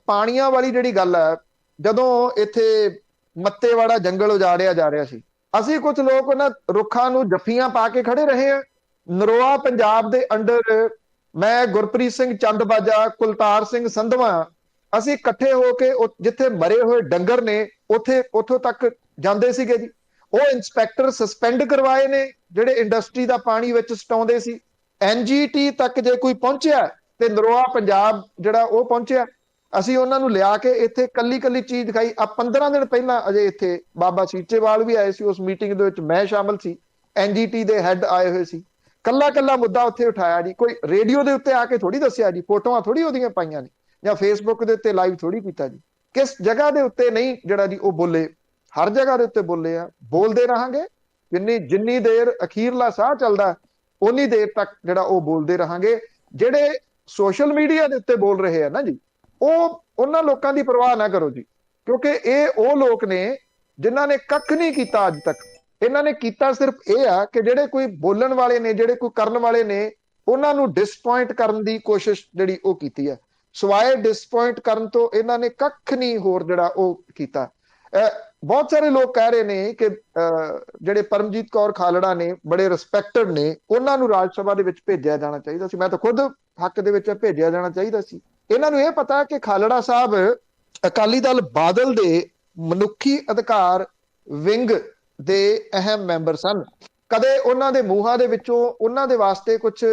ਪਾਣੀਆਂ ਵਾਲੀ ਜਿਹੜੀ ਗੱਲ ਹੈ, ਜਦੋਂ ਇੱਥੇ ਮੱਤੇਵਾੜਾ ਜੰਗਲ ਉਜਾੜਿਆ ਜਾ ਰਿਹਾ ਸੀ, ਅਸੀਂ ਕੁਝ ਲੋਕ ਉਹਨਾਂ ਰੁੱਖਾਂ ਨੂੰ ਜੱਫੀਆਂ ਪਾ ਕੇ ਖੜੇ ਰਹੇ ਆ। ਨਰੋਆ ਪੰਜਾਬ ਦੇ ਅੰਡਰ ਮੈਂ, ਗੁਰਪ੍ਰੀਤ ਸਿੰਘ ਚੰਦਬਾਜਾ, ਕੁਲਤਾਰ ਸਿੰਘ ਸੰਧਵਾ, ਅਸੀਂ ਇਕੱਠੇ ਹੋ ਕੇ ਜਿੱਥੇ ਮਰੇ ਹੋਏ ਡੰਗਰ ਨੇ ਉੱਥੋਂ ਤੱਕ ਜਾਂਦੇ ਸੀਗੇ ਜੀ। ਉਹ ਇੰਸਪੈਕਟਰ ਸਸਪੈਂਡ ਕਰਵਾਏ ਨੇ ਜਿਹੜੇ ਇੰਡਸਟਰੀ ਦਾ ਪਾਣੀ ਵਿੱਚ ਸਟਾਉਂਦੇ ਸੀ। NGT ਤੱਕ ਜੇ ਕੋਈ ਪਹੁੰਚਿਆ ਤੇ ਨਰੋਆ ਪੰਜਾਬ ਜਿਹੜਾ ਉਹ ਪਹੁੰਚਿਆ। ਅਸੀਂ ਉਹਨਾਂ ਨੂੰ ਲਿਆ ਕੇ ਇੱਥੇ ਕੱਲੀ ਚੀਜ਼ ਦਿਖਾਈ। 15 ਦਿਨ ਪਹਿਲਾਂ ਅਜੇ ਇੱਥੇ ਬਾਬਾ ਸੀਚੇਵਾਲ ਵੀ ਆਏ ਸੀ, ਉਸ ਮੀਟਿੰਗ ਦੇ ਵਿੱਚ ਮੈਂ ਸ਼ਾਮਲ ਸੀ, NGT ਦੇ ਹੈੱਡ ਆਏ ਹੋਏ ਸੀ। ਕੱਲਾ ਮੁੱਦਾ ਉੱਥੇ ਉਠਾਇਆ ਜੀ। ਕੋਈ ਰੇਡੀਓ ਦੇ ਉੱਤੇ ਆ ਕੇ ਥੋੜੀ ਦੱਸਿਆ ਜੀ, ਫੋਟੋਆਂ ਥੋੜੀ ਉਹਦੀਆਂ ਪਾਈਆਂ ਨੇ, ਜਾਂ ਫੇਸਬੁੱਕ ਦੇ ਉੱਤੇ ਲਾਈਵ ਥੋੜੀ ਕੀਤਾ ਜੀ। ਕਿਸ ਜਗ੍ਹਾ ਦੇ ਉੱਤੇ ਨਹੀਂ ਜਿਹੜਾ ਜੀ ਉਹ ਬੋਲੇ, ਹਰ ਜਗ੍ਹਾ ਦੇ ਉੱਤੇ ਬੋਲੇ ਆ। ਬੋਲਦੇ ਰਹਾਂਗੇ, ਜਿੰਨੀ ਦੇਰ ਅਖੀਰਲਾ ਸਾਹ ਚੱਲਦਾ ਉਨੀ ਦੇਰ ਤੱਕ ਜਿਹੜਾ ਉਹ ਬੋਲਦੇ ਰਹਾਂਗੇ। ਜਿਹੜੇ ਸੋਸ਼ਲ ਮੀਡੀਆ ਦੇ ਉੱਤੇ ਬੋਲ ਰਹੇ ਆ ਨਾ ਜੀ, ਉਹਨਾਂ ਲੋਕਾਂ ਦੀ ਪਰਵਾਹ ਨਾ ਕਰੋ ਜੀ, ਕਿਉਂਕਿ ਇਹ ਉਹ ਲੋਕ ਨੇ ਜਿਨ੍ਹਾਂ ਨੇ ਕੱਖ ਨਹੀਂ ਕੀਤਾ ਅੱਜ ਤੱਕ। ਇਹਨਾਂ ਨੇ ਕੀਤਾ ਸਿਰਫ ਇਹ ਆ ਕਿ ਜਿਹੜੇ ਕੋਈ ਬੋਲਣ ਵਾਲੇ ਨੇ, ਜਿਹੜੇ ਕੋਈ ਕਰਨ ਵਾਲੇ ਨੇ, ਉਹਨਾਂ ਨੂੰ ਡਿਸਪੁਆਇੰਟ ਕਰਨ ਦੀ ਕੋਸ਼ਿਸ਼ ਜਿਹੜੀ ਉਹ ਕੀਤੀ ਹੈ। ਸਵਾਏ ਡਿਸਪੁਆਇੰਟ ਕਰਨ ਤੋਂ ਇਹਨਾਂ ਨੇ ਕੱਖ ਨਹੀਂ ਹੋਰ ਜਿਹੜਾ ਉਹ ਕੀਤਾ। ਬਹੁਤ ਸਾਰੇ ਲੋਕ ਕਹਿ ਰਹੇ ਨੇ ਕਿ ਜਿਹੜੇ ਪਰਮਜੀਤ ਕੌਰ ਖਾਲੜਾ ਨੇ, ਬੜੇ ਰਿਸਪੈਕਟਡ ਨੇ, ਉਹਨਾਂ ਨੂੰ ਰਾਜ ਸਭਾ ਦੇ ਵਿੱਚ ਭੇਜਿਆ ਜਾਣਾ ਚਾਹੀਦਾ ਸੀ। ਮੈਂ ਤਾਂ ਖੁਦ ਹੱਕ ਦੇ ਵਿੱਚ ਭੇਜਿਆ ਜਾਣਾ ਚਾਹੀਦਾ ਸੀ। ਇਹਨਾਂ ਨੂੰ ਇਹ ਪਤਾ ਕਿ ਖਾਲੜਾ ਸਾਹਿਬ ਅਕਾਲੀ ਦਲ ਬਾਦਲ ਦੇ ਮਨੁੱਖੀ ਅਧਿਕਾਰ ਵਿੰਗ ਦੇ ਅਹਿਮ ਮੈਂਬਰ ਸਨ। ਕਦੇ ਉਹਨਾਂ ਦੇ ਮੂੰਹਾਂ ਦੇ ਵਿੱਚੋਂ ਉਹਨਾਂ ਦੇ ਵਾਸਤੇ ਕੁਝ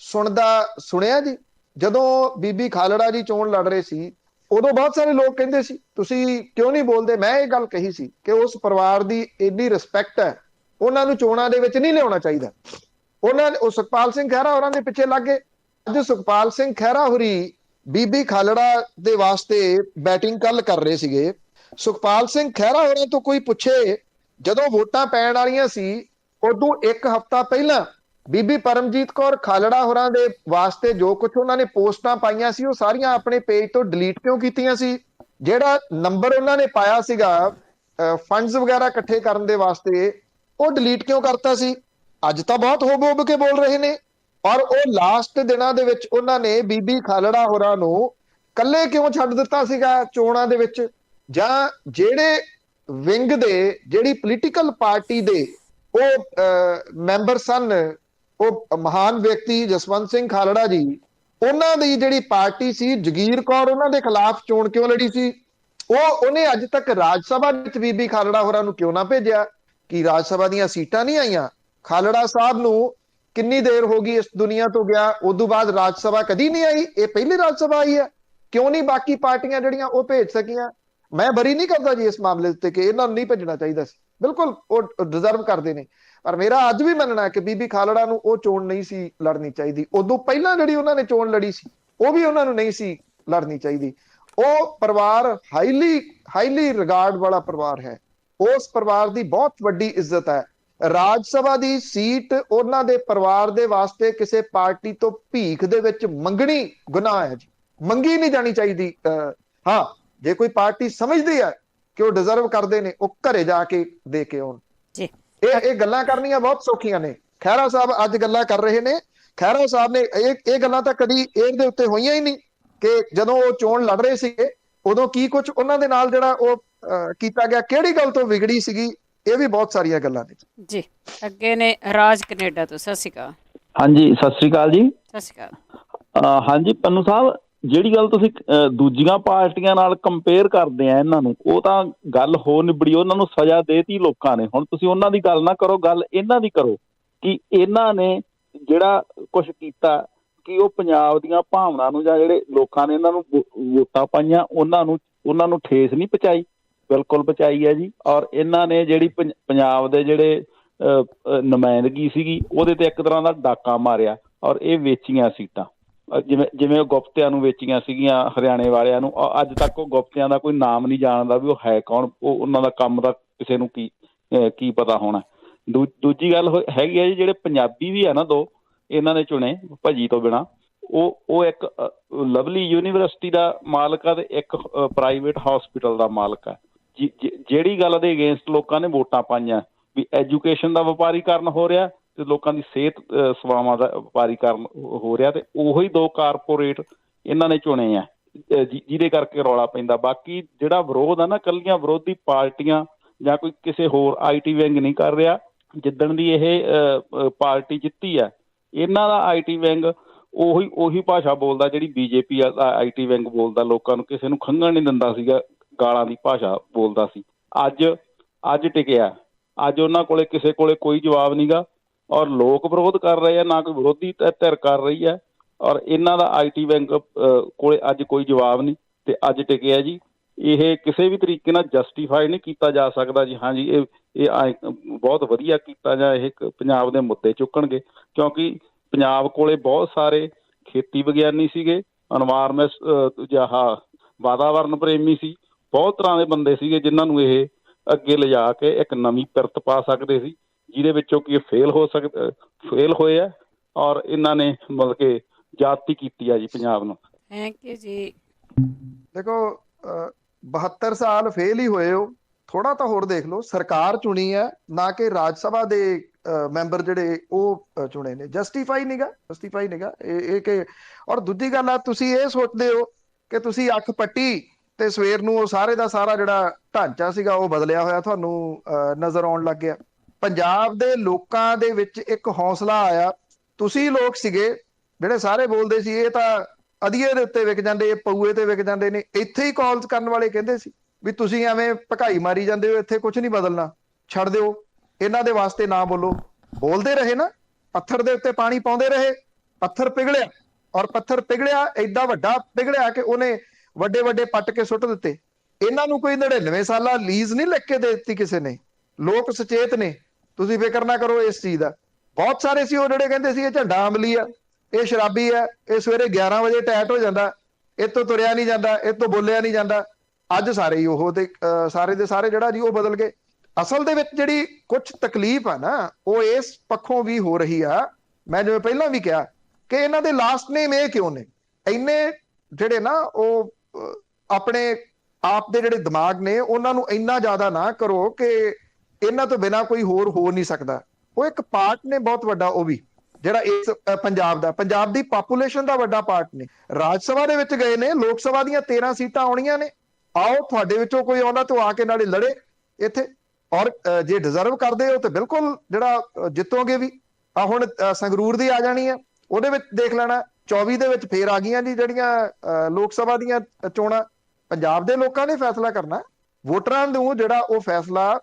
ਸੁਣਿਆ ਜੀ? ਜਦੋਂ ਬੀਬੀ ਖਾਲੜਾ ਜੀ ਚੋਣ ਲੜ ਰਹੇ ਸੀ, ਉਦੋਂ ਬਹੁਤ ਸਾਰੇ ਲੋਕ ਕਹਿੰਦੇ ਸੀ ਤੁਸੀਂ ਕਿਉਂ ਨਹੀਂ ਬੋਲਦੇ। ਮੈਂ ਇਹ ਗੱਲ ਕਹੀ ਸੀ ਕਿ ਉਸ ਪਰਿਵਾਰ ਦੀ ਇੰਨੀ ਰਿਸਪੈਕਟ ਹੈ, ਉਹਨਾਂ ਨੂੰ ਚੋਣਾਂ ਦੇ ਵਿੱਚ ਨਹੀਂ ਲਿਆਉਣਾ ਚਾਹੀਦਾ। ਉਹ ਸੁਖਪਾਲ ਸਿੰਘ ਖਹਿਰਾ ਹੋਰਾਂ ਦੇ ਪਿੱਛੇ ਲੱਗ ਗਏ। ਅੱਜ ਸੁਖਪਾਲ ਸਿੰਘ ਖਹਿਰਾ ਹੋਰੀ ਬੀਬੀ ਖਾਲੜਾ ਦੇ ਵਾਸਤੇ ਬੈਟਿੰਗ ਕੱਲ ਕਰ ਰਹੇ ਸੀਗੇ। ਸੁਖਪਾਲ ਸਿੰਘ ਖਹਿਰਾ ਹੋਰਾਂ ਤੋਂ ਕੋਈ ਪੁੱਛੇ, ਜਦੋਂ ਵੋਟਾਂ ਪੈਣ ਵਾਲੀਆਂ ਸੀ ਉਦੋਂ 1 ਹਫ਼ਤਾ ਪਹਿਲਾਂ ਬੀਬੀ ਪਰਮਜੀਤ ਕੌਰ ਖਾਲੜਾ ਹੋਰਾਂ ਦੇ ਵਾਸਤੇ ਜੋ ਕੁਝ ਉਹਨਾਂ ਨੇ ਪੋਸਟਾਂ ਪਾਈਆਂ ਸੀ, ਉਹ ਸਾਰੀਆਂ ਆਪਣੇ ਪੇਜ ਤੋਂ ਡਿਲੀਟ ਕਿਉਂ ਕੀਤੀਆਂ ਸੀ? ਜਿਹੜਾ ਨੰਬਰ ਉਹਨਾਂ ਨੇ ਪਾਇਆ ਸੀਗਾ ਫੰਡਸ ਵਗੈਰਾ ਇਕੱਠੇ ਕਰਨ ਦੇ ਵਾਸਤੇ, ਉਹ ਡਿਲੀਟ ਕਿਉਂ ਕਰਤਾ ਸੀ? ਅੱਜ ਤਾਂ ਬਹੁਤ ਹੋਬ ਕੇ ਬੋਲ ਰਹੇ ਨੇ। ਔਰ ਉਹ ਲਾਸਟ ਦਿਨਾਂ ਦੇ ਵਿੱਚ ਉਹਨਾਂ ਨੇ ਬੀਬੀ ਖਾਲੜਾ ਹੋਰਾਂ ਨੂੰ ਕੱਲੇ ਕਿਉਂ ਛੱਡ ਦਿੱਤਾ ਸੀਗਾ ਚੋਣਾਂ ਦੇ ਵਿੱਚ? ਜਾਂ ਜਿਹੜੇ ਵਿੰਗ ਦੇ, ਜਿਹੜੀ ਪੋਲੀਟੀਕਲ ਪਾਰਟੀ ਦੇ ਉਹ ਮੈਂਬਰ ਸਨ, ਉਹ ਮਹਾਨ ਵਿਅਕਤੀ ਜਸਵੰਤ ਸਿੰਘ ਖਾਲੜਾ ਜੀ, ਉਹਨਾਂ ਦੀ ਜਿਹੜੀ ਪਾਰਟੀ ਸੀ, ਜਗੀਰ ਕੌਰ ਉਹਨਾਂ ਦੇ ਖਿਲਾਫ ਚੋਣ ਕਿਉਂ ਲੜੀ ਸੀ? ਉਹਨੇ ਅੱਜ ਤੱਕ ਰਾਜ ਸਭਾ ਵਿੱਚ ਬੀਬੀ ਖਾਲੜਾ ਹੋਰਾਂ ਨੂੰ ਕਿਉਂ ਨਾ ਭੇਜਿਆ? ਕਿ ਰਾਜ ਸਭਾ ਦੀਆਂ ਸੀਟਾਂ ਨਹੀਂ ਆਈਆਂ? ਖਾਲੜਾ ਸਾਹਿਬ ਨੂੰ ਕਿੰਨੀ ਦੇਰ ਹੋ ਗਈ ਇਸ ਦੁਨੀਆ ਤੋਂ ਗਿਆ, ਉਦੋਂ ਬਾਅਦ ਰਾਜ ਸਭਾ ਕਦੀ ਨਹੀਂ ਆਈ, ਇਹ ਪਹਿਲੀ ਰਾਜ ਸਭਾ ਆਈ ਹੈ। ਕਿਉਂ ਨਹੀਂ ਬਾਕੀ ਪਾਰਟੀਆਂ ਜਿਹੜੀਆਂ ਉਹ ਭੇਜ ਸਕੀਆਂ? ਮੈਂ ਬਰੀ ਨਹੀਂ ਕਰਦਾ ਜੀ ਇਸ ਮਾਮਲੇ ਉੱਤੇ ਕਿ ਇਹਨਾਂ ਨੂੰ ਨਹੀਂ ਭੇਜਣਾ ਚਾਹੀਦਾ ਸੀ, ਬਿਲਕੁਲ ਉਹ ਡਿਜ਼ਰਵ ਕਰਦੇ ਨੇ। ਪਰ ਮੇਰਾ ਅੱਜ ਵੀ ਮੰਨਣਾ ਕਿ ਬੀਬੀ ਖਾਲੜਾ ਨੂੰ ਉਹ ਚੋਣ ਨਹੀਂ ਸੀ ਲੜਨੀ ਚਾਹੀਦੀ। ਉਦੋਂ ਪਹਿਲਾਂ ਜਿਹੜੀ ਉਹਨਾਂ ਨੇ ਚੋਣ ਲੜੀ ਸੀ ਉਹ ਵੀ ਉਹਨਾਂ ਨੂੰ ਨਹੀਂ ਸੀ ਲੜਨੀ ਚਾਹੀਦੀ। ਉਹ ਪਰਿਵਾਰ ਹਾਈਲੀ ਰਿਗਾਰਡ ਵਾਲਾ ਪਰਿਵਾਰ ਹੈ, ਉਸ ਪਰਿਵਾਰ ਦੀ ਬਹੁਤ ਵੱਡੀ ਇੱਜ਼ਤ ਹੈ। ਰਾਜ ਸਭਾ ਦੀ ਸੀਟ ਉਹਨਾਂ ਦੇ ਪਰਿਵਾਰ ਦੇ ਵਾਸਤੇ ਕਿਸੇ ਪਾਰਟੀ ਤੋਂ ਭੀਖ ਦੇ ਵਿੱਚ ਮੰਗਣੀ ਗੁਨਾਹ ਹੈ ਜੀ, ਮੰਗੀ ਨਹੀਂ ਜਾਣੀ ਚਾਹੀਦੀ। ਹਾਂ, ਜੇ ਕੋਈ ਪਾਰਟੀ ਸਮਝਦੀ ਹੈ ਕਿ ਉਹ ਡਿਜ਼ਰਵ ਕਰਦੇ ਨੇ, ਉਹ ਘਰੇ ਜਾ ਕੇ ਦੇ ਕੇ ਆਉਣ ਜੀ। ਇਹ ਗੱਲਾਂ ਕਰਨੀਆਂ ਬਹੁਤ ਸੌਖੀਆਂ ਨੇ। ਖਹਿਰਾ ਸਾਹਿਬ ਅੱਜ ਗੱਲਾਂ ਕਰ ਰਹੇ ਨੇ, ਖਹਿਰਾ ਸਾਹਿਬ ਨੇ ਇਹ ਗੱਲਾਂ ਤਾਂ ਕਦੀ ਇਹਦੇ ਉੱਤੇ ਹੋਈਆਂ ਹੀ ਨਹੀਂ ਕਿ ਜਦੋਂ ਉਹ ਚੋਣ ਲੜ ਰਹੇ ਸੀਗੇ ਉਦੋਂ ਕੀ ਕੁਝ ਉਹਨਾਂ ਦੇ ਨਾਲ ਜਿਹੜਾ ਉਹ ਕੀਤਾ ਗਿਆ, ਕਿਹੜੀ ਗੱਲ ਤੋਂ ਵਿਗੜੀ ਸੀਗੀ, ਇਹ ਵੀ ਬਹੁਤ ਸਾਰੀਆਂ ਗੱਲਾਂ ਨੇ ਜੀ। ਅੱਗੇ ਨੇ ਰਾਜ ਕੈਨੇਡਾ ਤੋਂ। ਸਤਿ ਸ਼੍ਰੀ ਅਕਾਲ। ਹਾਂਜੀ, ਸਤਿ ਸ਼੍ਰੀ ਅਕਾਲ ਜੀ। ਸਤਿ ਸ਼੍ਰੀ ਅਕਾਲ। ਹਾਂਜੀ ਪੰਨੂ ਸਾਹਿਬ, ਜਿਹੜੀ ਗੱਲ ਤੁਸੀਂ ਦੂਜੀਆਂ ਪਾਰਟੀਆਂ ਨਾਲ ਕੰਪੇਅਰ ਕਰਦੇ ਆ ਇਹਨਾਂ ਨੂੰ, ਉਹ ਤਾਂ ਗੱਲ ਹੋ ਨਿਬੜੀ, ਉਹਨਾਂ ਨੂੰ ਸਜ਼ਾ ਦੇਤੀ ਲੋਕਾਂ ਨੇ। ਹੁਣ ਤੁਸੀਂ ਉਹਨਾਂ ਦੀ ਗੱਲ ਨਾ ਕਰੋ, ਗੱਲ ਇਹਨਾਂ ਦੀ ਕਰੋ ਕਿ ਇਹਨਾਂ ਨੇ ਜਿਹੜਾ ਕੁਛ ਕੀਤਾ ਕਿ ਉਹ ਪੰਜਾਬ ਦੀਆਂ ਭਾਵਨਾ ਨੂੰ, ਜਾਂ ਜਿਹੜੇ ਲੋਕਾਂ ਨੇ ਇਹਨਾਂ ਨੂੰ ਵੋਟਾਂ ਪਾਈਆਂ ਉਹਨਾਂ ਨੂੰ ਠੇਸ ਨਹੀਂ ਪਹੁੰਚਾਈ? ਬਿਲਕੁਲ ਪਹੁੰਚਾਈ ਹੈ ਜੀ। ਔਰ ਇਹਨਾਂ ਨੇ ਜਿਹੜੀ ਪੰਜਾਬ ਦੇ ਜਿਹੜੇ ਨੁਮਾਇੰਦਗੀ ਸੀਗੀ ਉਹਦੇ ਤੇ ਇੱਕ ਤਰ੍ਹਾਂ ਦਾ ਡਾਕਾ ਮਾਰਿਆ ਔਰ ਇਹ ਵੇਚੀਆਂ ਸੀਟਾਂ, ਜਿਵੇਂ ਉਹ ਗੁਪਤਿਆਂ ਨੂੰ ਵੇਚੀਆਂ ਸੀਗੀਆਂ ਹਰਿਆਣੇ ਵਾਲਿਆਂ ਨੂੰ। ਅੱਜ ਤੱਕ ਉਹ ਗੁਪਤਿਆਂ ਦਾ ਕੋਈ ਨਾਮ ਨਹੀਂ ਜਾਣਦਾ ਵੀ ਉਹ ਹੈ ਕੌਣ, ਉਹਨਾਂ ਦਾ ਕੰਮ ਦਾ ਕਿਸੇ ਨੂੰ ਕੀ ਪਤਾ ਹੋਣਾ। ਦੂਜੀ ਗੱਲ ਹੈਗੀ ਹੈ ਜੀ, ਜਿਹੜੇ ਪੰਜਾਬੀ ਵੀ ਆ ਨਾ ਦੋ ਇਹਨਾਂ ਨੇ ਚੁਣੇ ਭਾਜੀ ਤੋਂ ਬਿਨਾਂ, ਉਹ ਇੱਕ ਲਵਲੀ ਯੂਨੀਵਰਸਿਟੀ ਦਾ ਮਾਲਕ ਆ ਤੇ ਇੱਕ ਪ੍ਰਾਈਵੇਟ ਹੋਸਪਿਟਲ ਦਾ ਮਾਲਕ ਆ। ਜਿਹੜੀ ਗੱਲ ਦੇ ਅਗੇਂਸਟ ਲੋਕਾਂ ਨੇ ਵੋਟਾਂ ਪਾਈਆਂ ਵੀ ਐਜੂਕੇਸ਼ਨ ਦਾ ਵਪਾਰੀਕਰਨ ਹੋ ਰਿਹਾ ਤੇ ਲੋਕਾਂ ਦੀ ਸਿਹਤ ਸੇਵਾਵਾਂ ਦਾ ਵਪਾਰੀਕਰਨ ਹੋ ਰਿਹਾ, ਤੇ ਉਹੀ ਦੋ ਕਾਰਪੋਰੇਟ ਇਹਨਾਂ ਨੇ ਚੁਣੇ ਆ ਜਿਹਦੇ ਕਰਕੇ ਰੌਲਾ ਪੈਂਦਾ। ਬਾਕੀ ਜਿਹੜਾ ਵਿਰੋਧ ਆ ਨਾ, ਇਕੱਲੀਆਂ ਵਿਰੋਧੀ ਪਾਰਟੀਆਂ ਜਾਂ ਕੋਈ ਕਿਸੇ ਹੋਰ IT ਵਿੰਗ ਨਹੀਂ ਕਰ ਰਿਹਾ। ਜਿੱਦਣ ਦੀ ਇਹ ਪਾਰਟੀ ਜਿੱਤੀ ਆ, ਇਹਨਾਂ ਦਾ IT ਵਿੰਗ ਉਹੀ ਭਾਸ਼ਾ ਬੋਲਦਾ ਜਿਹੜੀ BJP ਦਾ IT ਵਿੰਗ ਬੋਲਦਾ। ਲੋਕਾਂ ਨੂੰ ਕਿਸੇ ਨੂੰ ਖੰਘਣ ਨਹੀਂ ਦਿੰਦਾ ਸੀਗਾ, ਗਾਲਾਂ ਦੀ ਭਾਸ਼ਾ ਬੋਲਦਾ ਸੀ। ਅੱਜ ਟਿਕਿਆ, ਅੱਜ ਉਹਨਾਂ ਕੋਲੇ ਕਿਸੇ ਕੋਲੇ ਕੋਈ ਜਵਾਬ ਨਹੀਂ ਗਾ ਔਰ ਲੋਕ ਵਿਰੋਧ ਕਰ ਰਹੇ ਆ, ਨਾ ਕੋਈ ਵਿਰੋਧੀ ਧਿਰ ਕਰ ਰਹੀ ਹੈ ਔਰ ਇਹਨਾਂ ਦਾ IT ਵਿੰਗ ਕੋਲੇ ਅੱਜ ਕੋਈ ਜਵਾਬ ਨਹੀਂ ਤੇ ਅੱਜ ਟਿਕਿਆ ਜੀ। ਇਹ ਕਿਸੇ ਵੀ ਤਰੀਕੇ ਨਾਲ ਜਸਟੀਫਾਈ ਨਹੀਂ ਕੀਤਾ ਜਾ ਸਕਦਾ ਜੀ। ਹਾਂਜੀ, ਇਹ ਬਹੁਤ ਵਧੀਆ ਕੀਤਾ ਜਾਂ ਇਹ ਪੰਜਾਬ ਦੇ ਮੁੱਦੇ ਚੁੱਕਣਗੇ, ਕਿਉਂਕਿ ਪੰਜਾਬ ਕੋਲੇ ਬਹੁਤ ਸਾਰੇ ਖੇਤੀ ਵਿਗਿਆਨੀ ਸੀਗੇ, ਇਨਵਾਇਰਮੈਂਟ ਵਾਤਾਵਰਨ ਪ੍ਰੇਮੀ ਸੀ, ਬਹੁਤ ਤਰ੍ਹਾਂ ਦੇ ਬੰਦੇ ਸੀਗੇ ਜਿਨ੍ਹਾਂ ਨੂੰ ਇਹ ਅੱਗੇ ਲਿਜਾ ਕੇ ਇੱਕ ਨਵੀਂ ਪਿਰਤ ਪਾ ਸਕਦੇ ਸੀ, ਜਿਹਦੇ ਵਿੱਚੋਂ ਕਿ ਫੇਲ ਹੋਏ ਆ ਔਰ ਇਹਨਾਂ ਨੇ ਮਤਲਬ ਕਿ ਜਾਤੀ ਕੀਤੀ ਆ ਜੀ ਪੰਜਾਬ ਨੂੰ। ਥੈਂਕ ਯੂ ਜੀ। ਦੇਖੋ 72 ਸਾਲ ਫੇਲ ਹੀ ਹੋਏ ਹੋ, ਥੋੜਾ ਤਾਂ ਹੋਰ ਦੇਖ ਲਓ। ਸਰਕਾਰ ਚੁਣੀ ਹੈ, ਨਾ ਕਿ ਰਾਜ ਸਭਾ ਦੇ ਮੈਂਬਰ ਜਿਹੜੇ ਉਹ ਚੁਣੇ ਨੇ। ਜਸਟੀਫਾਈ ਨਹੀਂਗਾ ਇਹ ਕਿ। ਔਰ ਦੂਜੀ ਗੱਲ ਆ, ਤੁਸੀਂ ਇਹ ਸੋਚਦੇ ਹੋ ਕਿ ਤੁਸੀਂ ਅੱਖ ਪੱਟੀ ਤੇ ਸਵੇਰ ਨੂੰ ਉਹ ਸਾਰੇ ਦਾ ਸਾਰਾ ਜਿਹੜਾ ਢਾਂਚਾ ਸੀਗਾ ਉਹ ਬਦਲਿਆ ਹੋਇਆ ਤੁਹਾਨੂੰ ਨਜ਼ਰ ਆਉਣ ਲੱਗ ਗਿਆ। ਪੰਜਾਬ ਦੇ ਲੋਕਾਂ ਦੇ ਵਿੱਚ ਇੱਕ ਹੌਸਲਾ ਆਇਆ। ਤੁਸੀਂ ਲੋਕ ਸੀਗੇ ਜਿਹੜੇ ਸਾਰੇ ਬੋਲਦੇ ਸੀ ਇਹ ਤਾਂ ਅਧੀਏ ਦੇ ਉੱਤੇ ਵਿਕ ਜਾਂਦੇ, ਇਹ ਪਊਏ ਤੇ ਵਿਕ ਜਾਂਦੇ ਨੇ। ਇੱਥੇ ਹੀ ਕਾਲਸ ਕਰਨ ਵਾਲੇ ਕਹਿੰਦੇ ਸੀ ਵੀ ਤੁਸੀਂ ਐਵੇਂ ਭਕਾਈ ਮਾਰੀ ਜਾਂਦੇ ਹੋ, ਇੱਥੇ ਕੁਝ ਨਹੀਂ ਬਦਲਣਾ, ਛੱਡ ਦਿਓ, ਇਹਨਾਂ ਦੇ ਵਾਸਤੇ ਨਾ ਬੋਲੋ। ਬੋਲਦੇ ਰਹੇ ਨਾ, ਪੱਥਰ ਦੇ ਉੱਤੇ ਪਾਣੀ ਪਾਉਂਦੇ ਰਹੇ, ਪੱਥਰ ਪਿਘਲਿਆ ਔਰ ਪੱਥਰ ਪਿਘਲਿਆ ਐਡਾ ਵੱਡਾ ਪਿਘਲਿਆ ਕਿ ਉਹਨੇ ਵੱਡੇ ਪੱਟ ਕੇ ਸੁੱਟ ਦਿੱਤੇ। ਇਹਨਾਂ ਨੂੰ ਕੋਈ 99 ਸਾਲਾ ਲੀਜ਼ ਨਹੀਂ ਲਿਖ ਕੇ ਦੇ ਦਿੱਤੀ ਕਿਸੇ ਨੇ। ਲੋਕ ਸੁਚੇਤ ਨੇ, ਤੁਸੀਂ ਫਿਕਰ ਨਾ ਕਰੋ ਇਸ ਚੀਜ਼ ਦਾ। ਬਹੁਤ ਸਾਰੇ ਸੀ ਉਹ ਜਿਹੜੇ ਕਹਿੰਦੇ ਸੀ ਇਹ ਝੰਡਾ ਅਮਲੀ ਆ, ਇਹ ਸ਼ਰਾਬੀ ਆ, ਇਹ ਸਵੇਰੇ 11 ਵਜੇ ਟੈਟ ਹੋ ਜਾਂਦਾ, ਇਹ ਤੋਂ ਤੁਰਿਆ ਨਹੀਂ ਜਾਂਦਾ, ਇਹ ਤੋਂ ਬੋਲਿਆ ਨਹੀਂ ਜਾਂਦਾ। ਅੱਜ ਸਾਰੇ ਹੀ ਉਹ ਤੇ ਸਾਰੇ ਦੇ ਸਾਰੇ ਜਿਹੜਾ ਜੀ ਉਹ ਬਦਲ ਗਏ। ਅਸਲ ਦੇ ਵਿੱਚ ਜਿਹੜੀ ਕੁਝ ਤਕਲੀਫ ਆ ਨਾ, ਉਹ ਇਸ ਪੱਖੋਂ ਵੀ ਹੋ ਰਹੀ ਆ। ਮੈਂ ਜਿਵੇਂ ਪਹਿਲਾਂ ਵੀ ਕਿਹਾ ਕਿ ਇਹਨਾਂ ਦੇ ਲਾਸਟ ਨੇਮ ਇਹ ਕਿਉਂ ਨੇ? ਇੰਨੇ ਜਿਹੜੇ ਨਾ ਉਹ ਆਪਣੇ ਆਪ ਦੇ ਜਿਹੜੇ ਦਿਮਾਗ ਨੇ ਉਹਨਾਂ ਨੂੰ ਇੰਨਾ ਜ਼ਿਆਦਾ ਨਾ ਕਰੋ ਕਿ ਇਹਨਾਂ ਤੋਂ ਬਿਨਾਂ ਕੋਈ ਹੋਰ ਹੋ ਨਹੀਂ ਸਕਦਾ। ਉਹ ਇੱਕ ਪਾਰਟ ਨੇ ਬਹੁਤ ਵੱਡਾ, ਉਹ ਵੀ ਜਿਹੜਾ ਇਸ ਪੰਜਾਬ ਦੀ ਪਾਪੂਲੇਸ਼ਨ ਦਾ ਵੱਡਾ ਪਾਰਟ ਨੇ। ਰਾਜ ਸਭਾ ਦੇ ਵਿੱਚ ਗਏ ਨੇ, ਲੋਕ ਸਭਾ ਦੀਆਂ 13 ਸੀਟਾਂ ਆਉਣੀਆਂ ਨੇ। ਆਓ ਤੁਹਾਡੇ ਵਿੱਚੋਂ ਕੋਈ ਆਉਂਦਾ ਤਾਂ ਆ ਕੇ ਨਾਲੇ ਲੜੇ ਇੱਥੇ, ਔਰ ਜੇ ਡਿਜ਼ਰਵ ਕਰਦੇ ਹੋ ਤਾਂ ਬਿਲਕੁਲ ਜਿਹੜਾ ਜਿੱਤੋਗੇ ਵੀ। ਆ ਹੁਣ ਸੰਗਰੂਰ ਦੀ ਆ ਜਾਣੀ ਆ, ਉਹਦੇ ਵਿੱਚ ਦੇਖ ਲੈਣਾ। 24 ਦੇ ਵਿੱਚ ਫੇਰ ਆ ਗਈਆਂ ਜੀ ਜਿਹੜੀਆਂ ਲੋਕ ਸਭਾ ਦੀਆਂ ਚੋਣਾਂ। ਪੰਜਾਬ ਦੇ ਲੋਕਾਂ ਨੇ ਫੈਸਲਾ ਕਰਨਾ, ਵੋਟਰਾਂ ਨੂੰ ਜਿਹੜਾ ਉਹ ਫੈਸਲਾ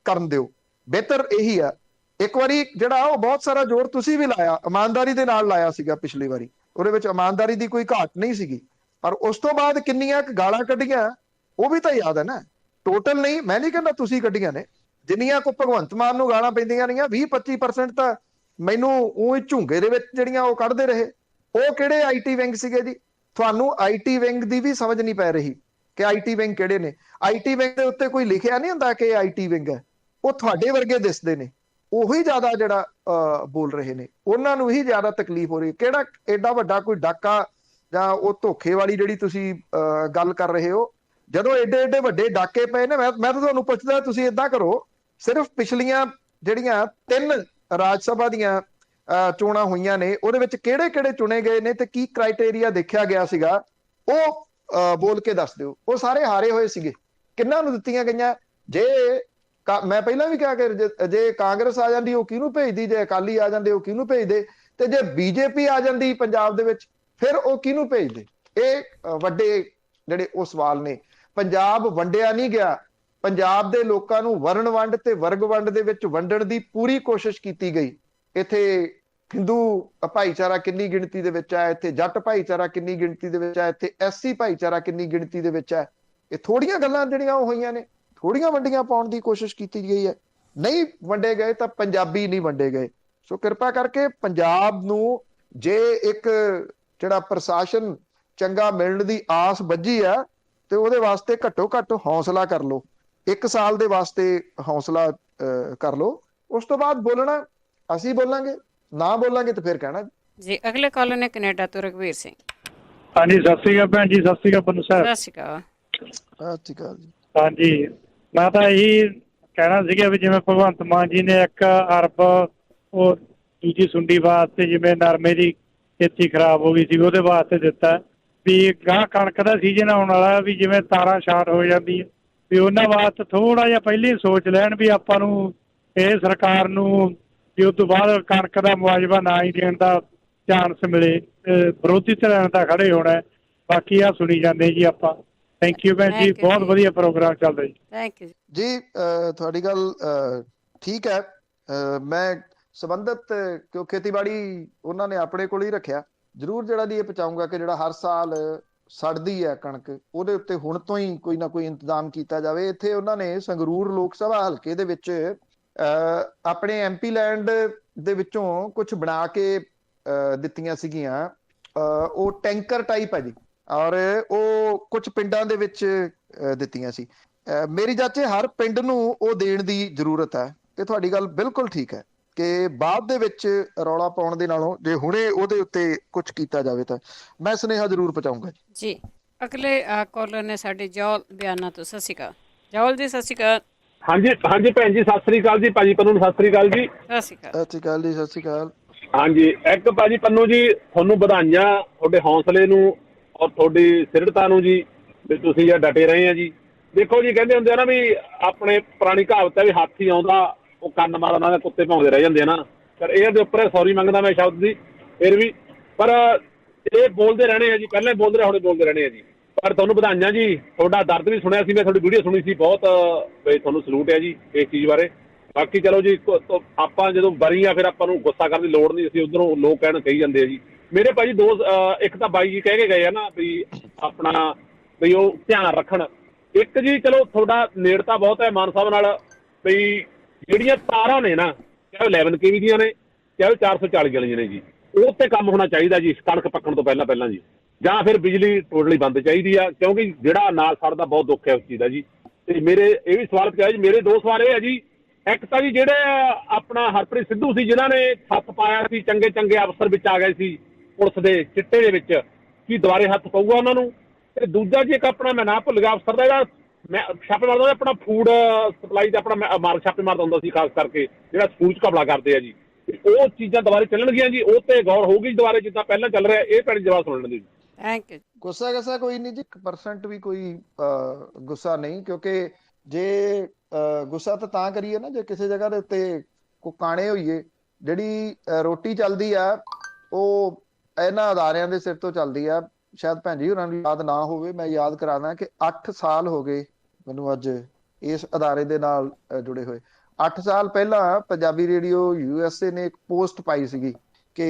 ਕਰਨ ਦਿਓ। ਬਿਹਤਰ ਇਹੀ ਆ। ਇੱਕ ਵਾਰੀ ਜਿਹੜਾ ਉਹ ਬਹੁਤ ਸਾਰਾ ਜ਼ੋਰ ਤੁਸੀਂ ਵੀ ਲਾਇਆ, ਇਮਾਨਦਾਰੀ ਦੇ ਨਾਲ ਲਾਇਆ ਸੀਗਾ ਪਿਛਲੀ ਵਾਰੀ, ਉਹਦੇ ਵਿੱਚ ਇਮਾਨਦਾਰੀ ਦੀ ਕੋਈ ਘਾਟ ਨਹੀਂ ਸੀਗੀ। ਪਰ ਉਸ ਤੋਂ ਬਾਅਦ ਕਿੰਨੀਆਂ ਗਾਲਾਂ ਕੱਢੀਆਂ ਉਹ ਵੀ ਤਾਂ ਯਾਦ ਹੈ ਨਾ। ਟੋਟਲ ਨਹੀਂ, ਮੈਂ ਨਹੀਂ ਕਹਿੰਦਾ ਤੁਸੀਂ ਕੱਢੀਆਂ ਨੇ, ਜਿੰਨੀਆਂ ਕੋ ਭਗਵੰਤ ਮਾਨ ਨੂੰ ਗਾਲਾਂ ਪੈਂਦੀਆਂ ਰਹੀਆਂ 20-25% ਤਾਂ ਮੈਨੂੰ ਉਹ ਝੁੰਗੇ ਦੇ ਵਿੱਚ ਜਿਹੜੀਆਂ ਉਹ ਕੱਢਦੇ ਰਹੇ। ਉਹ ਕਿਹੜੇ ਆਈਟੀ ਵਿੰਗ ਸੀਗੇ ਜੀ? ਤੁਹਾਨੂੰ ਆਈਟੀ ਵਿੰਗ ਦੀ ਵੀ ਸਮਝ ਨਹੀਂ ਪੈ ਰਹੀ ਕਿ ਆਈਟੀ ਵਿੰਗ ਕਿਹੜੇ ਨੇ। ਆਈਟੀ ਵਿੰਗ ਦੇ ਉੱਤੇ ਕੋਈ ਲਿਖਿਆ ਨਹੀਂ ਹੁੰਦਾ ਕਿ ਆਈਟੀ ਵਿੰਗ ਹੈ। ਉਹ ਤੁਹਾਡੇ ਵਰਗੇ ਦਿਸਦੇ ਨੇ, ਉਹੀ ਜ਼ਿਆਦਾ ਜਿਹੜਾ ਬੋਲ ਰਹੇ ਨੇ, ਉਹਨਾਂ ਨੂੰ ਹੀ ਜ਼ਿਆਦਾ ਤਕਲੀਫ ਹੋ ਰਹੀ। ਕਿਹੜਾ ਐਡਾ ਵੱਡਾ ਕੋਈ ਡਾਕਾ ਜਾਂ ਉਹ ਧੋਖੇ ਵਾਲੀ ਜਿਹੜੀ ਤੁਸੀਂ ਗੱਲ ਕਰ ਰਹੇ ਹੋ? ਜਦੋਂ ਏਡੇ ਵੱਡੇ ਡਾਕੇ ਪਏ ਨੇ, ਮੈਂ ਤਾਂ ਤੁਹਾਨੂੰ ਪੁੱਛਦਾ, ਤੁਸੀਂ ਏਦਾਂ ਕਰੋ, ਸਿਰਫ ਪਿਛਲੀਆਂ ਜਿਹੜੀਆਂ 3 ਰਾਜ ਸਭਾ ਦੀਆਂ ਚੋਣਾਂ ਹੋਈਆਂ ਨੇ, ਉਹਦੇ ਵਿੱਚ ਕਿਹੜੇ ਚੁਣੇ ਗਏ ਨੇ ਤੇ ਕੀ ਕ੍ਰਾਈਟੇਰੀਆ ਦੇਖਿਆ ਗਿਆ ਸੀਗਾ, ਉਹ ਬੋਲ ਕੇ ਦੱਸ ਦਿਓ। ਉਹ ਸਾਰੇ ਹਾਰੇ ਹੋਏ ਸੀਗੇ, ਕਿੰਨਾਂ ਨੂੰ ਦਿੱਤੀਆਂ ਗਈਆਂ? ਜੇ ਮੈਂ ਪਹਿਲਾਂ ਵੀ ਕਿਹਾ ਕਿ ਜੇ ਕਾਂਗਰਸ ਆ ਜਾਂਦੀ ਉਹ ਕਿਹਨੂੰ ਭੇਜਦੀ, ਜੇ ਅਕਾਲੀ ਆ ਜਾਂਦੇ ਉਹ ਕਿਹਨੂੰ ਭੇਜਦੇ, ਤੇ ਜੇ ਬੀਜੇਪੀ ਆ ਜਾਂਦੀ ਪੰਜਾਬ ਦੇ ਵਿੱਚ ਫਿਰ ਉਹ ਕਿਹਨੂੰ ਭੇਜਦੇ? ਇਹ ਵੱਡੇ ਜਿਹੜੇ ਉਹ ਸਵਾਲ ਨੇ। ਪੰਜਾਬ ਵੰਡਿਆ ਨਹੀਂ ਗਿਆ। ਪੰਜਾਬ ਦੇ ਲੋਕਾਂ ਨੂੰ ਵਰਣ ਵੰਡ ਤੇ ਵਰਗ ਵੰਡ ਦੇ ਵਿੱਚ ਵੰਡਣ ਦੀ ਪੂਰੀ ਕੋਸ਼ਿਸ਼ ਕੀਤੀ ਗਈ। ਇੱਥੇ ਹਿੰਦੂ ਭਾਈਚਾਰਾ ਕਿੰਨੀ ਗਿਣਤੀ ਦੇ ਵਿੱਚ ਹੈ, ਇੱਥੇ ਜੱਟ ਭਾਈਚਾਰਾ ਕਿੰਨੀ ਗਿਣਤੀ ਦੇ ਵਿੱਚ ਹੈ, ਇੱਥੇ ਐਸਸੀ ਭਾਈਚਾਰਾ ਕਿੰਨੀ ਗਿਣਤੀ ਦੇ ਵਿੱਚ ਹੈ। ਇਹ ਥੋੜੀਆਂ ਗੱਲਾਂ ਜਿਹੜੀਆਂ ਉਹ ਹੋਈਆਂ ਨੇ, ਥੋੜੀਆਂ ਵੰਡੀਆਂ ਪਾਉਣ ਦੀ ਕੋਸ਼ਿਸ਼ ਕੀਤੀ ਗਈ ਹੈ। ਨਹੀਂ ਵੰਡੇ ਗਏ ਤਾਂ ਪੰਜਾਬੀ ਨਹੀਂ ਵੰਡੇ ਗਏ। ਸੋ ਕਿਰਪਾ ਕਰਕੇ ਪੰਜਾਬ ਨੂੰ ਜੇ ਇੱਕ ਜਿਹੜਾ ਪ੍ਰਸ਼ਾਸਨ ਚੰਗਾ ਮਿਲਣ ਦੀ ਆਸ ਬੱਝੀ ਆ ਤੇ ਉਹਦੇ ਵਾਸਤੇ ਘੱਟੋ ਘੱਟ ਹੌਸਲਾ ਕਰ ਲਓ। 1 ਸਾਲ ਦੇ ਵਾਸਤੇ ਹੌਸਲਾ ਕਰ ਲਓ। ਉਸ ਤੋਂ ਬਾਅਦ ਬੋਲਣਾ, ਅਸੀਂ ਬੋਲਾਂਗੇ, ਨਾ ਬੋਲਾਂਗੇ ਤੇ ਫਿਰ ਕਹਿਣਾ ਜੀ। ਅਗਲੇ ਕਾਲਰ ਨੇ ਕੈਨੇਡਾ ਤੋਂ ਰਘਵੀਰ ਸਿੰਘ। ਹਾਂਜੀ, ਸਤਿ ਸ਼੍ਰੀ ਅਕਾਲ ਭੈਣ ਜੀ। ਸਤਿ ਸ਼੍ਰੀ ਅਕਾਲ ਪੰਨੂ ਸਾਹਿਬ। ਸਤਿ ਸ਼੍ਰੀ ਅਕਾਲ। ਸਤਿ ਸ਼੍ਰੀ ਅਕਾਲ ਜੀ। ਹਾਂਜੀ, ਮੈਂ ਤਾਂ ਇਹੀ ਕਹਿਣਾ ਸੀਗਾ ਵੀ ਜਿਵੇਂ ਭਗਵੰਤ ਮਾਨ ਜੀ ਨੇ 1 ਅਰਬ ਉਹ ਦੂਜੀ ਸੁੰਡੀ ਵਾਸਤੇ, ਜਿਵੇਂ ਨਰਮੇ ਦੀ ਖੇਤੀ ਖਰਾਬ ਹੋ ਗਈ ਸੀ ਉਹਦੇ ਵਾਸਤੇ ਦਿੱਤਾ, ਵੀ ਗਾਂ ਕਣਕ ਦਾ ਸੀਜ਼ਨ ਆਉਣ ਵਾਲਾ, ਵੀ ਜਿਵੇਂ ਤਾਰਾਂ ਸ਼ਾਰਟ ਹੋ ਜਾਂਦੀ ਹੈ, ਵੀ ਉਹਨਾਂ ਵਾਸਤੇ ਥੋੜਾ ਜਿਹਾ ਪਹਿਲਾਂ ਹੀ ਸੋਚ ਲੈਣ ਵੀ ਆਪਾਂ ਨੂੰ ਇਹ ਸਰਕਾਰ ਨੂੰ ਵੀ ਉਸ ਤੋਂ ਬਾਅਦ ਕਣਕ ਦਾ ਮੁਆਵਜ਼ਾ ਨਾ ਹੀ ਦੇਣ ਦਾ ਚਾਂਸ ਮਿਲੇ। ਵਿਰੋਧੀ ਧਿਰਾਂ ਦਾ ਖੜੇ ਹੋਣਾ। ਬਾਕੀ ਆ ਸੁਣੀ ਜਾਂਦੇ ਜੀ ਆਪਾਂ। ਥੈਂਕ ਯੂ ਭੈਣ ਜੀ, ਬਹੁਤ ਵਧੀਆ ਪ੍ਰੋਗਰਾਮ ਚੱਲਦਾ ਜੀ। ਥੈਂਕ ਯੂ ਜੀ। ਤੁਹਾਡੀ ਗੱਲ ਠੀਕ ਹੈ। ਮੈਂ ਸੰਬੰਧਿਤ ਕਿਉਂ ਖੇਤੀਬਾੜੀ ਉਹਨਾਂ ਨੇ ਆਪਣੇ ਕੋਲ ਹੀ ਰੱਖਿਆ, ਜ਼ਰੂਰ ਜਿਹੜਾ ਦੀ ਇਹ ਪਹੁੰਚਾਊਂਗਾ ਕਿ ਜਿਹੜਾ ਹਰ ਸਾਲ ਸੜਦੀ ਹੈ ਕਣਕ, ਉਹਦੇ ਉੱਤੇ ਹੁਣ ਤੋਂ ਹੀ ਕੋਈ ਨਾ ਕੋਈ ਇੰਤਜ਼ਾਮ ਕੀਤਾ ਜਾਵੇ। ਇੱਥੇ ਉਹਨਾਂ ਨੇ ਸੰਗਰੂਰ ਲੋਕ ਸਭਾ ਹਲਕੇ ਦੇ ਵਿੱਚ ਆਪਣੇ MP ਲੈਂਡ ਦੇ ਵਿੱਚੋਂ ਕੁਝ ਬਣਾ ਕੇ ਦਿੱਤੀਆਂ ਸੀਗੀਆਂ। ਉਹ ਟੈਂਕਰ ਟਾਈਪ ਹੈ ਜੀ, ਔਰ ਉਹ ਕੁਝ ਪਿੰਡਾਂ ਦੇ ਵਿੱਚ ਦਿੱਤੀਆਂ ਸੀ। ਮੇਰੀ ਚਾਚੇ ਹਰ ਪਿੰਡ ਨੂੰ ਉਹ ਦੇਣ ਦੀ ਜ਼ਰੂਰਤ ਹੈ। ਤੇ ਤੁਹਾਡੀ ਗੱਲ ਬਿਲਕੁਲ ਠੀਕ ਹੈ ਕਿ ਬਾਅਦ ਦੇ ਵਿੱਚ ਰੌਲਾ ਪਾਉਣ ਦੇ ਨਾਲੋਂ ਜੇ ਹੁਣੇ ਉਹਦੇ ਉੱਤੇ ਕੁਝ ਕੀਤਾ ਜਾਵੇ ਤਾਂ ਮੈਂ ਸੁਨੇਹਾ ਜ਼ਰੂਰ ਪਹੁੰਚਾਊਂਗਾ ਜੀ। ਅਗਲੇ ਕਾਲਰ ਨੇ ਸਾਡੇ ਜੌਲ ਬਿਆਨਾ ਤੋਂ। ਸਤਿ ਸ਼੍ਰੀ ਅਕਾਲ ਜੌਲ ਜੀ। ਸਤਿ ਸ਼੍ਰੀ ਅਕਾਲ। ਹਾਂਜੀ ਹਾਂਜੀ ਭੈਣ ਜੀ, ਸਤਿ ਸ੍ਰੀ ਅਕਾਲ ਜੀ। ਭਾਜੀ ਪੰਨੂ ਨੂੰ ਸਤਿ ਸ੍ਰੀ ਅਕਾਲ ਜੀ। ਸਤਿ ਸ਼੍ਰੀ ਅਕਾਲ। ਸਤਿ ਸ਼੍ਰੀ ਅਕਾਲ ਜੀ। ਸਤਿ ਸ਼੍ਰੀ ਅਕਾਲ। ਹਾਂਜੀ, ਇੱਕ ਭਾਜੀ ਪੰਨੂ ਜੀ ਤੁਹਾਨੂੰ ਵਧਾਈਆਂ, ਤੁਹਾਡੇ ਹੌਸਲੇ ਨੂੰ ਔਰ ਤੁਹਾਡੀ ਸਿਰੜਤਾ ਨੂੰ ਜੀ, ਵੀ ਤੁਸੀਂ ਜਾਂ ਡਟੇ ਰਹੇ ਆ ਜੀ। ਦੇਖੋ ਜੀ, ਕਹਿੰਦੇ ਹੁੰਦੇ ਆ ਨਾ ਵੀ ਆਪਣੇ ਪੁਰਾਣੀ ਕਹਾਵਤ ਹੈ ਵੀ ਹਾਥੀ ਆਉਂਦਾ ਉਹ ਕੰਨ ਮਾਰਦਾ, ਉਹਨਾਂ ਦੇ ਕੁੱਤੇ ਭੌਂਕਦੇ ਰਹਿ ਜਾਂਦੇ ਆ ਨਾ। ਪਰ ਇਹਦੇ ਉੱਪਰ ਸੌਰੀ ਮੰਗਦਾ ਮੈਂ ਸ਼ਬਦ ਦੀ ਫਿਰ ਵੀ, ਪਰ ਇਹ ਬੋਲਦੇ ਰਹਿਣੇ ਆ ਜੀ, ਪਹਿਲਾਂ ਬੋਲਦੇ ਰਹੇ, ਹੁਣ ਬੋਲਦੇ ਰਹਿਣੇ ਆ ਜੀ। ਪਰ ਤੁਹਾਨੂੰ ਵਧਾਈਆਂ ਜੀ, ਤੁਹਾਡਾ ਦਰਦ ਵੀ ਸੁਣਿਆ ਸੀ, ਮੈਂ ਤੁਹਾਡੀ ਵੀਡੀਓ ਸੁਣੀ ਸੀ, ਬਹੁਤ ਵੀ ਤੁਹਾਨੂੰ ਸਲੂਟ ਹੈ ਜੀ ਇਸ ਚੀਜ਼ ਬਾਰੇ। ਬਾਕੀ ਚਲੋ ਜੀ, ਆਪਾਂ ਜਦੋਂ ਬਰੀ ਆ ਫਿਰ ਆਪਾਂ ਨੂੰ ਗੁੱਸਾ ਕਰਨ ਦੀ ਲੋੜ ਨਹੀਂ। ਅਸੀਂ ਉੱਧਰੋਂ ਲੋਕ ਕਹਿਣ ਕਹੀ ਜਾਂਦੇ ਆ ਜੀ। ਮੇਰੇ ਭਾਜੀ ਇੱਕ ਤਾਂ ਬਾਈ ਜੀ ਕਹਿ ਕੇ ਗਏ ਆ ਨਾ ਵੀ ਆਪਣਾ ਵੀ ਉਹ ਧਿਆਨ ਰੱਖਣ। ਇੱਕ ਜੀ ਚਲੋ ਤੁਹਾਡਾ ਨੇੜਤਾ ਬਹੁਤ ਹੈ ਮਾਨ ਸਾਹਿਬ ਨਾਲ, ਵੀ ਜਿਹੜੀਆਂ ਤਾਰਾਂ ਨੇ ਨਾ, ਚਾਹੇ 11 kV ਦੀਆਂ ਨੇ, ਚਾਹੇ 440 ਵਾਲੀਆਂ ਨੇ ਜੀ, ਉਹ ਤੇ ਕੰਮ ਹੋਣਾ ਚਾਹੀਦਾ ਜੀ ਕਣਕ ਪੱਕਣ ਤੋਂ ਪਹਿਲਾਂ ਜੀ। ਜਾਂ ਫਿਰ ਬਿਜਲੀ ਟੋਟਲੀ ਬੰਦ ਚਾਹੀਦੀ ਆ, ਕਿਉਂਕਿ ਜਿਹੜਾ ਨਾਲ ਸੜਦਾ ਬਹੁਤ ਦੁੱਖ ਹੈ ਉਸ ਚੀਜ਼ ਦਾ ਜੀ। ਤੇ ਮੇਰੇ ਇਹ ਵੀ ਸਵਾਲ ਕਿਹਾ ਜੀ, ਮੇਰੇ 2 ਸਵਾਲ ਇਹ ਹੈ ਜੀ। ਇੱਕ ਤਾਂ ਜੀ ਜਿਹੜੇ ਆਪਣਾ ਹਰਪ੍ਰੀਤ ਸਿੱਧੂ ਸੀ, ਜਿਨ੍ਹਾਂ ਨੇ ਹੱਥ ਪਾਇਆ ਸੀ, ਚੰਗੇ ਅਫਸਰ ਵਿੱਚ ਆ ਗਏ ਸੀ ਪੁਲਿਸ ਦੇ ਚਿੱਟੇ ਦੇ ਵਿੱਚ, ਕੀ ਦੁਬਾਰੇ ਹੱਥ ਪਊਗਾ ਉਹਨਾਂ ਨੂੰ? ਤੇ ਦੂਜਾ ਜੀ, ਇੱਕ ਆਪਣਾ ਮੈਂ ਨਾਂ ਭੁੱਲ ਗਿਆ ਅਫਸਰ ਦਾ, ਜਿਹੜਾ ਮੈਂ ਛਾਪੇ ਮਾਰਦਾ ਹੁੰਦਾ ਆਪਣਾ ਫੂਡ ਸਪਲਾਈ ਤੇ ਆਪਣਾ ਮਾਰ ਛਾਪੇ ਮਾਰਦਾ ਹੁੰਦਾ ਸੀ, ਖਾਸ ਕਰਕੇ ਜਿਹੜਾ ਸਕੂਲ 'ਚ ਘਪਲਾ ਕਰਦੇ ਆ ਜੀ। ਉਹ ਚੀਜ਼ਾਂ ਦੁਬਾਰੇ ਚੱਲਣਗੀਆਂ ਜੀ, ਉਹ ਤੇ ਗੌਰ ਹੋਊਗੀ ਦੁਬਾਰੇ ਜਿੱਦਾਂ ਪਹਿਲਾਂ ਚੱਲ ਰਿਹਾ। ਇਹ ਭੈਣ ਜਵਾਬ ਸੁਣ ਲੈਂਦੇ ਜੀ। Thank you. ਗੁੱਸਾ ਕੋਈ ਨਹੀਂ ਜੀ, 1% ਵੀ ਕੋਈ ਗੁੱਸਾ ਨਹੀਂ, ਕਿਉਂਕਿ ਜੇ ਗੁੱਸਾ ਤਾਂ ਕਰੀਏ ਨਾ ਜੇ ਕਿਸੇ ਜਗ੍ਹਾ ਦੇ ਉੱਤੇ ਕਾਣੇ ਹੋਈਏ। ਜਿਹੜੀ ਰੋਟੀ ਚੱਲਦੀ ਆ ਉਹ ਇਹਨਾਂ ਅਦਾਰਿਆਂ ਦੇ ਸਿਰ ਤੋਂ ਚੱਲਦੀ ਆ। ਸ਼ਾਇਦ ਭੈਣ ਜੀ ਉਹਨਾਂ ਨੂੰ ਯਾਦ ਨਾ ਹੋਵੇ, ਮੈਂ ਯਾਦ ਕਰਾਦਾ ਕਿ 8 ਸਾਲ ਹੋ ਗਏ ਮੈਨੂੰ ਅੱਜ ਇਸ ਅਦਾਰੇ ਦੇ ਨਾਲ ਜੁੜੇ ਹੋਏ। 8 ਸਾਲ ਪਹਿਲਾਂ ਪੰਜਾਬੀ ਰੇਡੀਓ USA ਨੇ ਇੱਕ ਪੋਸਟ ਪਾਈ ਸੀਗੀ ਕਿ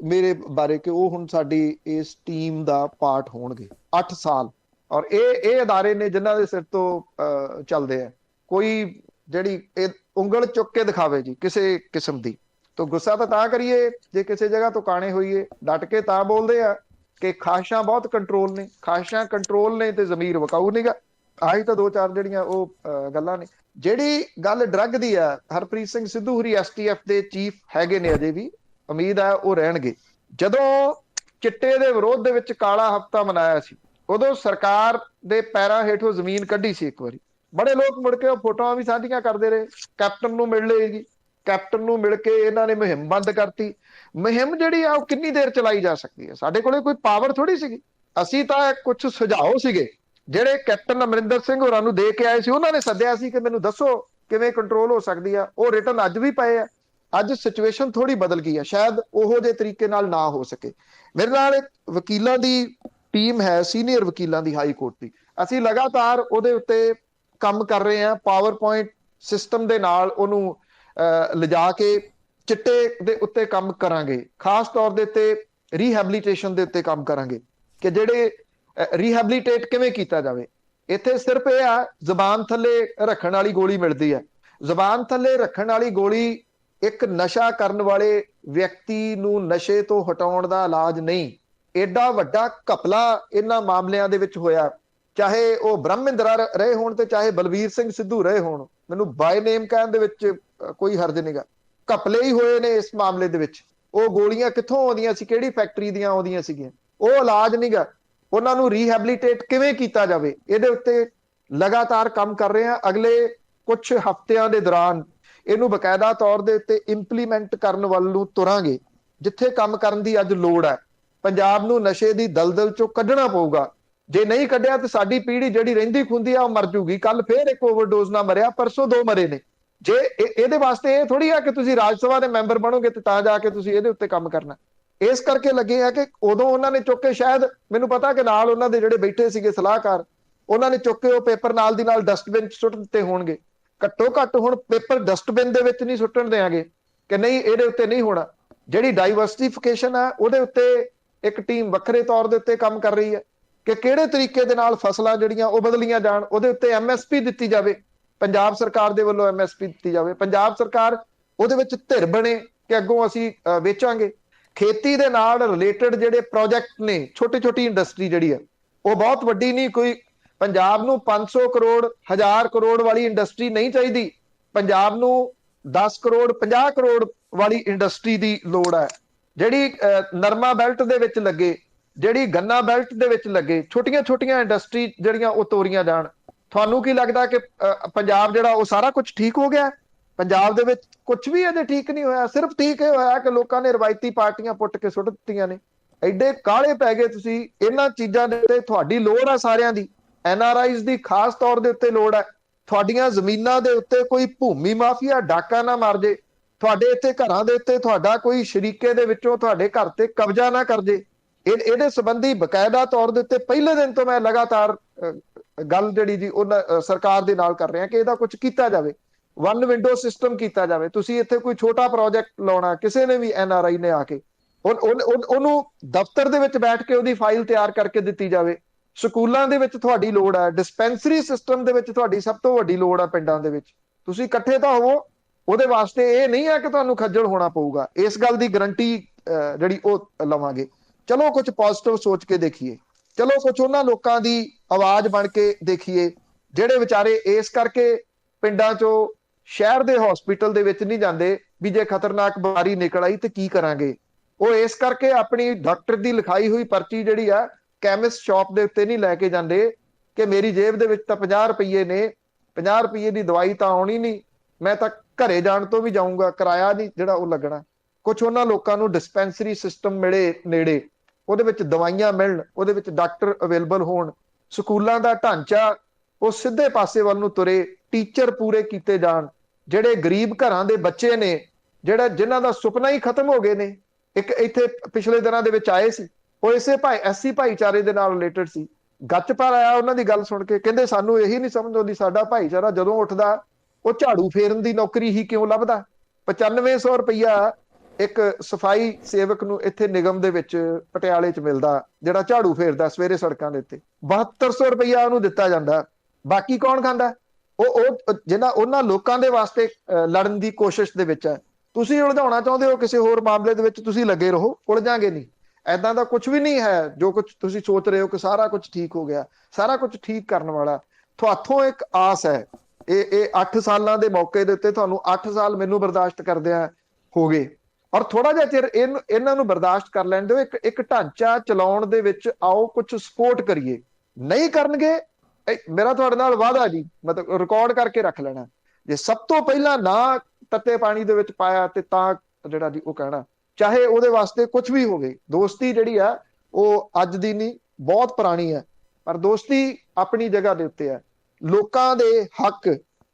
ਮੇਰੇ ਬਾਰੇ ਕਿ ਉਹ ਹੁਣ ਸਾਡੀ ਇਸ ਟੀਮ ਦਾ ਪਾਰਟ ਹੋਣਗੇ। 8 ਸਾਲ। ਔਰ ਇਹ ਅਦਾਰੇ ਨੇ ਜਿਨ੍ਹਾਂ ਦੇ ਸਿਰ ਤੋਂ ਚੱਲਦੇ ਆ। ਕੋਈ ਜਿਹੜੀ ਇਹ ਉਂਗਲ ਚੁੱਕ ਕੇ ਦਿਖਾਵੇ ਜੀ ਕਿਸੇ ਕਿਸਮ ਦੀ, ਤਾਂ ਗੁੱਸਾ ਤਾਂ ਕਰੀਏ ਜੇ ਕਿਸੇ ਜਗ੍ਹਾ ਤੋਂ ਕਾਣੇ ਹੋਈਏ। ਡਟ ਕੇ ਤਾਂ ਬੋਲਦੇ ਆ ਕਿ ਖਾਹਿਸ਼ਾਂ ਬਹੁਤ ਕੰਟਰੋਲ ਨੇ, ਖਾਹਿਸ਼ਾਂ ਕੰਟਰੋਲ ਨੇ ਤੇ ਜ਼ਮੀਰ ਵਿਕਾਊ ਨੀਗਾ। ਆਹੀ ਤਾਂ 2-4 ਜਿਹੜੀਆਂ ਉਹ ਗੱਲਾਂ ਨੇ। ਜਿਹੜੀ ਗੱਲ ਡਰੱਗ ਦੀ ਆ, ਹਰਪ੍ਰੀਤ ਸਿੰਘ ਸਿੱਧੂ ਹੋਰੀ STF ਦੇ ਚੀਫ ਹੈਗੇ ਨੇ, ਅਜੇ ਵੀ ਉਮੀਦ ਹੈ ਉਹ ਰਹਿਣਗੇ। ਜਦੋਂ ਚਿੱਟੇ ਦੇ ਵਿਰੋਧ ਦੇ ਵਿੱਚ ਕਾਲਾ ਹਫ਼ਤਾ ਮਨਾਇਆ ਸੀ, ਉਦੋਂ ਸਰਕਾਰ ਦੇ ਪੈਰਾਂ ਹੇਠੋਂ ਜ਼ਮੀਨ ਕੱਢੀ ਸੀ ਇੱਕ ਵਾਰੀ। ਬੜੇ ਲੋਕ ਮੁੜ ਕੇ ਉਹ ਫੋਟੋਆਂ ਵੀ ਸਾਂਝੀਆਂ ਕਰਦੇ ਰਹੇ। ਕੈਪਟਨ ਨੂੰ ਮਿਲ ਲਏ ਜੀ, ਕੈਪਟਨ ਨੂੰ ਮਿਲ ਕੇ ਇਹਨਾਂ ਨੇ ਮੁਹਿੰਮ ਬੰਦ ਕਰਤੀ। ਮੁਹਿੰਮ ਜਿਹੜੀ ਆ ਉਹ ਕਿੰਨੀ ਦੇਰ ਚਲਾਈ ਜਾ ਸਕਦੀ ਹੈ? ਸਾਡੇ ਕੋਲੇ ਕੋਈ ਪਾਵਰ ਥੋੜੀ ਸੀਗੀ। ਅਸੀਂ ਤਾਂ ਕੁਝ ਸੁਝਾਓ ਸੀਗੇ ਜਿਹੜੇ ਕੈਪਟਨ ਅਮਰਿੰਦਰ ਸਿੰਘ ਹੋਰਾਂ ਨੂੰ ਦੇ ਕੇ ਆਏ ਸੀ। ਉਹਨਾਂ ਨੇ ਸੱਦਿਆ ਸੀ ਕਿ ਮੈਨੂੰ ਦੱਸੋ ਕਿਵੇਂ ਕੰਟਰੋਲ ਹੋ ਸਕਦੀ ਆ। ਉਹ ਰਿਟਨ ਅੱਜ ਵੀ ਪਏ ਆ। ਅੱਜ ਸਿਚੁਏਸ਼ਨ ਥੋੜੀ ਬਦਲ ਗਈ ਆ, ਸ਼ਾਇਦ ਉਹੋ ਜਿਹੇ ਤਰੀਕੇ ਨਾਲ ਨਾ ਹੋ ਸਕੇ। ਮੇਰੇ ਨਾਲ ਇੱਕ ਵਕੀਲਾਂ ਦੀ ਟੀਮ ਹੈ, ਸੀਨੀਅਰ ਵਕੀਲਾਂ ਦੀ, ਹਾਈ ਕੋਰਟ ਦੀ। ਅਸੀਂ ਲਗਾਤਾਰ ਉਹਦੇ ਉੱਤੇ ਕੰਮ ਕਰ ਰਹੇ ਹਾਂ। ਪਾਵਰਪੁਆਇੰਟ ਸਿਸਟਮ ਦੇ ਨਾਲ ਉਹਨੂੰ ਲਿਜਾ ਕੇ ਚਿੱਟੇ ਦੇ ਉੱਤੇ ਕੰਮ ਕਰਾਂਗੇ। ਖਾਸ ਤੌਰ ਦੇ ਉੱਤੇ ਰੀਹੈਬਿਲਿਟੇਸ਼ਨ ਦੇ ਉੱਤੇ ਕੰਮ ਕਰਾਂਗੇ ਕਿ ਜਿਹੜੇ ਰੀਹੈਬਿਲਿਟੇਟ ਕਿਵੇਂ ਕੀਤਾ ਜਾਵੇ। ਇੱਥੇ ਸਿਰਫ ਇਹ ਆ, ਜ਼ਬਾਨ ਥੱਲੇ ਰੱਖਣ ਵਾਲੀ ਗੋਲੀ ਮਿਲਦੀ ਹੈ। ਜ਼ਬਾਨ ਥੱਲੇ ਰੱਖਣ ਵਾਲੀ ਗੋਲੀ ਇੱਕ ਨਸ਼ਾ ਕਰਨ ਵਾਲੇ ਵਿਅਕਤੀ ਨੂੰ ਨਸ਼ੇ ਤੋਂ ਹਟਾਉਣ ਦਾ ਇਲਾਜ ਨਹੀਂ। ਏਡਾ ਵੱਡਾ ਘਪਲਾ ਇਹਨਾਂ ਮਾਮਲਿਆਂ ਦੇ ਵਿੱਚ ਹੋਇਆ, ਚਾਹੇ ਉਹ ਬ੍ਰਹਮਿੰਦਰਾ ਰਹੇ ਹੋਣ ਤੇ ਚਾਹੇ ਬਲਵੀਰ ਸਿੰਘ ਸਿੱਧੂ ਰਹੇ ਹੋਣ। ਮੈਨੂੰ ਬਾਈ ਨੇਮ ਕਹਿਣ ਦੇ ਵਿੱਚ ਕੋਈ ਹਰਜ ਨਹੀਂਗਾ। ਘਪਲੇ ਹੀ ਹੋਏ ਨੇ ਇਸ ਮਾਮਲੇ ਦੇ ਵਿੱਚ। ਉਹ ਗੋਲੀਆਂ ਕਿੱਥੋਂ ਆਉਂਦੀਆਂ ਸੀ, ਕਿਹੜੀ ਫੈਕਟਰੀ ਦੀਆਂ ਆਉਂਦੀਆਂ ਸੀਗੀਆਂ, ਉਹ ਇਲਾਜ ਨਹੀਂਗਾ। ਉਹਨਾਂ ਨੂੰ ਰੀਹੈਬਿਲਿਟੇਟ ਕਿਵੇਂ ਕੀਤਾ ਜਾਵੇ, ਇਹਦੇ ਉੱਤੇ ਲਗਾਤਾਰ ਕੰਮ ਕਰ ਰਹੇ ਹਾਂ। ਅਗਲੇ ਕੁਝ ਹਫ਼ਤਿਆਂ ਦੇ ਦੌਰਾਨ ਇਹਨੂੰ ਬਕਾਇਦਾ ਤੌਰ ਦੇ ਉੱਤੇ ਇੰਪਲੀਮੈਂਟ ਕਰਨ ਵੱਲ ਨੂੰ ਤੁਰਾਂਗੇ। ਜਿੱਥੇ ਕੰਮ ਕਰਨ ਦੀ ਅੱਜ ਲੋੜ ਹੈ, ਪੰਜਾਬ ਨੂੰ ਨਸ਼ੇ ਦੀ ਦਲਦਲ ਚੋਂ ਕੱਢਣਾ ਪਊਗਾ। ਜੇ ਨਹੀਂ ਕੱਢਿਆ ਤਾਂ ਸਾਡੀ ਪੀੜ੍ਹੀ ਜਿਹੜੀ ਰਹਿੰਦੀ ਖੁੰਦੀ ਆ ਉਹ ਮਰ ਜੂਗੀ। ਕੱਲ ਫੇਰ ਇੱਕ ਓਵਰਡੋਜ਼ ਨਾਲ ਮਰਿਆ, ਪਰਸੋਂ 2 ਮਰੇ ਨੇ। ਜੇ ਇਹਦੇ ਵਾਸਤੇ ਇਹ ਥੋੜੀ ਆ ਕਿ ਤੁਸੀਂ ਰਾਜ ਸਭਾ ਦੇ ਮੈਂਬਰ ਬਣੋਗੇ ਤੇ ਤਾਂ ਜਾ ਕੇ ਤੁਸੀਂ ਇਹਦੇ ਉੱਤੇ ਕੰਮ ਕਰਨਾ। ਇਸ ਕਰਕੇ ਲੱਗੇ ਆ ਕਿ ਉਦੋਂ ਉਹਨਾਂ ਨੇ ਚੁੱਕ ਕੇ, ਸ਼ਾਇਦ ਮੈਨੂੰ ਪਤਾ ਕਿ ਨਾਲ ਉਹਨਾਂ ਦੇ ਜਿਹੜੇ ਬੈਠੇ ਸੀਗੇ ਸਲਾਹਕਾਰ, ਉਹਨਾਂ ਨੇ ਚੁੱਕ ਕੇ ਉਹ ਪੇਪਰ ਨਾਲ ਦੀ ਨਾਲ ਡਸਟਬਿਨ 'ਚ ਸੁੱਟ ਦਿੱਤੇ ਹੋਣਗੇ। ਘੱਟੋ ਘੱਟ ਹੁਣ ਪੇਪਰ ਡਸਟਬਿਨ ਦੇ ਵਿੱਚ ਨਹੀਂ ਸੁੱਟਣ ਦੇਾਂਗੇ ਕਿ ਨਹੀਂ ਇਹਦੇ ਉੱਤੇ ਨਹੀਂ ਹੋਣਾ। ਜਿਹੜੀ ਡਾਈਵਰਸਿਫਿਕੇਸ਼ਨ ਆ ਉਹਦੇ ਉੱਤੇ ਇੱਕ ਟੀਮ ਵੱਖਰੇ ਤੌਰ ਦੇ ਉੱਤੇ ਕੰਮ ਕਰ ਰਹੀ ਹੈ ਕਿ ਕਿਹੜੇ ਤਰੀਕੇ ਦੇ ਨਾਲ ਫਸਲਾਂ ਜਿਹੜੀਆਂ ਉਹ ਬਦਲੀਆਂ ਜਾਣ। ਉਹਦੇ ਉੱਤੇ MSP ਦਿੱਤੀ ਜਾਵੇ, ਪੰਜਾਬ ਸਰਕਾਰ ਦੇ ਵੱਲੋਂ MSP ਦਿੱਤੀ ਜਾਵੇ। ਪੰਜਾਬ ਸਰਕਾਰ ਉਹਦੇ ਵਿੱਚ ਧਿਰ ਬਣੇ ਕਿ ਅੱਗੋਂ ਅਸੀਂ ਵੇਚਾਂਗੇ। ਖੇਤੀ ਦੇ ਨਾਲ ਰਿਲੇਟਡ ਜਿਹੜੇ ਪ੍ਰੋਜੈਕਟ ਨੇ, ਛੋਟੀ ਛੋਟੀ ਇੰਡਸਟਰੀ ਜਿਹੜੀ ਆ ਉਹ ਬਹੁਤ ਵੱਡੀ ਨਹੀਂ। ਕੋਈ ਪੰਜਾਬ ਨੂੰ 500 ਕਰੋੜ 1000 ਕਰੋੜ ਵਾਲੀ ਇੰਡਸਟਰੀ ਨਹੀਂ ਚਾਹੀਦੀ। ਪੰਜਾਬ ਨੂੰ 10 ਕਰੋੜ 50 ਕਰੋੜ ਵਾਲੀ ਇੰਡਸਟਰੀ ਦੀ ਲੋੜ ਹੈ, ਜਿਹੜੀ ਨਰਮਾ ਬੈਲਟ ਦੇ ਵਿੱਚ ਲੱਗੇ, ਜਿਹੜੀ ਗੰਨਾ ਬੈਲਟ ਦੇ ਵਿੱਚ ਲੱਗੇ। ਛੋਟੀਆਂ ਛੋਟੀਆਂ ਇੰਡਸਟਰੀ ਜਿਹੜੀਆਂ ਉਹ ਤੋਰੀਆਂ ਜਾਣ। ਤੁਹਾਨੂੰ ਕੀ ਲੱਗਦਾ ਕਿ ਪੰਜਾਬ ਜਿਹੜਾ ਉਹ ਸਾਰਾ ਕੁਝ ਠੀਕ ਹੋ ਗਿਆ? ਪੰਜਾਬ ਦੇ ਵਿੱਚ ਕੁਝ ਵੀ ਅਜੇ ਠੀਕ ਨਹੀਂ ਹੋਇਆ। ਸਿਰਫ ਠੀਕ ਇਹ ਹੋਇਆ ਕਿ ਲੋਕਾਂ ਨੇ ਰਵਾਇਤੀ ਪਾਰਟੀਆਂ ਪੁੱਟ ਕੇ ਸੁੱਟ ਦਿੱਤੀਆਂ ਨੇ। ਐਡੇ ਕਾਲੇ ਪੈ ਗਏ ਤੁਸੀਂ ਇਹਨਾਂ ਚੀਜ਼ਾਂ ਦੇ ਉੱਤੇ। ਤੁਹਾਡੀ ਲੋੜ ਆ ਸਾਰਿਆਂ ਦੀ, NRIs ਦੀ ਖਾਸ ਤੌਰ ਦੇ ਉੱਤੇ ਲੋੜ ਹੈ। ਤੁਹਾਡੀਆਂ ਜ਼ਮੀਨਾਂ ਦੇ ਉੱਤੇ ਕੋਈ ਭੂਮੀ ਮਾਫੀਆ ਡਾਕਾ ਨਾ ਮਾਰ ਜੇ। ਤੁਹਾਡੇ ਇੱਥੇ ਘਰਾਂ ਦੇ ਉੱਤੇ ਤੁਹਾਡਾ ਕੋਈ ਸ਼ਰੀਕੇ ਦੇ ਵਿੱਚੋਂ ਤੁਹਾਡੇ ਘਰ ਤੇ ਕਬਜ਼ਾ ਨਾ ਕਰ ਜੇ। ਇਹਦੇ ਸੰਬੰਧੀ ਬਕਾਇਦਾ ਤੌਰ ਦੇ ਉੱਤੇ ਪਹਿਲੇ ਦਿਨ ਤੋਂ ਮੈਂ ਲਗਾਤਾਰ ਗੱਲ ਜਿਹੜੀ ਜੀ ਉਹਨਾਂ ਸਰਕਾਰ ਦੇ ਨਾਲ ਕਰ ਰਿਹਾ ਕਿ ਇਹਦਾ ਕੁਝ ਕੀਤਾ ਜਾਵੇ। 1 ਵਿੰਡੋ ਸਿਸਟਮ ਕੀਤਾ ਜਾਵੇ। ਤੁਸੀਂ ਇੱਥੇ ਕੋਈ ਛੋਟਾ ਪ੍ਰੋਜੈਕਟ ਲਾਉਣਾ, ਕਿਸੇ ਨੇ ਵੀ NRI ਨੇ ਆ ਕੇ ਉਹਨੂੰ ਦਫ਼ਤਰ ਦੇ ਵਿੱਚ ਬੈਠ ਕੇ ਉਹਦੀ ਫਾਈਲ ਤਿਆਰ ਕਰਕੇ ਦਿੱਤੀ ਜਾਵੇ। ਸਕੂਲਾਂ ਦੇ ਵਿੱਚ ਤੁਹਾਡੀ ਲੋੜ ਹੈ, ਡਿਸਪੈਂਸਰੀ ਸਿਸਟਮ ਦੇ ਵਿੱਚ ਤੁਹਾਡੀ ਸਭ ਤੋਂ ਵੱਡੀ ਲੋੜ ਹੈ। ਪਿੰਡਾਂ ਦੇ ਵਿੱਚ ਤੁਸੀਂ ਇਕੱਠੇ ਤਾਂ ਹੋਵੋ। ਉਹਦੇ ਵਾਸਤੇ ਇਹ ਨਹੀਂ ਹੈ ਕਿ ਤੁਹਾਨੂੰ ਖੱਜਲ ਹੋਣਾ ਪਊਗਾ। ਇਸ ਗੱਲ ਦੀ ਗਰੰਟੀ ਜਿਹੜੀ ਉਹ ਲਵਾਂਗੇ। ਚਲੋ ਕੁਝ ਪੋਜ਼ਿਟਿਵ ਸੋਚ ਕੇ ਦੇਖੀਏ। ਚਲੋ ਕੁਝ ਉਹਨਾਂ ਲੋਕਾਂ ਦੀ ਆਵਾਜ਼ ਬਣ ਕੇ ਦੇਖੀਏ ਜਿਹੜੇ ਵਿਚਾਰੇ ਇਸ ਕਰਕੇ ਪਿੰਡਾਂ 'ਚੋਂ ਸ਼ਹਿਰ ਦੇ ਹਸਪੀਟਲ ਦੇ ਵਿੱਚ ਨਹੀਂ ਜਾਂਦੇ ਵੀ ਜੇ ਖਤਰਨਾਕ ਬਿਮਾਰੀ ਨਿਕਲ ਆਈ ਤੇ ਕੀ ਕਰਾਂਗੇ। ਉਹ ਇਸ ਕਰਕੇ ਆਪਣੀ ਡਾਕਟਰ ਦੀ ਲਿਖਾਈ ਹੋਈ ਪਰਚੀ ਜਿਹੜੀ ਆ ਕੈਮਿਸਟ ਸ਼ਾਪ ਦੇ ਉੱਤੇ ਨਹੀਂ ਲੈ ਕੇ ਜਾਂਦੇ। ਕਿ ਮੇਰੀ ਜੇਬ ਦੇ ਵਿੱਚ ਤਾਂ 50 ਰੁਪਏ ਨੇ, 50 ਰੁਪਏ ਦੀ ਦਵਾਈ ਤਾਂ ਆਉਣੀ ਨਹੀਂ, ਮੈਂ ਤਾਂ ਘਰੇ ਜਾਣ ਤੋਂ ਵੀ ਜਾਊਂਗਾ, ਕਿਰਾਇਆ ਨਹੀਂ ਜਿਹੜਾ ਉਹ ਲੱਗਣਾ। ਕੁਝ ਉਹਨਾਂ ਲੋਕਾਂ ਨੂੰ ਡਿਸਪੈਂਸਰੀ ਸਿਸਟਮ ਮਿਲੇ ਨੇੜੇ, ਉਹਦੇ ਵਿੱਚ ਦਵਾਈਆਂ ਮਿਲਣ, ਉਹਦੇ ਵਿੱਚ ਡਾਕਟਰ ਅਵੇਲੇਬਲ ਹੋਣ, ਸਕੂਲਾਂ ਦਾ ਢਾਂਚਾ ਉਹ ਸਿੱਧੇ ਪਾਸੇ ਵੱਲ ਨੂੰ ਤੁਰੇ, ਟੀਚਰ ਪੂਰੇ ਕੀਤੇ ਜਾਣ। ਜਿਹੜੇ ਗਰੀਬ ਘਰਾਂ ਦੇ ਬੱਚੇ ਨੇ, ਜਿਨ੍ਹਾਂ ਦਾ ਸੁਪਨਾ ਹੀ ਖਤਮ ਹੋ ਗਏ ਨੇ। ਇੱਕ ਇੱਥੇ ਪਿਛਲੇ ਦਿਨਾਂ ਦੇ ਵਿੱਚ ਆਏ ਸੀ, ਉਹ ਇਸੇ ਐਸਸੀ ਭਾਈਚਾਰੇ ਦੇ ਨਾਲ ਰਿਲੇਟਡ ਸੀ। ਗੱਚ ਪਰ ਆਇਆ ਉਹਨਾਂ ਦੀ ਗੱਲ ਸੁਣ ਕੇ, ਕਹਿੰਦੇ ਸਾਨੂੰ ਇਹੀ ਨਹੀਂ ਸਮਝ ਆਉਂਦੀ, ਸਾਡਾ ਭਾਈਚਾਰਾ ਜਦੋਂ ਉੱਠਦਾ ਉਹ ਝਾੜੂ ਫੇਰਨ ਦੀ ਨੌਕਰੀ ਹੀ ਕਿਉਂ ਲੱਭਦਾ। 9500 ਰੁਪਈਆ ਇੱਕ ਸਫਾਈ ਸੇਵਕ ਨੂੰ ਇੱਥੇ ਨਿਗਮ ਦੇ ਵਿੱਚ ਪਟਿਆਲੇ 'ਚ ਮਿਲਦਾ, ਜਿਹੜਾ ਝਾੜੂ ਫੇਰਦਾ ਸਵੇਰੇ ਸੜਕਾਂ ਦੇ ਉੱਤੇ। 7200 ਰੁਪਈਆ ਉਹਨੂੰ ਦਿੱਤਾ ਜਾਂਦਾ। ਬਾਕੀ ਕੌਣ ਖਾਂਦਾ? ਉਹ ਜਿਹਨਾਂ ਉਹਨਾਂ ਲੋਕਾਂ ਦੇ ਵਾਸਤੇ ਲੜਨ ਦੀ ਕੋਸ਼ਿਸ਼ ਦੇ ਵਿੱਚ ਹੈ। ਤੁਸੀਂ ਉਲਝਾਉਣਾ ਚਾਹੁੰਦੇ ਹੋ ਕਿਸੇ ਹੋਰ ਮਾਮਲੇ ਦੇ ਵਿੱਚ, ਤੁਸੀਂ ਲੱਗੇ ਰਹੋ, ਉਲਝਾਂਗੇ ਨਹੀਂ। ਐਦਾਂ ਦਾ ਕੁਝ ਵੀ ਨਹੀਂ ਹੈ ਜੋ ਕੁਝ ਤੁਸੀਂ ਸੋਚ ਰਹੇ ਹੋ ਕਿ ਸਾਰਾ ਕੁਝ ਠੀਕ ਹੋ ਗਿਆ। ਸਾਰਾ ਕੁਝ ਠੀਕ ਕਰਨ ਵਾਲਾ ਤੁਹਾਥੋਂ ਇੱਕ ਆਸ ਹੈ। ਇਹ 8 ਸਾਲਾਂ ਦੇ ਮੌਕੇ ਦੇ ਉੱਤੇ ਤੁਹਾਨੂੰ 8 ਸਾਲ ਮੈਨੂੰ ਬਰਦਾਸ਼ਤ ਕਰਦਿਆਂ ਹੋ ਗਏ, ਔਰ ਥੋੜਾ ਜਿਹਾ ਚਿਰ ਇਹਨਾਂ ਨੂੰ ਬਰਦਾਸ਼ਤ ਕਰ ਲੈਣ ਦਿਓ। ਇੱਕ ਢਾਂਚਾ ਚਲਾਉਣ ਦੇ ਵਿੱਚ ਆਓ, ਕੁਝ ਸਪੋਰਟ ਕਰੀਏ। ਨਹੀਂ ਕਰਨਗੇ, ਮੇਰਾ ਤੁਹਾਡੇ ਨਾਲ ਵਾਅਦਾ ਜੀ, ਮਤਲਬ ਰਿਕਾਰਡ ਕਰਕੇ ਰੱਖ ਲੈਣਾ, ਜੇ ਸਭ ਤੋਂ ਪਹਿਲਾਂ ਨਾ ਤੱਤੇ ਪਾਣੀ ਦੇ ਵਿੱਚ ਪਾਇਆ ਤੇ ਤਾਂ ਜਿਹੜਾ ਜੀ ਉਹ ਕਹਿਣਾ, ਚਾਹੇ ਉਹਦੇ ਵਾਸਤੇ ਕੁਝ ਵੀ ਹੋਵੇ। ਦੋਸਤੀ ਜਿਹੜੀ ਆ ਉਹ ਅੱਜ ਦੀ ਨਹੀਂ, ਬਹੁਤ ਪੁਰਾਣੀ ਹੈ, ਪਰ ਦੋਸਤੀ ਆਪਣੀ ਜਗ੍ਹਾ ਦੇ ਉੱਤੇ ਹੈ। ਲੋਕਾਂ ਦੇ ਹੱਕ,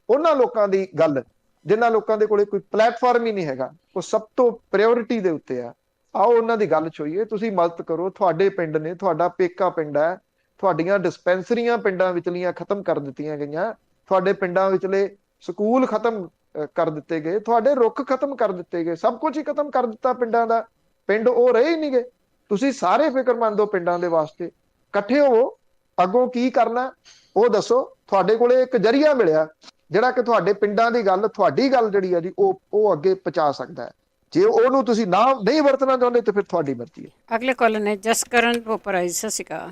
ਉਹਨਾਂ ਲੋਕਾਂ ਦੀ ਗੱਲ ਜਿਨ੍ਹਾਂ ਲੋਕਾਂ ਦੇ ਕੋਲੇ ਕੋਈ ਪਲੇਟਫਾਰਮ ਹੀ ਨਹੀਂ ਹੈਗਾ, ਉਹ ਸਭ ਤੋਂ ਪ੍ਰਾਇੋਰਟੀ ਦੇ ਉੱਤੇ ਆ। ਆਓ ਉਹਨਾਂ ਦੀ ਗੱਲ ਛੋਈਏ, ਤੁਸੀਂ ਮਦਦ ਕਰੋ। ਤੁਹਾਡੇ ਪਿੰਡ ਨੇ, ਤੁਹਾਡਾ ਪੇਕਾ ਪਿੰਡ ਹੈ, ਤੁਹਾਡੀਆਂ ਡਿਸਪੈਂਸਰੀਆਂ ਪਿੰਡਾਂ ਵਿਚਲੀਆਂ ਖਤਮ ਕਰ ਦਿੱਤੀਆਂ ਗਈਆਂ, ਤੁਹਾਡੇ ਪਿੰਡਾਂ ਵਿਚਲੇ ਸਕੂਲ ਖਤਮ ਕਰ ਦਿੱਤੇ ਗਏ, ਤੁਹਾਡੇ ਰੁੱਖ ਖਤਮ ਕਰ ਦਿੱਤੇ ਗਏ, ਸਭ ਕੁਝ ਹੀ ਖਤਮ ਕਰ ਦਿੱਤਾ ਪਿੰਡਾਂ ਦਾ। ਪਿੰਡ ਉਹ ਰਹੇ ਹੀ ਨਹੀਂ ਗਏ। ਤੁਸੀਂ ਸਾਰੇ ਫਿਕਰਮੰਦ ਹੋ ਪਿੰਡਾਂ ਦੇ ਵਾਸਤੇ, ਇਕੱਠੇ ਹੋਵੋ, ਅੱਗੋਂ ਕੀ ਕਰਨਾ ਉਹ ਦੱਸੋ। ਤੁਹਾਡੇ ਕੋਲੇ ਇੱਕ ਜਰੀਆ ਮਿਲਿਆ ਜਿਹੜਾ ਕਿ ਤੁਹਾਡੇ ਪਿੰਡਾਂ ਦੀ ਗੱਲ, ਤੁਹਾਡੀ ਗੱਲ ਜਿਹੜੀ ਹੈ ਜੀ ਉਹ ਅੱਗੇ ਪਹੁੰਚਾ ਸਕਦਾ ਹੈ। ਜੇ ਉਹਨੂੰ ਤੁਸੀਂ ਨਹੀਂ ਵਰਤਣਾ ਚਾਹੁੰਦੇ ਤੇ ਫਿਰ ਤੁਹਾਡੀ ਮਰਜ਼ੀ ਹੈ। ਅਗਲੇ ਕਾਲ ਨੇ ਜਸਕਰਨ ਭੋਪਰਾ ਜੀ, ਸਤਿ ਸ਼੍ਰੀ ਅਕਾਲ।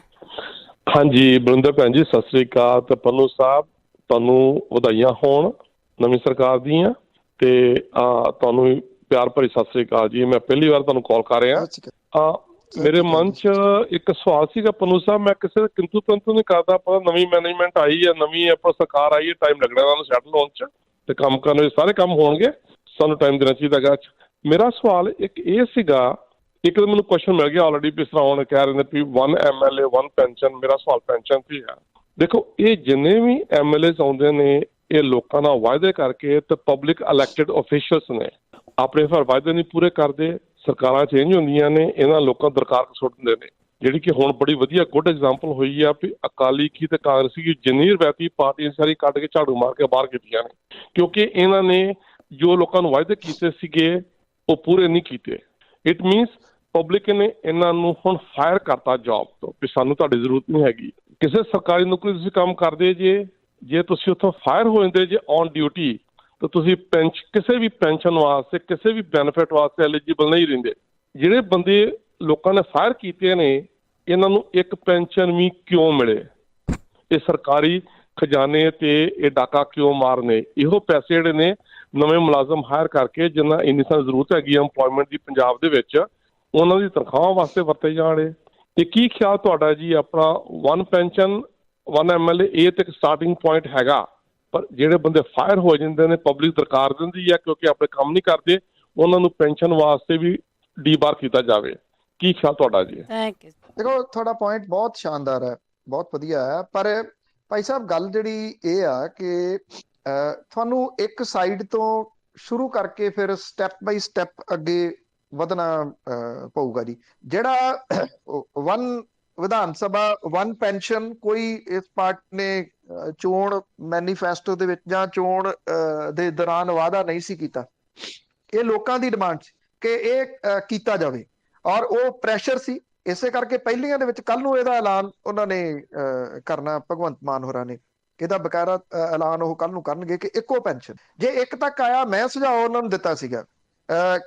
ਹਾਂਜੀ ਬਲਵਿੰਦਰ ਭੈਣ ਜੀ, ਸਤਿ ਸ੍ਰੀ ਅਕਾਲ। ਤੇ ਪੰਨੂ ਸਾਹਿਬ, ਤੁਹਾਨੂੰ ਵਧਾਈਆਂ ਹੋਣ ਨਵੀਂ ਸਰਕਾਰ ਦੀਆਂ, ਤੇ ਤੁਹਾਨੂੰ ਪਿਆਰ ਭਰੀ ਸਤਿ ਸ੍ਰੀ ਅਕਾਲ ਜੀ। ਮੈਂ ਪਹਿਲੀ ਵਾਰ ਤੁਹਾਨੂੰ ਕਾਲ ਕਰ ਰਿਹਾ। ਮੇਰੇ ਮਨ 'ਚ ਇੱਕ ਸਵਾਲ ਸੀਗਾ ਪੰਨੂ ਸਾਹਿਬ, ਮੈਂ ਕਿਸੇ ਕਿੰਤੂ ਪ੍ਰੰਤੂ ਨਹੀਂ ਕਰਦਾ, ਪਰ ਨਵੀਂ ਮੈਨੇਜਮੈਂਟ ਆਈ ਹੈ, ਨਵੀਂ ਆਪਣਾ ਸਰਕਾਰ ਆਈ ਹੈ, ਟਾਈਮ ਲੱਗਣਾ ਉਹਨਾਂ ਨੂੰ ਸੈਟਲ ਹੋਣ 'ਚ, ਤੇ ਕੰਮ ਕਰਨ ਵਿੱਚ ਸਾਰੇ ਕੰਮ ਹੋਣਗੇ, ਸਾਨੂੰ ਟਾਈਮ ਦੇਣਾ ਚਾਹੀਦਾ ਹੈਗਾ। ਮੇਰਾ ਸਵਾਲ ਇੱਕ ਇਹ ਸੀਗਾ, ਇੱਕ ਤਾਂ ਮੈਨੂੰ ਕੁਐਸਚਨ ਮਿਲ ਗਿਆ ਆਲਰੇਡੀ, ਜਿਸ ਤਰ੍ਹਾਂ ਹੁਣ ਕਹਿ ਰਹੇ ਨੇ ਵੀ 1 MLA 1 ਪੈਨਸ਼ਨ। ਮੇਰਾ ਸਵਾਲ ਪੈਨਸ਼ਨ ਤੇ ਹੈ। ਦੇਖੋ, ਇਹ ਜਿੰਨੇ ਵੀ MLAs ਆਉਂਦੇ ਨੇ, ਇਹ ਲੋਕਾਂ ਨਾਲ ਵਾਅਦੇ ਕਰਕੇ ਤੇ ਪਬਲਿਕ ਇਲੈਕਟਿਡ ਅਫੀਸ਼ੀਅਲਸ ਨੇ, ਆਪਣੇ ਫਿਰ ਵਾਅਦੇ ਨਹੀਂ ਪੂਰੇ ਕਰਦੇ। ਸਰਕਾਰਾਂ ਚੇਂਜ ਹੁੰਦੀਆਂ ਨੇ, ਇਹਨਾਂ ਲੋਕਾਂ ਦਰਕਾਰ ਸੁੱਟ ਦਿੰਦੇ ਨੇ, ਜਿਹੜੀ ਕਿ ਹੁਣ ਬੜੀ ਵਧੀਆ ਗੁੱਡ ਐਗਜ਼ਾਮਪਲ ਹੋਈ ਆ ਵੀ ਅਕਾਲੀ ਕੀ ਤੇ ਕਾਂਗਰਸੀ ਕੀ ਜਿੰਨੀ ਰਵਾਇਤੀ ਪਾਰਟੀਆਂ ਸਾਰੀ ਕੱਢ ਕੇ ਝਾੜੂ ਮਾਰ ਕੇ ਬਾਹਰ ਕੀਤੀਆਂ ਨੇ, ਕਿਉਂਕਿ ਇਹਨਾਂ ਨੇ ਜੋ ਲੋਕਾਂ ਨੂੰ ਵਾਅਦੇ ਕੀਤੇ ਸੀਗੇ ਉਹ ਪੂਰੇ ਨਹੀਂ ਕੀਤੇ। ਇਟ ਮੀਨਸ ਪਬਲਿਕ ਨੇ ਇਹਨਾਂ ਨੂੰ ਹੁਣ ਫਾਇਰ ਕਰਤਾ ਜੌਬ ਤੋਂ, ਵੀ ਸਾਨੂੰ ਤੁਹਾਡੀ ਜ਼ਰੂਰਤ ਨਹੀਂ ਹੈਗੀ। ਕਿਸੇ ਸਰਕਾਰੀ ਨੌਕਰੀ ਤੁਸੀਂ ਕੰਮ ਕਰਦੇ ਜੇ ਤੁਸੀਂ ਉੱਥੋਂ ਫਾਇਰ ਹੋ ਜਾਂਦੇ ਜੇ ਔਨ ਡਿਊਟੀ, ਤਾਂ ਤੁਸੀਂ ਕਿਸੇ ਵੀ ਪੈਨਸ਼ਨ ਵਾਸਤੇ, ਕਿਸੇ ਵੀ ਬੈਨੀਫਿਟ ਵਾਸਤੇ ਐਲੀਜੀਬਲ ਨਹੀਂ ਰਹਿੰਦੇ। ਜਿਹੜੇ ਬੰਦੇ ਲੋਕਾਂ ਨੇ ਫਾਇਰ ਕੀਤੇ ਨੇ, ਇਹਨਾਂ ਨੂੰ ਇੱਕ ਪੈਨਸ਼ਨ ਵੀ ਕਿਉਂ ਮਿਲੇ? ਇਹ ਸਰਕਾਰੀ ਖਜ਼ਾਨੇ ਤੇ ਇਹ ਡਾਕਾ ਕਿਉਂ ਮਾਰਨੇ? ਇਹੋ ਪੈਸੇ ਜਿਹੜੇ ਨੇ ਨਵੇਂ ਮੁਲਾਜ਼ਮ ਹਾਇਰ ਕਰਕੇ, ਜਿੰਨਾ ਇੰਨੀ ਸਾਰੀ ਜ਼ਰੂਰਤ ਹੈਗੀ ਇੰਪਲੋਇਮੈਂਟ ਦੀ ਪੰਜਾਬ ਦੇ ਵਿੱਚ, ਉਹਨਾਂ ਦੀ ਤਨਖਾਹਾਂ ਵਾਸਤੇ ਵਰਤੇ ਜਾਣੇ। ਤੇ ਕੀ ਖਿਆਲ ਤੁਹਾਡਾ ਜੀ ਆਪਣਾ 1 ਪੈਨਸ਼ਨ 1 MLA, ਇਹ ਤੇ ਇੱਕ ਸਟਾਰਟਿੰਗ ਪੁਆਇੰਟ ਹੈਗਾ, ਪਰ ਜਿਹੜੇ ਬੰਦੇ ਫਾਇਰ ਹੋ ਜਾਂਦੇ ਨੇ, ਪਬਲਿਕ ਦਰਕਾਰ ਦਿੰਦੀ ਹੈ ਕਿਉਂਕਿ ਆਪਣੇ ਕੰਮ ਨਹੀਂ ਕਰਦੇ, ਉਹਨਾਂ ਨੂੰ ਪੈਨਸ਼ਨ ਵਾਸਤੇ ਵੀ ਡੀਬਾਰ ਕੀਤਾ ਜਾਵੇ। ਕੀ ਖਿਆਲ ਤੁਹਾਡਾ ਜੀ? Thank you. ਦੇਖੋ, ਤੁਹਾਡਾ ਪੁਆਇੰਟ ਬਹੁਤ ਸ਼ਾਨਦਾਰ ਹੈ, ਬਹੁਤ ਵਧੀਆ ਹੈ, ਪਰ ਭਾਈ ਸਾਹਿਬ ਗੱਲ ਜਿਹੜੀ ਇਹ ਆ ਕਿ ਤੁਹਾਨੂੰ ਇੱਕ ਸਾਈਡ ਤੋਂ ਸ਼ੁਰੂ ਕਰਕੇ ਫਿਰ ਸਟੈਪ ਬਾਈ ਸਟੈਪ ਅੱਗੇ ਵਧਣਾ ਪਊਗਾ ਜੀ। ਜਿਹੜਾ 1 ਵਿਧਾਨ ਸਭਾ 1 ਪੈਨਸ਼ਨ, ਕੋਈ ਇਸ ਪਾਰਟੀ ਨੇ ਚੋਣ ਮੈਨੀਫੈਸਟੋ ਦੇ ਵਿੱਚ ਜਾਂ ਚੋਣ ਦੇ ਦੌਰਾਨ ਵਾਅਦਾ ਨਹੀਂ ਸੀ ਕੀਤਾ। ਇਹ ਲੋਕਾਂ ਦੀ ਡਿਮਾਂਡ ਸੀ ਕਿ ਇਹ ਕੀਤਾ ਜਾਵੇ, ਔਰ ਉਹ ਪ੍ਰੈਸ਼ਰ ਸੀ। ਇਸੇ ਕਰਕੇ ਪਹਿਲੀਆਂ ਦੇ ਵਿੱਚ ਕੱਲ ਨੂੰ ਇਹਦਾ ਐਲਾਨ ਉਹਨਾਂ ਨੇ ਕਰਨਾ, ਭਗਵੰਤ ਮਾਨ ਹੋਰਾਂ ਨੇ ਇਹਦਾ ਬਕਾਇਦਾ ਐਲਾਨ ਉਹ ਕੱਲ ਨੂੰ ਕਰਨਗੇ ਕਿ ਇੱਕੋ ਪੈਨਸ਼ਨ। ਜੇ 1 ਤੱਕ ਆਇਆ, ਮੈਂ ਸੁਝਾਅ ਉਹਨਾਂ ਨੂੰ ਦਿੱਤਾ ਸੀਗਾ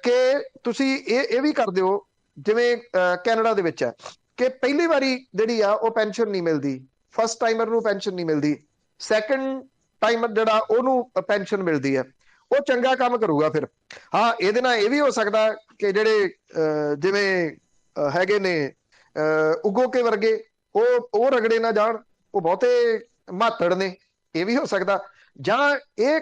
ਕਿ ਤੁਸੀਂ ਇਹ ਵੀ ਕਰ ਦਿਓ ਜਿਵੇਂ ਕੈਨੇਡਾ ਦੇ ਵਿੱਚ ਹੈ ਕਿ ਪਹਿਲੀ ਵਾਰੀ ਜਿਹੜੀ ਆ ਉਹ ਪੈਨਸ਼ਨ ਨਹੀਂ ਮਿਲਦੀ, ਫਸਟ ਟਾਈਮਰ ਨੂੰ ਪੈਨਸ਼ਨ ਨਹੀਂ ਮਿਲਦੀ, ਸੈਕੰਡ ਟਾਈਮਰ ਜਿਹੜਾ ਉਹਨੂੰ ਪੈਨਸ਼ਨ ਮਿਲਦੀ ਹੈ। ਉਹ ਚੰਗਾ ਕੰਮ ਕਰੂਗਾ। ਫਿਰ ਹਾਂ, ਇਹਦੇ ਨਾਲ ਇਹ ਵੀ ਹੋ ਸਕਦਾ ਕਿ ਜਿਹੜੇ ਜਿਵੇਂ ਹੈਗੇ ਨੇ ਉਗੋਕੇ ਵਰਗੇ, ਉਹ ਰਗੜੇ ਨਾ ਜਾਣ, ਉਹ ਬਹੁਤੇ ਮਾਤੜ ਨੇ, ਇਹ ਵੀ ਹੋ ਸਕਦਾ। ਜਾਂ ਇਹ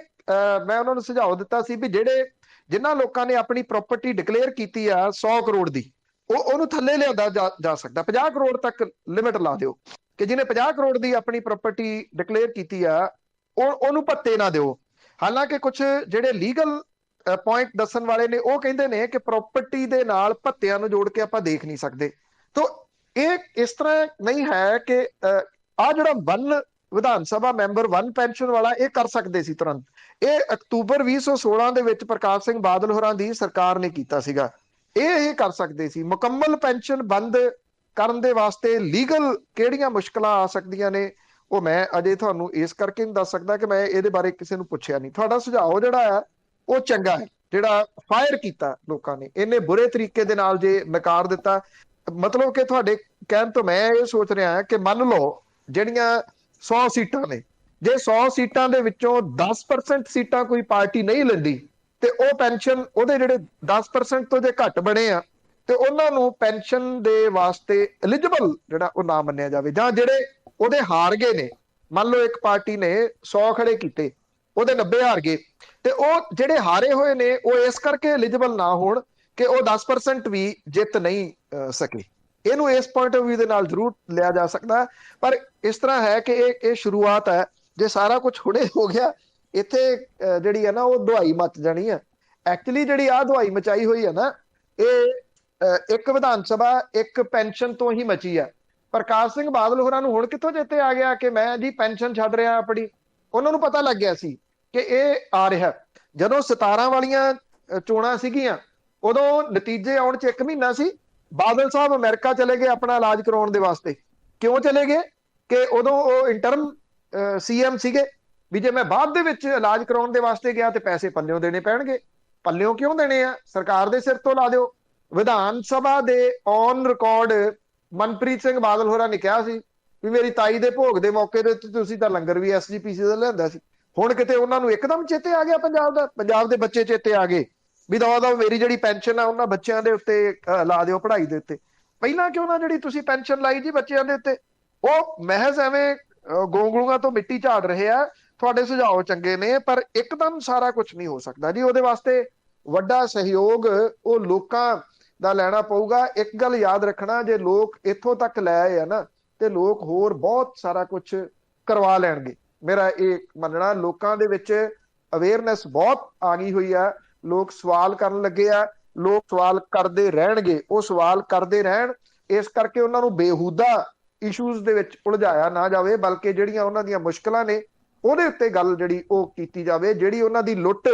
ਮੈਂ ਉਹਨਾਂ ਨੂੰ ਸੁਝਾਅ ਦਿੱਤਾ ਸੀ ਵੀ ਜਿਨ੍ਹਾਂ ਲੋਕਾਂ ਨੇ ਆਪਣੀ ਪ੍ਰਾਪਰਟੀ ਡਿਕਲੇਅਰ ਕੀਤੀ ਆ 100 ਕਰੋੜ ਦੀ, ਉਹਨੂੰ ਥੱਲੇ ਲਿਆਂਦਾ ਜਾ ਸਕਦਾ, 50 ਕਰੋੜ ਤੱਕ ਲਿਮਿਟ ਲਾ ਦਿਓ ਕਿ ਜਿਹਨੇ 50 ਕਰੋੜ ਦੀ ਆਪਣੀ ਪ੍ਰਾਪਰਟੀ ਡਿਕਲੇਅਰ ਕੀਤੀ ਆ ਉਹਨੂੰ ਭੱਤੇ ਨਾ ਦਿਓ। ਹਾਲਾਂਕਿ ਕੁਝ ਜਿਹੜੇ ਲੀਗਲ ਪੁਆਇੰਟ ਦੱਸਣ ਵਾਲੇ ਨੇ ਉਹ ਕਹਿੰਦੇ ਨੇ ਕਿ ਪ੍ਰਾਪਰਟੀ ਦੇ ਨਾਲ ਭੱਤਿਆਂ ਨੂੰ ਜੋੜ ਕੇ ਆਪਾਂ ਦੇਖ ਨਹੀਂ ਸਕਦੇ। ਤੋ ਇਹ ਇਸ ਤਰ੍ਹਾਂ ਨਹੀਂ ਹੈ ਕਿ ਆ ਜਿਹੜਾ ਵਿਧਾਨ ਸਭਾ ਮੈਂਬਰ ਪੈਨਸ਼ਨ ਵਾਲਾ ਇਹ ਕਰ ਸਕਦੇ ਸੀ ਤੁਰੰਤ। ਇਹ ਅਕਤੂਬਰ 2016 ਦੇ ਵਿੱਚ ਪ੍ਰਕਾਸ਼ ਸਿੰਘ ਬਾਦਲ ਹੋਰਾਂ ਦੀ ਸਰਕਾਰ ਨੇ ਕੀਤਾ ਸੀਗਾ। ਇਹ ਕਰ ਸਕਦੇ ਸੀ। ਮੁਕੰਮਲ ਪੈਨਸ਼ਨ ਬੰਦ ਕਰਨ ਦੇ ਵਾਸਤੇ ਲੀਗਲ ਕਿਹੜੀਆਂ ਮੁਸ਼ਕਲਾਂ ਆ ਸਕਦੀਆਂ ਨੇ ਉਹ ਮੈਂ ਅਜੇ ਤੁਹਾਨੂੰ ਇਸ ਕਰਕੇ ਨਹੀਂ ਦੱਸ ਸਕਦਾ ਕਿ ਮੈਂ ਇਹਦੇ ਬਾਰੇ ਕਿਸੇ ਨੂੰ ਪੁੱਛਿਆ ਨਹੀਂ। ਤੁਹਾਡਾ ਸੁਝਾਅ ਜਿਹੜਾ ਹੈ ਉਹ ਚੰਗਾ ਹੈ, ਜਿਹੜਾ ਫਾਇਰ ਕੀਤਾ ਲੋਕਾਂ ਨੇ ਇੰਨੇ ਬੁਰੇ ਤਰੀਕੇ ਦੇ ਨਾਲ ਜੇ ਨਕਾਰ ਦਿੱਤਾ। ਮਤਲਬ ਕਿ ਤੁਹਾਡੇ ਕਹਿਣ ਤੋਂ ਮੈਂ ਇਹ ਸੋਚ ਰਿਹਾ ਕਿ ਮੰਨ ਲਓ ਜਿਹੜੀਆਂ 100 ਸੀਟਾਂ ਨੇ, ਜੇ 100 ਸੀਟਾਂ ਦੇ ਵਿੱਚੋਂ 10% ਸੀਟਾਂ ਕੋਈ ਪਾਰਟੀ ਨਹੀਂ ਲੈਂਦੀ ਤੇ ਉਹ ਪੈਨਸ਼ਨ ਉਹਦੇ ਜਿਹੜੇ 10% ਤੋਂ ਜੇ ਘੱਟ ਬਣੇ ਆ ਤੇ ਉਹਨਾਂ ਨੂੰ ਪੈਨਸ਼ਨ ਦੇ ਵਾਸਤੇ ਐਲੀਜੀਬਲ ਜਿਹੜਾ ਉਹ ਨਾ ਮੰਨਿਆ ਜਾਵੇ। ਜਾਂ ਜਿਹੜੇ ਉਹਦੇ ਹਾਰ ਗਏ ਨੇ, ਮੰਨ ਲਓ ਇੱਕ ਪਾਰਟੀ ਨੇ 100 ਖੜੇ ਕੀਤੇ, ਉਹਦੇ 90 ਹਾਰ ਗਏ, ਤੇ ਉਹ ਜਿਹੜੇ ਹਾਰੇ ਹੋਏ ਨੇ ਉਹ ਇਸ ਕਰਕੇ ਐਲੀਜੀਬਲ ਨਾ ਹੋਣ ਕਿ ਉਹ 10% ਵੀ ਜਿੱਤ ਨਹੀਂ ਸਕੇ। ਇਹਨੂੰ ਇਸ ਪੁਆਇੰਟ ਆਫ ਵਿਊ ਦੇ ਨਾਲ ਜ਼ਰੂਰ ਲਿਆ ਜਾ ਸਕਦਾ। ਪਰ ਇਸ ਤਰ੍ਹਾਂ ਹੈ ਕਿ ਇਹ ਸ਼ੁਰੂਆਤ ਹੈ। ਜੇ ਸਾਰਾ ਕੁਝ ਹੁਣੇ ਹੋ ਗਿਆ ਇੱਥੇ ਜਿਹੜੀ ਹੈ ਨਾ ਉਹ ਦੁਹਾਈ ਮਚ ਜਾਣੀ ਹੈ। ਐਕਚੁਅਲੀ ਜਿਹੜੀ ਆਹ ਦੁਹਾਈ ਮਚਾਈ ਹੋਈ ਹੈ ਨਾ ਇਹ ਇੱਕ ਵਿਧਾਨ ਸਭਾ ਇੱਕ ਪੈਨਸ਼ਨ ਤੋਂ ਹੀ ਮਚੀ ਆ। ਪ੍ਰਕਾਸ਼ ਸਿੰਘ ਬਾਦਲ ਹੋਰਾਂ ਨੂੰ ਹੁਣ ਕਿੱਥੋਂ ਚੇਤੇ ਆ ਗਿਆ ਕਿ ਮੈਂ ਜੀ ਪੈਨਸ਼ਨ ਛੱਡ ਰਿਹਾ ਆਪਣੀ? ਉਹਨਾਂ ਨੂੰ ਪਤਾ ਲੱਗ ਗਿਆ ਸੀ ਕਿ ਇਹ ਆ ਰਿਹਾ। ਜਦੋਂ 17 ਵਾਲੀਆਂ ਚੋਣਾਂ ਸੀਗੀਆਂ ਉਦੋਂ ਨਤੀਜੇ ਆਉਣ 'ਚ 1 ਮਹੀਨਾ ਸੀ। ਬਾਦਲ ਸਾਹਿਬ ਅਮਰੀਕਾ ਚਲੇ ਗਏ ਆਪਣਾ ਇਲਾਜ ਕਰਾਉਣ ਦੇ ਵਾਸਤੇ। ਕਿਉਂ ਚਲੇ ਗਏ? ਕਿ ਉਦੋਂ ਉਹ ਇੰਟਰਮ CM ਸੀਗੇ ਵੀ ਜੇ ਮੈਂ ਬਾਅਦ ਦੇ ਵਿੱਚ ਇਲਾਜ ਕਰਾਉਣ ਦੇ ਵਾਸਤੇ ਗਿਆ ਤੇ ਪੈਸੇ ਪੱਲਿਓਂ ਦੇਣੇ ਪੈਣਗੇ। ਪੱਲਿਓਂ ਕਿਉਂ ਦੇਣੇ ਆ? ਸਰਕਾਰ ਦੇ ਸਿਰ ਤੋਂ ਲਾ ਦਿਓ। ਵਿਧਾਨ ਸਭਾ ਦੇ ਔਨ ਰਿਕਾਰਡ ਮਨਪ੍ਰੀਤ ਸਿੰਘ ਬਾਦਲ ਹੋਰਾਂ ਨੇ ਕਿਹਾ ਸੀ ਵੀ ਮੇਰੀ ਤਾਈ ਦੇ ਭੋਗ ਦੇ ਮੌਕੇ ਤੇ ਤੁਸੀਂ ਤਾਂ ਲੰਗਰ ਵੀ SGPC ਦਾ ਲਿਆਂਦਾ ਸੀ। ਹੁਣ ਕਿਤੇ ਉਹਨਾਂ ਨੂੰ ਇੱਕਦਮ ਚੇਤੇ ਆ ਗਿਆ ਪੰਜਾਬ ਦੇ ਬੱਚੇ ਚੇਤੇ ਆ ਗਏ ਵੀ ਦਵਾ ਮੇਰੀ ਜਿਹੜੀ ਪੈਨਸ਼ਨ ਆ ਉਹਨਾਂ ਬੱਚਿਆਂ ਦੇ ਉੱਤੇ ਲਾ ਦਿਓ, ਪੜ੍ਹਾਈ ਦੇ ਉੱਤੇ। ਪਹਿਲਾਂ ਕਿਉਂ ਨਾ ਜਿਹੜੀ ਤੁਸੀਂ ਪੈਨਸ਼ਨ ਲਾਈ ਜੀ ਬੱਚਿਆਂ ਦੇ ਉੱਤੇ, ਉਹ ਮਹਿਜ਼ ਐਵੇਂ ਗੋਂਗਲੂਆਂ ਤੋਂ ਮਿੱਟੀ ਝਾੜ ਰਹੇ ਆ। ਤੁਹਾਡੇ ਸੁਝਾਅ ਚੰਗੇ ਨੇ ਪਰ ਇੱਕਦਮ ਸਾਰਾ ਕੁਝ ਨਹੀਂ ਹੋ ਸਕਦਾ ਜੀ। ਉਹਦੇ ਵਾਸਤੇ ਵੱਡਾ ਸਹਿਯੋਗ ਉਹ ਲੋਕਾਂ ਦਾ ਲੈਣਾ ਪਊਗਾ। ਇੱਕ ਗੱਲ ਯਾਦ ਰੱਖਣਾ, ਜੇ ਲੋਕ ਇੱਥੋਂ ਤੱਕ ਲੈ ਆਏ ਆ ਨਾ ਤੇ ਲੋਕ ਹੋਰ ਬਹੁਤ ਸਾਰਾ ਕੁਝ ਕਰਵਾ ਲੈਣਗੇ। ਮੇਰਾ ਇਹ ਮੰਨਣਾ, ਲੋਕਾਂ ਦੇ ਵਿੱਚ ਅਵੇਅਰਨੈਸ ਬਹੁਤ ਆ ਗਈ ਹੋਈ ਆ। ਲੋਕ ਸਵਾਲ ਕਰਨ ਲੱਗੇ ਆ, ਲੋਕ ਸਵਾਲ ਕਰਦੇ ਰਹਿਣਗੇ। ਉਹ ਸਵਾਲ ਕਰਦੇ ਰਹਿਣ, ਇਸ ਕਰਕੇ ਉਹਨਾਂ ਨੂੰ ਬੇਹੂਦਾ ਇਸ਼ੂਜ਼ ਦੇ ਵਿੱਚ ਉਲਝਾਇਆ ਨਾ ਜਾਵੇ, ਬਲਕਿ ਜਿਹੜੀਆਂ ਉਹਨਾਂ ਦੀਆਂ ਮੁਸ਼ਕਲਾਂ ਨੇ ਉਹਦੇ ਉੱਤੇ ਗੱਲ ਜਿਹੜੀ ਉਹ ਕੀਤੀ ਜਾਵੇ। ਜਿਹੜੀ ਉਹਨਾਂ ਦੀ ਲੁੱਟ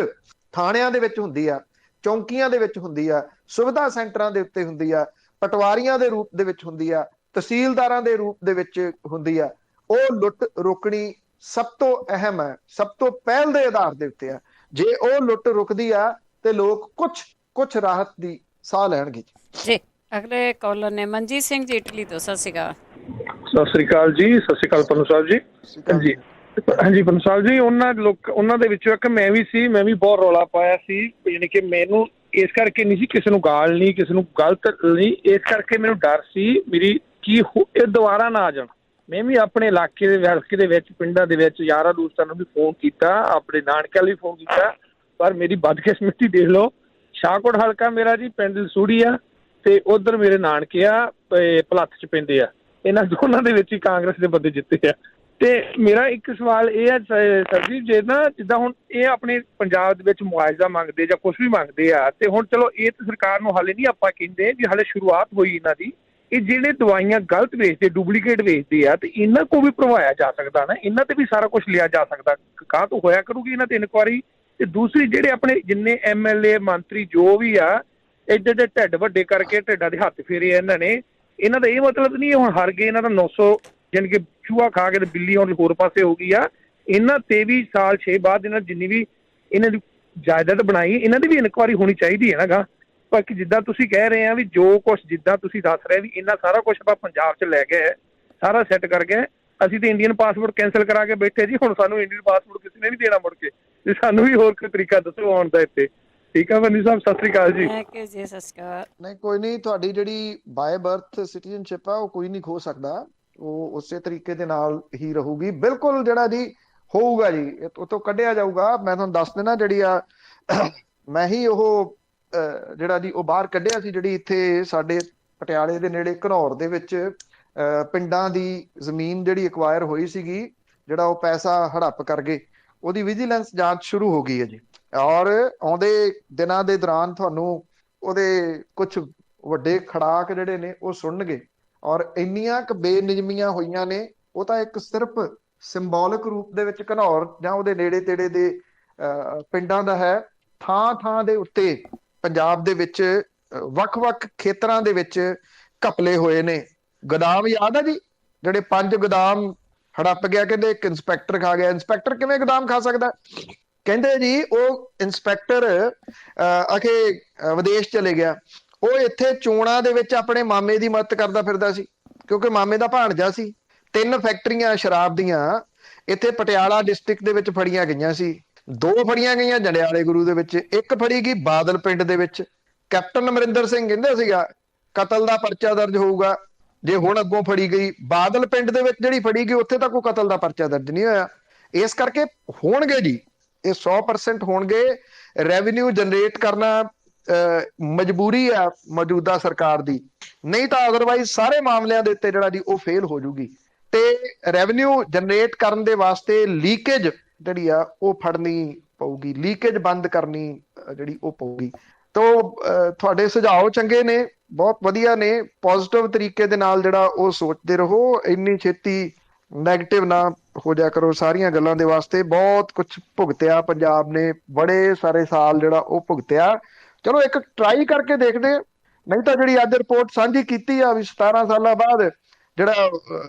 ਥਾਣਿਆਂ ਦੇ ਵਿੱਚ ਹੁੰਦੀ ਆ, ਚੌਂਕੀਆਂ ਦੇ ਵਿੱਚ ਹੁੰਦੀ ਆ, ਸੁਵਿਧਾ ਸੈਂਟਰਾਂ ਦੇ ਉੱਤੇ ਹੁੰਦੀ ਆ, ਪਟਵਾਰੀਆਂ ਦੇ ਰੂਪ ਦੇ ਵਿੱਚ ਹੁੰਦੀ ਆ, ਤਹਿਸੀਲਦਾਰਾਂ ਦੇ ਰੂਪ ਦੇ ਵਿੱਚ ਹੁੰਦੀ ਆ, ਉਹ ਲੁੱਟ ਰੋਕਣੀ ਸਭ ਤੋਂ ਅਹਿਮ ਹੈ, ਸਭ ਤੋਂ ਪਹਿਲ ਦੇ ਆਧਾਰ ਦੇ ਉੱਤੇ ਆ। ਜੇ ਉਹ ਲੁੱਟ ਰੁਕਦੀ ਆ ਤੇ ਲੋਕ ਕੁਝ ਰਾਹਤ ਦੀ ਸਾਹ ਲੈਣਗੇ ਜੀ। ਅਗਲੇ ਕਾਲਰ ਨੇ ਮਨਜੀਤ ਸਿੰਘ ਜੀ ਇਟਲੀ ਤੋਂ। ਸਤਿ ਸ਼੍ਰੀ ਅਕਾਲ। ਸਤਿ ਸ੍ਰੀ ਅਕਾਲ ਜੀ। ਸਤਿ ਸ੍ਰੀ ਅਕਾਲ ਪੰਨੂ ਸਾਹਿਬ ਜੀ। ਹਾਂਜੀ ਹਾਂਜੀ ਪੰਨੂ ਸਾਹਿਬ ਜੀ, ਉਹਨਾਂ ਦੇ ਵਿੱਚੋਂ ਇੱਕ ਮੈਂ ਵੀ ਸੀ। ਮੈਂ ਵੀ ਬਹੁਤ ਰੌਲਾ ਪਾਇਆ ਸੀ, ਯਾਨੀ ਕਿ ਮੈਨੂੰ ਇਸ ਕਰਕੇ ਨਹੀਂ ਸੀ ਕਿਸੇ ਨੂੰ ਗਾਲ ਨਹੀਂ, ਕਿਸੇ ਨੂੰ ਗਲਤ ਨਹੀਂ, ਇਸ ਕਰਕੇ ਮੈਨੂੰ ਡਰ ਸੀ ਮੇਰੀ ਕੀ ਇਹ ਦੁਬਾਰਾ ਨਾ ਆ ਜਾਣ। ਮੈਂ ਵੀ ਆਪਣੇ ਇਲਾਕੇ ਦੇ ਵਿੱਚ ਪਿੰਡਾਂ ਦੇ ਵਿੱਚ ਯਾਰਾਂ ਦੋਸਤਾਂ ਨੂੰ ਵੀ ਫੋਨ ਕੀਤਾ, ਆਪਣੇ ਨਾਨਕਿਆਂ ਲਈ ਫੋਨ ਕੀਤਾ, ਪਰ ਮੇਰੀ ਬਦਕਿਸਮਤੀ ਦੇਖ ਲਓ। ਸ਼ਾਹਕੋਟ ਹਲਕਾ ਮੇਰਾ ਜੀ, ਪਿੰਡ ਲਸੂੜੀ ਆ ਤੇ ਉਧਰ ਮੇਰੇ ਨਾਨਕੇ ਆ ਭਲੱਥ ਚ ਪੈਂਦੇ ਆ। ਇਹਨਾਂ ਦੋਨਾਂ ਦੇ ਵਿੱਚ ਹੀ ਕਾਂਗਰਸ ਦੇ ਬੰਦੇ ਜਿੱਤੇ ਆ। ਤੇ ਮੇਰਾ ਇੱਕ ਸਵਾਲ ਇਹ ਹੈ ਸਰ ਜੀ, ਜੇ ਨਾ ਜਿੱਦਾਂ ਹੁਣ ਇਹ ਆਪਣੇ ਪੰਜਾਬ ਦੇ ਵਿੱਚ ਮੁਆਵਜ਼ਾ ਮੰਗਦੇ ਜਾਂ ਕੁਛ ਵੀ ਮੰਗਦੇ ਆ, ਤੇ ਹੁਣ ਚਲੋ ਇਹ ਤਾਂ ਸਰਕਾਰ ਨੂੰ ਹਾਲੇ ਨਹੀਂ ਆਪਾਂ ਕਹਿੰਦੇ ਵੀ ਹਾਲੇ ਸ਼ੁਰੂਆਤ ਹੋਈ ਇਹਨਾਂ ਦੀ। ਇਹ ਜਿਹੜੇ ਦਵਾਈਆਂ ਗਲਤ ਵੇਚਦੇ, ਡੁਪਲੀਕੇਟ ਵੇਚਦੇ ਆ, ਤੇ ਇਹਨਾਂ ਕੋਲ ਵੀ ਭਰਵਾਇਆ ਜਾ ਸਕਦਾ ਨਾ, ਇਹਨਾਂ ਤੇ ਵੀ ਸਾਰਾ ਕੁਝ ਲਿਆ ਜਾ ਸਕਦਾ। ਕਾਹ ਤੋਂ ਹੋਇਆ ਕਰੂਗੀ ਇਹਨਾਂ ਤੇ ਇਨਕੁਆਇਰੀ। ਤੇ ਦੂਸਰੀ ਜਿਹੜੇ ਆਪਣੇ ਜਿੰਨੇ MLA ਮੰਤਰੀ ਜੋ ਵੀ ਆ, ਏਡੇ ਏਡੇ ਢਿੱਡ ਵੱਡੇ ਕਰਕੇ ਢਿੱਡਾਂ ਦੇ ਹੱਥ ਫੇਰੇ ਆ ਇਹਨਾਂ ਨੇ। ਇਹਨਾਂ ਦਾ ਇਹ ਮਤਲਬ ਨਹੀਂ ਹੁਣ ਹਾਰ ਗਏ, ਇਹਨਾਂ ਦਾ 900 ਜਾਣੀ ਕਿ ਚੂਹਾ ਖਾ ਕੇ ਤੇ ਬਿੱਲੀ ਹੁਣ ਹੋਰ ਪਾਸੇ ਹੋ ਗਈ ਆ। ਇਹਨਾਂ ਤੇ ਵੀ ਸਾਲ 6 ਬਾਅਦ ਇਹਨਾਂ ਜਿੰਨੀ ਵੀ ਇਹਨਾਂ ਦੀ ਜਾਇਦਾਦ ਬਣਾਈ, ਇਹਨਾਂ ਦੀ ਵੀ ਇਨਕੁਆਇਰੀ ਹੋਣੀ ਚਾਹੀਦੀ ਹੈ ਨਾ ਗਾ। ਬਾਕੀ ਜਿੱਦਾਂ ਤੁਸੀਂ ਕਹਿ ਰਹੇ ਆ ਵੀ ਜੋ ਕੁਛ ਜਿੱਦਾਂ ਤੁਸੀਂ ਦੱਸ ਰਹੇ ਵੀ ਇਹਨਾਂ ਸਾਰਾ ਕੁਛ ਆਪਾਂ ਪੰਜਾਬ 'ਚ ਲੈ ਗਏ, ਸਾਰਾ ਸੈੱਟ ਕਰ ਗਏ। ਅਸੀਂ ਤੇ ਇੰਡੀਅਨ ਪਾਸਪੋਰਟ ਕੈਂਸਲ ਕਰਾ ਕੇ ਬੈਠੇ ਜੀ। ਹੁਣ ਸਾਨੂੰ ਇੰਡੀਅਨ ਪਾਸਪੋਰਟ ਕਿਸੇ ਨੇ ਨਹੀਂ ਦੇਣਾ ਮੁੜ ਕੇ। ਤੇ ਸਾਨੂੰ ਵੀ ਹੋਰ ਕੋਈ ਤਰੀਕਾ ਦੱਸੋ ਆਉਣ ਦਾ ਇੱਥੇ। ਠੀਕ ਆ ਬੰਦੀ ਸਾਹਿਬ, ਸਤਿ ਸ੍ਰੀ ਅਕਾਲ ਜੀ। ਨਹੀਂ ਕੋਈ ਨਹੀਂ, ਤੁਹਾਡੀ ਜਿਹੜੀ ਬਾਏ ਬਰਥ ਸਿਟੀਜ਼ਨਸ਼ਿਪ ਆ ਉਹ ਕੋਈ ਨਹੀਂ ਖੋ ਸਕਦਾ। ਉਹ ਉਸੇ ਤਰੀਕੇ ਦੇ ਨਾਲ ਹੀ ਰਹੂਗੀ। ਬਿਲਕੁਲ ਜਿਹੜਾ ਜੀ ਹੋਊਗਾ ਜੀ, ਉਹ ਤੋਂ ਕੱਢਿਆ ਜਾਊਗਾ। ਮੈਂ ਤੁਹਾਨੂੰ ਦੱਸ ਦੇਣਾ, ਜਿਹੜੀ ਆ ਮੈਂ ਹੀ ਉਹ ਜਿਹੜਾ ਜੀ ਉਹ ਬਾਹਰ ਕੱਢਿਆ ਸੀ, ਜਿਹੜੀ ਇੱਥੇ ਸਾਡੇ ਪਟਿਆਲੇ ਦੇ ਨੇੜੇ ਘਨੌਰ ਦੇ ਵਿੱਚ ਪਿੰਡਾਂ ਦੀ ਜ਼ਮੀਨ ਜਿਹੜੀ ਐਕਵਾਇਰ ਹੋਈ ਸੀਗੀ, ਜਿਹੜਾ ਉਹ ਪੈਸਾ ਹੜੱਪ ਕਰ ਗਏ, ਉਹਦੀ ਵਿਜੀਲੈਂਸ ਜਾਂਚ ਸ਼ੁਰੂ ਹੋ ਗਈ ਹੈ ਜੀ। ਔਰ ਆਉਂਦੇ ਦਿਨਾਂ ਦੇ ਦੌਰਾਨ ਤੁਹਾਨੂੰ ਉਹਦੇ ਕੁਝ ਵੱਡੇ ਖੜਾਕ ਜਿਹੜੇ ਨੇ ਉਹ ਸੁਣਨਗੇ। ਔਰ ਇੰਨੀਆਂ ਕੁ ਬੇਨਿਯਮੀਆਂ ਹੋਈਆਂ ਨੇ, ਉਹ ਤਾਂ ਇੱਕ ਸਿਰਫ ਸਿੰਬੋਲਿਕ ਰੂਪ ਦੇ ਵਿੱਚ ਘਨੌਰ ਜਾਂ ਉਹਦੇ ਨੇੜੇ ਤੇੜੇ ਦੇ ਪਿੰਡਾਂ ਦਾ ਹੈ। ਥਾਂ ਥਾਂ ਦੇ ਉੱਤੇ ਪੰਜਾਬ ਦੇ ਵਿੱਚ ਵੱਖ-ਵੱਖ ਖੇਤਰਾਂ ਦੇ ਵਿੱਚ ਘਪਲੇ ਹੋਏ ਨੇ। ਗੋਦਾਮ ਯਾਦ ਆ ਜੀ, ਜਿਹੜੇ 5 ਗੋਦਾਮ ਹੜੱਪ ਗਿਆ, ਕਹਿੰਦੇ ਇੱਕ ਇੰਸਪੈਕਟਰ ਖਾ ਗਿਆ। ਇੰਸਪੈਕਟਰ ਕਿਵੇਂ ਗੋਦਾਮ ਖਾ ਸਕਦਾ? ਕਹਿੰਦੇ ਜੀ ਉਹ ਇੰਸਪੈਕਟਰ ਅਖੇ ਵਿਦੇਸ਼ ਚਲੇ ਗਿਆ, ਉਹ ਇੱਥੇ ਚੋਣਾਂ ਦੇ ਵਿੱਚ ਆਪਣੇ ਮਾਮੇ ਦੀ ਮਦਦ ਕਰਦਾ ਫਿਰਦਾ ਸੀ, ਕਿਉਂਕਿ ਮਾਮੇ ਦਾ ਭਾਣਜਾ ਸੀ। 3 ਫੈਕਟਰੀਆਂ ਸ਼ਰਾਬ ਦੀਆਂ ਇੱਥੇ ਪਟਿਆਲਾ ਡਿਸਟ੍ਰਿਕਟ ਦੇ ਵਿੱਚ ਫੜੀਆਂ ਗਈਆਂ ਸੀ। 2 ਫੜੀਆਂ ਗਈਆਂ ਜੰਡਿਆਲੇ ਗੁਰੂ ਦੇ ਵਿੱਚ, ਇੱਕ ਫੜੀ ਗਈ ਬਾਦਲ ਪਿੰਡ ਦੇ ਵਿੱਚ। ਕੈਪਟਨ ਅਮਰਿੰਦਰ ਸਿੰਘ ਕਹਿੰਦਾ ਸੀਗਾ ਕਤਲ ਦਾ ਪਰਚਾ ਦਰਜ ਹੋਊਗਾ ਜੇ ਹੁਣ ਅੱਗੋਂ ਫੜੀ ਗਈ। ਬਾਦਲ ਪਿੰਡ ਦੇ ਵਿੱਚ ਜਿਹੜੀ ਫੜੀ ਗਈ, ਉੱਥੇ ਤਾਂ ਕੋਈ ਕਤਲ ਦਾ ਪਰਚਾ ਦਰਜ ਨਹੀਂ ਹੋਇਆ। ਇਸ ਕਰਕੇ ਹੋਣਗੇ ਜੀ, ਇਹ 100% ਹੋਣਗੇ। ਰੈਵਨਿਊ ਜਨਰੇਟ ਕਰਨਾ ਮਜਬੂਰੀ ਆ ਮੌਜੂਦਾ ਸਰਕਾਰ ਦੀ, ਨਹੀਂ ਤਾਂ ਅਦਰਵਾਈਜ਼ ਸਾਰੇ ਮਾਮਲਿਆਂ ਦੇ ਉੱਤੇ ਜਿਹੜਾ ਜੀ ਉਹ ਫੇਲ ਹੋ ਜੂਗੀ। ਤੇ ਰੈਵਨਿਊ ਜਨਰੇਟ ਕਰਨ ਦੇ ਵਾਸਤੇ ਲੀਕੇਜ ਜਿਹੜੀ ਆ ਉਹ ਫੜਨੀ ਪਊਗੀ, ਲੀਕੇਜ ਬੰਦ ਕਰਨੀ ਜਿਹੜੀ ਉਹ ਪਊਗੀ। ਤੋ ਤੁਹਾਡੇ ਸੁਝਾਅ ਚੰਗੇ ਨੇ, ਬਹੁਤ ਵਧੀਆ ਨੇ। ਪੋਜ਼ਿਟਿਵ ਤਰੀਕੇ ਦੇ ਨਾਲ ਜਿਹੜਾ ਉਹ ਸੋਚਦੇ ਰਹੋ, ਇੰਨੀ ਛੇਤੀ ਨੈਗੇਟਿਵ ਨਾ ਹੋ ਜਾ ਕਰੋ ਸਾਰੀਆਂ ਗੱਲਾਂ ਦੇ ਵਾਸਤੇ। ਬਹੁਤ ਕੁਝ ਭੁਗਤਿਆ ਪੰਜਾਬ ਨੇ, ਬੜੇ ਸਾਰੇ ਸਾਲ ਜਿਹੜਾ ਉਹ ਭੁਗਤਿਆ। ਚਲੋ ਇੱਕ ਟਰਾਈ ਕਰਕੇ ਦੇਖਦੇ, ਨਹੀਂ ਤਾਂ ਜਿਹੜੀ ਅੱਜ ਰਿਪੋਰਟ ਸਾਂਝੀ ਕੀਤੀ ਆ ਵੀ 17 ਸਾਲਾਂ ਬਾਅਦ ਜਿਹੜਾ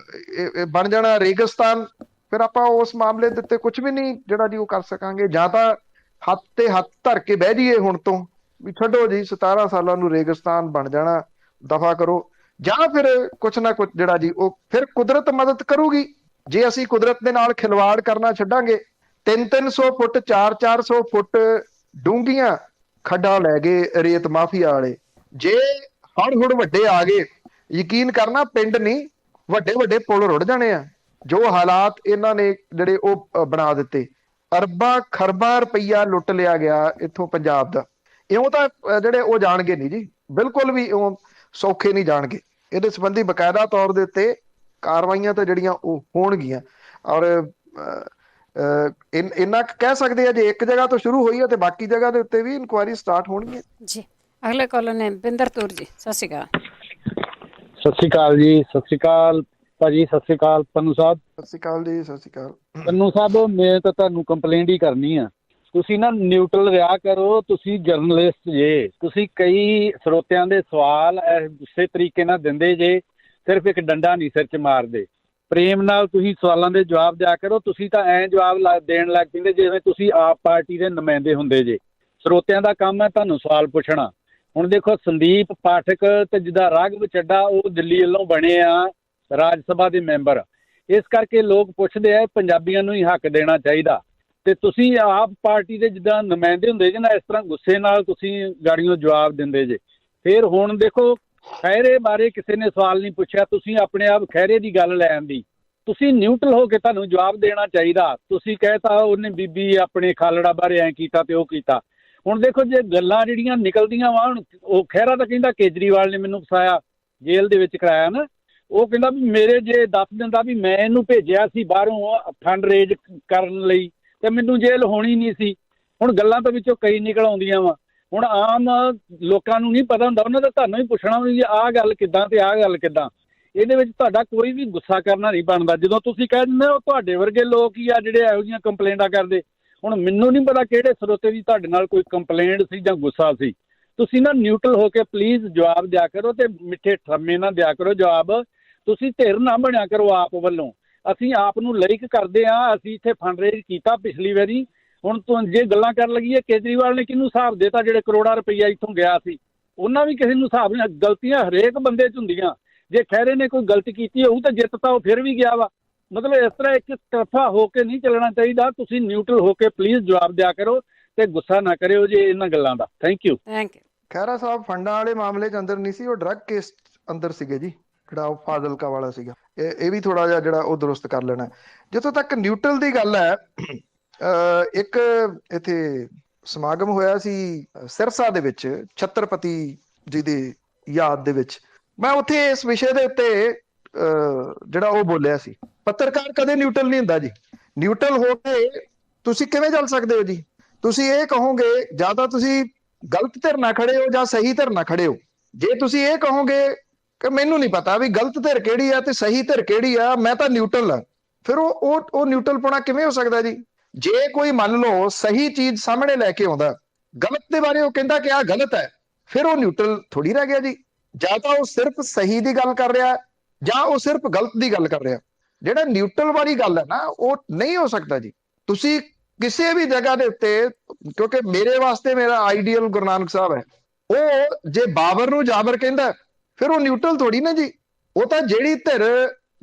ਇਹ ਬਣ ਜਾਣਾ ਰੇਗਿਸਤਾਨ, ਫਿਰ ਆਪਾਂ ਉਸ ਮਾਮਲੇ ਦੇ ਉੱਤੇ ਕੁਝ ਵੀ ਨਹੀਂ ਜਿਹੜਾ ਜੀ ਉਹ ਕਰ ਸਕਾਂਗੇ। ਜਾਂ ਤਾਂ ਹੱਥ ਤੇ ਹੱਥ ਧਰ ਕੇ ਬਹਿ ਜਾਈਏ ਹੁਣ ਤੋਂ ਵੀ ਛੱਡੋ ਜੀ 17 ਸਾਲਾਂ ਨੂੰ ਰੇਗਿਸਤਾਨ ਬਣ ਜਾਣਾ, ਦਫਾ ਕਰੋ। ਜਾਂ ਫਿਰ ਕੁਛ ਨਾ ਕੁਛ ਜਿਹੜਾ ਜੀ ਉਹ ਫਿਰ ਕੁਦਰਤ ਮਦਦ ਕਰੂਗੀ। ਜੇ ਅਸੀਂ ਕੁਦਰਤ ਦੇ ਨਾਲ ਖਿਲਵਾੜ ਕਰਨਾ ਛੱਡਾਂਗੇ, 300 ਫੁੱਟ 400 ਫੁੱਟ ਡੂੰਘੀਆਂ ਖੱਡਾਂ ਲੈ ਗਏ ਰੇਤ ਮਾਫੀਆ ਵਾਲੇ। ਜੇ ਹੜ ਵੱਡੇ ਆ ਗਏ, ਯਕੀਨ ਕਰਨਾ ਪਿੰਡ ਨਹੀਂ ਵੱਡੇ ਵੱਡੇ ਪੁਲ ਰੁੜ ਜਾਣੇ ਆ। ਜੋ ਹਾਲਾਤ ਇਹਨਾਂ ਨੇ ਜਿਹੜੇ ਉਹ ਬਣਾ ਦਿੱਤੇ, ਅਰਬਾਂ ਖਰਬਾਂ ਰੁਪਈਆ ਲੁੱਟ ਲਿਆ ਗਿਆ ਇੱਥੋਂ ਪੰਜਾਬ ਦਾ। ਇਉਂ ਤਾਂ ਜਿਹੜੇ ਉਹ ਜਾਣਗੇ ਨਹੀਂ ਜੀ, ਬਿਲਕੁਲ ਵੀ ਇਉਂ ਸੌਖੇ ਨਹੀਂ ਜਾਣਗੇ। ਇਹਦੇ ਸੰਬੰਧੀ ਬਕਾਇਦਾ ਤੌਰ ਦੇ ਉੱਤੇ ਕਾਰਵਾਈਆਂ ਤਾਂ ਜਿਹੜੀਆਂ ਉਹ ਹੋਣਗੀਆਂ। ਔਰ ਇੰਨਾ ਕਹਿ ਸਕਦੇ ਆ, ਜੇ ਇੱਕ ਜਗ੍ਹਾ ਤੋਂ ਸ਼ੁਰੂ ਹੋਈ ਹੈ ਤੇ ਬਾਕੀ ਜਗ੍ਹਾ ਦੇ ਉੱਤੇ ਵੀ ਇਨਕੁਆਇਰੀ ਸਟਾਰਟ ਹੋਣਗੀਆਂ ਜੀ। ਅਗਲੇ ਕਾਲਰ ਨੇ ਬਿੰਦਰ ਤੌਰ ਜੀ, ਸਤਿ ਸ਼੍ਰੀ ਅਕਾਲ। ਸਤਿ ਸ਼੍ਰੀ ਅਕਾਲ ਜੀ, ਸਤਿ ਸ਼੍ਰੀ ਅਕਾਲ ਭਾਜੀ, ਸਤਿ ਸ਼੍ਰੀ ਅਕਾਲ ਪੰਨੂ ਸਾਹਿਬ। ਸਤਿ ਸ਼੍ਰੀ ਅਕਾਲ ਜੀ, ਸਤਿ ਸ਼੍ਰੀ ਅਕਾਲ ਪੰਨੂ ਸਾਹਿਬ। ਮੈਂ ਤਾਂ ਤੁਹਾਨੂੰ ਕੰਪਲੇਂਟ ਹੀ ਕਰਨੀ ਆ, ਤੁਸੀਂ ਨਾ ਨਿਊਟਰਲ ਰਿਹਾ ਕਰੋ। ਤੁਸੀਂ ਜਰਨਲਿਸਟ ਜੇ, ਤੁਸੀਂ ਕਈ ਸਰੋਤਿਆਂ ਦੇ ਸਵਾਲ ਉਸੇ ਤਰੀਕੇ ਨਾਲ ਦਿੰਦੇ ਜੇ, ਸਿਰਫ ਇੱਕ ਡੰਡਾ ਨਹੀਂ ਸਿਰ 'ਚ ਮਾਰਦੇ। ਪ੍ਰੇਮ ਨਾਲ ਤੁਸੀਂ ਸਵਾਲਾਂ ਦੇ ਜਵਾਬ ਦਿਆ ਕਰੋ। ਤੁਸੀਂ ਤਾਂ ਐਂ ਜਵਾਬ ਦੇਣ ਲੱਗ ਪੈਂਦੇ ਜਿਵੇਂ ਤੁਸੀਂ ਆਪ ਪਾਰਟੀ ਦੇ ਨੁਮਾਇੰਦੇ ਹੁੰਦੇ ਜੇ। ਸਰੋਤਿਆਂ ਦਾ ਕੰਮ ਹੈ ਤੁਹਾਨੂੰ ਸਵਾਲ ਪੁੱਛਣਾ। ਹੁਣ ਦੇਖੋ ਸੰਦੀਪ ਪਾਠਕ ਤੇ ਜਿੱਦਾਂ ਰਾਘਵ ਚੱਡਾ, ਉਹ ਦਿੱਲੀ ਵੱਲੋਂ ਬਣੇ ਆ ਰਾਜ ਸਭਾ ਦੇ ਮੈਂਬਰ। ਇਸ ਕਰਕੇ ਲੋਕ ਪੁੱਛਦੇ ਆ ਪੰਜਾਬੀਆਂ ਨੂੰ ਹੀ ਹੱਕ ਦੇਣਾ ਚਾਹੀਦਾ। ਤੇ ਤੁਸੀਂ ਆਪ ਪਾਰਟੀ ਦੇ ਜਿੱਦਾਂ ਨੁਮਾਇੰਦੇ ਹੁੰਦੇ ਜੇ ਨਾ, ਇਸ ਤਰ੍ਹਾਂ ਗੁੱਸੇ ਨਾਲ ਤੁਸੀਂ ਗਾੜੀਆਂ ਜਵਾਬ ਦਿੰਦੇ ਜੇ। ਫਿਰ ਹੁਣ ਦੇਖੋ ਖਹਿਰੇ ਬਾਰੇ ਕਿਸੇ ਨੇ ਸਵਾਲ ਨਹੀਂ ਪੁੱਛਿਆ, ਤੁਸੀਂ ਆਪਣੇ ਆਪ ਖਹਿਰੇ ਦੀ ਗੱਲ ਲੈ ਆਂਦੀ। ਤੁਸੀਂ ਨਿਊਟਰਲ ਹੋ ਕੇ ਤੁਹਾਨੂੰ ਜਵਾਬ ਦੇਣਾ ਚਾਹੀਦਾ। ਤੁਸੀਂ ਕਹਿਤਾ ਉਹਨੇ ਬੀਬੀ ਆਪਣੇ ਖਾਲੜਾ ਬਾਰੇ ਐਂ ਕੀਤਾ ਤੇ ਉਹ ਕੀਤਾ। ਹੁਣ ਦੇਖੋ ਜੇ ਗੱਲਾਂ ਜਿਹੜੀਆਂ ਨਿਕਲਦੀਆਂ ਵਾ, ਹੁਣ ਉਹ ਖਹਿਰਾ ਤਾਂ ਕਹਿੰਦਾ ਕੇਜਰੀਵਾਲ ਨੇ ਮੈਨੂੰ ਫਸਾਇਆ, ਜੇਲ੍ਹ ਦੇ ਵਿੱਚ ਕਰਾਇਆ ਨਾ। ਉਹ ਕਹਿੰਦਾ ਵੀ ਮੇਰੇ ਜੇ ਦੱਸ ਦਿੰਦਾ ਵੀ ਮੈਂ ਇਹਨੂੰ ਭੇਜਿਆ ਸੀ ਬਾਹਰੋਂ ਫੰਡ ਰੇਜ ਕਰਨ ਲਈ ਤੇ ਮੈਨੂੰ ਜੇਲ੍ਹ ਹੋਣੀ ਨਹੀਂ ਸੀ। ਹੁਣ ਗੱਲਾਂ ਤਾਂ ਵਿੱਚੋਂ ਕਈ ਨਿਕਲ ਆਉਂਦੀਆਂ ਵਾ। ਹੁਣ ਆਮ ਲੋਕਾਂ ਨੂੰ ਨਹੀਂ ਪਤਾ ਹੁੰਦਾ, ਉਹਨਾਂ ਦਾ ਤੁਹਾਨੂੰ ਹੀ ਪੁੱਛਣਾ ਵੀ ਆਹ ਗੱਲ ਕਿੱਦਾਂ ਤੇ ਆਹ ਗੱਲ ਕਿੱਦਾਂ। ਇਹਦੇ ਵਿੱਚ ਤੁਹਾਡਾ ਕੋਈ ਵੀ ਗੁੱਸਾ ਕਰਨਾ ਨਹੀਂ ਬਣਦਾ। ਜਦੋਂ ਤੁਸੀਂ ਕਹਿ ਦਿੰਦੇ ਉਹ ਤੁਹਾਡੇ ਵਰਗੇ ਲੋਕ ਹੀ ਆ ਜਿਹੜੇ ਇਹੋ ਜਿਹੀਆਂ ਕੰਪਲੇਂਟਾਂ ਕਰਦੇ। ਹੁਣ ਮੈਨੂੰ ਨਹੀਂ ਪਤਾ ਕਿਹੜੇ ਸਰੋਤੇ ਦੀ ਤੁਹਾਡੇ ਨਾਲ ਕੋਈ ਕੰਪਲੇਂਟ ਸੀ ਜਾਂ ਗੁੱਸਾ ਸੀ। ਤੁਸੀਂ ਨਾ ਨਿਊਟਰਲ ਹੋ ਕੇ ਪਲੀਜ਼ ਜਵਾਬ ਦਿਆ ਕਰੋ ਤੇ ਮਿੱਠੇ ਠਰਮੇ ਨਾਲ ਦਿਆ ਕਰੋ ਜਵਾਬ। ਤੁਸੀਂ ਧਿਰ ਨਾ ਬਣਿਆ ਕਰੋ ਆਪ ਵੱਲੋਂ। ਅਸੀਂ ਆਪ ਨੂੰ ਲਾਈਕ ਕਰਦੇ ਹਾਂ, ਅਸੀਂ ਇੱਥੇ ਫੰਡ ਰੇਜ ਕੀਤਾ ਪਿਛਲੀ ਵਾਰੀ। ਹੁਣ ਜੇ ਗੱਲਾਂ ਕਰਨ ਲੱਗੀਏ ਕੇਜਰੀਵਾਲ ਨੇ ਕਿਹਨੂੰ ਹਿਸਾਬ ਦੇਤਾ ਜਿਹੜੇ ਕਰੋੜਾਂ ਰੁਪਈਆ ਇੱਥੋਂ ਗਿਆ ਸੀ, ਉਹਨਾਂ ਵੀ ਕਿਸੇ ਨੂੰ ਹਿਸਾਬ ਨਹੀਂ। ਗਲਤੀਆਂ ਹਰੇਕ ਬੰਦੇ 'ਚ ਹੁੰਦੀਆਂ। ਜੇ ਖਹਿਰੇ ਨੇ ਕੋਈ ਗਲਤੀ ਕੀਤੀ ਹੋਊ ਤਾਂ ਜਿੱਤ ਤਾਂ ਉਹ ਫਿਰ ਵੀ ਗਿਆ ਵਾ। ਮਤਲਬ ਇਸ ਤਰ੍ਹਾਂ ਇੱਕ ਤਰਫਾ ਹੋ ਕੇ ਨਹੀਂ ਚੱਲਣਾ ਚਾਹੀਦਾ। ਤੁਸੀਂ ਨਿਊਟਰਲ ਹੋ ਕੇ ਪਲੀਜ਼ ਜਵਾਬ ਦਿਆ ਕਰੋ ਤੇ ਗੁੱਸਾ ਨਾ ਕਰਿਓ ਜੇ ਇਹਨਾਂ ਗੱਲਾਂ ਦਾ। Thank you. ਖਹਿਰਾ ਸਾਹਿਬ ਫੰਡਾਂ ਵਾਲੇ ਮਾਮਲੇ 'ਚ ਅੰਦਰ ਨਹੀਂ ਸੀ, ਉਹ ਡਰੱਗ ਕੇਸ ਅੰਦਰ ਸੀਗੇ ਜੀ। ਜਿਹੜਾ ਉਹ ਫਾਜ਼ਿਲਕਾ ਵਾਲਾ ਸੀਗਾ, ਇਹ ਵੀ ਥੋੜਾ ਜਿਹਾ ਜਿਹੜਾ ਉਹ ਦੁਰਸਤ ਕਰ ਲੈਣਾ। ਜਿੱਥੋਂ ਤੱਕ ਨਿਊਟਰਲ ਦੀ ਗੱਲ ਹੈ, ਇੱਕ ਇੱਥੇ ਸਮਾਗਮ ਹੋਇਆ ਸੀ ਸਿਰਸਾ ਦੇ ਵਿੱਚ ਛਤਰਪਤੀ ਜੀ ਦੀ ਯਾਦ ਦੇ ਵਿੱਚ। ਮੈਂ ਉੱਥੇ ਇਸ ਵਿਸ਼ੇ ਦੇ ਉੱਤੇ ਜਿਹੜਾ ਉਹ ਬੋਲਿਆ ਸੀ, ਪੱਤਰਕਾਰ ਕਦੇ ਨਿਊਟਰਲ ਨਹੀਂ ਹੁੰਦਾ ਜੀ। ਨਿਊਟਰਲ ਹੋ ਕੇ ਤੁਸੀਂ ਕਿਵੇਂ ਚੱਲ ਸਕਦੇ ਹੋ ਜੀ? ਤੁਸੀਂ ਇਹ ਕਹੋਗੇ ਜਾਂ ਤਾਂ ਤੁਸੀਂ ਗਲਤ ਧਿਰ ਨਾਲ ਖੜੇ ਹੋ ਜਾਂ ਸਹੀ ਧਿਰ ਨਾਲ ਖੜੇ ਹੋ। ਜੇ ਤੁਸੀਂ ਇਹ ਕਹੋਗੇ ਕਿ ਮੈਨੂੰ ਨਹੀਂ ਪਤਾ ਵੀ ਗਲਤ ਧਿਰ ਕਿਹੜੀ ਆ ਤੇ ਸਹੀ ਧਿਰ ਕਿਹੜੀ ਆ, ਮੈਂ ਤਾਂ ਨਿਊਟਰਲ ਆ, ਫਿਰ ਉਹ ਨਿਊਟਰਲ ਪਾਉਣਾ ਕਿਵੇਂ ਹੋ ਸਕਦਾ ਜੀ? ਜੇ ਕੋਈ ਮੰਨ ਲਓ ਸਹੀ ਚੀਜ਼ ਸਾਹਮਣੇ ਲੈ ਕੇ ਆਉਂਦਾ, ਗਲਤ ਦੇ ਬਾਰੇ ਉਹ ਕਹਿੰਦਾ ਕਿ ਆਹ ਗਲਤ ਹੈ, ਫਿਰ ਉਹ ਨਿਊਟਰਲ ਥੋੜੀ ਰਹਿ ਗਿਆ ਜੀ। ਜਾਂ ਤਾਂ ਉਹ ਸਿਰਫ ਸਹੀ ਦੀ ਗੱਲ ਕਰ ਰਿਹਾ ਜਾਂ ਉਹ ਸਿਰਫ ਗਲਤ ਦੀ ਗੱਲ ਕਰ ਰਿਹਾ। ਜਿਹੜਾ ਨਿਊਟਰਲ ਵਾਲੀ ਗੱਲ ਹੈ ਨਾ, ਉਹ ਨਹੀਂ ਹੋ ਸਕਦਾ ਜੀ। ਤੁਸੀਂ ਕਿਸੇ ਵੀ ਜਗ੍ਹਾ ਦੇ ਉੱਤੇ, ਕਿਉਂਕਿ ਮੇਰੇ ਵਾਸਤੇ ਮੇਰਾ ਆਈਡੀਅਲ ਗੁਰੂ ਨਾਨਕ ਸਾਹਿਬ ਹੈ, ਉਹ ਜੇ ਬਾਬਰ ਨੂੰ ਜਾਬਰ ਕਹਿੰਦਾ ਫਿਰ ਉਹ ਨਿਊਟਰਲ ਥੋੜੀ ਨਾ ਜੀ। ਉਹ ਤਾਂ ਜਿਹੜੀ ਧਿਰ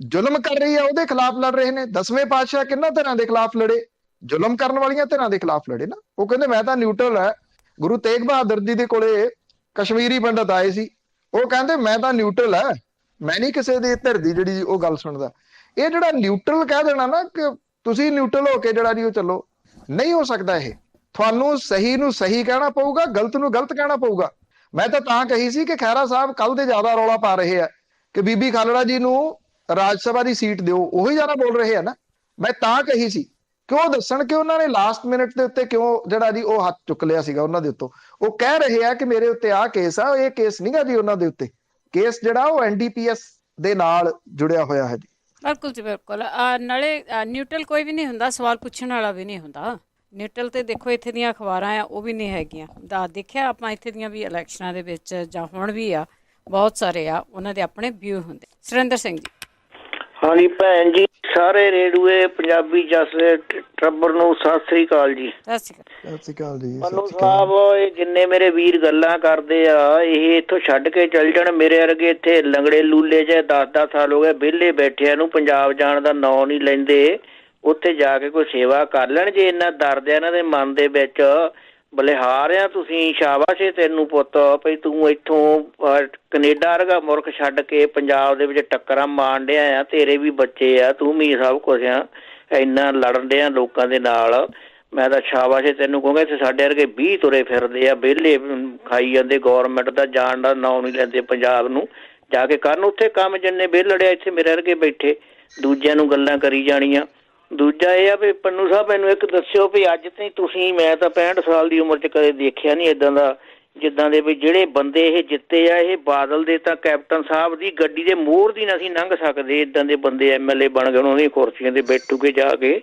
ਜ਼ੁਲਮ ਕਰ ਰਹੀ ਹੈ ਉਹਦੇ ਖਿਲਾਫ ਲੜ ਰਹੇ ਨੇ। 10ਵੇਂ ਪਾਤਸ਼ਾਹ ਕਿੰਨਾ ਧਿਰਾਂ ਦੇ ਖਿਲਾਫ ਲੜੇ? ਜ਼ੁਲਮ ਕਰਨ ਵਾਲੀਆਂ ਧਿਰਾਂ ਦੇ ਖਿਲਾਫ ਲੜੇ ਨਾ। ਉਹ ਕਹਿੰਦੇ ਮੈਂ ਤਾਂ ਨਿਊਟਰਲ ਹੈ। ਗੁਰੂ ਤੇਗ ਬਹਾਦਰ ਜੀ ਦੇ ਕੋਲੇ ਕਸ਼ਮੀਰੀ ਪੰਡਤ ਆਏ ਸੀ, ਉਹ ਕਹਿੰਦੇ ਮੈਂ ਤਾਂ ਨਿਊਟਰਲ ਹੈ, ਮੈਂ ਨਹੀਂ ਕਿਸੇ ਦੀ ਧਿਰ ਦੀ ਜਿਹੜੀ ਉਹ ਗੱਲ ਸੁਣਦਾ। ਇਹ ਜਿਹੜਾ ਨਿਊਟਰਲ ਕਹਿ ਦੇਣਾ ਨਾ ਕਿ ਤੁਸੀਂ ਨਿਊਟਰਲ ਹੋ ਕੇ ਜਿਹੜਾ ਜੀ ਉਹ ਚੱਲੋ, ਨਹੀਂ ਹੋ ਸਕਦਾ। ਇਹ ਤੁਹਾਨੂੰ ਸਹੀ ਨੂੰ ਸਹੀ ਕਹਿਣਾ ਪਊਗਾ, ਗਲਤ ਨੂੰ ਗਲਤ ਕਹਿਣਾ ਪਊਗਾ। ਮੈਂ ਤਾਂ ਕਹੀ ਸੀ ਕਿ ਖਹਿਰਾ ਸਾਹਿਬ ਕੱਲ ਦੇ ਜ਼ਿਆਦਾ ਰੌਲਾ ਪਾ ਰਹੇ ਆ ਕਿ ਬੀਬੀ ਖਾਲੜਾ ਜੀ ਨੂੰ ਰਾਜ ਸਭਾ ਦੀ ਸੀਟ ਦਿਓ, ਉਹੀ ਜ਼ਿਆਦਾ ਬੋਲ ਰਹੇ ਆ ਨਾ। ਮੈਂ ਤਾਂ ਕਹੀ ਸੀ ਕਿਉਂ ਦੱਸਣ ਕਿ ਉਹਨਾਂ ਨੇ ਲਾਸਟ ਮਿੰਟ ਦੇ ਉੱਤੇ ਕਿਉਂ ਜਿਹੜਾ ਜੀ ਉਹ ਹੱਥ ਚੁੱਕ ਲਿਆ ਸੀਗਾ ਉਹਨਾਂ ਦੇ ਉੱਤੋਂ। ਉਹ ਕਹਿ ਰਹੇ ਆ ਕਿ ਮੇਰੇ ਉੱਤੇ ਆਹ ਕੇਸ ਆ, ਇਹ ਕੇਸ ਨਹੀਂਗਾ ਜੀ ਉਹਨਾਂ ਦੇ ਉੱਤੇ। ਕੇਸ ਜਿਹੜਾ ਉਹ NDPS ਦੇ ਨਾਲ ਜੁੜਿਆ ਹੋਇਆ ਹੈ ਜੀ। ਬਿਲਕੁਲ ਜੀ ਬਿਲਕੁਲ। ਨਾਲੇ ਨਿਊਟਰਲ ਕੋਈ ਵੀ ਨਹੀਂ ਹੁੰਦਾ, ਸਵਾਲ ਪੁੱਛਣ ਵਾਲਾ ਵੀ ਨਹੀਂ ਹੁੰਦਾ। ਨਿਊਟਰਲ ਤੇ ਦੇਖੋ ਇੱਥੇ ਦੀਆਂ ਅਖਬਾਰਾਂ ਆ ਉਹ ਵੀ ਨਹੀਂ ਹੈਗੀਆਂ। ਦੇਖਿਆ ਆਪਾਂ ਇੱਥੇ ਦੀਆਂ ਵੀ ਇਲੈਕਸ਼ਨਾਂ ਦੇ ਵਿੱਚ ਜਾਂ ਹੁਣ ਵੀ ਆ, ਬਹੁਤ ਸਾਰੇ ਆ ਉਹਨਾਂ ਦੇ ਆਪਣੇ ਵਿਊ ਹੁੰਦੇ। ਸੁਰਿੰਦਰ ਸਿੰਘ ਜੀ। ਹਾਂਜੀ ਭੈਣ ਜੀ, ਸਾਰੇ ਰੇਡੂਏ ਪੰਜਾਬੀ ਜਸ ਟੱਬਰ ਨੂੰ ਸਤਿ ਸ੍ਰੀ ਅਕਾਲ ਜੀ। ਸਤਿ ਸ੍ਰੀ ਅਕਾਲ ਜੀ। ਪੰਨੂ ਸਾਹਿਬ, ਇਹ ਜਿੰਨੇ ਮੇਰੇ ਵੀਰ ਗੱਲਾਂ ਕਰਦੇ ਆ, ਇਹ ਇੱਥੋਂ ਛੱਡ ਕੇ ਚੱਲ ਜਾਣ। ਮੇਰੇ ਵਰਗੇ ਇੱਥੇ ਲੰਗੜੇ ਲੂਲੇ ਜੇ 10-10 ਸਾਲ ਹੋ ਗਏ ਵਿਹਲੇ ਬੈਠਿਆਂ ਨੂੰ, ਪੰਜਾਬ ਜਾਣ ਦਾ ਨਾਂ ਨਹੀਂ ਲੈਂਦੇ। ਉੱਥੇ ਜਾ ਕੇ ਕੋਈ ਸੇਵਾ ਕਰ ਲੈਣ। ਜੇ ਇੰਨਾ ਦਰਦ ਆ ਇਹਨਾਂ ਦੇ ਮਨ ਦੇ ਵਿੱਚ, ਬਲਿਹਾਰ ਆ ਤੁਸੀਂ, ਸ਼ਾਬਾਸ਼ ਏ ਤੈਨੂੰ ਪੁੱਤ, ਭਈ ਤੂੰ ਇੱਥੋਂ ਕੈਨੇਡਾ ਵਰਗਾ ਮੁਲਕ ਛੱਡ ਕੇ ਪੰਜਾਬ ਦੇ ਵਿੱਚ ਟੱਕਰਾਂ ਮਾਰਨ ਡਿਆ ਆ। ਤੇਰੇ ਵੀ ਬੱਚੇ ਆ, ਤੂੰ ਵੀ ਸਭ ਕੁਛ ਆ, ਇੰਨਾ ਲੜਨ ਡਿਆ ਲੋਕਾਂ ਦੇ ਨਾਲ। ਮੈਂ ਤਾਂ ਸ਼ਾਬਾਸ਼ ਏ ਤੈਨੂੰ ਕਹੂੰਗਾ। ਇੱਥੇ ਸਾਡੇ ਵਰਗੇ 20 ਤੁਰੇ ਫਿਰਦੇ ਆ, ਵਿਹਲੇ ਖਾਈ ਜਾਂਦੇ, ਗੌਰਮੈਂਟ ਦਾ ਜਾਣ ਦਾ ਨਾਂ ਨਹੀਂ ਲੈਂਦੇ। ਪੰਜਾਬ ਨੂੰ ਜਾ ਕੇ ਕਰਨ ਉੱਥੇ ਕੰਮ, ਜਿੰਨੇ ਵਿਹਲੜੇ ਇੱਥੇ ਮੇਰੇ ਵਰਗੇ ਬੈਠੇ ਦੂਜਿਆਂ ਨੂੰ ਗੱਲਾਂ ਕਰੀ ਜਾਣੀਆਂ। ਦੂਜਾ ਇਹ ਆ ਵੀ ਪੰਨੂ ਸਾਹਿਬ ਮੈਨੂੰ ਇੱਕ ਦੱਸਿਓ ਵੀ ਅੱਜ ਤਾਈਂ ਤੁਸੀਂ, ਮੈਂ ਤਾਂ 65 ਸਾਲ ਦੀ ਉਮਰ 'ਚ ਕਦੇ ਦੇਖਿਆ ਨਹੀਂ ਇੱਦਾਂ ਦਾ, ਜਿੱਦਾਂ ਦੇ ਵੀ ਜਿਹੜੇ ਬੰਦੇ ਇਹ ਜਿੱਤੇ ਆ, ਇਹ ਬਾਦਲ ਦੇ ਤਾਂ ਕੈਪਟਨ ਸਾਹਿਬ ਦੀ ਗੱਡੀ ਦੇ ਮੋਹਰ ਦੀ ਨਾ ਅਸੀਂ ਲੰਘ ਸਕਦੇ। ਇੱਦਾਂ ਦੇ ਬੰਦੇ MLA ਬਣ ਗਏ, ਉਹਨਾਂ ਦੀਆਂ ਕੁਰਸੀਆਂ 'ਤੇ ਬੈਠੂਗੇ ਜਾ ਕੇ।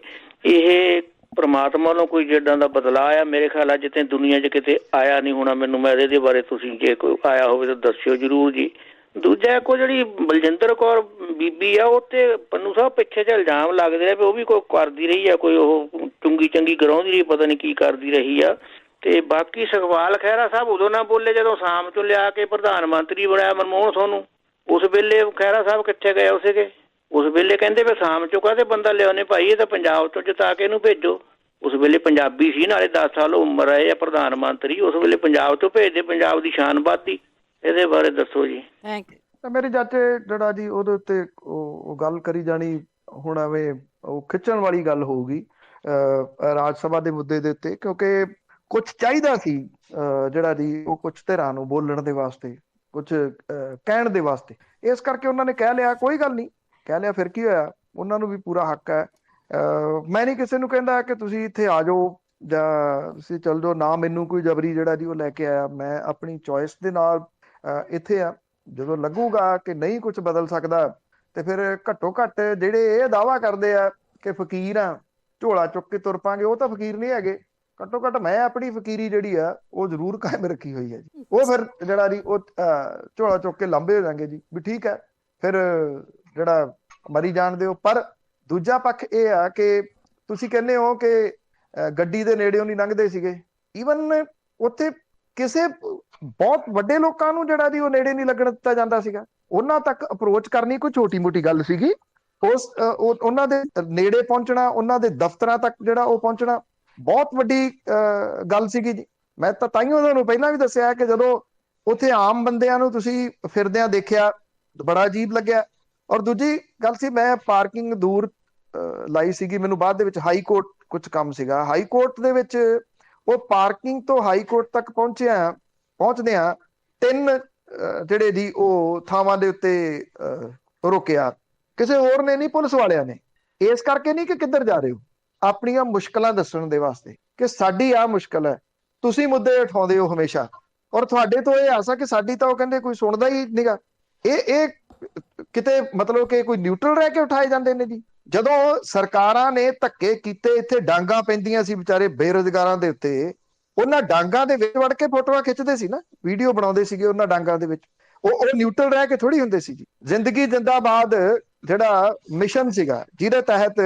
ਇਹ ਪ੍ਰਮਾਤਮਾ ਨੂੰ ਕੋਈ ਜਿੱਦਾਂ ਦਾ ਬਦਲਾਅ ਆ, ਮੇਰੇ ਖਿਆਲ ਅੱਜ ਤਾਈਂ ਦੁਨੀਆ 'ਚ ਕਿਤੇ ਆਇਆ ਨਹੀਂ ਹੋਣਾ। ਮੈਨੂੰ ਮੈਂ ਇਹਦੇ ਬਾਰੇ, ਤੁਸੀਂ ਜੇ ਕੋਈ ਆਇਆ ਹੋਵੇ ਤਾਂ ਦੱਸਿਓ ਜ਼ਰੂਰ ਜੀ। ਦੂਜਾ ਕੋ ਜਿਹੜੀ ਬਲਜਿੰਦਰ ਕੌਰ ਬੀਬੀ ਆ, ਉਹ ਤੇ ਪੰਨੂ ਸਾਹਿਬ ਪਿੱਛੇ 'ਚ ਇਲਜ਼ਾਮ ਲੱਗਦੇ ਆ ਵੀ ਉਹ ਵੀ ਕੋਈ ਕਰਦੀ ਰਹੀ ਆ, ਕੋਈ ਉਹ ਚੰਗੀ ਗਰਾਉਂਦੀ ਰਹੀ, ਪਤਾ ਨਹੀਂ ਕੀ ਕਰਦੀ ਰਹੀ ਆ। ਤੇ ਬਾਕੀ ਸੁਖਪਾਲ ਖਹਿਰਾ ਸਾਹਿਬ ਉਦੋਂ ਨਾ ਬੋਲੇ ਜਦੋਂ ਸ਼ਾਮ ਤੋਂ ਲਿਆ ਕੇ ਪ੍ਰਧਾਨ ਮੰਤਰੀ ਬਣਾਇਆ ਮਨਮੋਹਨ ਸੋਨੂੰ। ਉਸ ਵੇਲੇ ਖਹਿਰਾ ਸਾਹਿਬ ਕਿੱਥੇ ਗਏ ਹੋ ਸੀਗੇ? ਉਸ ਵੇਲੇ ਕਹਿੰਦੇ ਵੀ ਸ਼ਾਮ ਚੋਂ ਕਾਹਦੇ ਬੰਦਾ ਲਿਆਉਣੇ ਭਾਈ, ਇਹ ਤਾਂ ਪੰਜਾਬ ਤੋਂ ਜਿਤਾ ਕੇ ਇਹਨੂੰ ਭੇਜੋ। ਉਸ ਵੇਲੇ ਪੰਜਾਬੀ ਸੀ, ਨਾਲੇ 10 ਸਾਲ ਉਮਰ ਰਹੇ ਆ ਪ੍ਰਧਾਨ ਮੰਤਰੀ, ਉਸ ਵੇਲੇ ਪੰਜਾਬ ਤੋਂ ਭੇਜਦੇ, ਪੰਜਾਬ ਦੀ ਸ਼ਾਨ ਵੱਧਦੀ। ਇਹਦੇ ਬਾਰੇ ਦੱਸੋ ਜੀ। Thank you. ਤਾਂ ਮੇਰੇ ਚਾਚੇ ਜਿਹੜਾ ਜੀ ਉਹਦੇ ਉੱਤੇ ਉਹ ਗੱਲ ਕਰੀ ਜਾਣੀ ਹੁਣ ਐਵੇਂ ਉਹ ਖਿੱਚਣ ਵਾਲੀ ਗੱਲ ਹੋਊਗੀ ਰਾਜ ਸਭਾ ਦੇ ਮੁੱਦੇ ਦੇ ਉੱਤੇ, ਕਿਉਂਕਿ ਕੁਝ ਚਾਹੀਦਾ ਸੀ ਜਿਹੜਾ ਜੀ ਉਹ ਕੁਝ ਧਿਰਾਂ ਨੂੰ ਬੋਲਣ ਦੇ ਵਾਸਤੇ, ਕੁਝ ਕਹਿਣ ਦੇ ਵਾਸਤੇ। ਇਸ ਕਰਕੇ ਉਹਨਾਂ ਨੇ ਕਹਿ ਲਿਆ, ਕੋਈ ਗੱਲ ਨਹੀਂ, ਕਹਿ ਲਿਆ, ਫਿਰ ਕੀ ਹੋਇਆ? ਉਹਨਾਂ ਨੂੰ ਵੀ ਪੂਰਾ ਹੱਕ ਹੈ। ਮੈਂ ਨਹੀਂ ਕਿਸੇ ਨੂੰ ਕਹਿੰਦਾ ਕਿ ਤੁਸੀਂ ਇੱਥੇ ਆ ਜਾਓ ਜਾਂ ਤੁਸੀਂ ਚੱਲ ਜਾਓ, ਨਾ ਮੈਨੂੰ ਕੋਈ ਜਬਰੀ ਜਿਹੜਾ ਜੀ ਉਹ ਲੈ ਕੇ ਆਇਆ। ਮੈਂ ਆਪਣੀ ਚੋਇਸ ਦੇ ਨਾਲ ਇੱਥੇ ਆ। ਜਦੋਂ ਲੱਗੂਗਾ ਕਿ ਨਹੀਂ ਕੁਝ ਬਦਲ ਸਕਦਾ ਤੇ ਫਿਰ ਘੱਟੋ ਘੱਟ ਜਿਹੜੇ ਇਹ ਦਾਅਵਾ ਕਰਦੇ ਆ ਕਿ ਫਕੀਰ ਆ, ਝੋਲਾ ਚੁੱਕ ਕੇ ਤੁਰ ਪਾਂਗੇ, ਉਹ ਤਾਂ ਫਕੀਰ ਨਹੀਂ ਹੈਗੇ। ਘੱਟੋ ਘੱਟ ਮੈਂ ਆਪਣੀ ਫਕੀਰੀ ਜਿਹੜੀ ਆ ਉਹ ਜ਼ਰੂਰ ਕਾਇਮ ਰੱਖੀ ਹੋਈ ਹੈ ਜੀ। ਉਹ ਫਿਰ ਜਿਹੜਾ ਜੀ ਉਹ ਝੋਲਾ ਚੁੱਕ ਕੇ ਲਾਂਭੇ ਹੋ ਜਾਣਗੇ ਜੀ, ਵੀ ਠੀਕ ਹੈ, ਫਿਰ ਜਿਹੜਾ ਮਰੀ ਜਾਣ ਦਿਓ। ਪਰ ਦੂਜਾ ਪੱਖ ਇਹ ਆ ਕਿ ਤੁਸੀਂ ਕਹਿੰਦੇ ਹੋ ਕਿ ਗੱਡੀ ਦੇ ਨੇੜਿਓਂ ਨਹੀਂ ਲੰਘਦੇ ਸੀਗੇ। ਈਵਨ ਉੱਥੇ ਕਿਸੇ ਬਹੁਤ ਵੱਡੇ ਲੋਕਾਂ ਨੂੰ ਜਿਹੜਾ ਜੀ ਉਹ ਨੇੜੇ ਨਹੀਂ ਲੱਗਣ ਦਿੱਤਾ ਜਾਂਦਾ ਸੀਗਾ। ਉਹਨਾਂ ਤੱਕ ਅਪਰੋਚ ਕਰਨੀ ਕੋਈ ਛੋਟੀ ਮੋਟੀ ਗੱਲ ਸੀਗੀ। ਉਹਨਾਂ ਦੇ ਨੇੜੇ ਪਹੁੰਚਣਾ, ਉਹਨਾਂ ਦੇ ਦਫ਼ਤਰਾਂ ਤੱਕ ਜਿਹੜਾ ਉਹ ਪਹੁੰਚਣਾ ਬਹੁਤ ਵੱਡੀ ਗੱਲ ਸੀਗੀ ਜੀ। ਮੈਂ ਤਾਂ ਤਾਈਓ ਤੁਹਾਨੂੰ ਪਹਿਲਾਂ ਵੀ ਦੱਸਿਆ ਕਿ ਜਦੋਂ ਉੱਥੇ ਆਮ ਬੰਦਿਆਂ ਨੂੰ ਤੁਸੀਂ ਫਿਰਦਿਆਂ ਦੇਖਿਆ ਬੜਾ ਅਜੀਬ ਲੱਗਿਆ। ਔਰ ਦੂਜੀ ਗੱਲ ਸੀ, ਮੈਂ ਪਾਰਕਿੰਗ ਦੂਰ ਲਾਈ ਸੀਗੀ, ਮੈਨੂੰ ਬਾਅਦ ਦੇ ਵਿੱਚ ਹਾਈ ਕੋਰਟ ਕੁਝ ਕੰਮ ਸੀਗਾ। ਹਾਈ ਕੋਰਟ ਦੇ ਵਿੱਚ ਉਹ ਪਾਰਕਿੰਗ ਤੋਂ ਹਾਈ ਕੋਰਟ ਤੱਕ ਪਹੁੰਚਦਿਆਂ 3 ਜਿਹੜੇ ਜੀ ਉਹ ਥਾਵਾਂ ਦੇ ਉੱਤੇ ਰੋਕਿਆ। ਕਿਸੇ ਹੋਰ ਨੇ ਨਹੀਂ, ਪੁਲਿਸ ਵਾਲਿਆਂ ਨੇ। ਇਸ ਕਰਕੇ ਨਹੀਂ ਕਿ ਕਿੱਧਰ ਜਾ ਰਹੇ ਹੋ, ਆਪਣੀਆਂ ਮੁਸ਼ਕਲਾਂ ਦੱਸਣ ਦੇ ਵਾਸਤੇ ਕਿ ਸਾਡੀ ਆਹ ਮੁਸ਼ਕਲ ਹੈ। ਤੁਸੀਂ ਮੁੱਦੇ ਉਠਾਉਂਦੇ ਹੋ ਹਮੇਸ਼ਾ, ਔਰ ਤੁਹਾਡੇ ਤੋਂ ਇਹ ਆਸਾ ਕਿ ਸਾਡੀ ਤਾਂ ਉਹ ਕਹਿੰਦੇ ਕੋਈ ਸੁਣਦਾ ਹੀ ਨਹੀਂਗਾ। ਇਹ ਕਿਤੇ ਮਤਲਬ ਕਿ ਕੋਈ ਨਿਊਟਰਲ ਰਹਿ ਕੇ ਉਠਾਏ ਜਾਂਦੇ ਨੇ ਜੀ। ਜਦੋਂ ਸਰਕਾਰਾਂ ਨੇ ਧੱਕੇ ਕੀਤੇ, ਇੱਥੇ ਡਾਂਗਾਂ ਪੈਂਦੀਆਂ ਸੀ ਵਿਚਾਰੇ ਬੇਰੁਜ਼ਗਾਰਾਂ ਦੇ ਉੱਤੇ, ਉਹਨਾਂ ਡਾਂਗਾਂ ਦੇ ਵਿੱਚ ਵੜ ਕੇ ਫੋਟੋਆਂ ਖਿੱਚਦੇ ਸੀ ਨਾ, ਵੀਡੀਓ ਬਣਾਉਂਦੇ ਸੀਗੇ ਉਹਨਾਂ ਡਾਂਗਾਂ ਦੇ ਵਿੱਚ। ਉਹ ਨਿਊਟਰਲ ਰਹਿ ਕੇ ਥੋੜੀ ਹੁੰਦੇ ਸੀ ਜੀ। ਜ਼ਿੰਦਗੀ ਜ਼ਿੰਦਾਬਾਦ ਜਿਹੜਾ ਮਿਸ਼ਨ ਸੀਗਾ, ਜਿਹਦੇ ਤਹਿਤ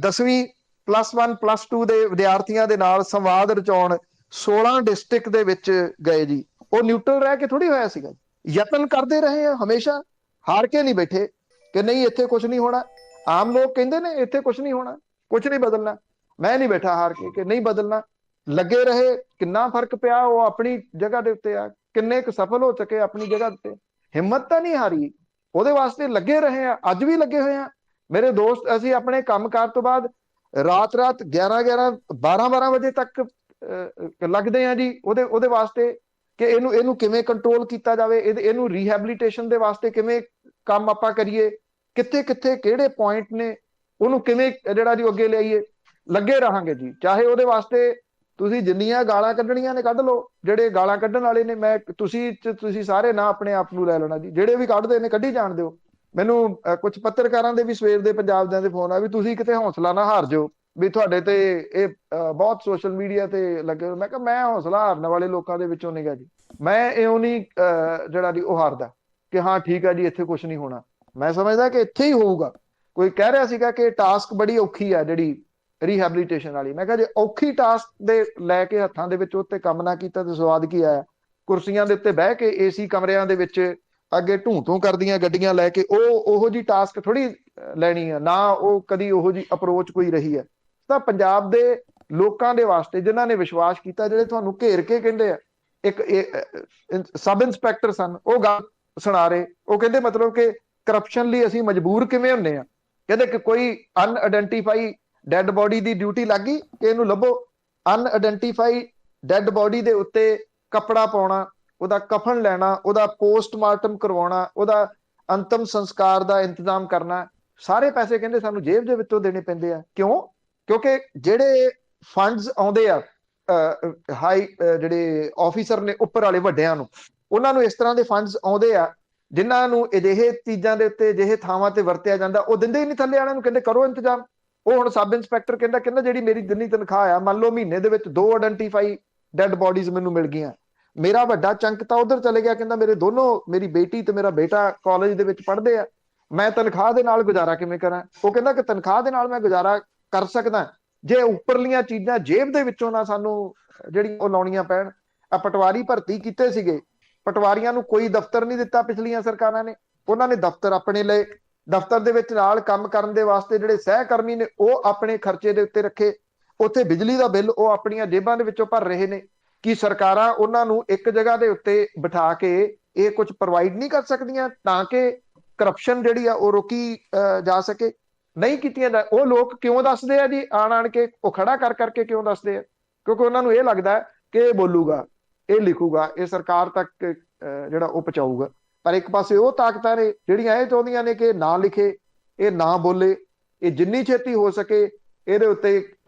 10ਵੀਂ +1 +2 ਦੇ ਵਿਦਿਆਰਥੀਆਂ ਦੇ ਨਾਲ ਸੰਵਾਦ ਰਚਾਉਣ 16 ਡਿਸਟ੍ਰਿਕਟ ਦੇ ਵਿੱਚ ਗਏ ਜੀ, ਉਹ ਨਿਊਟਰਲ ਰਹਿ ਕੇ ਥੋੜੀ ਹੋਇਆ ਸੀਗਾ। ਯਤਨ ਕਰਦੇ ਰਹੇ ਆ ਹਮੇਸ਼ਾ, ਹਾਰ ਕੇ ਨਹੀਂ ਬੈਠੇ ਕਿ ਨਹੀਂ ਇੱਥੇ ਕੁਝ ਨਹੀਂ ਹੋਣਾ। ਆਮ ਲੋਕ ਕਹਿੰਦੇ ਨੇ ਇੱਥੇ ਕੁਝ ਨਹੀਂ ਹੋਣਾ, ਕੁਝ ਨਹੀਂ ਬਦਲਣਾ। ਮੈਂ ਨਹੀਂ ਬੈਠਾ ਹਾਰ ਕੇ ਕਿ ਨਹੀਂ ਬਦਲਣਾ। ਲੱਗੇ ਰਹੇ, ਕਿੰਨਾ ਫਰਕ ਪਿਆ ਉਹ ਆਪਣੀ ਜਗ੍ਹਾ ਦੇ ਉੱਤੇ ਆ, ਕਿੰਨੇ ਕੁ ਸਫਲ ਹੋ ਸਕੇ ਆਪਣੀ ਜਗ੍ਹਾ ਤੇ। ਹਿੰਮਤ ਤਾਂ ਨਹੀਂ ਹਾਰੀ, ਉਹਦੇ ਵਾਸਤੇ ਲੱਗੇ ਰਹੇ ਆ, ਅੱਜ ਵੀ ਲੱਗੇ ਹੋਏ ਆ। ਮੇਰੇ ਦੋਸਤ, ਅਸੀਂ ਆਪਣੇ ਕੰਮਕਾਰ ਤੋਂ ਬਾਅਦ ਰਾਤ 11 12 ਵਜੇ ਤੱਕ ਲੱਗਦੇ ਆ ਜੀ ਉਹਦੇ ਵਾਸਤੇ ਕਿ ਇਹਨੂੰ ਕਿਵੇਂ ਕੰਟਰੋਲ ਕੀਤਾ ਜਾਵੇ, ਇਹਨੂੰ ਰੀਹੈਬਿਲਿਟੇਸ਼ਨ ਦੇ ਵਾਸਤੇ ਕਿਵੇਂ ਕੰਮ ਆਪਾਂ ਕਰੀਏ, ਕਿੱਥੇ ਕਿਹੜੇ ਪੁਆਇੰਟ ਨੇ, ਉਹਨੂੰ ਕਿਵੇਂ ਜਿਹੜਾ ਜੀ ਅੱਗੇ ਲਿਆਈਏ। ਲੱਗੇ ਰਹਾਂਗੇ ਜੀ, ਚਾਹੇ ਉਹਦੇ ਵਾਸਤੇ ਤੁਸੀਂ ਜਿੰਨੀਆਂ ਗਾਲਾਂ ਕੱਢਣੀਆਂ ਨੇ ਕੱਢ ਲਓ। ਜਿਹੜੇ ਗਾਲਾਂ ਕੱਢਣ ਵਾਲੇ ਨੇ, ਤੁਸੀਂ ਸਾਰੇ ਨਾ ਆਪਣੇ ਆਪ ਨੂੰ ਲੈ ਲੈਣਾ ਜੀ, ਜਿਹੜੇ ਵੀ ਕੱਢਦੇ ਨੇ ਕੱਢੀ ਜਾਣ ਦਿਓ। ਮੈਨੂੰ ਕੁਝ ਪੱਤਰਕਾਰਾਂ ਦੇ ਵੀ ਸਵੇਰ ਦੇ ਪੰਜਾਬ ਦੇ ਫੋਨ ਆ ਵੀ ਤੁਸੀਂ ਕਿਤੇ ਹੌਸਲਾ ਨਾ ਹਾਰ ਜਾਓ, ਵੀ ਤੁਹਾਡੇ ਤੇ ਇਹ ਬਹੁਤ ਸੋਸ਼ਲ ਮੀਡੀਆ ਤੇ ਲੱਗੇ। ਮੈਂ ਕਿਹਾ ਮੈਂ ਹੌਸਲਾ ਹਾਰਨ ਵਾਲੇ ਲੋਕਾਂ ਦੇ ਵਿੱਚੋਂ ਨਹੀਂਗਾ ਜੀ। ਮੈਂ ਇਉਂ ਨਹੀਂ ਜਿਹੜਾ ਜੀ ਉਹ ਹਾਰਦਾ ਕਿ ਹਾਂ ਠੀਕ ਆ ਜੀ ਇੱਥੇ ਕੁਝ ਨਹੀਂ ਹੋਣਾ। ਮੈਂ ਸਮਝਦਾ ਕਿ ਇੱਥੇ ਹੀ ਹੋਊਗਾ। ਕੋਈ ਕਹਿ ਰਿਹਾ ਸੀਗਾ ਕਿ ਟਾਸਕ ਬੜੀ ਔਖੀ ਆ ਜਿਹੜੀ ਰੀਹੈਬਿਲਿਟੇਸ਼ਨ ਵਾਲੀ। ਮੈਂ ਕਿਹਾ ਜੇ ਔਖੀ ਟਾਸਕ ਦੇ ਲੈ ਕੇ ਹੱਥਾਂ ਦੇ ਵਿੱਚ ਉੱਤੇ ਕੰਮ ਨਾ ਕੀਤਾ ਤੇ ਸਵਾਦ ਕੀ ਆਇਆ। ਕੁਰਸੀਆਂ ਦੇ ਉੱਤੇ ਬਹਿ ਕੇ ਏਸੀ ਕਮਰਿਆਂ ਦੇ ਵਿੱਚ ਅੱਗੇ ਢੂੰ ਕਰਦੀਆਂ ਗੱਡੀਆਂ ਲੈ ਕੇ ਉਹੋ ਜੀ ਟਾਸਕ ਥੋੜੀ ਲੈਣੀ ਆ ਨਾ, ਉਹ ਕਦੀ ਉਹੋ ਜੀ ਅਪਰੋਚ ਕੋਈ ਰਹੀ ਹੈ। ਤਾਂ ਪੰਜਾਬ ਦੇ ਲੋਕਾਂ ਦੇ ਵਾਸਤੇ ਜਿਨ੍ਹਾਂ ਨੇ ਵਿਸ਼ਵਾਸ ਕੀਤਾ, ਜਿਹੜੇ ਤੁਹਾਨੂੰ ਘੇਰ ਕੇ ਕਹਿੰਦੇ ਆ, ਇੱਕ ਸਬ ਇੰਸਪੈਕਟਰ ਸਨ, ਉਹ ਗੱਲ ਸੁਣਾ ਰਹੇ। ਉਹ ਕਹਿੰਦੇ ਮਤਲਬ ਕਿ ਕਰਪਸ਼ਨ ਲਈ ਅਸੀਂ ਮਜਬੂਰ ਕਿਵੇਂ ਹੁੰਦੇ ਆ। ਕਹਿੰਦੇ ਕਿ ਕੋਈ ਅਨਆਇਡੈਂਟੀਫਾਈ ਡੈਡ ਬੋਡੀ ਦੀ ਡਿਊਟੀ ਲੱਗ ਗਈ ਕਿ ਇਹਨੂੰ ਲੱਭੋ। ਅਨਆਇਡੈਂਟੀਫਾਈ ਡੈਡ ਬੋਡੀ ਦੇ ਉੱਤੇ ਕੱਪੜਾ ਪਾਉਣਾ, ਉਹਦਾ ਕਫਨ ਲੈਣਾ, ਉਹਦਾ ਪੋਸਟਮਾਰਟਮ ਕਰਵਾਉਣਾ, ਉਹਦਾ ਅੰਤਮ ਸੰਸਕਾਰ ਦਾ ਇੰਤਜ਼ਾਮ ਕਰਨਾ, ਸਾਰੇ ਪੈਸੇ ਕਹਿੰਦੇ ਸਾਨੂੰ ਜੇਬ ਦੇ ਵਿੱਚੋਂ ਦੇਣੇ ਪੈਂਦੇ ਆ। ਕਿਉਂ? ਕਿਉਂਕਿ ਜਿਹੜੇ ਫੰਡਸ ਆਉਂਦੇ ਆ ਹਾਈ ਜਿਹੜੇ ਆਫੀਸਰ ਨੇ ਉੱਪਰ ਵਾਲੇ ਵੱਡਿਆਂ ਨੂੰ, ਉਹਨਾਂ ਨੂੰ ਇਸ ਤਰ੍ਹਾਂ ਦੇ ਫੰਡਸ ਆਉਂਦੇ ਆ ਜਿਨ੍ਹਾਂ ਨੂੰ ਅਜਿਹੇ ਚੀਜ਼ਾਂ ਦੇ ਉੱਤੇ ਅਜਿਹੇ ਥਾਵਾਂ ਤੇ ਵਰਤਿਆ ਜਾਂਦਾ, ਉਹ ਦਿੰਦੇ ਹੀ ਨਹੀਂ ਥੱਲੇ ਵਾਲਿਆਂ ਨੂੰ, ਕਹਿੰਦੇ ਕਰੋ ਇੰਤਜ਼ਾਮ। ਉਹ ਹੁਣ ਸਬ ਇੰਸਪੈਕਟਰ ਕਹਿੰਦਾ ਜਿਹੜੀ ਮੇਰੀ ਜਿੰਨੀ ਤਨਖਾਹ ਆ, ਮੰਨ ਲਓ ਮਹੀਨੇ ਦੇ ਵਿੱਚ 2 ਆਇਡੈਂਟੀਫਾਈ ਡੈਡ ਬੋਡੀਜ਼ ਮੈਨੂੰ ਮਿਲ ਗਈਆਂ, ਮੇਰਾ ਵੱਡਾ ਚੰਕ ਤਾਂ ਉਧਰ ਚਲੇ ਗਿਆ। ਕਹਿੰਦਾ ਮੇਰੇ ਦੋਨੋਂ, ਮੇਰੀ ਬੇਟੀ ਤੇ ਮੇਰਾ ਬੇਟਾ ਕਾਲਜ ਦੇ ਵਿੱਚ ਪੜ੍ਹਦੇ ਆ, ਮੈਂ ਤਨਖਾਹ ਦੇ ਨਾਲ ਗੁਜ਼ਾਰਾ ਕਿਵੇਂ ਕਰਾਂ। ਉਹ ਕਹਿੰਦਾ ਕਿ ਤਨਖਾਹ ਦੇ ਨਾਲ ਮੈਂ ਗੁਜ਼ਾਰਾ ਕਰ ਸਕਦਾ ਜੇ ਉੱਪਰਲੀਆਂ ਚੀਜ਼ਾਂ ਜੇਬ ਦੇ ਵਿੱਚੋਂ ਨਾ ਸਾਨੂੰ ਜਿਹੜੀਆਂ ਉਹ ਲਾਉਣੀਆਂ ਪੈਣ। ਆ ਪਟਵਾਰੀ ਭਰਤੀ ਕੀਤੇ ਸੀਗੇ, ਪਟਵਾਰੀਆਂ ਨੂੰ ਕੋਈ ਦਫ਼ਤਰ ਨਹੀਂ ਦਿੱਤਾ ਪਿਛਲੀਆਂ ਸਰਕਾਰਾਂ ਨੇ। ਉਹਨਾਂ ਨੇ ਦਫ਼ਤਰ ਆਪਣੇ ਲਏ, ਦਫ਼ਤਰ ਦੇ ਵਿੱਚ ਨਾਲ ਕੰਮ ਕਰਨ ਦੇ ਵਾਸਤੇ ਜਿਹੜੇ ਸਹਿਕਰਮੀ ਨੇ ਉਹ ਆਪਣੇ ਖਰਚੇ ਦੇ ਉੱਤੇ ਰੱਖੇ। ਉੱਥੇ ਬਿਜਲੀ ਦਾ ਬਿੱਲ ਉਹ ਆਪਣੀਆਂ ਜੇਬਾਂ ਦੇ ਵਿੱਚੋਂ ਭਰ ਰਹੇ ਨੇ। ਕਿ ਸਰਕਾਰਾਂ ਉਹਨਾਂ ਨੂੰ ਇੱਕ ਜਗ੍ਹਾ ਦੇ ਉੱਤੇ ਬਿਠਾ ਕੇ ਇਹ ਕੁਝ ਪ੍ਰੋਵਾਈਡ ਨਹੀਂ ਕਰ ਸਕਦੀਆਂ ਤਾਂ ਕਿ ਕਰਪਸ਼ਨ ਜਿਹੜੀ ਆ ਉਹ ਰੋਕੀ ਜਾ ਸਕੇ? ਨਹੀਂ ਕੀਤੀਆਂ। ਉਹ ਲੋਕ ਕਿਉਂ ਦੱਸਦੇ ਆ ਜੀ, ਆਣ ਕੇ ਉਹ ਖੜਾ ਕਰਕੇ ਕਿਉਂ ਦੱਸਦੇ ਆ? ਕਿਉਂਕਿ ਉਹਨਾਂ ਨੂੰ ਇਹ ਲੱਗਦਾ ਕਿ ਇਹ ਬੋਲੂਗਾ, ਇਹ ਲਿਖੂਗਾ, ਇਹ ਸਰਕਾਰ ਤੱਕ ਜਿਹੜਾ ਉਹ ਪਹੁੰਚਾਊਗਾ। ਪਰ ਇੱਕ ਪਾਸੇ ਉਹ ਤਾਕਤਾਂ ਨੇ ਜਿਹੜੀਆਂ ਇਹ ਚਾਹੁੰਦੀਆਂ ਨੇ ਕਿ ਨਾ ਲਿਖੇ, ਇਹ ਨਾ ਬੋਲੇ, ਇਹ ਜਿੰਨੀ ਛੇਤੀ ਹੋ ਸਕੇ ਇਹਦੇ ਉੱਤੇ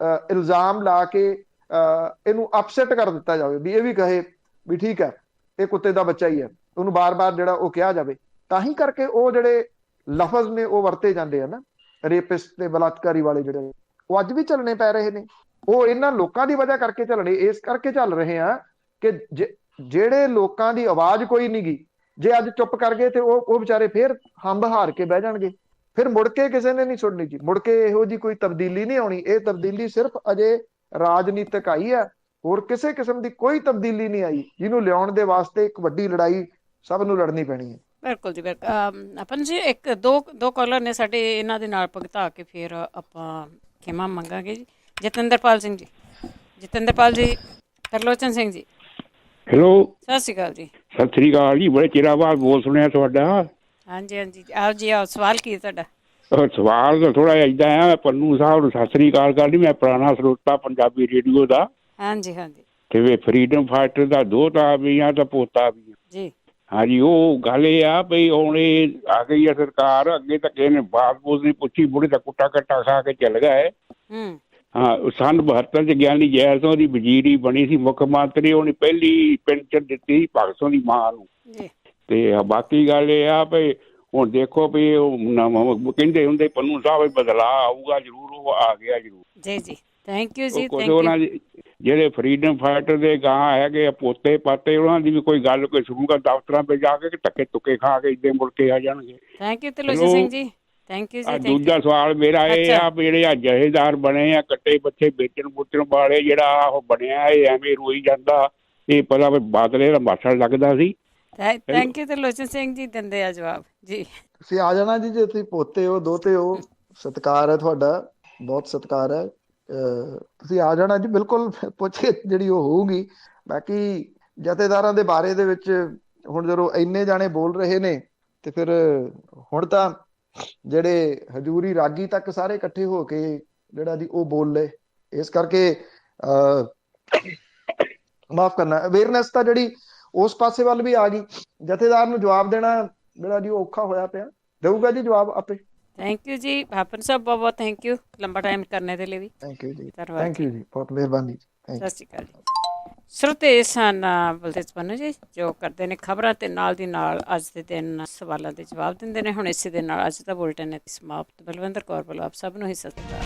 ਇਲਜ਼ਾਮ ਲਾ ਕੇ ਇਹਨੂੰ ਅਪਸੈਟ ਕਰ ਦਿੱਤਾ ਜਾਵੇ, ਵੀ ਇਹ ਵੀ ਕਹੇ ਵੀ ਠੀਕ ਹੈ ਇਹ ਕੁੱਤੇ ਦਾ ਬੱਚਾ ਹੀ ਹੈ, ਉਹਨੂੰ ਬਾਰ-ਬਾਰ ਜਿਹੜਾ ਉਹ ਕਿਹਾ ਜਾਵੇ। ਤਾਂ ਹੀ ਕਰਕੇ ਉਹ ਜਿਹੜੇ ਲਫ਼ਜ਼ ਨੇ ਉਹ ਵਰਤੇ ਜਾਂਦੇ ਆ ਨਾ, ਰੇਪਿਸਟ ਤੇ ਬਲਾਤਕਾਰੀ ਵਾਲੇ ਜਿਹੜੇ, ਉਹ ਅੱਜ ਵੀ ਚੱਲਣੇ ਪੈ ਰਹੇ ਨੇ। ਉਹ ਇਹਨਾਂ ਲੋਕਾਂ ਦੀ ਵਜ੍ਹਾ ਕਰਕੇ ਚੱਲਣੇ, ਇਸ ਕਰਕੇ ਚੱਲ ਰਹੇ ਆ ਕਿ ਜਿਹੜੇ ਲੋਕਾਂ ਦੀ ਆਵਾਜ਼ ਕੋਈ ਨਹੀਂ ਗੀ, ਜੇ ਅੱਜ ਚੁੱਪ ਕਰ ਗਏ ਤੇ ਉਹ ਵਿਚਾਰੇ ਫੇਰ ਹੰਬ ਹਾਰ ਕੇ ਬਹਿ ਜਾਣਗੇ। ਫਿਰ ਮੁੜ ਕੇ ਕਿਸੇ ਨੇ ਨਹੀਂ ਸੁਣਨੀ ਜੀ, ਮੁੜ ਕੇ ਇਹੋ ਜੀ ਕੋਈ ਤਬਦੀਲੀ ਨਹੀਂ ਆਉਣੀ। ਇਹ ਤਬਦੀਲੀ ਸਿਰਫ ਅਜੇ ਰਾਜਨੀਤਿਕ ਆਈ ਆ, ਹੋਰ ਕਿਸੇ ਕਿਸਮ ਦੀ ਕੋਈ ਤਬਦੀਲੀ ਨਹੀਂ ਆਈ, ਜਿਹਨੂੰ ਲਿਆਉਣ ਦੇ ਵਾਸਤੇ ਇੱਕ ਵੱਡੀ ਲੜਾਈ ਸਭ ਨੂੰ ਲੜਨੀ ਪੈਣੀ ਹੈ। ਬਿਲਕੁਲ ਜੀ, ਬਿਲਕੁਲ। ਆਪਨ ਜੀ ਇੱਕ ਦੋ ਕਾਲਰ ਨੇ ਸਾਡੇ, ਇਹਨਾਂ ਦੇ ਨਾਲ ਭੁਗਤਾ ਕੇ ਫਿਰ ਆਪਾਂ ਖਿਮਾ ਮੰਗਾਂਗੇ ਜੀ। ਜਤਿੰਦਰਪਾਲ ਸਿੰਘ ਜੀ, ਜਤਿੰਦਰਪਾਲ ਜੀ, ਤਰਲੋਚਨ ਸਿੰਘ ਜੀ, ਹੈਲੋ, ਸਤਿ ਸ਼੍ਰੀ ਅਕਾਲ ਜੀ। ਸਤਿ ਸ਼੍ਰੀ ਅਕਾਲ ਜੀ। ਬੜੇ ਚਿਰਾਂ ਬਾਅਦ ਬੋਲ ਸੁਣਿਆ ਤੁਹਾਡਾ। ਹਾਂਜੀ ਹਾਂਜੀ, ਆਓ ਜੀ ਆਓ, ਸਵਾਲ ਕੀ ਹੈ ਤੁਹਾਡਾ? ਸਵਾਲ ਤਾਂ ਥੋੜਾ ਜਿਹਾ ਏਦਾਂ ਆ, ਪੰਨੂ ਸਾਹਿਬ ਨੂੰ ਸਤਿ ਸ੍ਰੀ ਅਕਾਲ ਕਰਨੀ। ਮੈਂ ਪੁਰਾਣਾ ਸਰੋਤਾ ਪੰਜਾਬੀ ਰੇਡੀਓ ਦਾ, ਹਾਂਜੀ ਹਾਂਜੀ ਤੇ ਵੇ ਫਰੀडम ਫਾਈਟਰ ਦਾ ਦੋਤਾ ਵੀ ਆ ਤੇ ਪੋਤਾ ਵੀ ਆ ਜੀ। ਹਾਂਜੀ। ਉਹ ਗੱਲ ਇਹ ਆ ਵੀ ਹੁਣ ਇਹ ਆ ਗਈ ਆ ਸਰਕਾਰ, ਅੱਗੇ ਤਾਂ ਕਿਸੇ ਨੇ ਬਾਤ ਬੂਤ ਨਹੀਂ ਪੁੱਛੀ, ਬੁੜੇ ਦਾ ਕੁੱਟਾ ਕੱਟਾ ਖਾ ਕੇ ਚੱਲ ਗਏ। ਹਾਂ, ਸੰਨ 72 ਚ ਗਿਆਨੀ ਜੈਲ ਸਿੰਘ ਦੀ ਵਜ਼ੀਰੀ ਬਣੀ ਸੀ ਮੁੱਖ ਮੰਤਰੀ, ਉਹਨੇ ਪਹਿਲੀ ਪੈਨਸ਼ਨ ਦਿੱਤੀ ਭਗਤ ਸਿੰਘ ਦੀ ਮਾਂ ਨੂੰ। ਤੇ ਬਾਕੀ ਗੱਲ ਇਹ ਆ ਵੀ ਹੁਣ ਦੇਖੋ ਵੀ ਉਹ ਕਹਿੰਦੇ ਹੁੰਦੇ ਪੰਨੂ ਸਾਹਿਬ ਬਦਲਾਅ ਆਊਗਾ ਜ਼ਰੂਰ, ਉਹ ਆ ਗਿਆ ਜ਼ਰੂਰ। ਜੀ ਜੀ, ਥੈਂਕ ਯੂ ਜੀ। ਕੁਝ ਉਹਨਾਂ ਦੇ ਜਿਹੜੇ ਫਰੀडम ਫਾਈਟਰ ਦੇ ਗਾਂ ਹੈਗੇ ਆ ਪੋਤੇ ਪਾਤੇ, ਉਹਨਾਂ ਦੀ ਵੀ ਕੋਈ ਗੱਲ ਕੋਈ ਸੁਣੂਗਾ ਦਫ਼ਤਰਾਂ 'ਤੇ ਜਾ ਕੇ ਧੱਕੇ ਧੁੱਕੇ ਖਾ ਕੇ ਇੱਦਾਂ ਮੁੜ ਕੇ ਆ ਜਾਣਗੇ। Thank you Tarlochan Singh ji, thank you ਜੀ। ਦੂਜਾ ਸਵਾਲ ਮੇਰਾ ਇਹ ਆ ਵੀ ਜਿਹੜੇ ਆ ਜਥੇਦਾਰ ਬਣੇ ਆ ਕੱਟੇ ਬੱਚੇ ਵੇਚਣ ਬੁੱਚਣ ਵਾਲੇ, ਜਿਹੜਾ ਉਹ ਬਣਿਆ ਇਹ ਐਵੇਂ ਰੋਈ ਜਾਂਦਾ, ਇਹ ਪਤਾ ਵੀ ਬਾਦਲੇ ਦਾ ਮਾਸੜ ਲੱਗਦਾ ਸੀ। ਥੈਂਕ ਯੂ ਤਲੋਚਨ ਸਿੰਘ ਜੀ, ਦਿੰਦੇ ਆ ਜਵਾਬ ਜੀ। ਤੁਸੀਂ ਆ ਜਾਣਾ ਜੀ, ਜੇ ਤੁਸੀਂ ਪੋਤੇ ਹੋ ਦੋਤੇ ਹੋ, ਸਤਿਕਾਰ ਹੈ ਤੁਹਾਡਾ, ਬਹੁਤ ਸਤਿਕਾਰ ਹੈ। ਤੁਸੀਂ ਆ ਜਾਣਾ ਜੀ, ਬਿਲਕੁਲ ਪੁੱਛੇ ਜਿਹੜੀ ਉਹ ਹੋਊਗੀ। ਬਾਕੀ ਜਥੇਦਾਰਾਂ ਦੇ ਬਾਰੇ ਦੇ ਵਿੱਚ ਹੁਣ ਜਦੋਂ ਇੰਨੇ ਜਾਣੇ ਬੋਲ ਰਹੇ ਨੇ ਤੇ ਫਿਰ ਹੁਣ ਤਾਂ ਜਿਹੜੇ ਹਜੂਰੀ ਰਾਗੀ ਤੱਕ ਸਾਰੇ ਇਕੱਠੇ ਹੋ ਕੇ ਜਿਹੜਾ ਜੀ ਉਹ ਬੋਲ ਲਏ, ਇਸ ਕਰਕੇ ਮਾਫ ਕਰਨਾ, ਅਵੇਅਰਨੈਸ ਤਾਂ ਜਿਹੜੀ ਉਸ ਪਾਸੇ ਵੱਲ ਵੀ ਆ ਗਈ। ਜਥੇਦਾਰ ਨੂੰ ਜਵਾਬ ਦੇਣਾ ਜਿਹੜਾ ਜੀ ਉਹ ਔਖਾ ਹੋਇਆ ਪਿਆ, ਦੇਊਗਾ ਜੀ ਜਵਾਬ ਆਪੇ। ਥੈਂਕ ਯੂ ਜੀ ਭਾਪਨ ਸਾਹਿਬ, ਬਹੁਤ ਬਹੁਤ ਥੈਂਕ ਯੂ ਲੰਬਾ ਟਾਈਮ ਕਰਨੇ ਦੇ ਲਈ ਵੀ। ਥੈਂਕ ਯੂ ਜੀ, ਧੰਨਵਾਦ। ਥੈਂਕ ਯੂ ਜੀ, ਬਹੁਤ ਮਿਹਰਬਾਨੀ। ਸਤਿ ਸ਼੍ਰੀ ਅਕਾਲ ਜੀ। ਸਰੋਤੇ ਸਨ ਬਲਦੇਵ ਪੰਨੂ ਜੀ, ਜੋ ਕਰਦੇ ਨੇ ਖਬਰਾਂ ਤੇ ਨਾਲ ਦੀ ਨਾਲ ਅੱਜ ਦੇ ਦਿਨ ਸਵਾਲਾਂ ਦੇ ਜਵਾਬ ਦਿੰਦੇ ਨੇ। ਹੁਣ ਇਸੇ ਦੇ ਨਾਲ ਅੱਜ ਦਾ ਬੁਲਟਨ ਹੈ ਸਮਾਪਤ। ਬਲਵਿੰਦਰ ਕੌਰ ਵੱਲੋਂ ਆਪ ਸਭ ਨੂੰ ਹੀ ਸਤਿ ਸ਼੍ਰੀ ਅਕਾਲ।